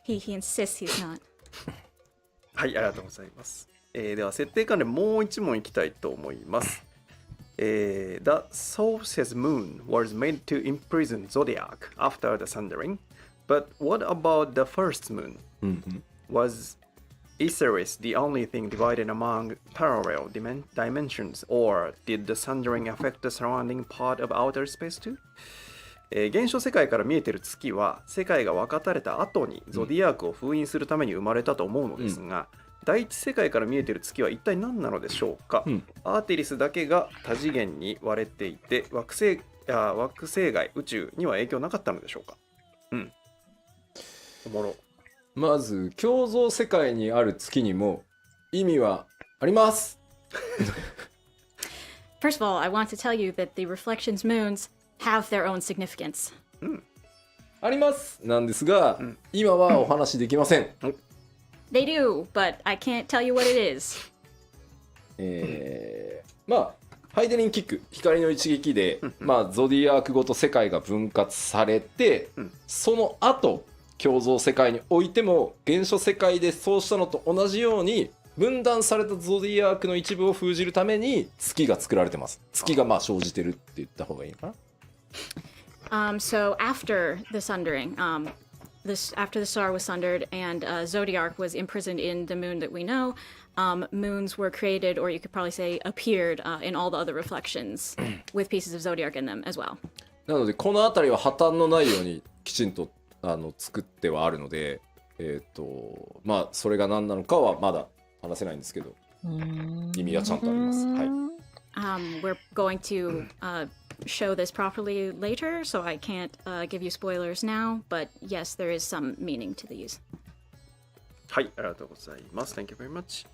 He insists he's not. はい、ありがとうございます。では、設定関連もう一問いきたいと思います。The Source's moon was made to imprison Zodiac after the sundering, but what about the first moon? Was Iseris the only thing divided among parallel dimensions, or did the sundering affect the surrounding part of outer space too? 現象世界から見えている月は世界が分かたれた後にゾディアークを封印するために生まれたと思うのですが、第一世界から見えている月は一体何なのでしょうか、アーテリスだけが多次元に割れていて惑星外宇宙には影響なかったのでしょうか。おもろ。まず共造世界にある月にも意味はあります。First of all, I want to tell you that the reflections moons have their own significance. ありますなんですが、今はお話しできません。They do, but I can't tell you what it is. まあハイデリンキック、光の一撃で、ゾディアークごと世界が分割されて、その後共造世界においても原初世界でそうしたのと同じように分断されたゾディアークの一部を封じるために月が作られてます。月がまあ生じてるって言った方がいいのかな。So after the sundering, after the star was sundered and Zodiac was imprisoned in the moon that we know, moons were created, or you could probably say appeared in all the other reflections with pieces of Zodiac in them as well. なのでこの辺りは破綻のないようにきちんと作ってはあるので、まあそれが何なのかはまだ話せないんですけど、意味はちゃんとあります。はい。We're going to show this properly later, so I can't give you spoilers now, but yes, there is some meaning to these. はい、ありがとうございます。Thank you very much.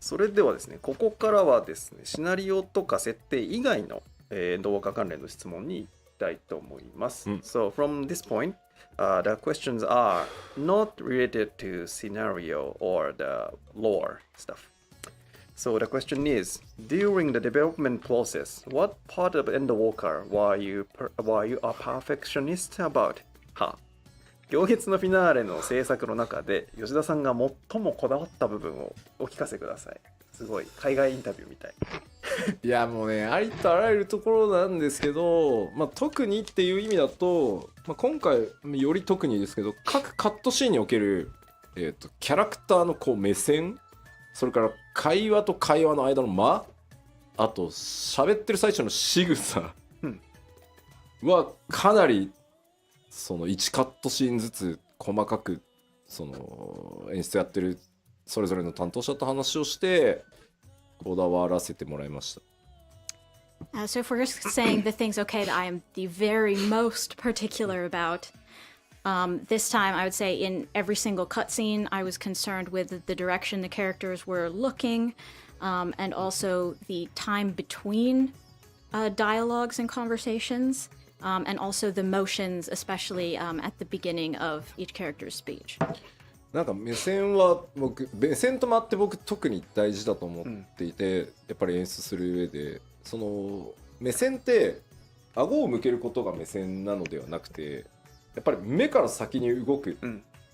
それではですね、ここからはですね、シナリオとか設定以外の、動画関連の質問に行きたいと思います。So from this point,the questions are not related to scenario or the lore stuff. So the question is, during the development process, what part of Endwalker were you a perfectionist about? 行月のフィナーレの制作の中で吉田さんが最もこだわった部分をお聞かせください。すごい海外インタビューみたい。いやもうね、ありとあらゆるところなんですけど、特にっていう意味だと、今回より特にですけど、各カットシーンにおける、キャラクターのこう目線、それから会話と会話の間の間、あと喋ってる最中の仕草はかなりその1カットシーンずつ細かくその演出やってるそれぞれの担当者と話をしてこだわらせてもらいました。So if we're saying the things, okay, that I am the very most particular about, this time I would say in every single cutscene I was concerned with the direction the characters were looking, and also the time between dialogues and conversations, and also the motions, especially at the beginning of each character's speech. なんか目線と間って僕特に大事だと思っていて、やっぱり演出する上でその目線って顎を向けることが目線なのではなくて、やっぱり目から先に動く、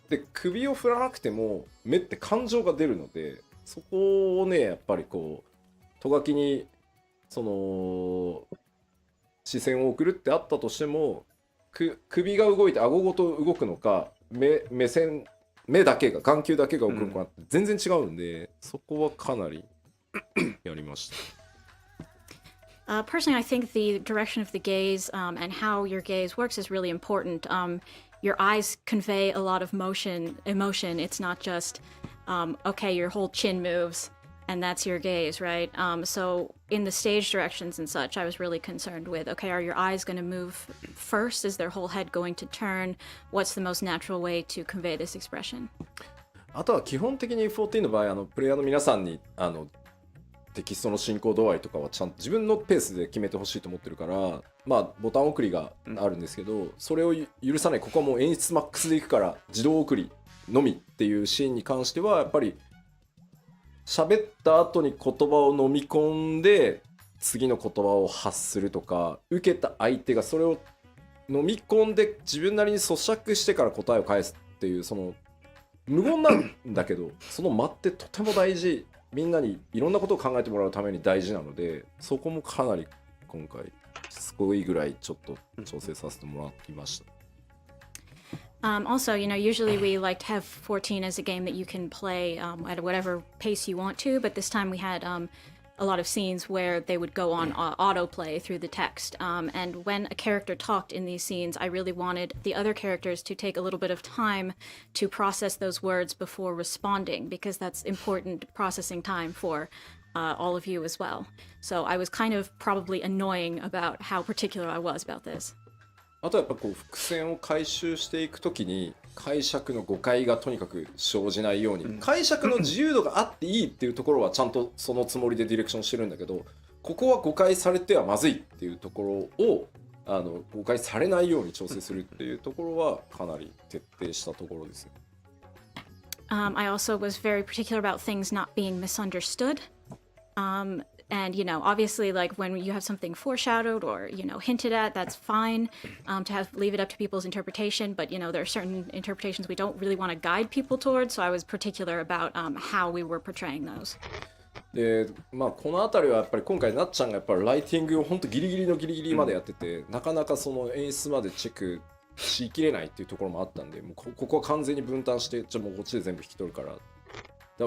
で首を振らなくても目って感情が出るので、そこをねやっぱりこうとがきにその視線を送るってあったとしても、首が動いて顎ごと動くのか、目線目だけが眼球だけが動くのかって全然違うんで、そこはかなりやりました。Personally, I think the direction of the gaze and how your gaze works is really important. Your eyes convey a lot of emotion. It's not just, okay, your whole chin moves and that's your gaze, right? So in the stage directions and such, I was really concerned with, okay, are your eyes going to move first? Is their whole head going to turn? What's the most natural way to convey this expression? あとは基本的に14の場合、プレイヤーの皆さんにテキストの進行度合いとかはちゃんと自分のペースで決めてほしいと思ってるから、まあボタン送りがあるんですけど、それを許さない、ここはもう演出マックスでいくから自動送りのみっていうシーンに関しては、やっぱり喋った後に言葉を飲み込んで次の言葉を発するとか、受けた相手がそれを飲み込んで自分なりに咀嚼してから答えを返すっていう、その無言なんだけどその間ってとても大事、みんなにいろんなことを考えてもらうために大事なので、そこもかなり今回しつこいぐらいちょっと調整させてもらいました。Also, usually we like to have 14 as a game that you can play at whatever pace you want to, but this time we had a lot of scenes where they would go on autoplay through the text. And when a character talked in these scenes, I really wanted the other characters to take a little bit of time to process those words before responding, because that's important processing time for all of you as well. So I was kind of probably annoying about how particular I was about this. あとはやっぱこう伏線を回収していくときに解釈の誤解がとにかく生じないように、解釈の自由度があっていいっていうところはちゃんとそのつもりでディレクションしてるんだけど、ここは誤解されてはまずいっていうところを誤解されないように調整するっていうところはかなり徹底したところですね。I also was very particular about things not being misunderstood. And, obviously, like when you have something foreshadowed or, hinted at, that's fine to leave it up to people's interpretation. But, there are certain interpretations we don't really want to guide people towards. So I was particular about how we were portraying those. で、この辺りはやっぱり今回なっちゃんがやっぱりライティングを本当ギリギリのギリギリまでやってて、なかなかその演出までチェックしきれないっていうところもあったんで、もうここは完全に分担して、じゃあもうこっちで全部引き取るから。だ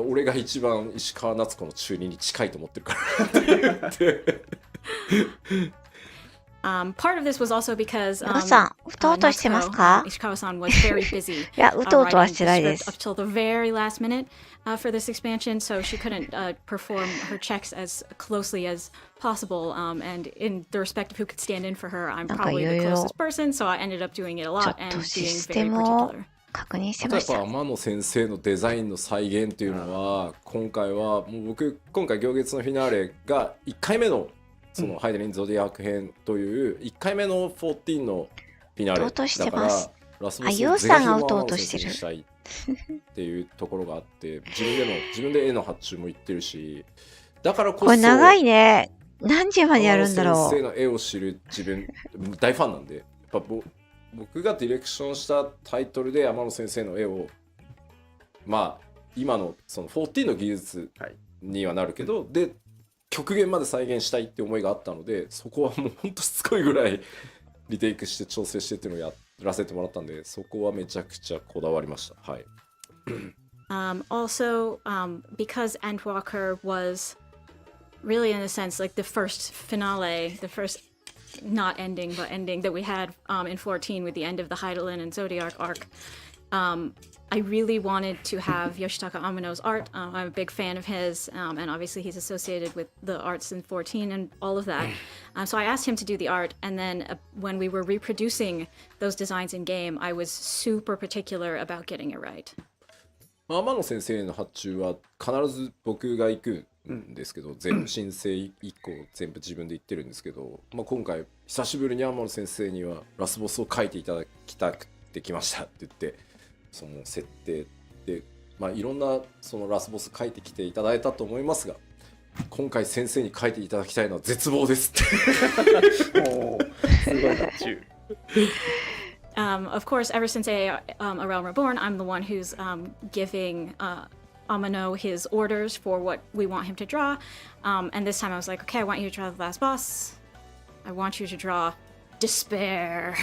から俺が一番石川夏子の中二に近いと思ってるからって言って。Part of this was also because さん、うとうとしてますか？ Ishikawa-san was very busy いや、うとうとはしてないで up す。 till the very last minute for this expansion, so she couldn't perform her checks as closely as possible. And in the respect of who could stand in for her, I'm なんか probably いろ the いろ closest person, so I ended up doing it a ちょ lot っ and とシ being ステ very ムを particular. 確認してあとやっぱました。天野先生のデザインの再現っていうのは今回はもう僕今回行月のフィナーレが1回目のそのハイデリンゾディアーク編という1回目の14のフィナーレうとうとしてだからますラスボスあゆうをさんがうとぜひ天野うとしてる先生にしたいっていうところがあって自分で絵の発注も言ってるし、だからこそこれ長いね。何時までやるんだろ天野先生う。の絵を知る自分大ファンなんで、やっぱ僕がディレクションしたタイトルで天野先生の絵を今のその14の技術にはなるけど、で極限まで再現したいって思いがあったので、そこはもうほんとしつこいぐらいリテイクして調整してっていうのをやらせてもらったんで、そこはめちゃくちゃこだわりました。はい。Also, because Endwalker was really, in a sense, like the first finale, the first not ending but ending that we had in 14 with the end of the Heidelin and Zodiac arc. I really wanted to have Yoshitaka Amano's art. I'm a big fan of his, and obviously he's associated with the arts in 14 and all of that. So I asked him to do the art, and then when we were reproducing those designs in game, I was super particular about getting it right. 天野先生の発注は必ず僕が行くんですけど、全部申請1個全部自分で言ってるんですけど、今回久しぶりに天野先生にはラスボスを書いていただきたくてきましたって言って、その設定でいろんなそのラスボス書いてきていただいたと思いますが、今回先生に書いていただきたいのは絶望ですってすごいな、10。Of course, ever since A Realm Reborn, I'm the one who's giving Amano his orders for what we want him to draw. And this time I was like, okay, I want you to draw the last boss. I want you to draw despair.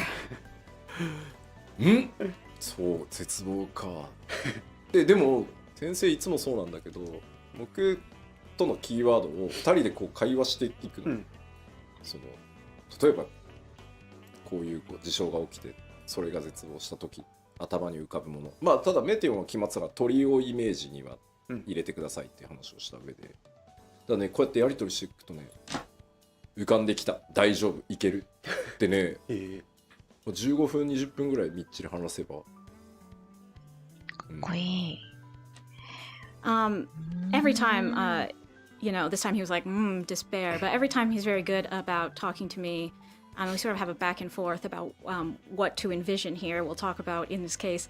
そう、絶望か。でも先生いつもそうなんだけど、僕とのキーワードを2人でこう会話していくの、その例えばこういう事象が起きてそれが絶望した時頭に浮かぶもの、まあただメテオンが決まってたから鳥をイメージには入れてくださいっていう話をした上で、だね、こうやってやり取りしていくとね、浮かんできた、大丈夫、いけるってね、15分20分ぐらいみっちり話せば、かっこいい。Every time, this time he was like, despair. But every time he's very good about talking to me. We sort of have a back and forth about what to envision here. We'll talk about, in this case,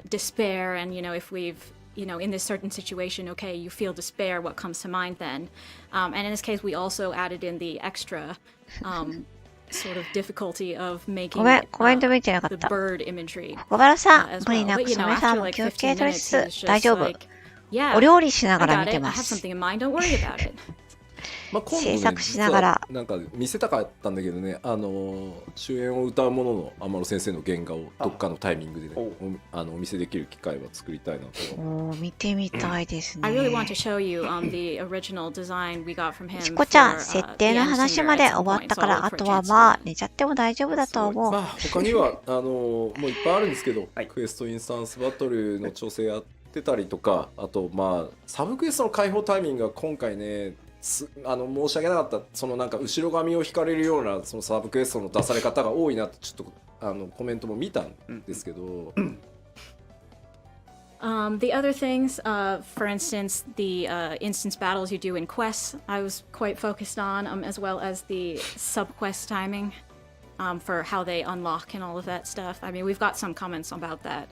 despair. And, if we've, in this certain situation, okay, you feel despair, what comes to mind then? And in this case, we also added in the extra sort of difficulty of making the bird imagery. 小原さん、無理なく、そめさんも気をつけてです。大丈夫。お料理しながら見てます。まあ、今度ね、制作しながらなんか見せたかったんだけどね、主演を歌うものの天野先生の原画をどっかのタイミングでね、お見せできる機会は作りたいなと。見てみたいですね。I really want to show you the original design we got from him. しこちゃん、設定の話まで終わったから、あとはまあ寝ちゃっても大丈夫だと思う。まあ他にはもういっぱいあるんですけど、クエストインスタンスバトルの調整やってたりとか、あとまあサブクエストの開放タイミングが今回ね、申し訳なかった。そのなんか後ろ髪を引かれるようなそのサブクエストの出され方が多いなってちょっとコメントも見たんですけど。The other things, for instance, the instance battles you do in quests, I was quite focused on, as well as the sub-quest timing for how they unlock and all of that stuff. I mean, we've got some comments about that.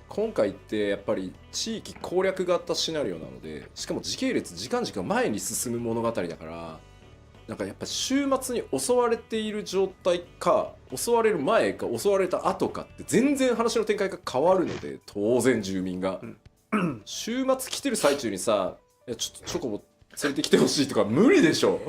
今回ってやっぱり地域攻略型シナリオなので、しかも時系列時間軸が前に進む物語だから、なんかやっぱ週末に襲われている状態か襲われる前か襲われた後かって全然話の展開が変わるので、当然住民が週末来てる最中にさ、いやちょっとチョコボ連れてきてほしいとか無理でしょ。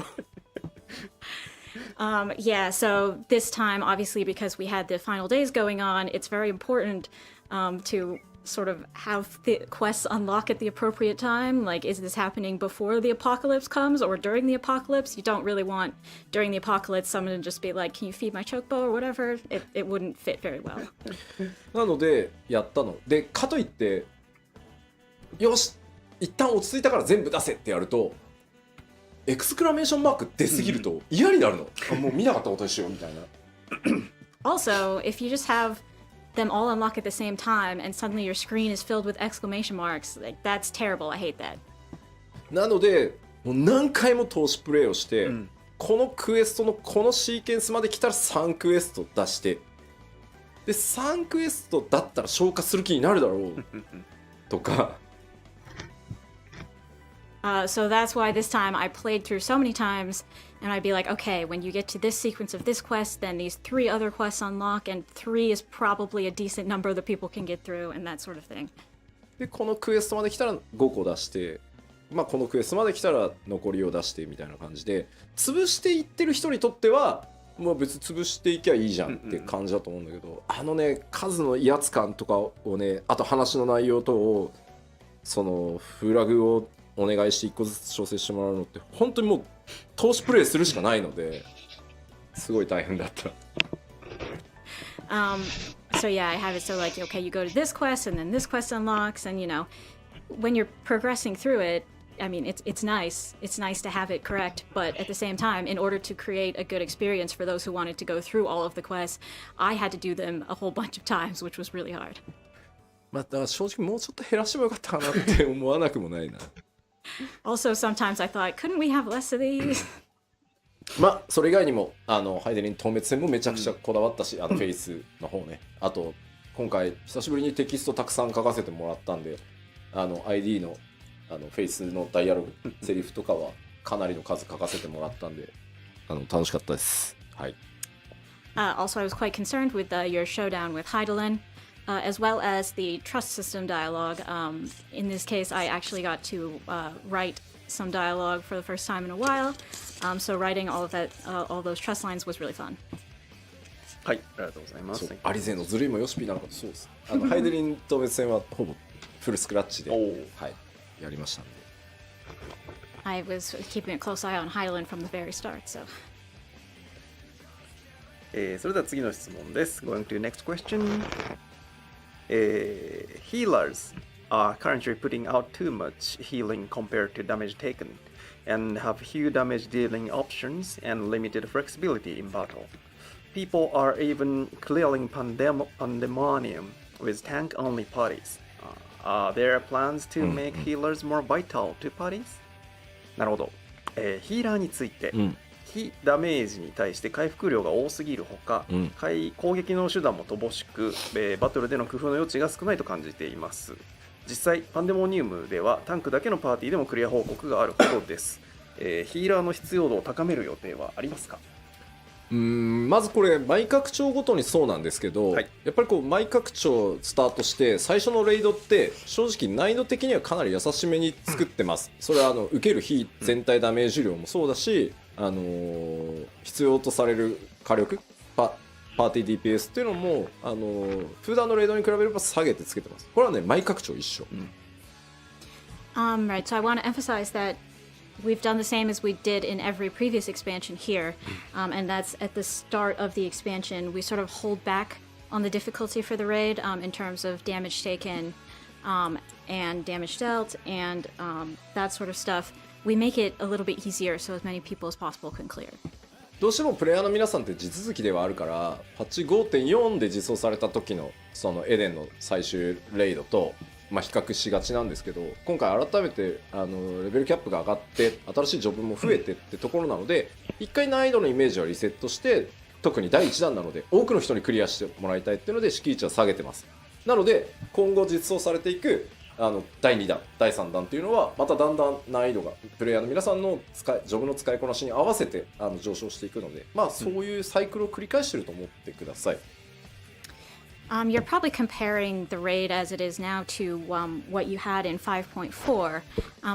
Yeah, so this time, obviously, because we had the final days going on, it's very important to sort of have the quests unlock at the appropriate time. Like, is this happening before the apocalypse comes or during the apocalypse? You don't really want during the apocalypse someone to just be like, can you feed my chocobo or whatever? It wouldn't fit very well. なのでやったので、かといってよし一旦落ち着いたから全部出せってやるとエクスクラメーションマーク出すぎると嫌になるの。もう見なかったことにしようみたいな。Also, if you just have them all unlock at the same time and suddenly your screen is filled with exclamation marks, like that's terrible. I hate that. なのでもう何回も投資プレイをして、このクエストのこのシーケンスまで来たら3クエスト出して、で3クエストだったら消化する気になるだろうとか。So that's why this time I played through so many times and I'd be like, okay, when you get to this sequence of this quest, then these 3 other quests unlock, and 3 is probably a decent number that people can get through, and that sort of thing. でこのクエストまで来たら5個出して、まあこのクエストまで来たら残りを出してみたいな感じで、潰していってる人にとってはもう別に潰していきゃいいじゃんって感じだと思うんだけど、数の威圧感とかをね、あと話の内容とをそのフラグをお願いして1個ずつ調整してもらうのって本当にもう投資プレイするしかないので、すごい大変だった。So yeah, I have it so like, okay, you go to this quest and then this quest unlocks, and when you're progressing through it, I mean, it's nice to have it correct, but at the same time, in order to create a good experience for those who wanted to go through all of the quests, I had to do them a whole bunch of times, which was really hard. まあだから正直もうちょっと減らしてもよかったかなって思わなくもないな。Also, sometimes I thought, couldn't we have less of these? まあそれ以外にもハイデリン透滅戦もめちゃくちゃこだわったし、フェイスの方ね、あと今回久しぶりにテキストたくさん書かせてもらったんで、ID のフェイスのダイアログセリフとかはかなりの数書かせてもらったんで楽しかったです。はい。Also, I was quite concerned with your showdown with Heidelin, as well as the trust system dialogue. In this case, I actually got to write some dialogue for the first time in a while. So writing all of that, all those trust lines was really fun. はい、ありがとうございます。アリゼのずるいもよしぴなんかそうです。ハイデリンと別戦はほぼフルスクラッチで、はい、やりましたんで。I was keeping a close eye on Heidelin from the very start, so. それでは次の質問です。Going to next question. Healers are currently putting out too much healing compared to damage taken, and have few damage dealing options and limited flexibility in battle. People are even clearing pandemonium with tank-only parties. Are there plans to make healers more vital to parties? なるほど。ヒーラーについて、非ダメージに対して回復量が多すぎるほか、攻撃の手段も乏しく、バトルでの工夫の余地が少ないと感じています。実際、パンデモニウムではタンクだけのパーティーでもクリア報告があるほどです。ヒーラーの必要度を高める予定はありますか？まずこれ毎拡張ごとにそうなんですけど、やっぱりこう毎拡張スタートして最初のレイドって正直難易度的にはかなり優しめに作ってます。それは受ける非全体ダメージ量もそうだし、必要とされる火力パーティー DPS っていうのも普段のレイドに比べれば下げてつけてます。これはね毎拡張一緒。Right, so I want to emphasize that we've done the same as we did in every previous expansion here, and that's at the start of the expansion. We sort of hold back on the difficulty for the raid in terms of damage taken and damage dealt and that sort of stuff. We make it a little bit easier so as many people as possible can clear. どうしてもプレイヤーの皆さんって地続きではあるからパッチ 5.4 で実装された時のそのエデンの最終レイドと比較しがちなんですけど、今回改めてレベルキャップが上がって新しいジョブも増えてってところなので、一回難易度のイメージはリセットして、特に第1弾なので多くの人にクリアしてもらいたいっていうので敷地は下げてます。なので今後実装されていく第2弾第3弾っていうのはまただんだん難易度がプレイヤーの皆さんのジョブの使いこなしに合わせて上昇していくので、そういうサイクルを繰り返してると思ってください。You're probably comparing the raid as it is now to what you had in 5.4,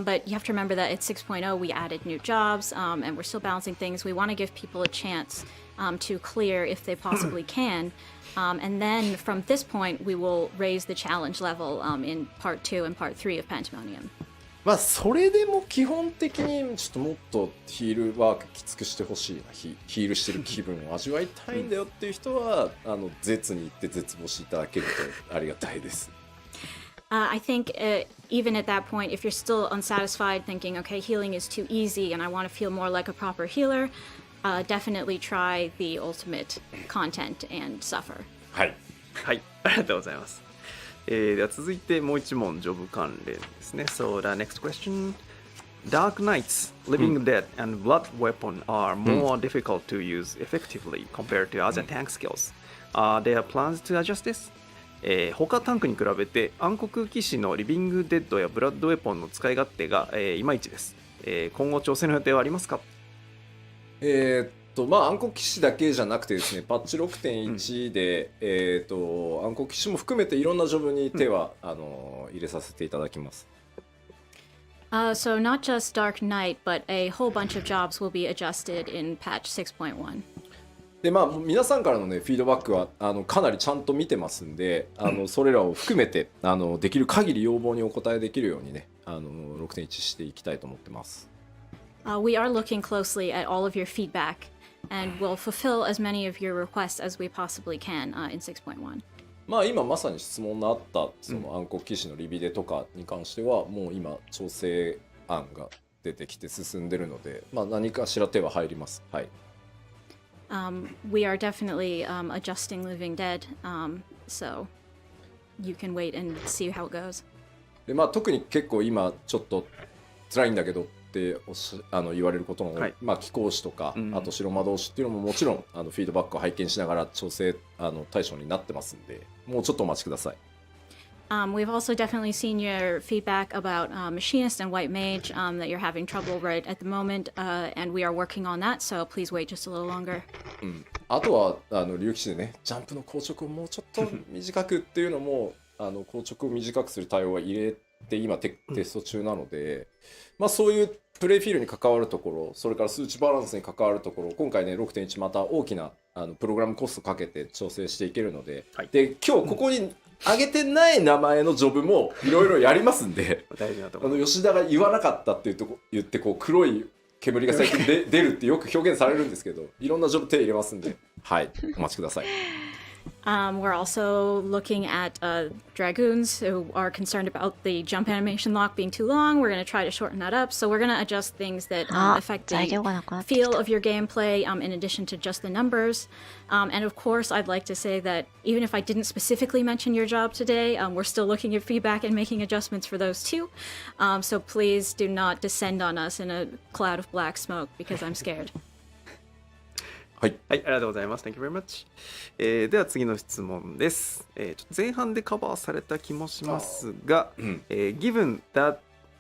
but you have to remember that at 6.0 we added new jobs and we're still balancing things. We want to give people a chance to clear if they possibly can, and then from this point we will raise the challenge level in part 2 and part 3 of Pandemonium. それでも基本的にちょっともっとヒールワークきつくしてほしいな、ヒールしてる気分を味わいたいんだよっていう人は絶に行って絶望していただけるとありがたいです。I think even at that point, if you're still unsatisfied, thinking, okay, healing is too easy and I want to feel more like a proper healer, definitely try the ultimate content and suffer. はい。はい、ありがとうございます。では続いてもう一問ジョブ関連ですね。So the next question. Dark Knights, Living Dead, and Blood Weapon are more difficult to use effectively compared to other tank skills. Are there plans to adjust this? 他タンクに比べて暗黒騎士のリビングデッドやブラッドウェポンの使い勝手が、いまいちです。今後調整の予定はありますか？暗黒騎士だけじゃなくてですね、パッチ 6.1 で、暗黒騎士も含めていろんなジョブに手は、入れさせていただきます。So not just Dark Knight, but a whole bunch of jobs will be adjusted in patch 6.1. で皆さんからのねフィードバックはかなりちゃんと見てますんで、それらを含めてできる限り要望にお応えできるようにね6.1 していきたいと思ってます。We are looking closely at all of your feedback and will fulfill as many of your requests as we possibly can in 6.1. 今まさに質問のあったその暗黒騎士のリビデとかに関してはもう今調整案が出てきて進んでるので、何かしら手は入ります。はい。We are definitely adjusting Living Dead, so you can wait and see how it goes. で特に結構今ちょっと辛いんだけどって言われることの、貴公子とか、あと白魔導士っていうのももちろんフィードバックを拝見しながら調整対象になってますんで、もうちょっとお待ちください。We've also definitely seen your feedback about Machinist and White Mage that you're having trouble right at the moment, and we are working on that, so please wait just a little longer. あとは竜騎士でね、ジャンプの硬直をもうちょっと短くっていうのも硬直を短くする対応は入れて今テスト中なので、まあそういうプレイフィールに関わるところ、それから数値バランスに関わるところ、今回ね 6.1 また大きなプログラムコストかけて調整していけるので、はい、で今日ここに上げてない名前のジョブもいろいろやりますんで大事なところ吉田が言わなかったって言ってこう黒い煙が最近出るってよく表現されるんですけど、いろんなジョブ手入れますんで、はい、お待ちください。We're also looking at dragoons who are concerned about the jump animation lock being too long. We're going to try to shorten that up. So we're going to adjust things that affect the feel of your gameplay in addition to just the numbers. And of course, I'd like to say that even if I didn't specifically mention your job today, we're still looking at feedback and making adjustments for those too. So please do not descend on us in a cloud of black smoke because I'm scared. はい、はい、ありがとうございます。Thank you very much. では次の質問です。ちょっと前半でカバーされた気もしますが、Given that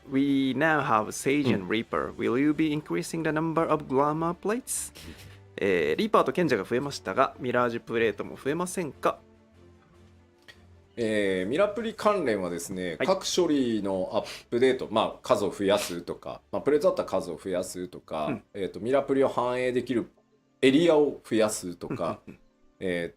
we now have Sage and Reaper, will you be increasing the number of glamour plates? リーパーと賢者が増えましたが、ミラージュプレートも増えませんか？ミラプリ関連はですね、はい、各処理のアップデート、まあ、数を増やすとか、まあ、プレートだったら数を増やすとか、ミラプリを反映できるエリアを増やすとかチェ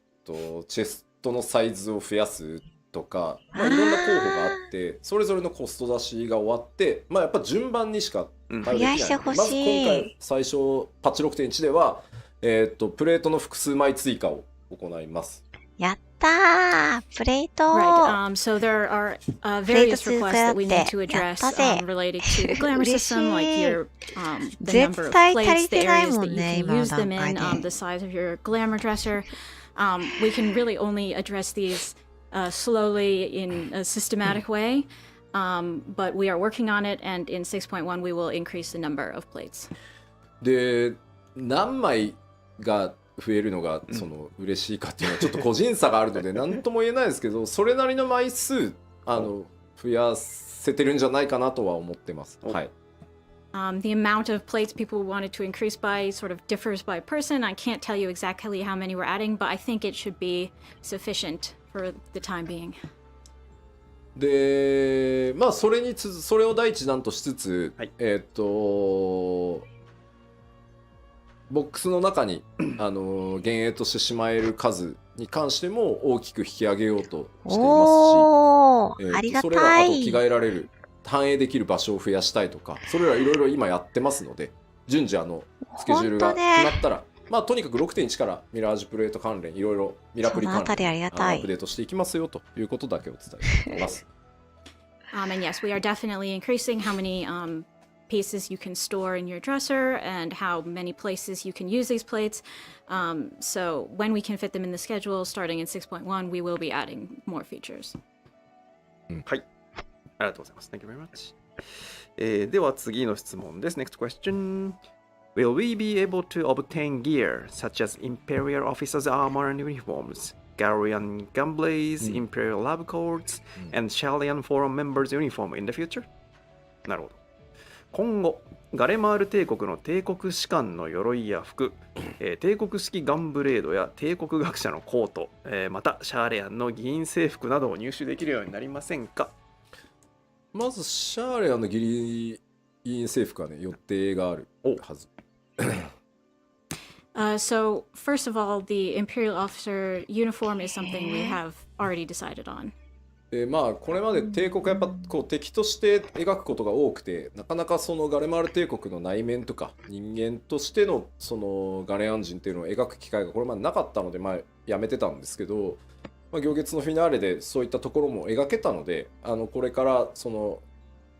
ストのサイズを増やすとか、まあ、いろんな候補があってそれぞれのコスト出しが終わって、まあ、やっぱ順番にしか対応できないので、まず今回最初パッチ 6.1 では、プレートの複数枚追加を行います。やったー、プレート。Right. So there are various requests that we need to address related to the glamour system, like your the number of plates, the areas that you can use them in, the size of your glamour dresser. We can really only address these slowly in a systematic way, but we are working on it, and in 6.1 we will increase the number of plates. で、何枚が増えるのが嬉しいかっていうのはちょっと個人差があるので何とも言えないですけど、それなりの枚数増やせてるんじゃないかなとは思ってます。はい。The amount of plates people wanted to increase by sort of differs by person. I can't tell you exactly how many we're adding, but I think it should be sufficient for the time being. で、まあそれを第一弾としつつ、はい、ボックスの中に幻影としてしまえる数に関しても大きく引き上げようとしていますし、それらあと着替えられる反映できる場所を増やしたいとか、それらいろいろ今やってますので、順次スケジュールが決まったら、まあとにかく 6.1 からミラージュプレート関連いろいろミラプリ関連アップデートしていきますよということだけお伝えしています。And yes, we are definitely increasing how many pieces you can store in your dresser and how many places you can use these plates. So when we can fit them in the schedule, starting in 6.1, we will be adding more features. はい、ありがとうございます。Thank you very much. では次の質問です。Next question. Will we be able to obtain gear such as Imperial Officers' armor and uniforms, Galarian Gunblades, Imperial Lab Coats, and Shalian Forum members' uniform in the future? なるほど。今後、ガレマール帝国の帝国士官の鎧や服、帝国式ガンブレードや帝国学者のコート、またシャーレアンの議員制服などを入手できるようになりませんか？まずシャーレアンの議員制服はね、予定があるはず。So first of all, the Imperial Officer uniform is something we have already decided on. まあこれまで帝国はやっぱこう敵として描くことが多くて、なかなかそのガレマール帝国の内面とか人間としてのそのガレアン人っていうのを描く機会がこれまでなかったので、まあやめてたんですけど、まあ、行月のフィナーレでそういったところも描けたので、これからその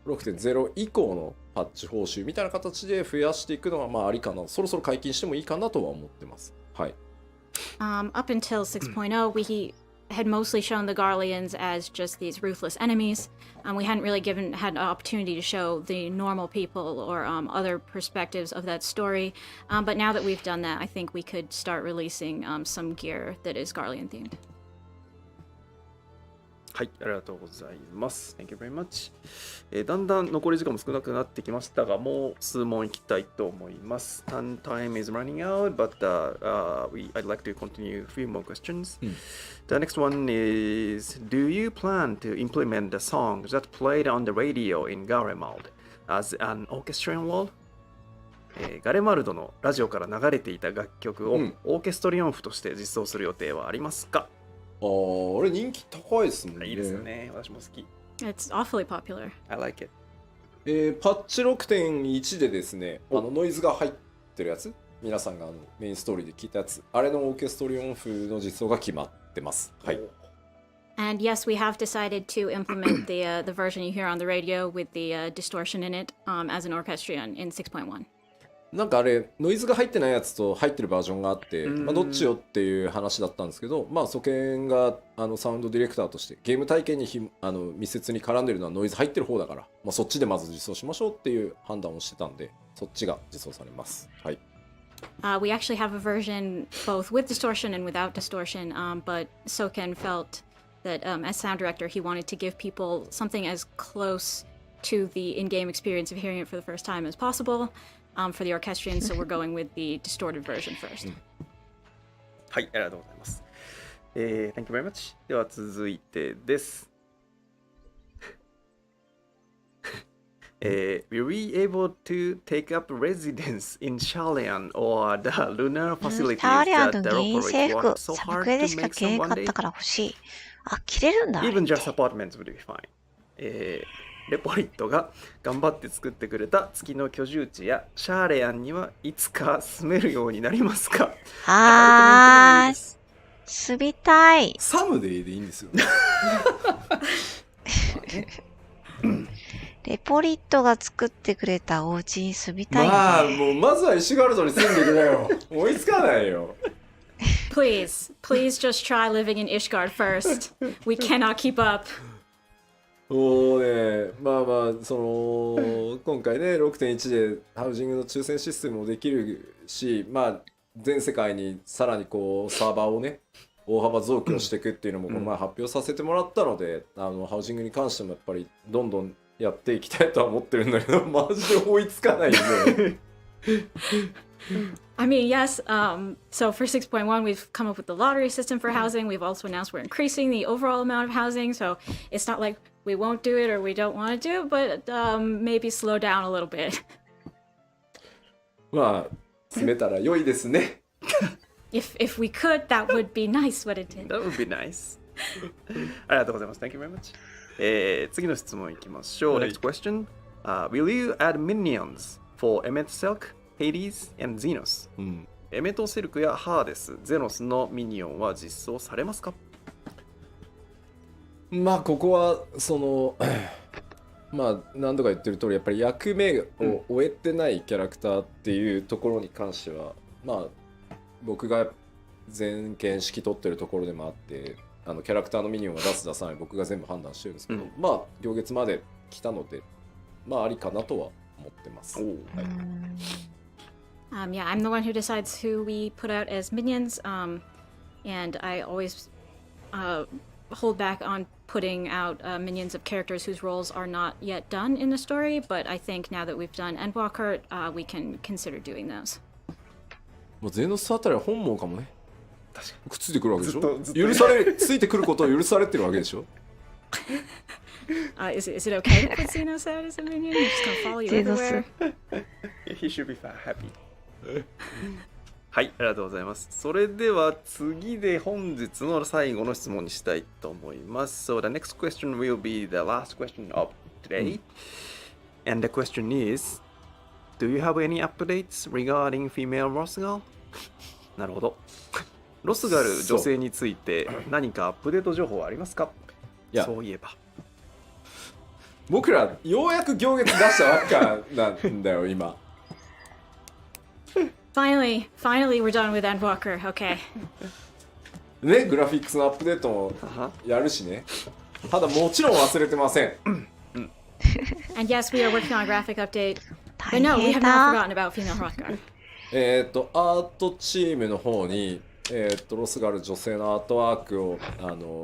6.0 以降のパッチ報酬みたいな形で増やしていくのはまあありかな、そろそろ解禁してもいいかなとは思ってます。はい。Up until 6.0, we had mostly shown the Garleans as just these ruthless enemies. We hadn't really had an opportunity to show the normal people or other perspectives of that story. But now that we've done that, I think we could start releasing some gear that is Garlean themed. はい、ありがとうございます。Thank you very much。だんだん残り時間も少なくなってきましたが、もう数問いきたいと思います。Time is running out, but I'd like to continue a few more questions. The next one is, do you plan to implement the songs that played on the radio in Garemald as an orchestral wall?ガレマルドのラジオから流れていた楽曲をオーケストリオン譜として実装する予定はありますか？あれ人気高いですもんね。いいですよね。私も好き。It's awfully popular. I like it. パッチ 6.1 でですね、ノイズが入ってるやつ、皆さんがメインストーリーで聞いたやつ、あれのオーケストリオン譜の実装が決まってます。はい。And yes, we have decided to implement the version you hear on the radio with the distortion in it as an orchestrion in 6.1. なんかあれノイズが入ってないやつと入ってるバージョンがあって、どっちよっていう話だったんですけど、ソケンがサウンドディレクターとしてゲーム体験に密接に絡んでるのはノイズ入ってる方だから、そっちでまず実装しましょうっていう判断をしてたんで、そっちが実装されます。はい。We actually have a version both with distortion and without distortion, but Soken felt that as sound director, he wanted to give people something as close to the in-game experience of hearing it for the first time as possible.For the orchestrion, so we're going with the distorted version first. はい、ありがとうございます。Thank you very much. では続いてです。Were we able to take up residence in Shalyan or the lunar facilities シャーリアン that の the 議員 operate 制服、 worked so サブ hard クエで to しか make 着れ some な one かっ day? たから欲しい。あ、着れるんだ。Even just apartments would be fine. レポリットが頑張って作ってくれた月の居住地やシャーレアンにはいつか住めるようになりますか？住みたい。サムデイでいいんですよね。レポリットが作ってくれたお家に住みたい、ね。もうまずは石ガルドに住んでくれよ。追いつかないよ。Please just try living in Ishgard first. We cannot keep up. もうね、今回ね 6.1 でハウジングの抽選システムもできるし、全世界にさらにこうサーバーをね大幅増強していくっていうのもこの前発表させてもらったので、ハウジングに関してもやっぱりどんどんやっていきたいとは思ってるんだけど、マジで追いつかないんで。I mean, yes. So for 6.1, we've come up with the lottery system for housing. We've also announced we're increasing the overall amount of housing. So it's not like we won't do it or we don't want to do it, but maybe slow down a little bit. 詰めたら良いですね。If we could, that would be nice. What it did. That would be nice. ありがとうございます。Thank you very much. 次の質問いきましょう。Next question. Will you add minions for Emmet Silk?Hades and Zenos、エメトセルクやハーデス、ゼノスのミニオンは実装されますか？ここは何度か言ってる通りやっぱり役目を終えてないキャラクターっていうところに関しては、僕が全権指揮取ってるところでもあって、キャラクターのミニオンを出す出さない僕が全部判断してるんですけど、行月まで来たのでありかなとは思ってます。Yeah, I'm the one who decides who we put out as minions, and I always hold back on putting out minions of characters whose roles are not yet done in the story, but I think now that we've done Endwalker, we can consider doing those. ゼノスあたりは本望かもね。確かにくっついてくるわけでしょ。ついてくることを許されてるわけでしょ。Is it okay to put Zenos out as a minion? I'm just gonna follow you everywhere. He should be happy. はい、ありがとうございます。それでは次で本日の最後の質問にしたいと思います。So the next question will be the last question of today. And the question is, do you have any updates regarding female Rosgal? なるほど。ロスガル女性について何かアップデート情報はありますか？そういえば。僕らようやく行月出したばっかなんだよ今。Finally, we're done with Endwalker. Okay. ね、グラフィックスのアップデートもやるしね。ただもちろん忘れてません。And yes, we are working on a graphic update. But no, we have not forgotten about female Hrothgar. アートチームの方にロスがある女性のアートワークを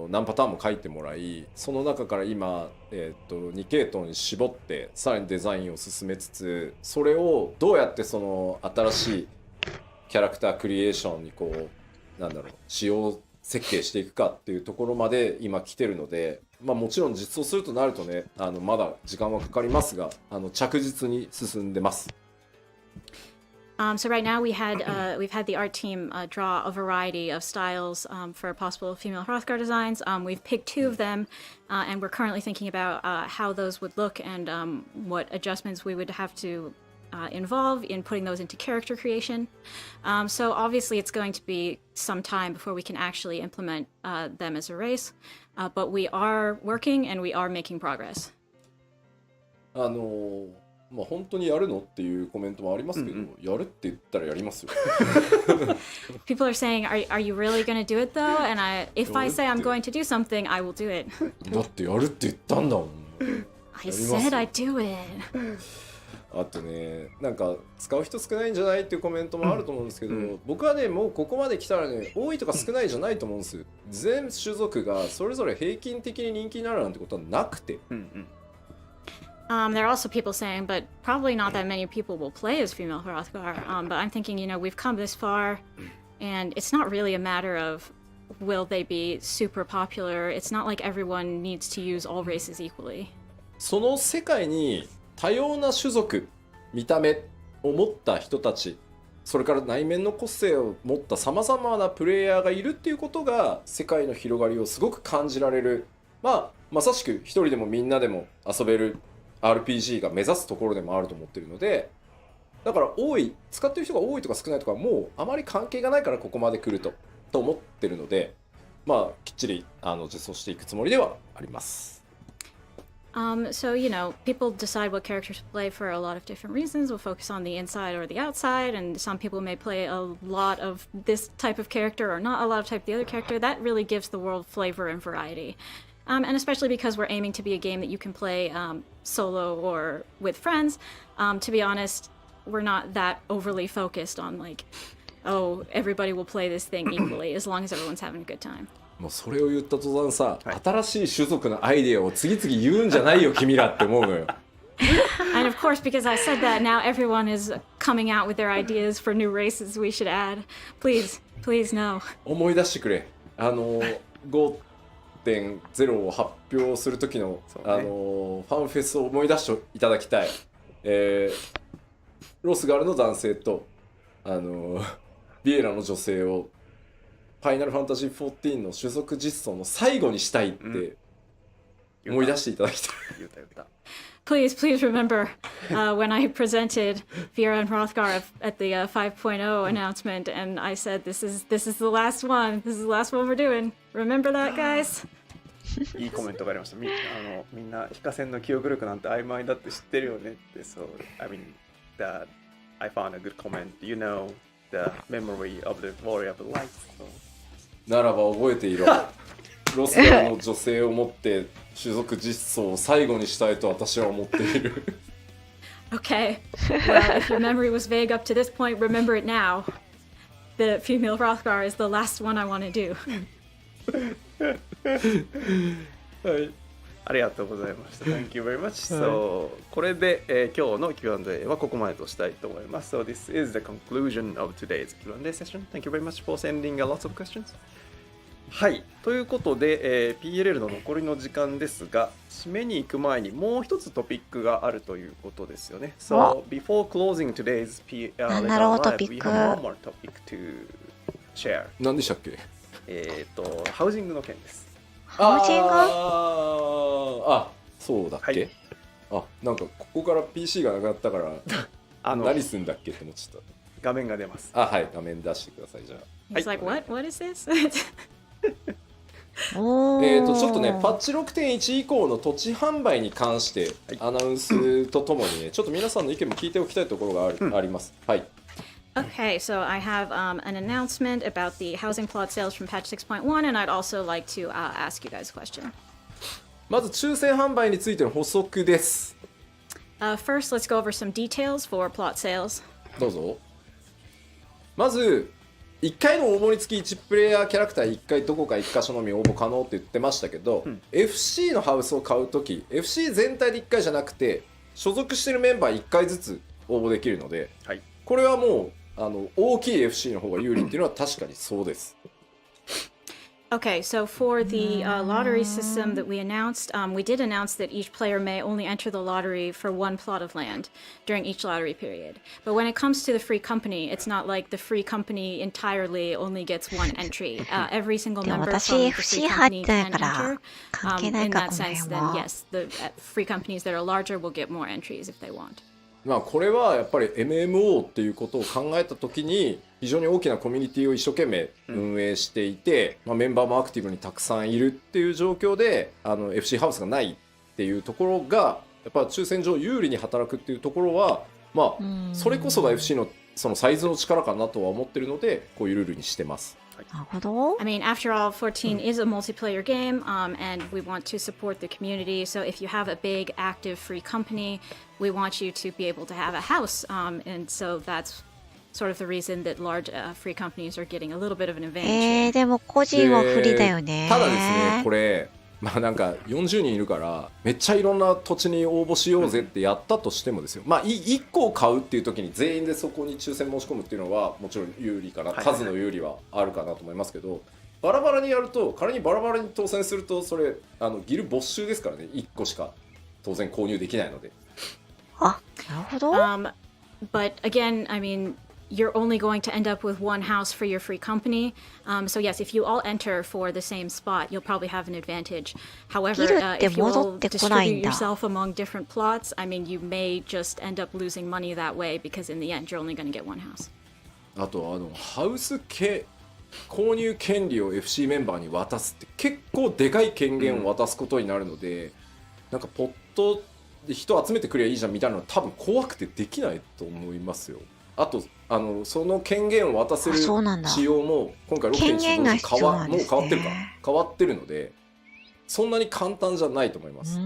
何パターンも描いてもらい、その中から今、2系統に絞ってさらにデザインを進めつつ、それをどうやってその新しいキャラクタークリエーションにこうなんだろう仕様設計していくかっていうところまで今来てるので、まあ、もちろん実装するとなるとねまだ時間はかかりますが着実に進んでます。So right now we've had the art team draw a variety of styles for possible female Hrothgar designs. We've picked 2 of them, and we're currently thinking about how those would look and what adjustments we would have to involve in putting those into character creation. So obviously it's going to be some time before we can actually implement them as a race, but we are working and we are making progress. まあ本当にやるのっていうコメントもありますけど、やるって言ったらやりますよ。People are saying, are you really going to do it though? And if I say I'm going to do something, I will do it. だってやるって言ったんだもん。I said I'd do it. あとね、なんか使う人少ないんじゃないっていうコメントもあると思うんですけど、僕はねもうここまで来たらね多いとか少ないじゃないと思うんですよ。全種族がそれぞれ平均的に人気になるなんてことはなくて。There are also people saying, but probably not that many people will play as female Hrothgar. But I'm thinking, we've come this far, and it's not really a matter of will they be super popular. It's not like everyone needs to use all races equally. その世界に多様な種族、見た目を持った人たち、それから内面の個性を持ったさまざまなプレイヤーがいるっていうことが世界の広がりをすごく感じられる、まさしく一人でもみんなでも遊べるRPG が目指すところでもあると思ってるので、だから使ってる人が多いとか少ないとかもうあまり関係がないからここまで来ると思ってるので、きっちり実装していくつもりではあります。So, people decide what characters to play for a lot of different reasons. We'll focus on the inside or the outside, and some people may play a lot of this type of character or not a lot of type of the other character. That really gives the world flavor and variety. And especially because we're aiming to be a game that you can play solo or with friends. To be honest, we're not that overly focused on everybody will play this thing equally as long as everyone's having a good time. もうそれを言った途端さ、新しい種族のアイデアを次々言うんじゃないよ君らって思うのよ。And of course, because I said that, now everyone is coming out with their ideas for new races we should add. Please no. 思い出してくれ。5.0 を発表する時の、ファンフェスを思い出していただきたい。ロスガルの男性とビエラの女性をファイナルファンタジー14の種族実装の最後にしたいって思い出していただきたい。Please remember when I presented Viera and Hrothgar at the 5.0 announcement, and I said, "This is the last one. This is the last one we're doing. Remember that, guys?" いいコメントがありました。みんな非化線の記憶力なんて曖昧だって知ってるよねって。So I mean that I found a good comment. You know the memory of the warrior of the light. So. ならば覚えていろ。ロスガルの女性を持って種族実装を最後にしたいと私は思っている。Okay. Well, if your memory was vague up to this point, remember it now. The female Hrothgar is the last one I want to do. はい。ありがとうございました。Thank you very much. So, これで、今日の Q&A はここまでとしたいと思います。So, this is the conclusion of today's Q&A session. Thank you very much for sending lots of questions. はい。ということで、PLL の残りの時間ですが、締めに行く前にもう一つトピックがあるということですよね。So, before closing today's PLL Live, we have one more topic to share. 何でしたっけ？ハウジングの件です。ハウジング？そうだっけ？なんかここから PC がなくなったから何すんだっけって思っちゃった。画面が出ます。はい、画面出してくださいじゃあ。He's like, what is this? ちょっとね、パッチ 6.1 以降の土地販売に関してアナウンスとともにね、ちょっと皆さんの意見も聞いておきたいところがあります。はい。Okay, so I have an announcement about the housing plot sales from patch 6.1, and I'd also like to ask you guys a question. まず抽選販売についての補足です。First, let's go over some details for plot sales. どうぞ。まず1回の応募につき1プレイヤーキャラクター1回どこか1箇所のみ応募可能って言ってましたけど、FC のハウスを買うとき FC 全体で1回じゃなくて所属してるメンバー1回ずつ応募できるので、これはもう大きい FC の方が有利っていうのは確かにそうです。Okay, so for the lottery system that we announced, we did announce that each player may only enter the lottery for one plot of land during each lottery period. But when it comes to the free company, it's not like the free company entirely only gets one entry. Every single でも member 私 from the FC free 入っ company てない can から enter. 関係ない In か that この sense, 辺 then は。 yes, the free companies that are larger will get more entries if they want. まあこれはやっぱり MMO っていうことを考えた時に非常に大きなコミュニティを一生懸命運営していて、メンバーもアクティブにたくさんいるっていう状況でFC ハウスがないっていうところがやっぱ抽選上有利に働くっていうところはまあそれこそが FC のそのサイズの力かなとは思ってるのでこういうルールにしてます。なるほど。I mean, after all, 14 is a multiplayer game, and we want to support the community. So if you have a big, active, free company, we want you to be able to have a house. And so that's sort of the reason that large free companies are getting a little bit of an advantage. でも個人は不利だよね。ただですね、これまあなんか40人いるからめっちゃいろんな土地に応募しようぜってやったとしてもですよ、まあ1個を買うっていう時に全員でそこに抽選申し込むっていうのはもちろん有利かな、数の有利はあるかなと思いますけど、バラバラにやると仮にバラバラに当選するとそれギル没収ですからね。1個しか当然購入できないので。あ、なるほど。But again, I mean, you're only going to end up with one house for your free company. So yes, if you all enter for the same spot, you'll probably have an advantage. However, if you all distribute yourself among different plots, I mean, you may just end up losing money that way because in the end, you're only going to get one house. あとハウス購入権利を FC メンバーに渡すって結構でかい権限を渡すことになるので、なんかポットで人集めてくればいいじゃんみたいなのは多分怖くてできないと思いますよ。あとその権限を渡せる仕様も今回 6.1 もう変わってるか変わってるのでそんなに簡単じゃないと思います。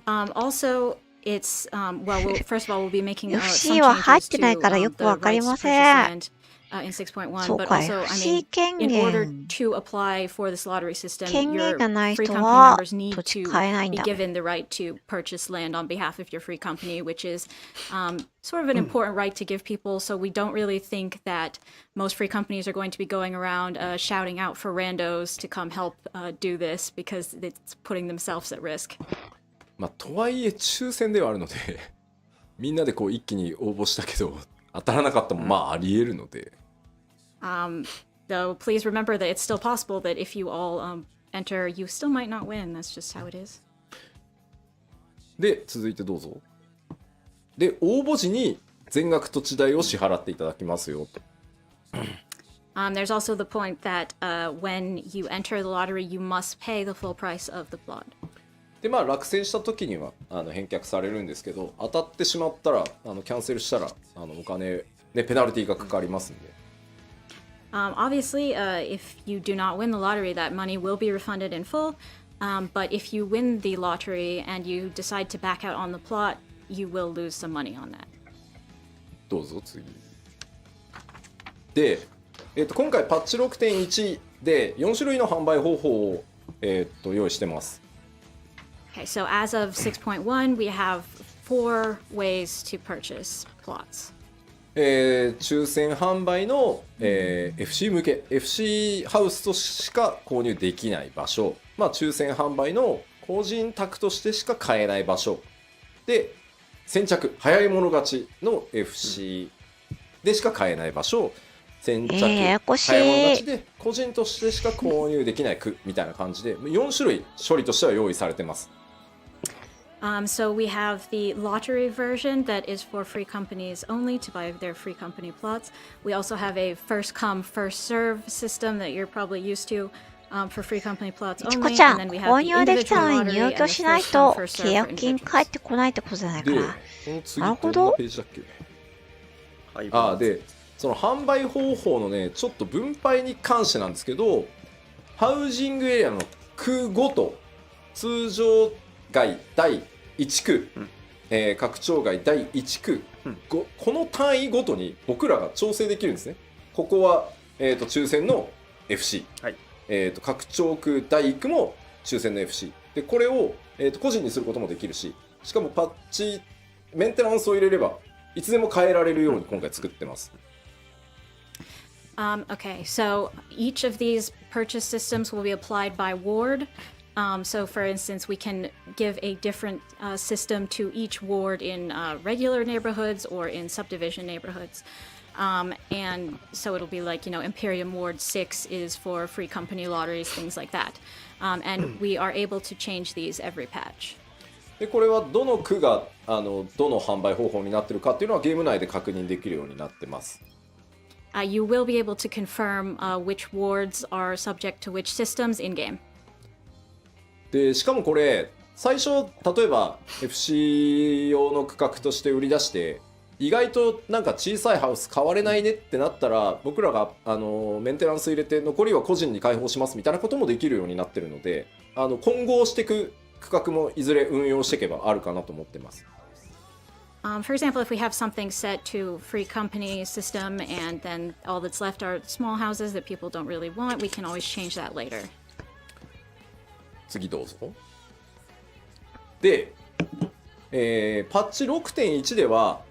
Also, it's well, first of all, we'll be making some FC は入っ changes てない to からよくわ the かり rights ま to せ purchase ん。 land in 6.1, そう but か、 also, I FC mean, 権 in order 限 to apply for this lottery system, 権限 your がない free 人 company は members need 土地 to 買えないん be だ。 given the right to purchase land on behalf of your free company, which is sort of an important right to give people. So we don't really think that most free companies are going to be going around shouting out for randos to come help do this because it's putting themselves at risk. まあとはいえ抽選ではあるのでみんなでこう一気に応募したけど当たらなかったもまあありえるので。Though please remember that it's still possible that if you all enter, you still might not win. That's just how it is. で続いてどうぞ。で応募時に全額土地代を支払っていただきますよと。There's also the point that when you enter the lottery, you must pay the full price of the plot. でまあ落選した時には返却されるんですけど、当たってしまったらキャンセルしたらお金ねペナルティがかかりますんで。Obviously, if you do not win the lottery, that money will be refunded in full. But if you win the lottery and you decide to back out on the plot, you will lose some money on that. どうぞ次。で、今回パッチ 6.1 で4種類の販売方法を、用意してます。Okay, so as of 6.1, we have 4 ways to purchase plots. 抽選販売の、FC 向け FC ハウスとしか購入できない場所、まあ、抽選販売の個人宅としてしか買えない場所で先着早い者勝ちの FC でしか買えない場所、先着早い者勝ちで個人としてしか購入できない区みたいな感じで4種類処理としては用意されてます。So we have the lottery version that is for free companies only to buy their free company plots. We also have a first come, first serve system that you're probably used to for free company plots ちこ only. ちゃん、 And then we 購 have the 入できた individual のに lottery 入 and 居 the しない first と come, first 契 serve 約 for 金 individuals. 返ってこないってことじゃないかで、ら。この次なるほどどんなページだっけ。で、その販売方法のね、ちょっと分配に関してなんですけど、ハウジングエリアの区ごと、通常街第1区、拡張街第1区、この単位ごとに僕らが調整できるんですね。ここは、抽選の FC、はい、拡張区第1区も抽選の FC で、これを、個人にすることもできるし、しかもパッチメンテナンスを入れればいつでも変えられるように今回作ってます。Okay, so each of these purchase systems will be applied by ward. So, for instance, we can give a different system to each ward in regular neighborhoods or in subdivision neighborhoods. And so it'll be like, Imperium Ward 6 is for free company lotteries, things like that. And we are able to change these every patch. でこれはどの区がどの販売方法になってるかっていうのはゲーム内で確認できるようになってます。You will be able to confirm which wards are subject to which systems in game. でしかもこれ最初例えば FC 用の区画として売り出して意外となんか小さいハウス買われないねってなったら僕らがメンテナンス入れて残りは個人に開放しますみたいなこともできるようになってるので混合していく区画もいずれ運用していけばあるかなと思ってます。For example, if we have something set to free company system and then all that's left are small houses that people don't really want, we can always change that later. 次どうぞ。で、パッチ 6.1 では、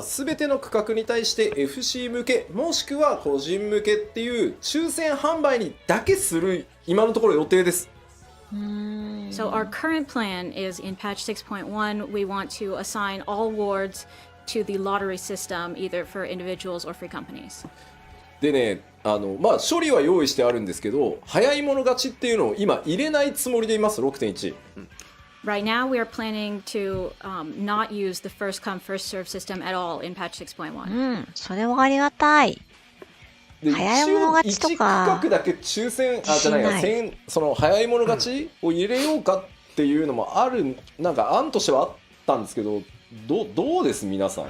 全ての区画に対して FC 向けもしくは個人向けっていう抽選販売にだけする今のところ予定です。So our current plan is in patch 6.1, we want to assign all wards to the lottery system, either for individuals or free companies. でね、処理は用意してあるんですけど、早い者勝ちっていうのを今入れないつもりでいます、6.1。Right now, we are planning to not use the first come, first serve system at all in patch 6.1. それはありがたい。早い者勝ちとか1区画だけ抽選じゃないやその早い者勝ちを入れようかっていうのもある、なんか案としてはあったんですけど、どうです皆さん。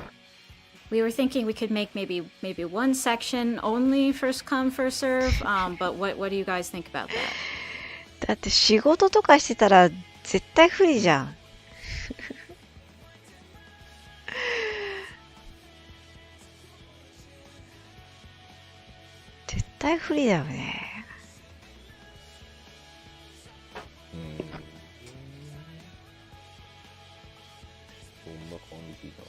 We were thinking we could make maybe one section only first come first serve, but what do you guys think about that? だって仕事とかしてたら絶対不利じゃん。絶対不利だよね。どんな感じだ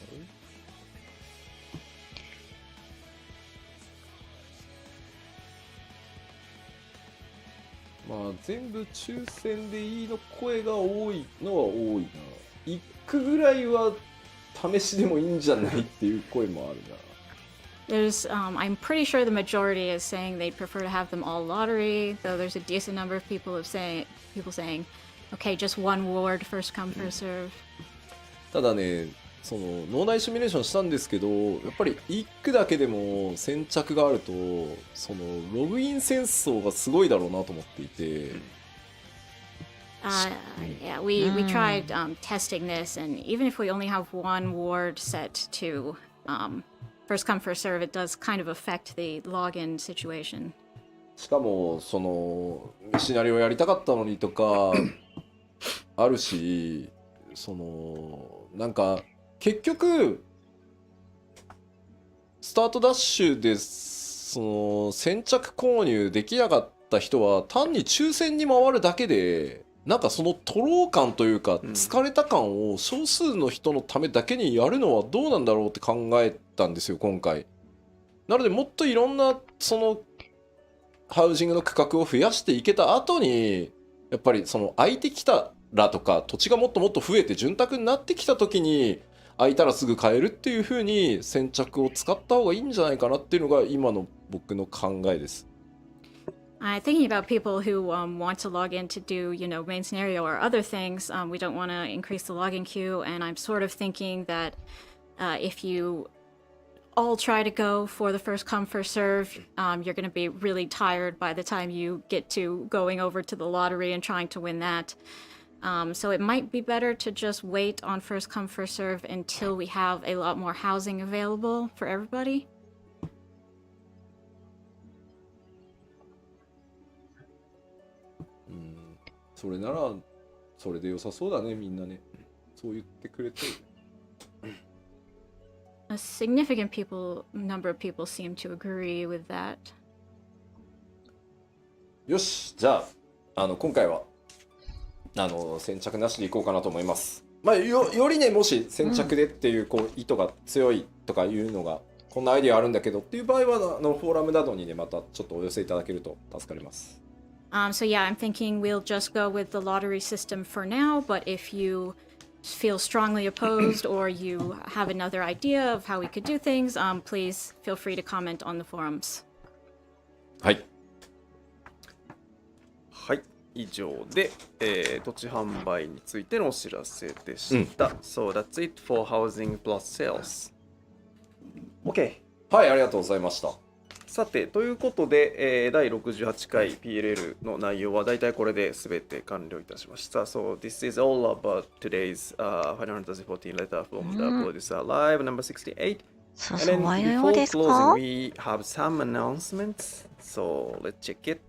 全部抽選でいいの声が多いのは多いな。1区ぐらいは試しでもいいんじゃないっていう声もあるな。There's, I'm pretty sure the majority is saying they'd prefer to have them all lottery, though there's a decent number of people saying, okay, just one ward, first come, first serve. ただね、その脳内シミュレーションしたんですけど、やっぱり1区だけでも先着があると、そのログイン戦争がすごいだろうなと思っていて。Yeah, we tried testing this, and even if we only have one ward set to first come first serve, it does kind of affect the login situation. しかもそのシナリオやりたかったのにとかあるし、そのなんか結局スタートダッシュでその先着購入できなかった人は単に抽選に回るだけで、なんかその徒労感というか疲れた感を少数の人のためだけにやるのはどうなんだろうって考えたんですよ今回。なのでもっといろんなそのハウジングの区画を増やしていけた後に、やっぱりその空いてきたらとか土地がもっともっと増えて潤沢になってきた時に空いたらすぐ買えるっていう風に先着を使った方がいいんじゃないかなっていうのが今の僕の考えです。Thinking about people who want to log in to do, main scenario or other things, we don't want to increase the login queue, and I'm sort of thinking that if you all try to go for the first come, first serve, you're going to be really tired by the time you get to going over to the lottery and trying to win that. So it might be better to just wait on first come, first serve until we have a lot more housing available for everybody. それならそれで良さそうだね、みんなね。そう言ってくれて。a significant number of people seem to agree with that. よし、じゃあ、今回は先着なしでいこうかなと思います。まあ、よりね、もし先着でっていう、こう意図が強いとかいうのが、こんなアイディアあるんだけどっていう場合はフォーラムなどにね、またちょっとお寄せいただけると助かります。So yeah, I'm thinking we'll just go with the lottery system for now, but if you feel strongly opposed or you have another idea of how we could do things, please feel free to comment on the forums. はい。はい、以上で、土地販売についてのお知らせでした。So that's it for housing plus sales. OK。はい、ありがとうございました。さて、ということで、第68回 PLL の内容はだいたいこれで全て完了いたしました。So this is all about today's Final Fantasy XIV letter from the producer live number 68. そう And そう、 then ワイのよう before ですか？ closing, we have some announcements. So let's check it.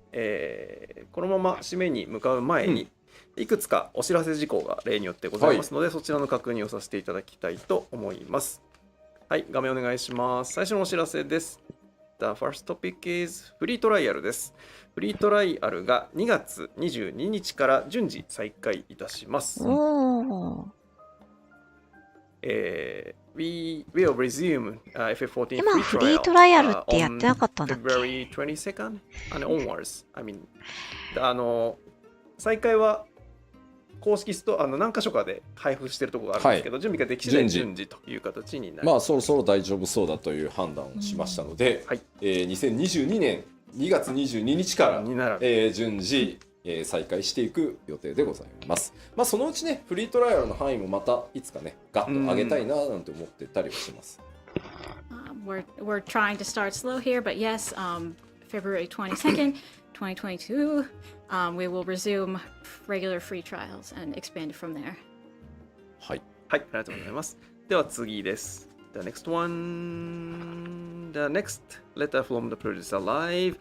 このまま締めに向かう前に、いくつかお知らせ事項が例によってございますので、そちらの確認をさせていただきたいと思います。はい、画面お願いします。最初のお知らせです。The first topic is フリートライアルです。フリートライアルが2月22日から順次再開いたします。おWe will resume FF14 今 free フリー trial トライアルってやってなかったんだっ on け？ February 22nd and onwards. I mean, 再開は公式ストア何箇所かで配布しているところがあるんですけど、準備ができ次第順次という形になります。まあそろそろ大丈夫そうだという判断をしましたので、2022年2月22日から、順次、再開していく予定でございます。まあそのうちね、フリートライアルの範囲もまたいつかね、ガッと上げたいななんて思ってたりはします。We're trying to start slow here, but yes, February 22nd, 2022, we will resume regular free trials and expand from there. はい。はい、ありがとうございます。では次です。The next one, the next letter from the producer live.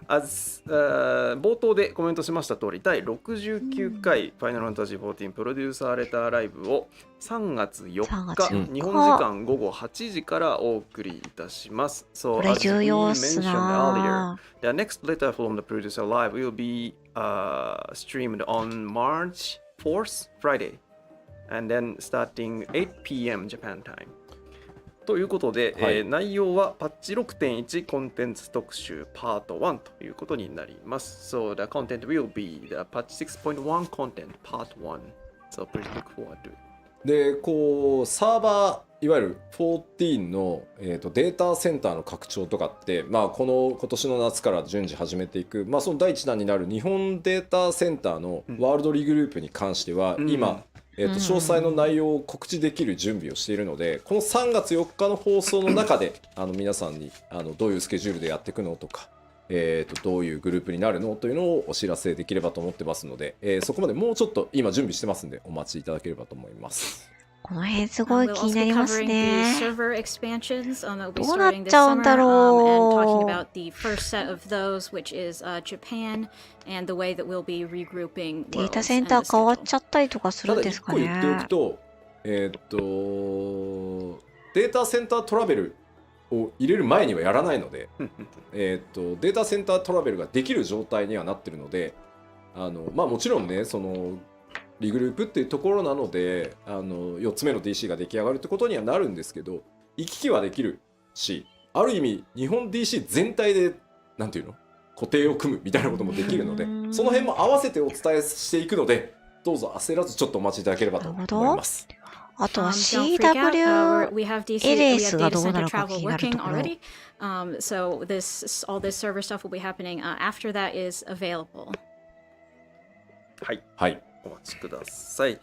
As 冒頭でコメントしました通り、第69回 Final Fantasy XIV プロデューサーレターライブを3月4日、日本時間午後8時からお送りいたします。So, これ重要っすな。 The next letter from the producer live will be streamed on March 4th, Friday, and then starting 8 p.m. Japan time. ということで、内容はパッチ 6.1 コンテンツ特集パート1ということになります。So the content will be the patch 6.1 content part 1. So please look forward to it. で、こうサーバーいわゆる14の、データセンターの拡張とかって、まあ、今年の夏から順次始めていく、まあ、その第一弾になる日本データセンターのワールドリーグループに関しては、今詳細の内容を告知できる準備をしているので、この3月4日の放送の中で皆さんにどういうスケジュールでやっていくのとか、どういうグループになるのというのをお知らせできればと思ってますので、そこまでもうちょっと今準備してますんでお待ちいただければと思います。この辺すごい気になりますね。どうなっちちゃうんだろう。データセンター変わっちゃったりとかするんですかね。ただ1個言っておくと、データセンタートラベルを入れる前にはやらないので、データセンタートラベルができる状態にはなってるので、まあもちろんね、そのリグループっていうところなので、4つ目の DC が出来上がるってことにはなるんですけど、行き来はできるし、ある意味日本 DC 全体でなんていうの固定を組むみたいなこともできるので、その辺も合わせてお伝えしていくので、どうぞ焦らずちょっとお待ちいただければと思います。あとは CWLS がどうなるか気になるところ。So all this server stuff will be happening after that is available. はい。はい。お待ちください。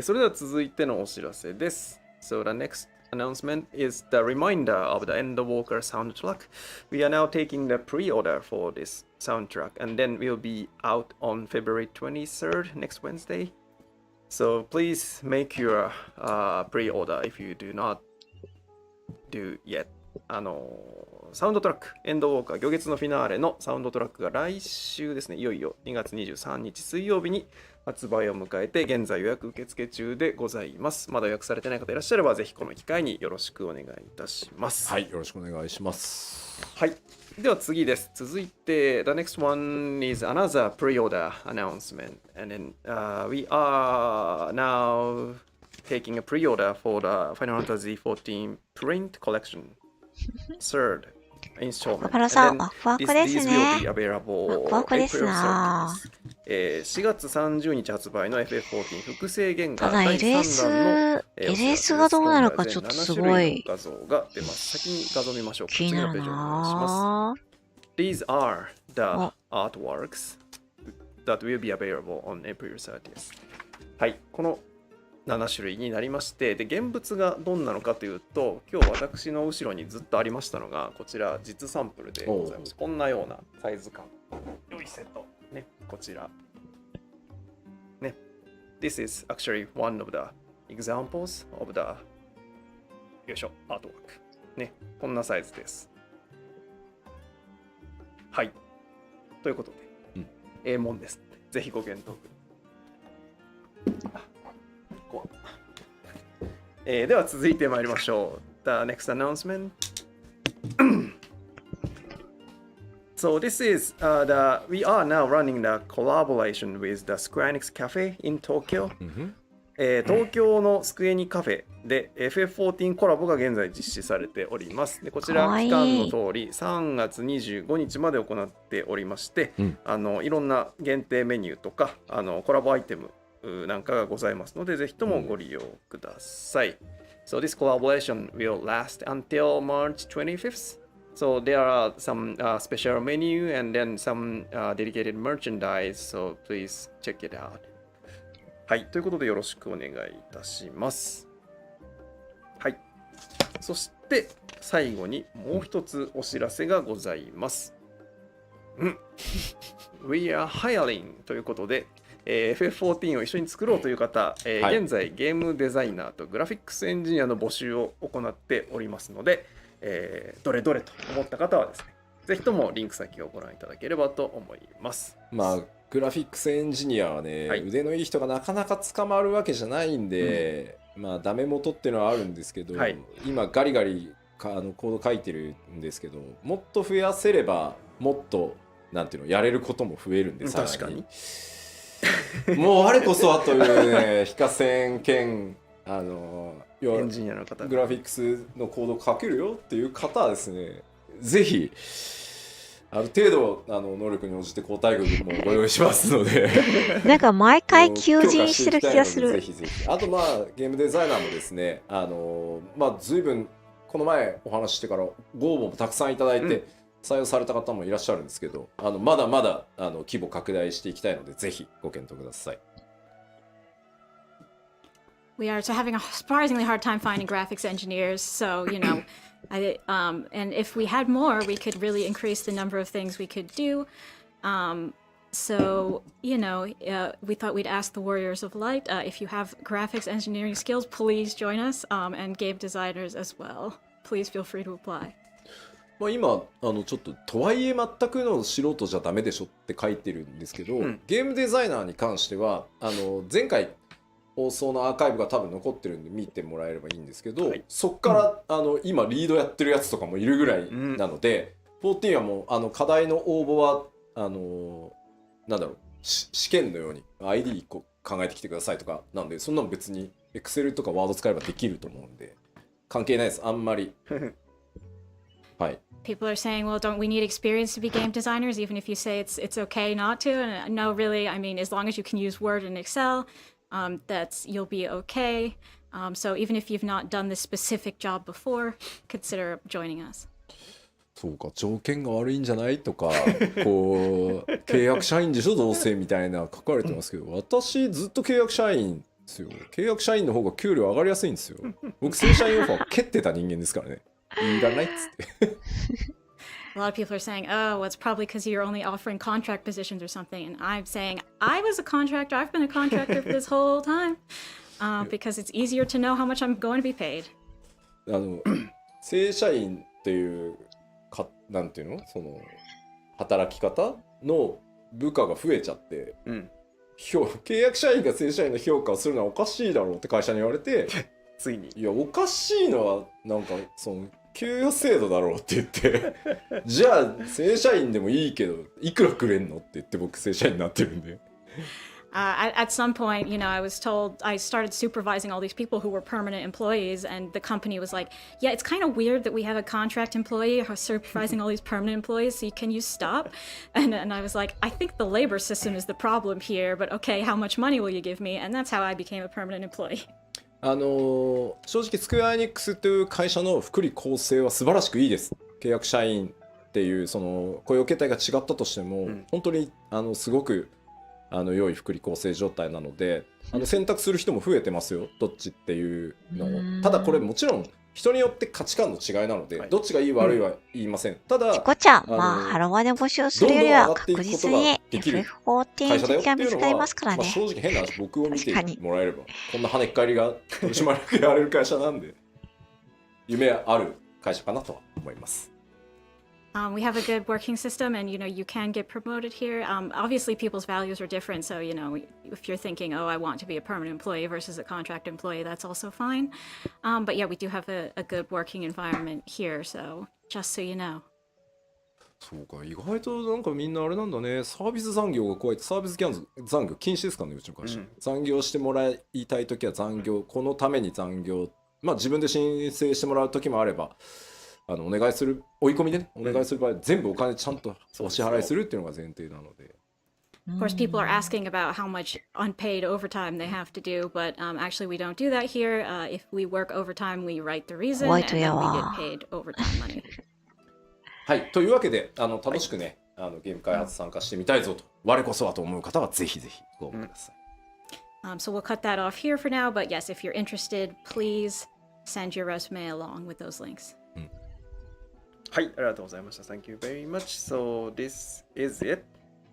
それでは続いてのお知らせです。So the next announcement is the reminder of the Endwalker soundtrack. We are now taking the pre-order for this soundtrack, and then we'll be out on February 23rd, next Wednesday. So please make your pre-order if you do not do yet. サウンドトラック、エンドウォーカー、魚月のフィナーレのサウンドトラックが来週ですね、いよいよ2月23日水曜日に発売を迎えて現在予約受付中でございます。まだ予約されてない方いらっしゃればぜひこの機会によろしくお願いいたします。はい、よろしくお願いします。はい。では次です。続いて The next one is another pre-order announcement and then、we are now taking a pre-order for the Final Fantasy XIV print collection third installment. 小原さん、 And ワクワ then クです these ね。 will be available ワクワクです April な。 30th. 4月30日発売の FF14 複製原画ただ第3弾の LS がどうなるかちょっとすごい画像が出ます。先に画像見ましょうか。気になる次のページお願いしまな。す。These are the artworks that will be available on April 30th. はい、この7種類になりまして、で現物がどんなのかというと、今日私の後ろにずっとありましたのがこちら実サンプルでございます。こんなようなサイズ感、良いセットね、こちらね。This is actually one of the examples of the よいしょアートワークね、こんなサイズです。はい、ということで、ええもんです。ぜひご検討ください。では続いてまいりましょう。The next announcement. So this is we are now running the collaboration with the Square Enix Cafe in Tokyo. 東京のスクエニカフェで FF14 コラボが現在実施されております。でこちら期間の通り3月25日まで行っておりまして、いろんな限定メニューとかコラボアイテムなんかがございますので、ぜひともご利用ください。So this collaboration will last until March 25th. So there are some special menu and then some dedicated merchandise. So please check it out. はい、ということでよろしくお願いいたします。はい。そして最後にもう一つお知らせがございます。We are hiring ということで、FF14 を一緒に作ろうという方、現在ゲームデザイナーとグラフィックスエンジニアの募集を行っておりますので、どれどれと思った方はですね、ぜひともリンク先をご覧いただければと思います。まあグラフィックスエンジニアはね、腕のいい人がなかなか捕まるわけじゃないんで、まあダメ元っていうのはあるんですけど、今ガリガリコード書いてるんですけど、もっと増やせればもっとなんていうのやれることも増えるんです。確かにもう我こそはというね、非課線兼エンジニアの方、グラフィックスのコード書けるよっていう方はですね、ぜひある程度能力に応じて交代群もご用意しますのでなんか毎回求人してる気がする。ぜひぜひ。あとまあゲームデザイナーもですね、まあ随分この前お話ししてからご応募もたくさんいただいて、採用された方もいらっしゃるんですけど、まだまだ規模拡大していきたいので、ぜひご検討ください。We are having a surprisingly hard time finding graphics engineers, so you know, and if we had more, we could really increase the number of things we could do. So you know, we thought we'd ask the Warriors of Light if you have graphics engineering skills, please join us, and game designers as well. Please feel free to apply. まあ今ちょっととはいえ全くの素人じゃダメでしょって書いてるんですけど、ゲームデザイナーに関しては前回放送のアーカイブが多分残ってるんで見てもらえればいいんですけど、そっから今リードやってるやつとかもいるぐらいなので、14はもう課題の応募はなんだろう、試験のように ID1 個考えてきてくださいとかなんで、そんなの別に Excel とか Word 使えばできると思うんで関係ないです、あんまり。はい。People are saying, well, don't we need experience to be game designers, even if you say it's okay not to? And no, really, I mean, as long as you can use Word and Excel, you'll be okay. So even if you've not done this specific job before, consider joining us. そうか、条件が悪いんじゃないとか、こう契約社員でしょどうせみたいな書かれてますけど、私ずっと契約社員ですよ。契約社員の方が給料上がりやすいんですよ。僕正社員オファー蹴ってた人間ですからね。いらないっつって。A lot of people are saying, oh, well, it's probably because you're only offering contract positions or something. And I'm saying, I was a contractor. I've been a contractor for this whole time because it's easier to know how much I'm going to be paid. 正社員っていうなんていうの、その働き方の部下が増えちゃって、契約社員が正社員の評価をするのはおかしいだろうって会社に言われてついにいやおかしいのはなんかその給与制度だろうって言ってじゃあ正社員でもいいけどいくらくれんのって言って僕正社員になってるんで。At some point, I was told I started supervising all these people who were permanent employees, and the company was like, "Yeah, it's kind of weird that we have a contract employee supervising all these permanent employees. So can you stop?" And I was like, "I think the labor system is the problem here, but okay, how much money will you give me?" And that's how I became a permanent employee. 正直スクエアエニックスという会社の福利厚生は素晴らしくいいです。契約社員っていうその雇用形態が違ったとしても、本当にすごく良い福利厚生状態なので選択する人も増えてますよどっちっていうのを。ただこれもちろん人によって価値観の違いなので、どっちがいい悪いは言いません。ただチコちゃん、ハロワで募集するよりは確実に FF14 実験見つかりますからね。正直変な話僕を見てもらえればこんな跳ねっ返りが取締役やれる会社なんで夢ある会社かなとは思います。We have a good working system, and you can get promoted here. Obviously, people's values are different. So if you're thinking, "Oh, I want to be a permanent employee versus a contract employee," that's also fine. But yeah, we do have a good working environment here. So just so you know. そうか、意外となんかみんなあれなんだね。サービス残業が怖いって、サービス残業禁止ですかね、うちの会社。残業してもらいたいときは残業、このために残業、自分で申請してもらうときもあれば。お願いする追い込みでねお願いする場合、全部お金ちゃんとお支払いするっていうのが前提なので。Of course, people are asking about how much unpaid overtime they have to do, but actually we don't do that here. If we work overtime, we write the reason, and then we get paid overtime money. はい、というわけで楽しくねゲーム開発参加してみたいぞと我こそはと思う方はぜひぜひご応募ください。So we'll cut that off here for now, but yes, if you're interested, please send your resume along with those links. はい、ありがとうございました。Thank you very much. So this is it.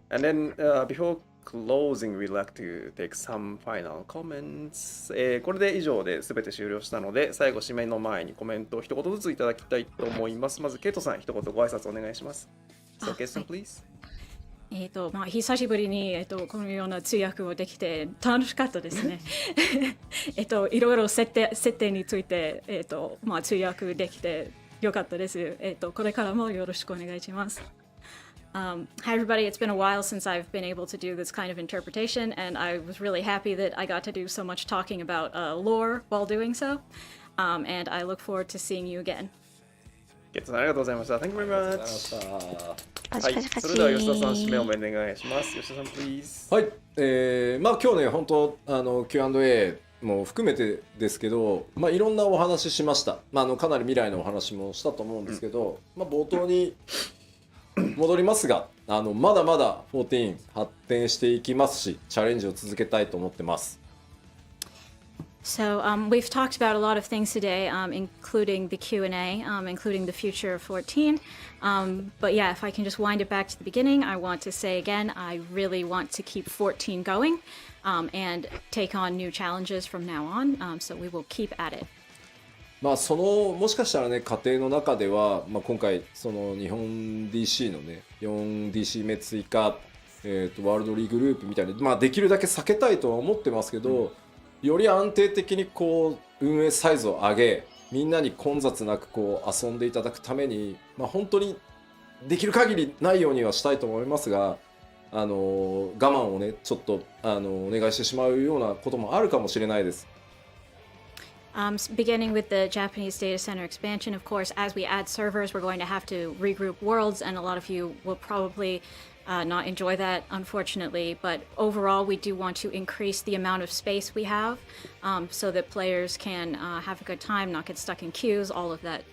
And then before closing, we'd like to take some final comments. これで以上で全て終了したので、最後締めの前にコメントを一言ずついただきたいと思います。まずケイトさん、一言ご挨拶お願いします。So, ケイトさん、please. 久しぶりに、このような通訳をできて楽しかったですね。いろいろ設定について、通訳できてよかったです。これからもよろしくお願いします。Hi everybody, it's been a while since I've been able to do this kind of interpretation, and I was really happy that I got to do so much talking about lore while doing so, and I look forward to seeing you again. ケイトさん、ありがとうございました。Thank you very much. はい、それでは吉田さん、締めをお願いします。吉田さん、please. はい、今日ね、本当Q&A も含めてですけど、いろんなお話しました。かなり未来のお話もしたと思うんですけど、冒頭に戻りますが、まだまだ14発展していきますし、チャレンジを続けたいと思ってます。So we've talked about a lot of things today, including the Q&A, including the future of 14. But yeah, if I can just wind it back to the beginning, I want to say again, I really want to keep 14 going and take on new challenges from now on. So we will keep at it. もしかしたらね、家庭の中では、今回その日本 DC のね 4DC 目追加、ワールドリーグループみたいに、できるだけ避けたいとは思ってますけど、より安定的にこう運営サイズを上げ、みんなに混雑なくこう遊んでいただくために、本当にできる限りないようにはしたいと思いますが、我慢をねちょっとお願いしてしまうようなこともあるかもしれないです。Beginning with the Japanese data center expansion, of course, as we add servers, we're going to have to regroup worlds, and a lot of you will probably not enjoy that, unfortunately. But overall, we do want to increase the amount of space we have so that players can have a good time, not get stuck in queues, all of that.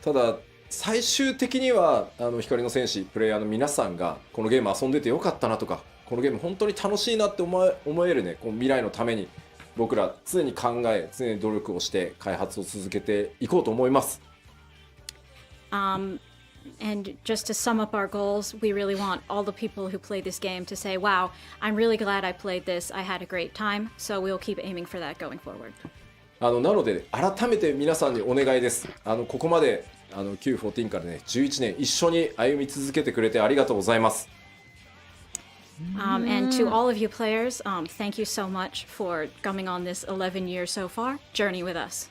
ただ最終的には光の戦士プレイヤーの皆さんがこのゲーム遊んでてよかったなとか、このゲーム本当に楽しいなって思えるね、こう未来のために僕ら常に考え、常に努力をして開発を続けていこうと思います。And just to sum up our goals, we really want all the people who play this game to say, wow, I'm really glad I played this. I had a great time. So we'll keep aiming for that going forward. なので改めて皆さんにお願いです。ここまでQ14 からね11年一緒に歩み続けてくれてありがとうございます。And to all of you players, thank you so much for coming on this 11 years so far journey with us.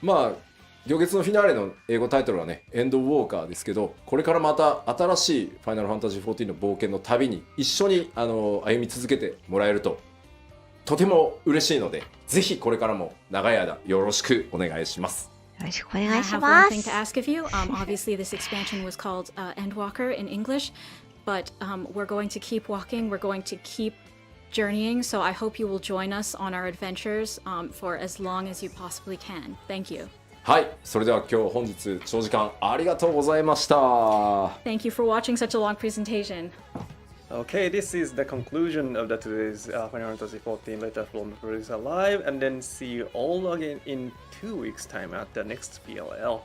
まあ行月のフィナーレの英語タイトルはね、エンドウォーカーですけど、これからまた新しいファイナルファンタジー14の冒険の旅に一緒に歩み続けてもらえるととても嬉しいので、ぜひこれからも長い間よろしくお願いします。よろしくお願 I いし have ま one thing す。 to ask of you. Obviously, this expansion was called Endwalker in English, but we're going to keep walking. We're going to keep journeying. So I hope you will join us on our adventures for as long as you possibly can. Thank you. はい、それでは今日本日長時間ありがとうございました。 Thank you for watching such a long presentation. Okay, this is the conclusion of today's Final Fantasy XIV letter from the producer live, and then see you all again in 2 weeks time at the next PLL.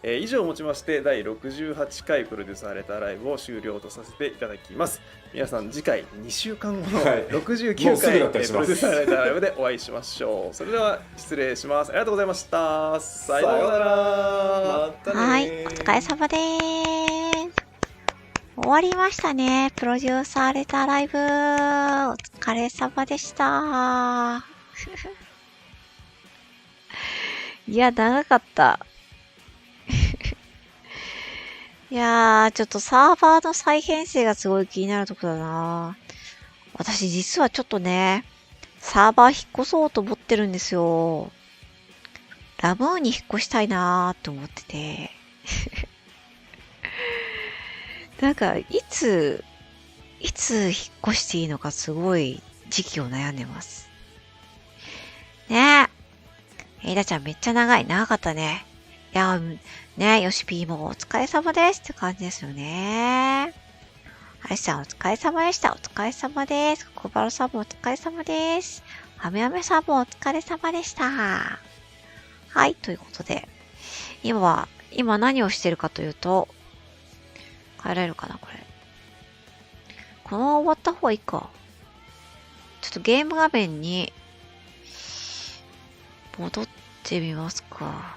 以上をもちまして第68回プロデューサーレターライブを終了とさせていただきます。皆さん次回2週間後の69回プロデューサーレターライブでお会いしましょう。それでは失礼します。ありがとうございました。さようなら。またね。はい、お疲れ様でーす。終わりましたね。プロデューサーレターライブ。お疲れ様でした。いや、長かった。いやー、ちょっとサーバーの再編成がすごい気になるところだな。私実はちょっとね、サーバー引っ越そうと思ってるんですよ。ラムーに引っ越したいなーって思ってて。なんか、いつ引っ越していいのかすごい時期を悩んでます。ねえ。エイダちゃんめっちゃ長かったね。いや、ね、ヨシピーもお疲れ様ですって感じですよね。アリさんお疲れ様でした。お疲れ様です。コバロさんもお疲れ様です。アメアメさんもお疲れ様でした。はい、ということで、今何をしてるかというと、変えられるかな、これ。このまま終わった方がいいか。ちょっとゲーム画面に戻ってみますか。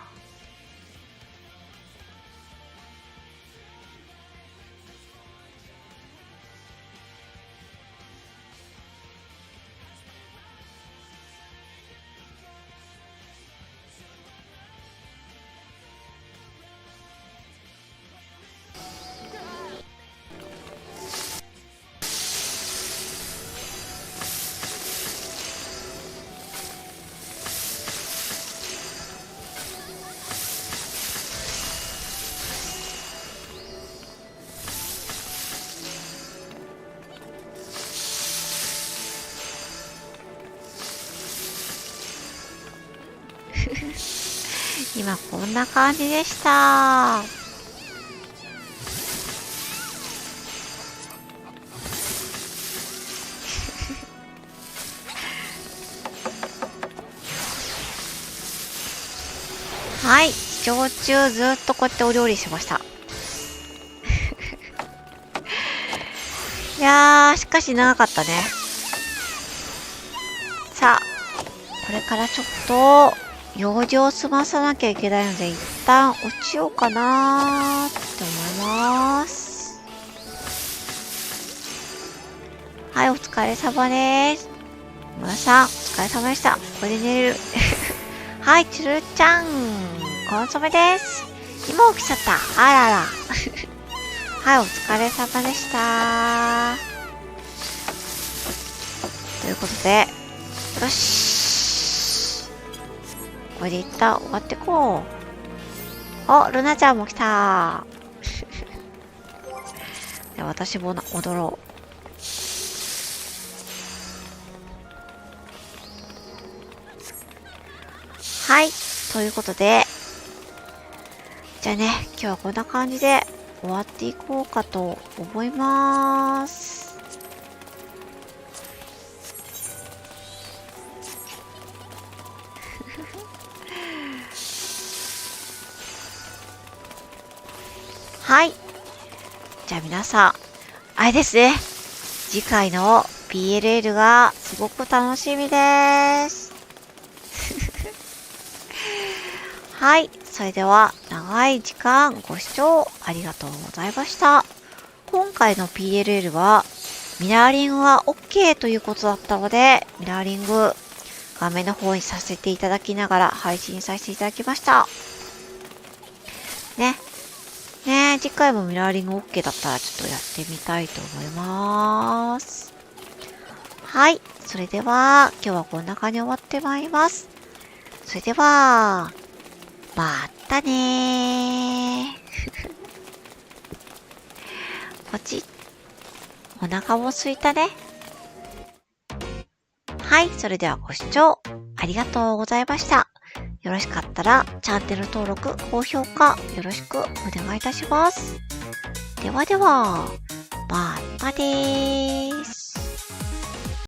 今こんな感じでした。はい、視聴中ずっとこうやってお料理しました。いやー、しかし長かったね。さあ、これからちょっと用事を済まさなきゃいけないので、一旦落ちようかなーって思います。はい、お疲れ様です。村さん、お疲れ様でした。これで寝れる。はい、ちるちゃん、コンソメです。今起きちゃった。あらら。はい、お疲れ様でした。ということで、よし。これで一旦終わってこう。お、ルナちゃんも来た。で、私も踊ろう。はい。ということで、じゃあね、今日はこんな感じで終わっていこうかと思います。はい。じゃあ皆さん、あれですね。次回の PLL がすごく楽しみです。はい。それでは、長い時間ご視聴ありがとうございました。今回の PLL は、ミラーリングは OK ということだったので、ミラーリング画面の方にさせていただきながら配信させていただきました。ね。次回もミラーリング OK だったらちょっとやってみたいと思います。はい。それでは、今日はこんな感じで終わってまいります。それでは、またねー。ポチッ。お腹も空いたね。はい。それではご視聴ありがとうございました。よろしかったらチャンネル登録、高評価よろしくお願いいたします。ではでは、またねーす。